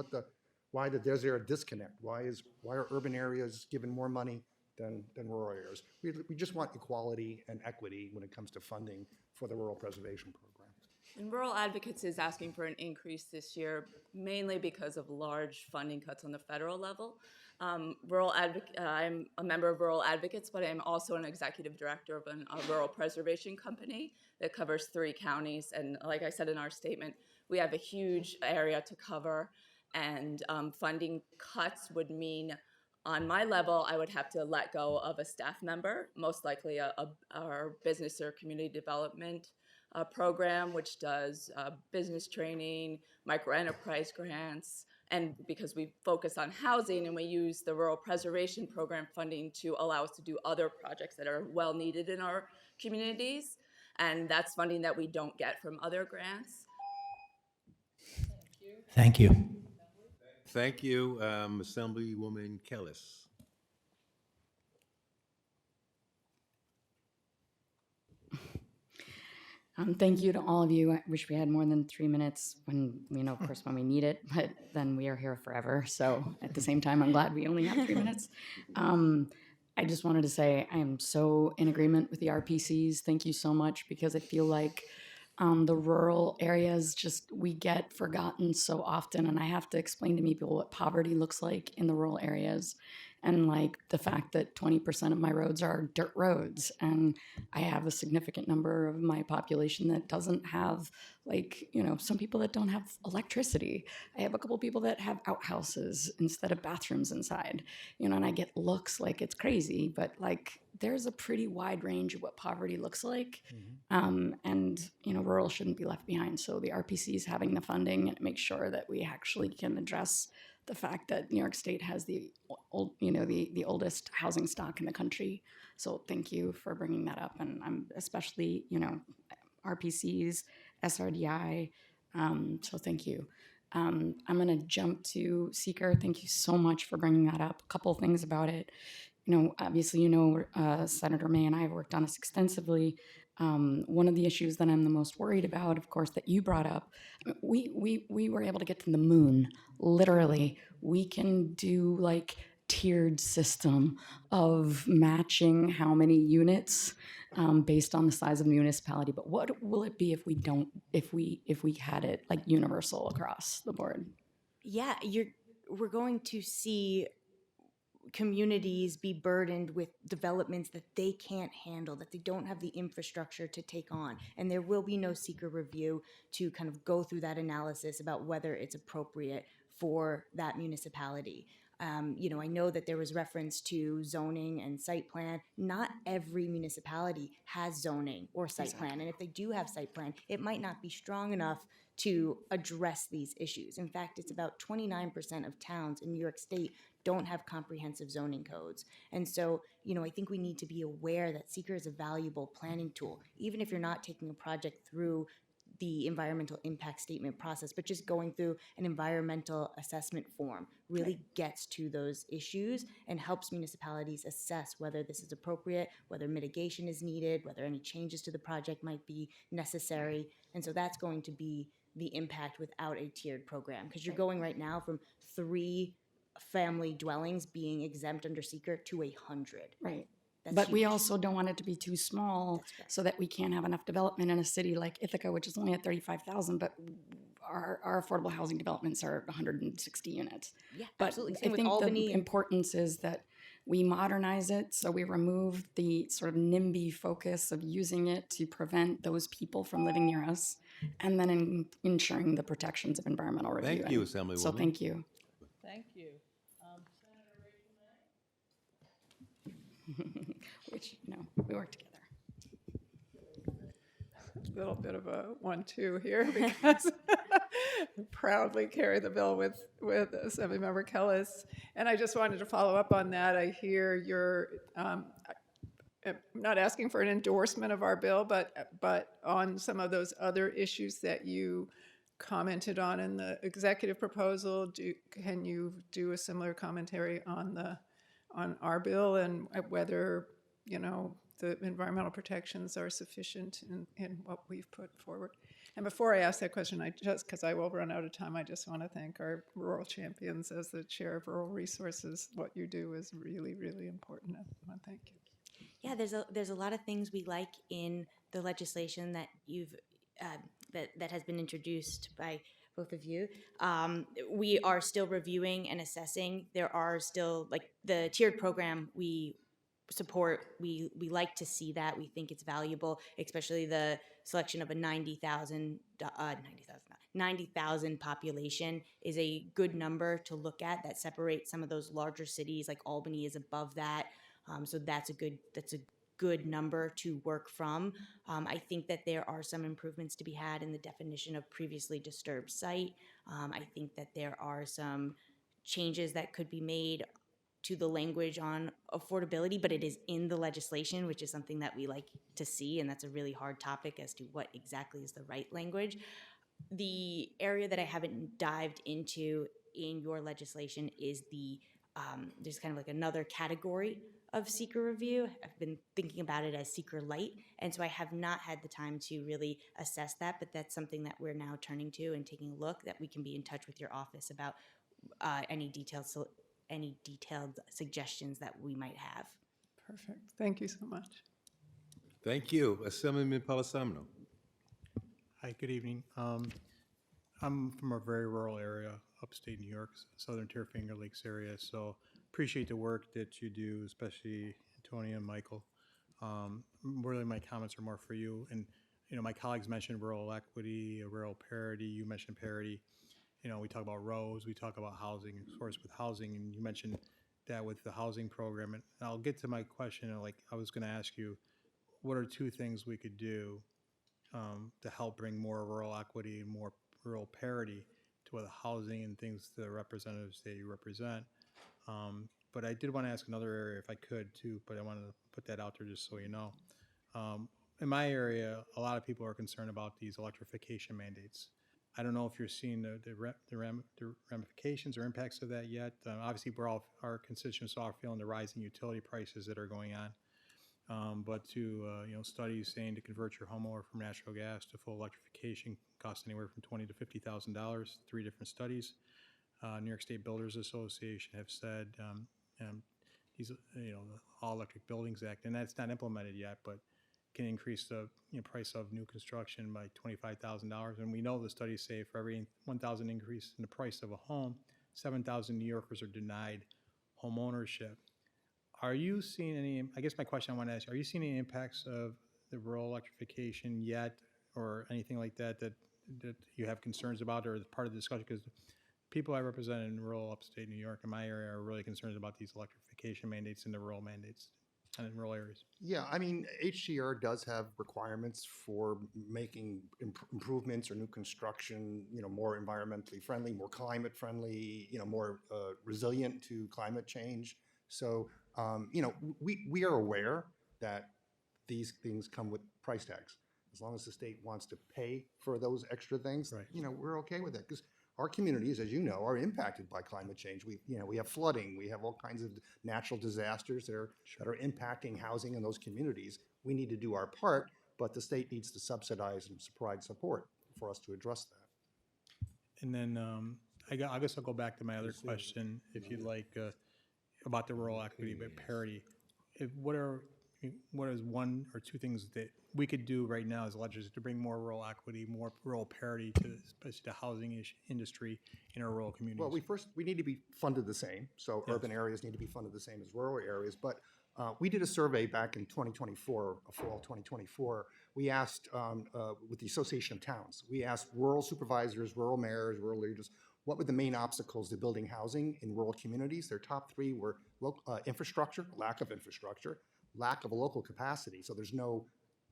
why there's there a disconnect. Why are urban areas given more money than rural areas? We just want equality and equity when it comes to funding for the Rural Preservation Program. And Rural Advocates is asking for an increase this year, mainly because of large funding cuts on the federal level. I'm a member of Rural Advocates, but I'm also an executive director of a rural preservation company that covers 3 counties. And like I said in our statement, we have a huge area to cover, and funding cuts would mean, on my level, I would have to let go of a staff member, most likely our business or community development program, which does business training, microenterprise grants, and because we focus on housing and we use the Rural Preservation Program funding to allow us to do other projects that are well needed in our communities, and that's funding that we don't get from other grants. Thank you. Thank you, Assemblywoman Kellis. Thank you to all of you. I wish we had more than 3 minutes when, of course, when we need it, but then we are here forever. So at the same time, I'm glad we only have 3 minutes. I just wanted to say I am so in agreement with the RPCs. Thank you so much, because I feel like the rural areas we get forgotten so often, and I have to explain to people what poverty looks like in the rural areas. And like the fact that 20% of my roads are dirt roads, and I have a significant number of my population that doesn't have, some people that don't have electricity. I have a couple people that have outhouses instead of bathrooms inside, and I get looks like it's crazy, but there's a pretty wide range of what poverty looks like. And rural shouldn't be left behind. So the RPC is having the funding and make sure that we actually can address the fact that New York State has the oldest housing stock in the country. So thank you for bringing that up. And I'm especially, RPCs, SRDI. So thank you. I'm going to jump to seeker. Thank you so much for bringing that up. A couple of things about it. Obviously, Senator May and I have worked on this extensively. One of the issues that I'm the most worried about, of course, that you brought up, we were able to get to the moon, literally. We can do tiered system of matching how many units based on the size of the municipality. But what will it be if we had it universal across the board? Yeah, we're going to see communities be burdened with developments that they can't handle, that they don't have the infrastructure to take on. And there will be no seeker review to kind of go through that analysis about whether it's appropriate for that municipality. I know that there was reference to zoning and site plan. Not every municipality has zoning or site plan. And if they do have site plan, it might not be strong enough to address these issues. In fact, it's about 29% of towns in New York State don't have comprehensive zoning codes. And so, I think we need to be aware that seeker is a valuable planning tool, even if you're not taking a project through the environmental impact statement process, but just going through an environmental assessment form really gets to those issues and helps municipalities assess whether this is appropriate, whether mitigation is needed, whether any changes to the project might be necessary. And so that's going to be the impact without a tiered program, because you're going right now from 3 family dwellings being exempt under seeker to 100. Right. That's But we huge. also don't want it to be too small so that we can't have enough development in a city like Ithaca, which is only at 35,000, but our affordable housing developments are 160 units. Yeah, But absolutely. I Same with think Albany the and- importance is that we modernize it, so we remove the sort of NIMBY focus of using it to prevent those people from living near us, and then ensuring the protections of environmental review. Thank you, And Assemblywoman. So thank you. Thank you. Which, we work together. A little bit of a 1-2 here because I proudly carry the bill with Assemblymember Kellis. And I just wanted to follow up on that. I hear you're I'm not asking for an endorsement of our bill, but on some of those other issues that you commented on in the executive proposal, can you do a similar commentary on our bill and whether the environmental protections are sufficient in what we've put forward? And before I ask that question, because I will run out of time, I just want to thank our rural champions. As the chair of Rural Resources, what you do is really, really important. I want to thank you. Yeah, there's a lot of things we like in the legislation that you've that has been introduced by both of you. We are still reviewing and assessing. There are still, like, the tiered program we support. We like to see that. We think it's valuable, especially the selection of a 90,000 population is a good number to look at. That separates some of those larger cities, like Albany is above that. So that's a good number to work from. I think that there are some improvements to be had in the definition of previously disturbed site. I think that there are some changes that could be made to the language on affordability, but it is in the legislation, which is something that we like to see, and that's a really hard topic as to what exactly is the right language. The area that I haven't dived into in your legislation is there's kind of like another category of seeker review. I've been thinking about it as seeker light, and so I have not had the time to really assess that, but that's something that we're now turning to and taking a look, that we can be in touch with your office about any detailed suggestions that we might have. Perfect. Thank you so much. Thank you. Assemblyman Palasamno. Hi, good evening. I'm from a very rural area, upstate New York, southern tier Finger Lakes area, so appreciate the work that you do, especially Antonia and Michael. Really, my comments are more for you. And, my colleagues mentioned rural equity, rural parity. You mentioned parity. We talk about roads, we talk about housing, of course, with housing, and you mentioned that with the housing program. And I'll get to my question, I was going to ask you, what are 2 things we could do to help bring more rural equity and more rural parity to the housing and things to the representatives that you represent? But I did want to ask another area if I could too, but I wanted to put that out there just so you know. In my area, a lot of people are concerned about these electrification mandates. I don't know if you're seeing the ramifications or impacts of that yet. Obviously, our constituents are feeling the rising utility prices that are going on. But studies saying to convert your home over from natural gas to full electrification costs anywhere from $20,000 to $50,000. 3 different studies. New York State Builders Association have said these, the All Electric Buildings Act, and that's not implemented yet, but can increase the price of new construction by $25,000. And we know the studies say for every 1,000 increase in the price of a home, 7,000 New Yorkers are denied home ownership. Are you seeing any, I guess my question I want to ask, are you seeing any impacts of the rural electrification yet, or anything like that that you have concerns about, or is part of the discussion? Because people I represent in rural upstate New York in my area are really concerned about these electrification mandates and the rural mandates and in rural areas. Yeah, I mean, HDR does have requirements for making improvements or new construction, more environmentally friendly, more climate friendly, more resilient to climate change. So, we are aware that these things come with price tags. As long as the state wants to pay for those extra things, we're okay with it. Because our communities, as you know, are impacted by climate change. We have flooding, we have all kinds of natural disasters that are impacting housing in those communities. We need to do our part, but the state needs to subsidize and provide support for us to address that. And then I guess I'll go back to my other question, if you'd like, about the rural equity but parity. What is one or two things that we could do right now as legislators to bring more rural equity, more rural parity to especially the housing industry in our rural communities? Well, we need to be funded the same. So urban areas need to be funded the same as rural areas. But we did a survey back in 2024, fall 2024. We asked, with the Association of Towns, we asked rural supervisors, rural mayors, rural leaders, what were the main obstacles to building housing in rural communities? Their top three were infrastructure, lack of infrastructure, lack of a local capacity. So there's no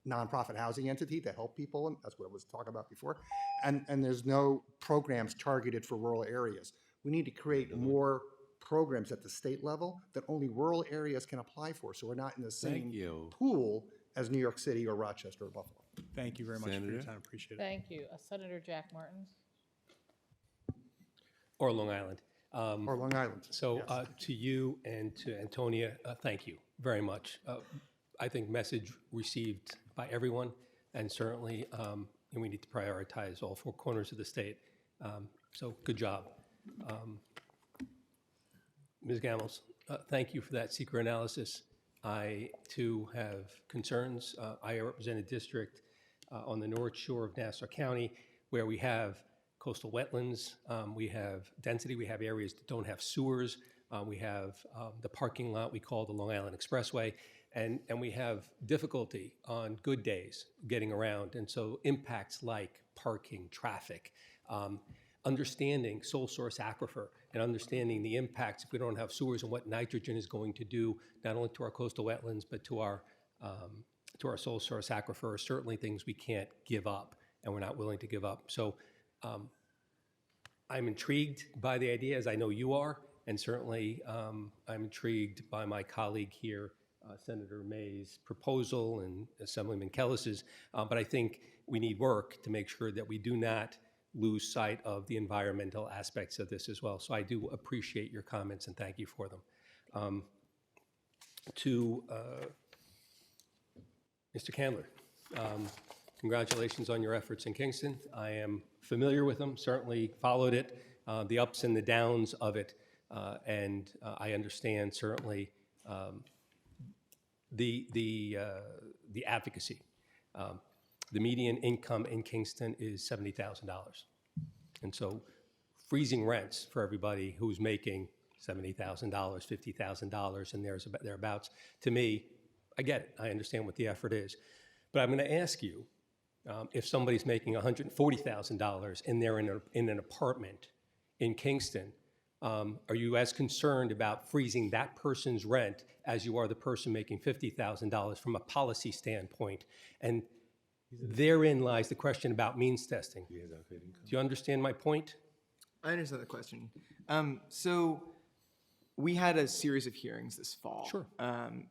nonprofit housing entity to help people, and that's what I was talking about before. And there's no programs targeted for rural areas. We need to create more programs at the state level that only rural areas can apply for, so we're not in the same pool as New York City or Rochester or Buffalo. Thank you very much for your time. Appreciate it. Thank you. Senator Jack Martins. Or Long Island. Or Long Island. So to you and to Antonia, thank you very much. I think message received by everyone, and certainly we need to prioritize all four corners of the state. So good job. Ms. Gamels, thank you for that secret analysis. I too have concerns. I represent a district on the North Shore of Nassau County where we have coastal wetlands, we have density, we have areas that don't have sewers, we have the parking lot we call the Long Island Expressway, and we have difficulty on good days getting around, and so impacts like parking, traffic, understanding sole source aquifer and understanding the impacts if we don't have sewers and what nitrogen is going to do not only to our coastal wetlands but to our sole source aquifer are certainly things we can't give up and we're not willing to give up. So I'm intrigued by the idea, as I know you are, and certainly I'm intrigued by my colleague here, Senator May's proposal and Assemblyman Kellis's, but I think we need work to make sure that we do not lose sight of the environmental aspects of this as well. So I do appreciate your comments and thank you for them. To Mr. Candler, congratulations on your efforts in Kingston. I am familiar with them, certainly followed it, the ups and the downs of it, and I understand certainly the advocacy. The median income in Kingston is $70,000. And so freezing rents for everybody who's making $70,000, $50,000 and thereabouts, to me, I get it. I understand what the effort is. But I'm going to ask you, if somebody's making $140,000 and they're in an apartment in Kingston, are you as concerned about freezing that person's rent as you are the person making $50,000 from a policy standpoint? And therein lies the question about means testing. Do you understand my point? I understand the question. So we had a series of hearings this fall. Sure.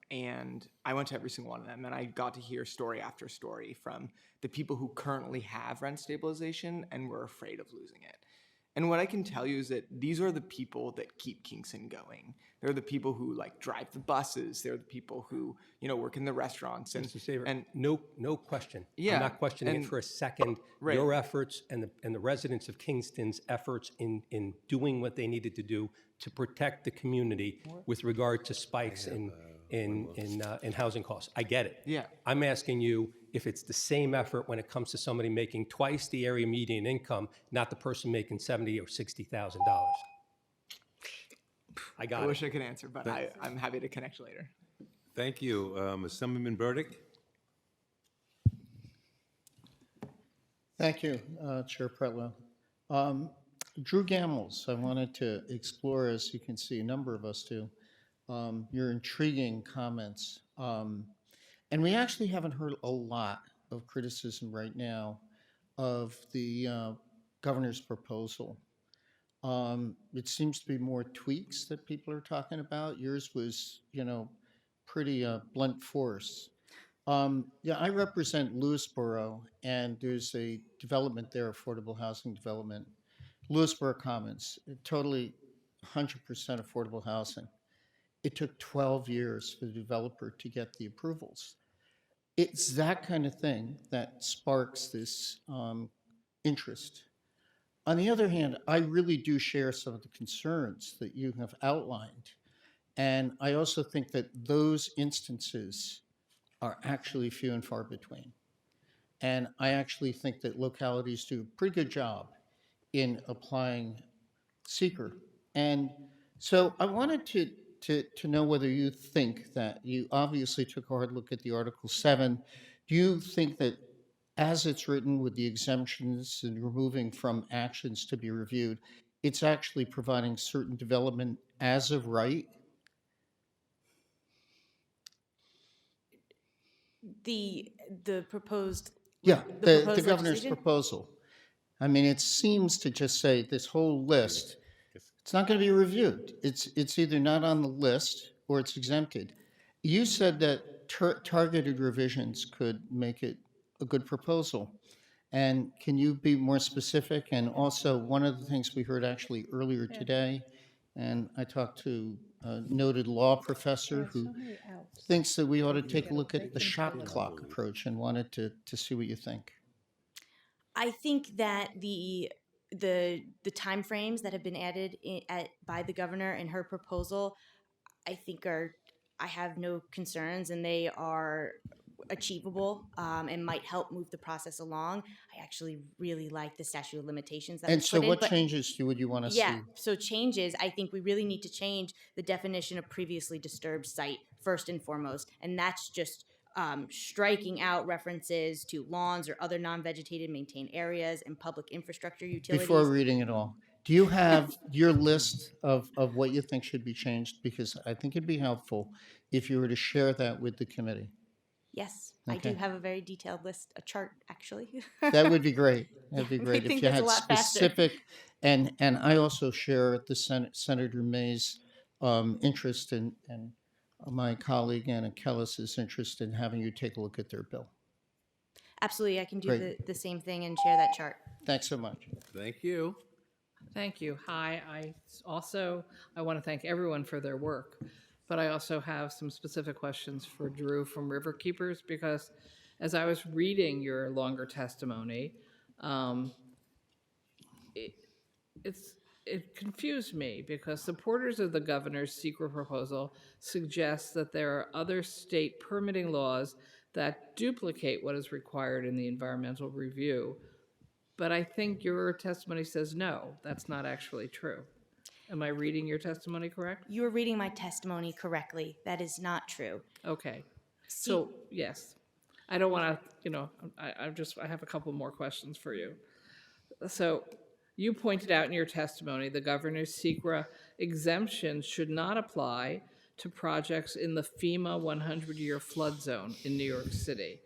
And I went to every single one of them, and I got to hear story after story from the people who currently have rent stabilization and were afraid of losing it. And what I can tell you is that these are the people that keep Kingston going. They're the people who drive the buses. They're the people who work in the restaurants. And, Mr. Saver, and no question. Yeah, I'm not questioning it for a second. Right. Your efforts and the residents of Kingston's efforts in doing what they needed to do to protect the community with regard to spikes in housing costs. I get it. Yeah. I'm asking you if it's the same effort when it comes to somebody making twice the area median income, not the person making $70,000 or $60,000. I got I it. wish I could answer, but I'm happy to connect later. Thank you. Assemblyman Burdick? Thank you, Chair Pretlow. Drew Gambles, I wanted to explore, as you can see, a number of us do, your intriguing comments. And we actually haven't heard a lot of criticism right now of the governor's proposal. It seems to be more tweaks that people are talking about. Yours was, pretty blunt force. Yeah, I represent Lewisboro, and there's a development there, affordable housing development. Lewisboro Commons, totally 100% affordable housing. It took 12 years for the developer to get the approvals. It's that kind of thing that sparks this interest. On the other hand, I really do share some of the concerns that you have outlined. And I also think that those instances are actually few and far between. And I actually think that localities do a pretty good job in applying seeker. And so I wanted to know whether you think that you obviously took a hard look at the Article 7. Do you think that as it's written with the exemptions and removing from actions to be reviewed, it's actually providing certain development as of right? The proposed Yeah, the proposed governor's legislation? proposal. I mean, it seems to just say this whole list, it's not going to be reviewed. It's either not on the list or it's exempted. You said that targeted revisions could make it a good proposal. And can you be more specific? And also, one of the things we heard actually earlier today, and I talked to a noted law professor who thinks that we ought to take a look at the shot clock approach, and wanted to see what you think. I think that the timeframes that have been added by the governor in her proposal, I think I have no concerns, and they are achievable and might help move the process along. I actually really like the statute of limitations that And was so put what in, changes would you want to see? yeah, so changes, I think we really need to change the definition of previously disturbed site first and foremost, and that's just striking out references to lawns or other non-vegetated maintained areas and public infrastructure utilities. Before reading it all, do you have your list of what you think should be changed? Because I think it'd be helpful if you were to share that with the committee. Yes, I Okay. do have a very detailed list, a chart actually. That would be great. That'd be Yeah, I great think if you that's a had lot faster. specific, and I also share the Senator May's interest and my colleague Anna Kellis's interest in having you take a look at their bill. Absolutely, I can do Great. the same thing and share that chart. Thanks so much. Thank you. Thank you. Hi, I want to thank everyone for their work, but I also have some specific questions for Drew from Riverkeepers, because as I was reading your longer testimony, it confused me, because supporters of the governor's secret proposal suggest that there are other state permitting laws that duplicate what is required in the environmental review. But I think your testimony says no, that's not actually true. Am I reading your testimony correct? You are reading my testimony correctly. That is not true. Okay. So, yes. I don't want to, I have a couple more questions for you. So, you pointed out in your testimony the governor's SECRA exemptions should not apply to projects in the FEMA 100-year flood zone in New York City.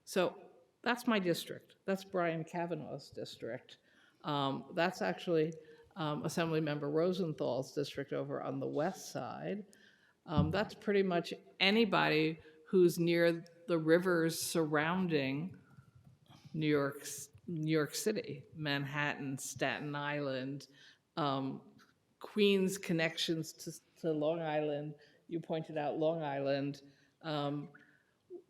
So that's my district. That's Brian Kavanaugh's district. That's actually Assemblymember Rosenthal's district over on the west side. That's pretty much anybody who's near the rivers surrounding New York City, Manhattan, Staten Island, Queens connections to Long Island. You pointed out Long Island. When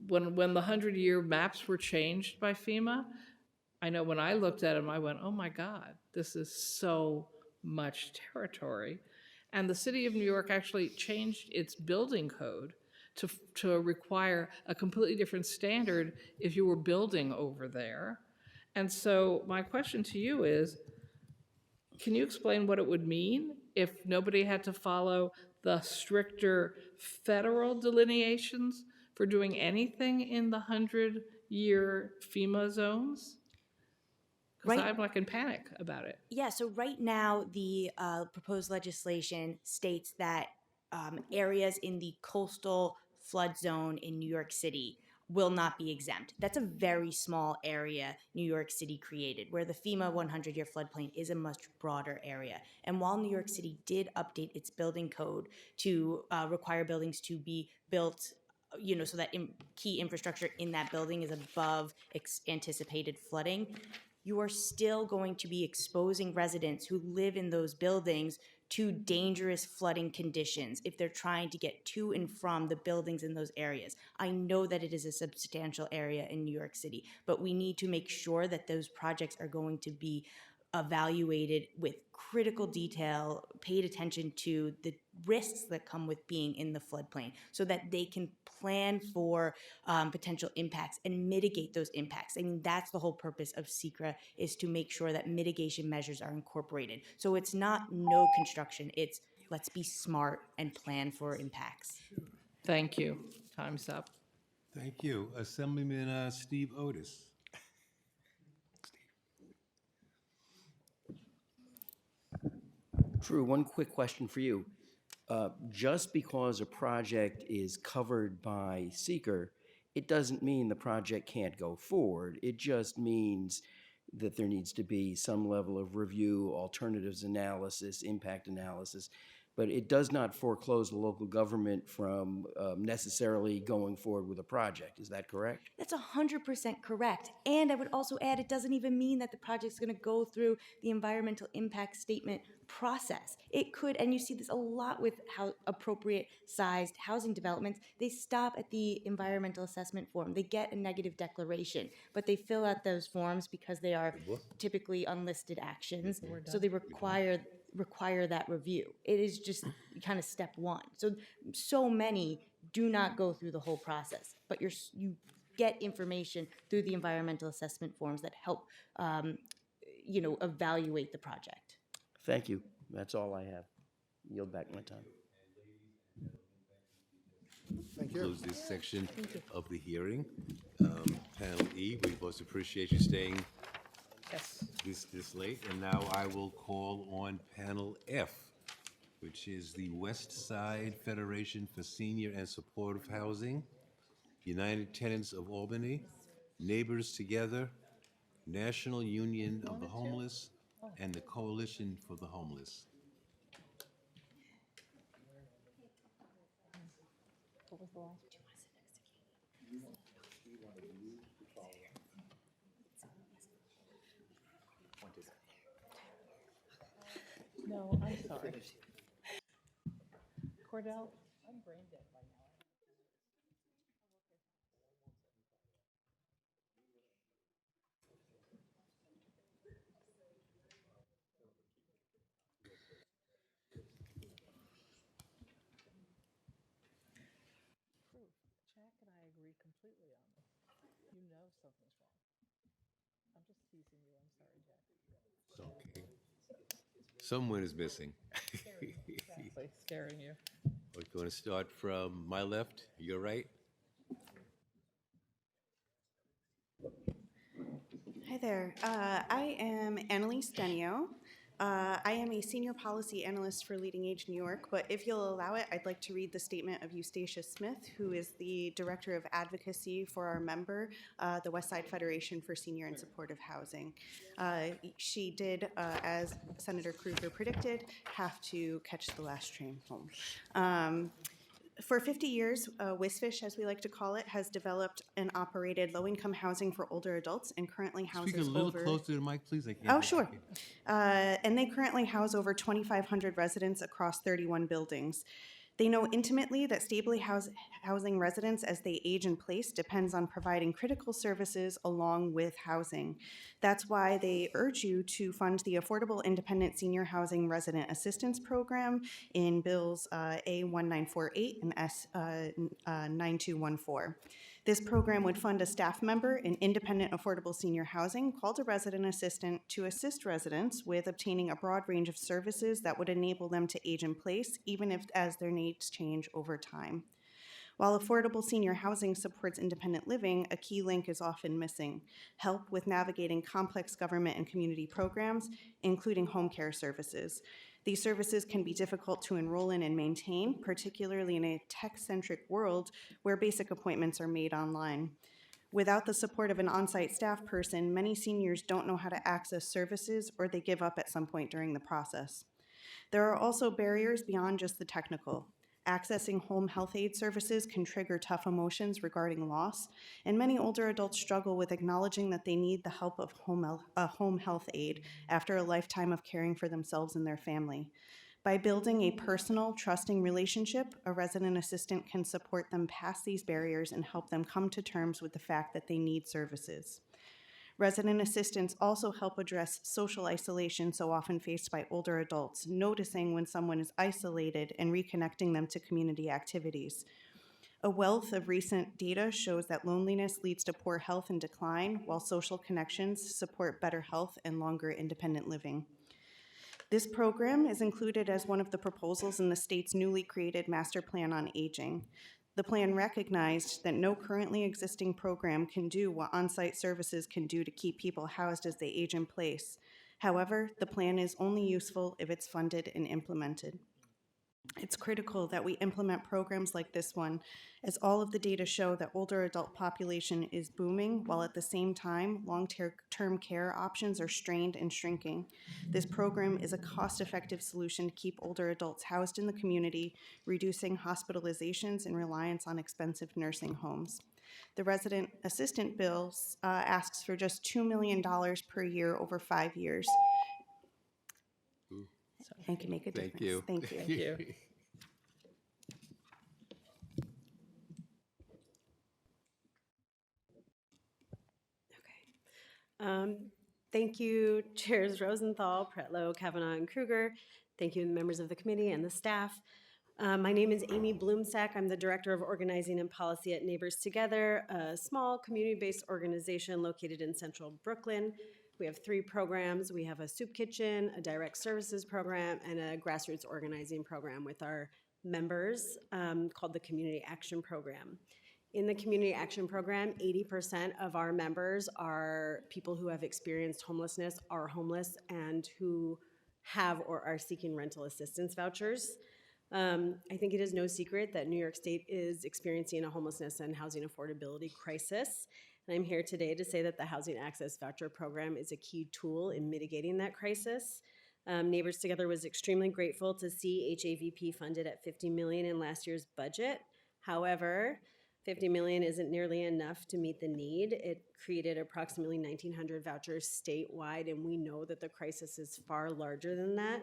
the 100-year maps were changed by FEMA, I know when I looked at them, I went, oh my God, this is so much territory. And the city of New York actually changed its building code to require a completely different standard if you were building over there. And so my question to you is, can you explain what it would mean if nobody had to follow the stricter federal delineations for doing anything in the 100-year FEMA zones? Because Right. I'm like in panic about it. Yeah, so right now, the proposed legislation states that areas in the coastal flood zone in New York City will not be exempt. That's a very small area New York City created, where the FEMA 100-year floodplain is a much broader area. And while New York City did update its building code to require buildings to be built so that key infrastructure in that building is above anticipated flooding, you are still going to be exposing residents who live in those buildings to dangerous flooding conditions if they're trying to get to and from the buildings in those areas. I know that it is a substantial area in New York City, but we need to make sure that those projects are going to be evaluated with critical detail, paid attention to the risks that come with being in the floodplain so that they can plan for potential impacts and mitigate those impacts. I mean, that's the whole purpose of SECRA, is to make sure that mitigation measures are incorporated. So it's not no construction, it's let's be smart and plan for impacts. Thank you. Time's up. Thank you. Assemblyman Steve Otis. Drew, one quick question for you. Just because a project is covered by seeker, it doesn't mean the project can't go forward. It just means that there needs to be some level of review, alternatives analysis, impact analysis. But it does not foreclose the local government from necessarily going forward with a project. Is that correct? That's 100% correct. And I would also add, it doesn't even mean that the project's going to go through the environmental impact statement process. It could, and you see this a lot with how appropriate sized housing developments, they stop at the environmental assessment form. They get a negative declaration, but they fill out those forms because they are typically unlisted actions. So they require that review. It is just kind of step one. So many do not go through the whole process, but you get information through the environmental assessment forms that help, evaluate the project. Thank you. That's all I have. Yield back my time. Thank you. Close this section of the hearing. Panel E, we most appreciate you staying this late. And now I will call on panel F, which is the West Side Federation for Senior and Supportive Housing, United Tenants of Albany, Neighbors Together, National Union of the Homeless, and the Coalition for the Homeless. No, I'm sorry. Cordell, I'm brain dead by now. Jack and I agree completely on this. You know something's wrong. I'm just teasing you. I'm sorry, Jack. Okay. Someone is missing. Exactly, scaring you. We're going to start from my left, your right. Hi there. I am Annalise Denio. I am a senior policy analyst for Leading Age New York, but if you'll allow it, I'd like to read the statement of Eustacia Smith, who is the Director of Advocacy for our member, the West Side Federation for Senior and Supportive Housing. She did, as Senator Krueger predicted, have to catch the last train home. For 50 years, WISFISH, as we like to call it, has developed and operated low-income housing for older adults and currently houses Speak a little over... closer to the mic, please. I can't. Oh, sure. And they currently house over 2,500 residents across 31 buildings. They know intimately that stably housing residents as they age in place depends on providing critical services along with housing. That's why they urge you to fund the Affordable Independent Senior Housing Resident Assistance Program in Bills A1948 and S9214. This program would fund a staff member in independent affordable senior housing called a resident assistant to assist residents with obtaining a broad range of services that would enable them to age in place, even if as their needs change over time. While affordable senior housing supports independent living, a key link is often missing: help with navigating complex government and community programs, including home care services. These services can be difficult to enroll in and maintain, particularly in a tech-centric world where basic appointments are made online. Without the support of an on-site staff person, many seniors don't know how to access services, or they give up at some point during the process. There are also barriers beyond just the technical. Accessing home health aid services can trigger tough emotions regarding loss, and many older adults struggle with acknowledging that they need the help of a home health aide after a lifetime of caring for themselves and their family. By building a personal, trusting relationship, a resident assistant can support them past these barriers and help them come to terms with the fact that they need services. Resident assistants also help address social isolation so often faced by older adults, noticing when someone is isolated and reconnecting them to community activities. A wealth of recent data shows that loneliness leads to poor health and decline, while social connections support better health and longer independent living. This program is included as one of the proposals in the state's newly created Master Plan on Aging. The plan recognized that no currently existing program can do what on-site services can do to keep people housed as they age in place. However, the plan is only useful if it's funded and implemented. It's critical that we implement programs like this one, as all of the data show that older adult population is booming, while at the same time, long-term care options are strained and shrinking. This program is a cost-effective solution to keep older adults housed in the community, reducing hospitalizations and reliance on expensive nursing homes. The resident assistant bill asks for just $2 million per year over 5 years. And can make a difference. Thank you. Thank you. Thank you. Thank you, Chairs Rosenthal, Pretlow, Kavanaugh, and Kruger. Thank you, members of the committee and the staff. My name is Amy Bloomsack. I'm the Director of Organizing and Policy at Neighbors Together, a small community-based organization located in central Brooklyn. We have 3 programs. We have a soup kitchen, a direct services program, and a grassroots organizing program with our members called the Community Action Program. In the Community Action Program, 80% of our members are people who have experienced homelessness, are homeless, and who have or are seeking rental assistance vouchers. I think it is no secret that New York State is experiencing a homelessness and housing affordability crisis. And I'm here today to say that the Housing Access Voucher Program is a key tool in mitigating that crisis. Neighbors Together was extremely grateful to see HAVP funded at $50 million in last year's budget. However, $50 million isn't nearly enough to meet the need. It created approximately 1,900 vouchers statewide, and we know that the crisis is far larger than that.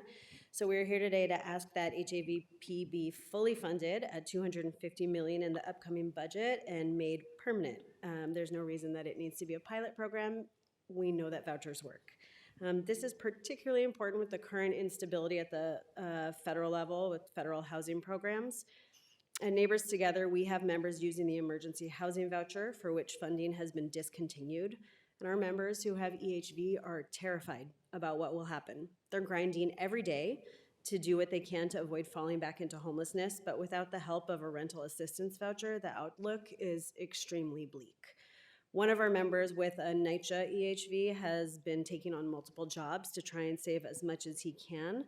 So we're here today to ask that HAVP be fully funded at $250 million in the upcoming budget and made permanent. There's no reason that it needs to be a pilot program. We know that vouchers work. This is particularly important with the current instability at the federal level with federal housing programs. At Neighbors Together, we have members using the emergency housing voucher, for which funding has been discontinued. And our members who have EHV are terrified about what will happen. They're grinding every day to do what they can to avoid falling back into homelessness, but without the help of a rental assistance voucher, the outlook is extremely bleak. One of our members with a NYCHA EHV has been taking on multiple jobs to try and save as much as he can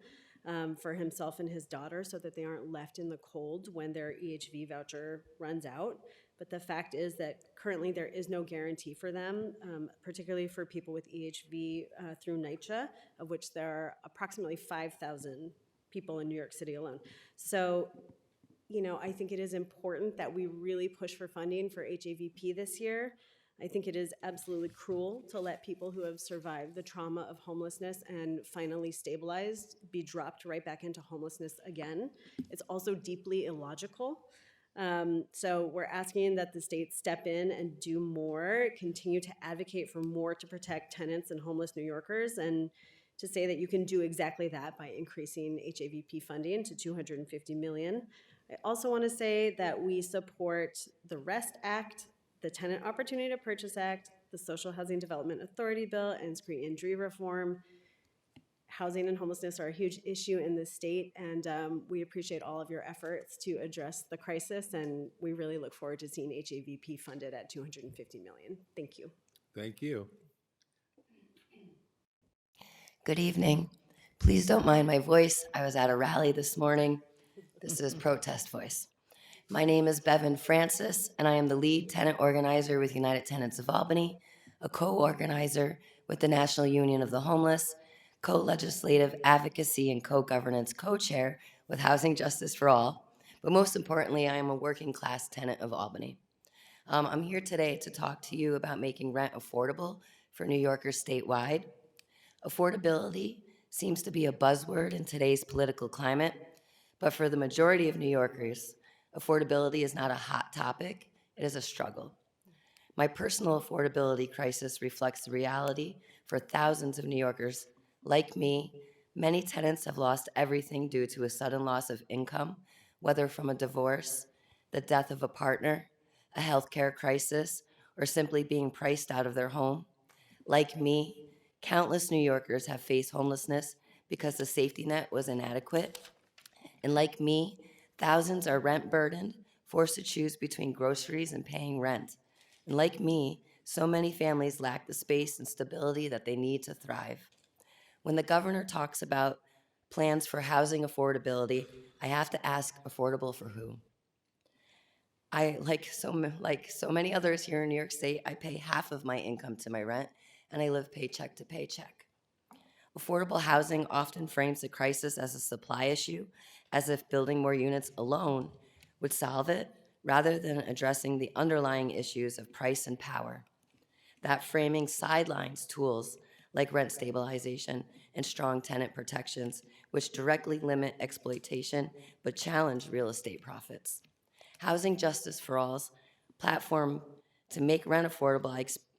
for himself and his daughter so that they aren't left in the cold when their EHV voucher runs out. But the fact is that currently there is no guarantee for them, particularly for people with EHV through NYCHA, of which there are approximately 5,000 people in New York City alone. So, you know, I think it is important that we really push for funding for HAVP this year. I think it is absolutely cruel to let people who have survived the trauma of homelessness and finally stabilized be dropped right back into homelessness again. It's also deeply illogical. So we're asking that the state step in and do more, continue to advocate for more to protect tenants and homeless New Yorkers, and to say that you can do exactly that by increasing HAVP funding to $250 million. I also want to say that we support the REST Act, the Tenant Opportunity to Purchase Act, the Social Housing Development Authority Bill, and screen injury reform. Housing and homelessness are a huge issue in this state, and we appreciate all of your efforts to address the crisis, and we really look forward to seeing HAVP funded at $250 million. Thank you. Thank you. Good evening. Please don't mind my voice. I was at a rally this morning. This is protest voice. My name is Bevan Francis, and I am the lead tenant organizer with United Tenants of Albany, a co-organizer with the National Union of the Homeless, co-legislative advocacy and co-governance co-chair with Housing Justice for All, but most importantly, I am a working class tenant of Albany. I'm here today to talk to you about making rent affordable for New Yorkers statewide. Affordability seems to be a buzzword in today's political climate, but for the majority of New Yorkers, affordability is not a hot topic, it is a struggle. My personal affordability crisis reflects the reality for thousands of New Yorkers. Like me, many tenants have lost everything due to a sudden loss of income, whether from a divorce, the death of a partner, a healthcare crisis, or simply being priced out of their home. Like me, countless New Yorkers have faced homelessness because the safety net was inadequate. And like me, thousands are rent burdened, forced to choose between groceries and paying rent. And like me, so many families lack the space and stability that they need to thrive. When the governor talks about plans for housing affordability, I have to ask, affordable for who? Like so many others here in New York State, I pay half of my income to my rent, and I live paycheck to paycheck. Affordable housing often frames the crisis as a supply issue, as if building more units alone would solve it, rather than addressing the underlying issues of price and power. That framing sidelines tools like rent stabilization and strong tenant protections, which directly limit exploitation but challenge real estate profits. Housing Justice for All's platform to make rent affordable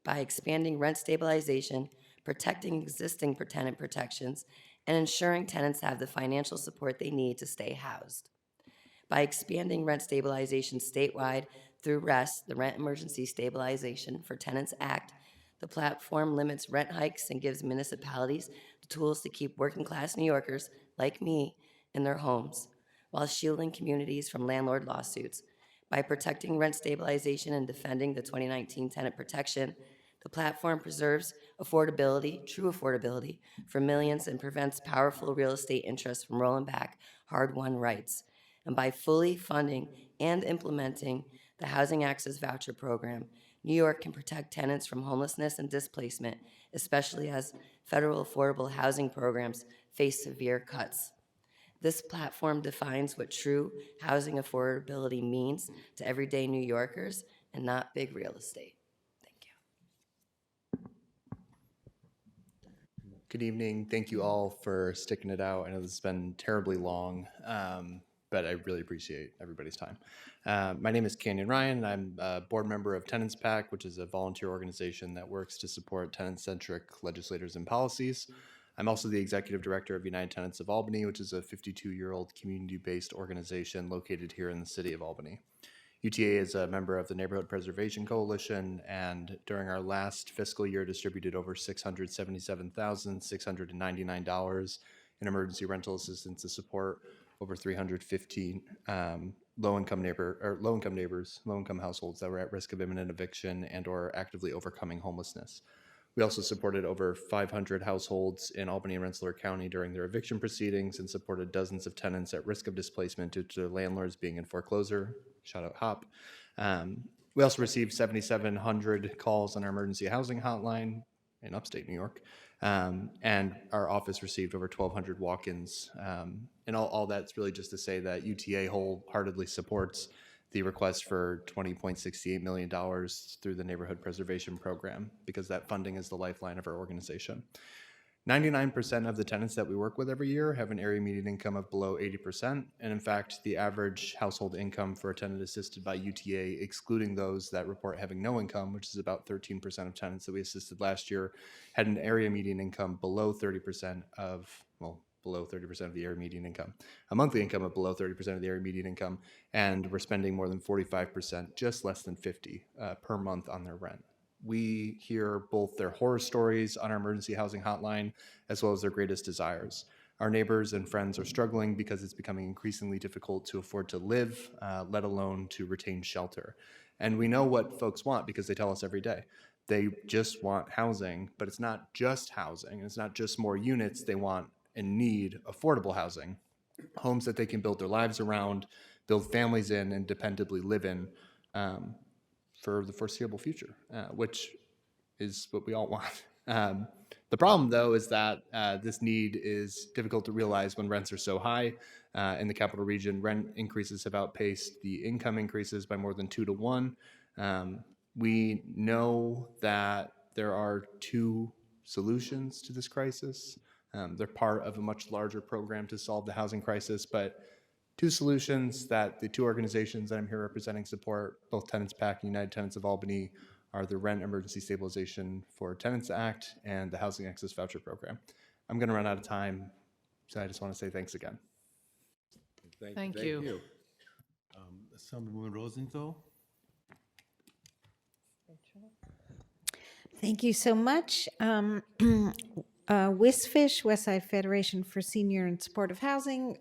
by expanding rent stabilization, protecting existing tenant protections, and ensuring tenants have the financial support they need to stay housed. By expanding rent stabilization statewide through REST, the Rent Emergency Stabilization for Tenants Act, the platform limits rent hikes and gives municipalities the tools to keep working-class New Yorkers, like me, in their homes, while shielding communities from landlord lawsuits. By protecting rent stabilization and defending the 2019 tenant protection, the platform preserves affordability, true affordability, for millions and prevents powerful real estate interests from rolling back hard-won rights. And by fully funding and implementing the Housing Access Voucher Program, New York can protect tenants from homelessness and displacement, especially as federal affordable housing programs face severe cuts. This platform defines what true housing affordability means to everyday New Yorkers and not big real estate. Good evening. Thank you all for sticking it out. I know this has been terribly long, but I really appreciate everybody's time. My name is Canyon Ryan. I'm a board member of Tenants PAC, which is a volunteer organization that works to support tenant-centric legislators and policies. I'm also the executive director of United Tenants of Albany, which is a 52-year-old community-based organization located here in the city of Albany. UTA is a member of the Neighborhood Preservation Coalition, and during our last fiscal year distributed over $677,699 in emergency rental assistance to support over 315 low-income households that were at risk of imminent eviction and or actively overcoming homelessness. We also supported over 500 households in Albany and Rensselaer County during their eviction proceedings and supported dozens of tenants at risk of displacement due to their landlords being in foreclosure. Shout out HOP. We also received 7,700 calls on our emergency housing hotline in upstate New York. And our office received over 1,200 walk-ins. And all that's really just to say that UTA wholeheartedly supports the request for $20.68 million through the Neighborhood Preservation Program, because that funding is the lifeline of our organization. 99% of the tenants that we work with every year have an area median income of below 80%. And in fact, the average household income for a tenant assisted by UTA, excluding those that report having no income, which is about 13% of tenants that we assisted last year, had an area median income below 30% of, well, below 30% of the area median income, a monthly income of below 30% of the area median income, and we're spending more than 45%, just less than 50 per month on their rent. We hear both their horror stories on our emergency housing hotline, as well as their greatest desires. Our neighbors and friends are struggling because it's becoming increasingly difficult to afford to live, let alone to retain shelter. And we know what folks want because they tell us every day. They just want housing, but it's not just housing. It's not just more units. They want and need affordable housing, homes that they can build their lives around, build families in, and dependably live in for the foreseeable future, which is what we all want. The problem, though, is that this need is difficult to realize when rents are so high. In the capital region, rent increases have outpaced the income increases by more than 2 to 1. We know that there are two solutions to this crisis. They're part of a much larger program to solve the housing crisis, but two solutions that the two organizations that I'm here representing support, both Tenants PAC and United Tenants of Albany, are the Rent Emergency Stabilization for Tenants Act and the Housing Access Voucher Program. I'm going to run out of time, so I just want to say thanks again. Thank you. Assemblywoman Rosenthal? Thank you so much. WISFISH, Westside Federation for Senior and Supportive Housing,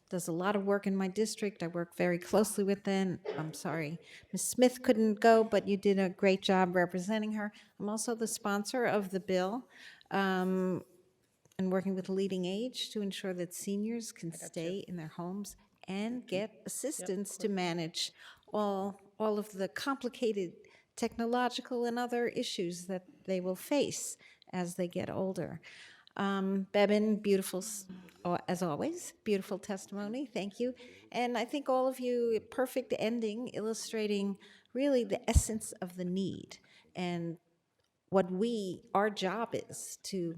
does a lot of work in my district. I work very closely with them. I'm sorry, Ms. Smith couldn't go, but you did a great job representing her. I'm also the sponsor of the bill and working with Leading Age to ensure that seniors can stay in their homes and get assistance to manage all of the complicated technological and other issues that they will face as they get older. Bebin, beautiful, as always, beautiful testimony, thank you. And I think all of you, perfect ending, illustrating really the essence of the need and what our job is to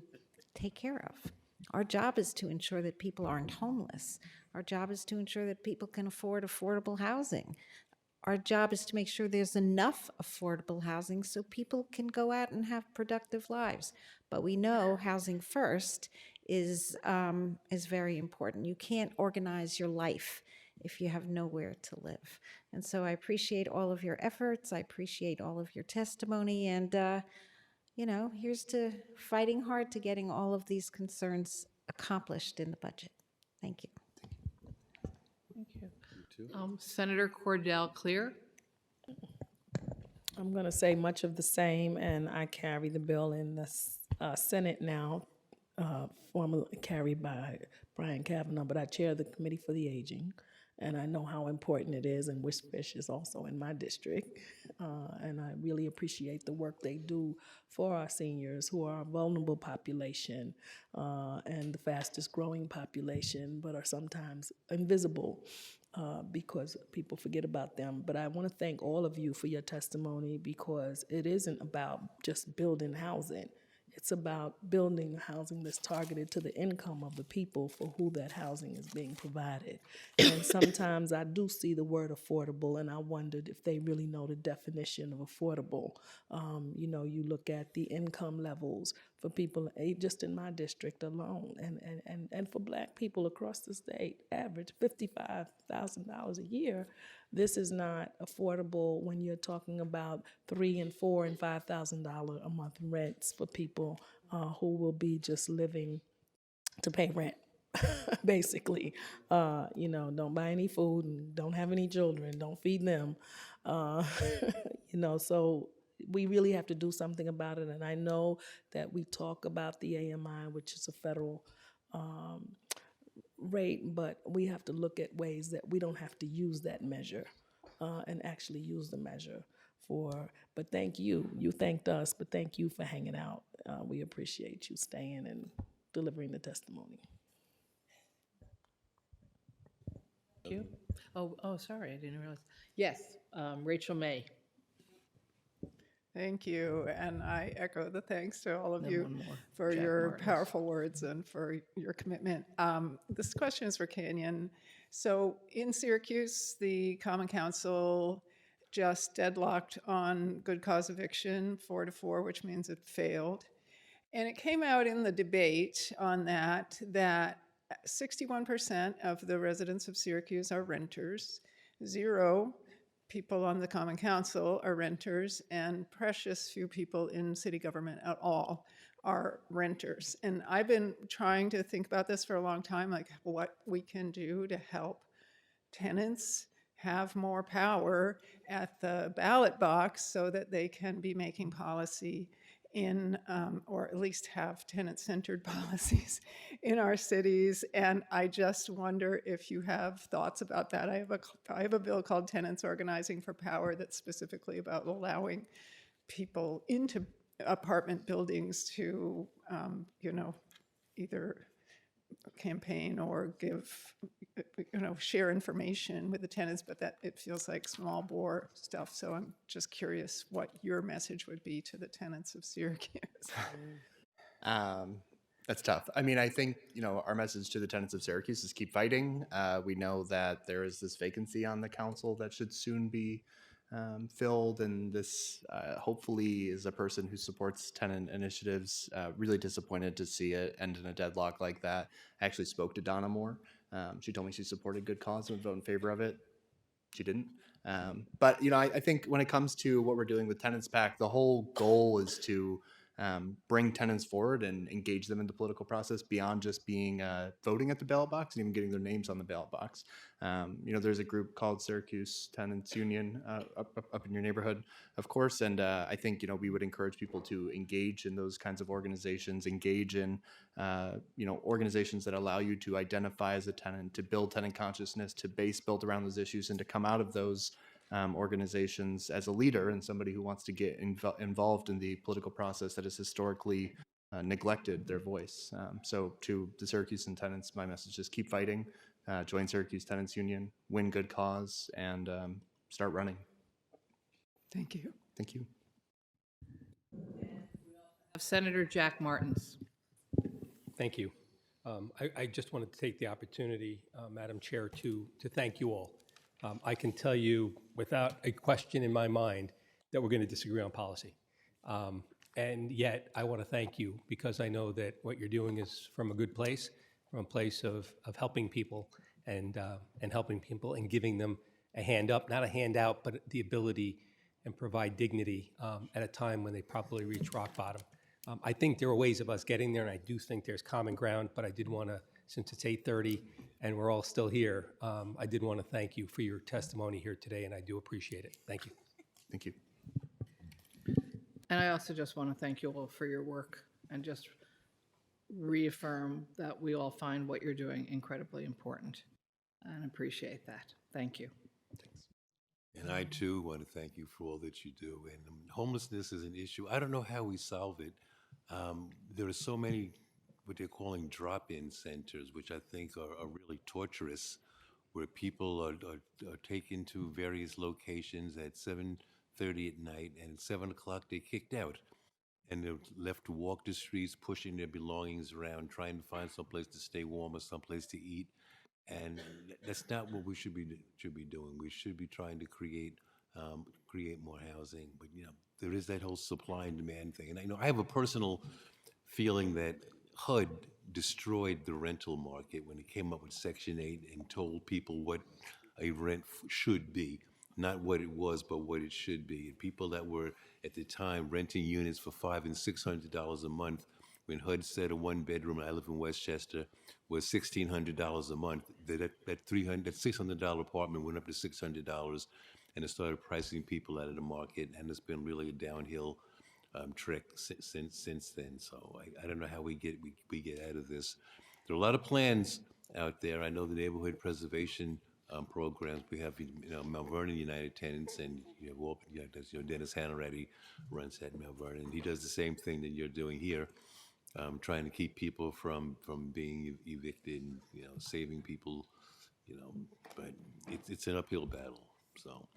take care of. Our job is to ensure that people aren't homeless. Our job is to ensure that people can afford affordable housing. Our job is to make sure there's enough affordable housing so people can go out and have productive lives. But we know housing first is very important. You can't organize your life if you have nowhere to live. And so I appreciate all of your efforts. I appreciate all of your testimony. And, here's to fighting hard to getting all of these concerns accomplished in the budget. Thank you. Thank you. Senator Cordell Clear. I'm going to say much of the same, and I carry the bill in the Senate now, formerly carried by Brian Kavanaugh, but I chair the Committee for the Aging, and I know how important it is, and WISFISH is also in my district, and I really appreciate the work they do for our seniors who are a vulnerable population and the fastest growing population, but are sometimes invisible. Because people forget about them. But I want to thank all of you for your testimony because it isn't about just building housing. It's about building housing that's targeted to the income of the people for who that housing is being provided. And sometimes I do see the word affordable, and I wondered if they really know the definition of affordable. You look at the income levels for people just in my district alone, and for Black people across the state, average $55,000 a year. This is not affordable when you're talking about $3,000 and $4,000 and $5,000 a month rents for people who will be just living to pay rent, basically. Don't buy any food and don't have any children, don't feed them. So we really have to do something about it. And I know that we talk about the AMI, which is a federal rate, but we have to look at ways that we don't have to use that measure and actually use the measure but thank you. You thanked us, but thank you for hanging out. We appreciate you staying and delivering the testimony. Thank you. Oh, sorry, I didn't realize. Yes, Rachel May. Thank you, and I echo the thanks to all of Then you one more. for Jack your Martins. powerful words and for your commitment. This question is for Kenyon. So in Syracuse, the Common Council just deadlocked on good cause eviction 4-4, which means it failed. And it came out in the debate on that 61% of the residents of Syracuse are renters, 0 people on the Common Council are renters, and precious few people in city government at all are renters. And I've been trying to think about this for a long time, like what we can do to help tenants have more power at the ballot box so that they can be making policy in, or at least have tenant-centered policies in our cities. And I just wonder if you have thoughts about that. I have a bill called Tenants Organizing for Power that's specifically about allowing people into apartment buildings to, either campaign or give, share information with the tenants, but that it feels like small bore stuff. So I'm just curious what your message would be to the tenants of Syracuse. That's tough. I mean, I think, our message to the tenants of Syracuse is keep fighting. We know that there is this vacancy on the council that should soon be filled, and this hopefully is a person who supports tenant initiatives. Really disappointed to see it end in a deadlock like that. I actually spoke to Donna Moore. She told me she supported good cause and would vote in favor of it. She didn't. But I think when it comes to what we're doing with Tenants PAC, the whole goal is to bring tenants forward and engage them in the political process beyond just being voting at the ballot box and even getting their names on the ballot box. There's a group called Syracuse Tenants Union up in your neighborhood, of course, and I think we would encourage people to engage in those kinds of organizations, engage in organizations that allow you to identify as a tenant, to build tenant consciousness, to base built around those issues, and to come out of those organizations as a leader and somebody who wants to get involved in the political process that has historically neglected their voice. So to the Syracuse and tenants, my message is keep fighting, join Syracuse Tenants Union, win good cause, and start running. Thank you. Thank you. Senator Jack Martins. Thank you. I just wanted to take the opportunity, Madam Chair, to thank you all. I can tell you without a question in my mind that we're going to disagree on policy. And yet I want to thank you because I know that what you're doing is from a good place, from a place of helping people and helping people and giving them a hand up, not a handout, but the ability and provide dignity at a time when they probably reach rock bottom. I think there are ways of us getting there, and I do think there's common ground, but I did want to, since it's 8:30 and we're all still here, I did want to thank you for your testimony here today, and I do appreciate it. Thank you. Thank you. And I also just want to thank you all for your work and just reaffirm that we all find what you're doing incredibly important and appreciate that. Thank you. And I too want to thank you for all that you do. And homelessness is an issue. I don't know how we solve it. There are so many what they're calling drop-in centers, which I think are really torturous, where people are taken to various locations at 7:30 at night, and at 7 o'clock they're kicked out. And they're left to walk the streets, pushing their belongings around, trying to find someplace to stay warm or someplace to eat. And that's not what we should be doing. We should be trying to create more housing. But there is that whole supply and demand thing. And I have a personal feeling that HUD destroyed the rental market when it came up with Section 8 and told people what a rent should be, not what it was, but what it should be. And people that were at the time renting units for $500 and $600 a month, when HUD said a one-bedroom, I live in Westchester, was $1,600 a month. That $600 apartment went up to $600, and it started pricing people out of the market, and it's been really a downhill trick since then. So I don't know how we get out of this. There are a lot of plans out there. I know the neighborhood preservation programs. We have Mount Vernon United Tenants, and Dennis Hannaretti runs that in Mount Vernon. He does the same thing that you're doing here. Trying to keep people from being evicted, and saving people, but it's an uphill battle. So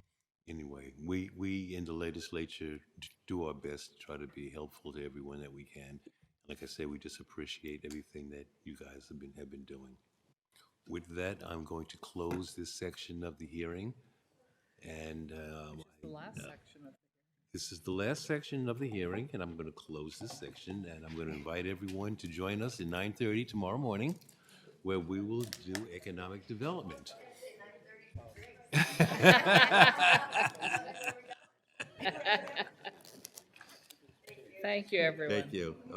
anyway, we in the legislature do our best to try to be helpful to everyone that we can. Like I say, we just appreciate everything that you guys have been doing. With that, I'm going to close this section of the hearing, and The last section of This is the last section of the hearing, and I'm going to close this section, and I'm going to invite everyone to join us at 9:30 tomorrow morning, where we will do economic development. Thank you, everyone. Thank you. Okay.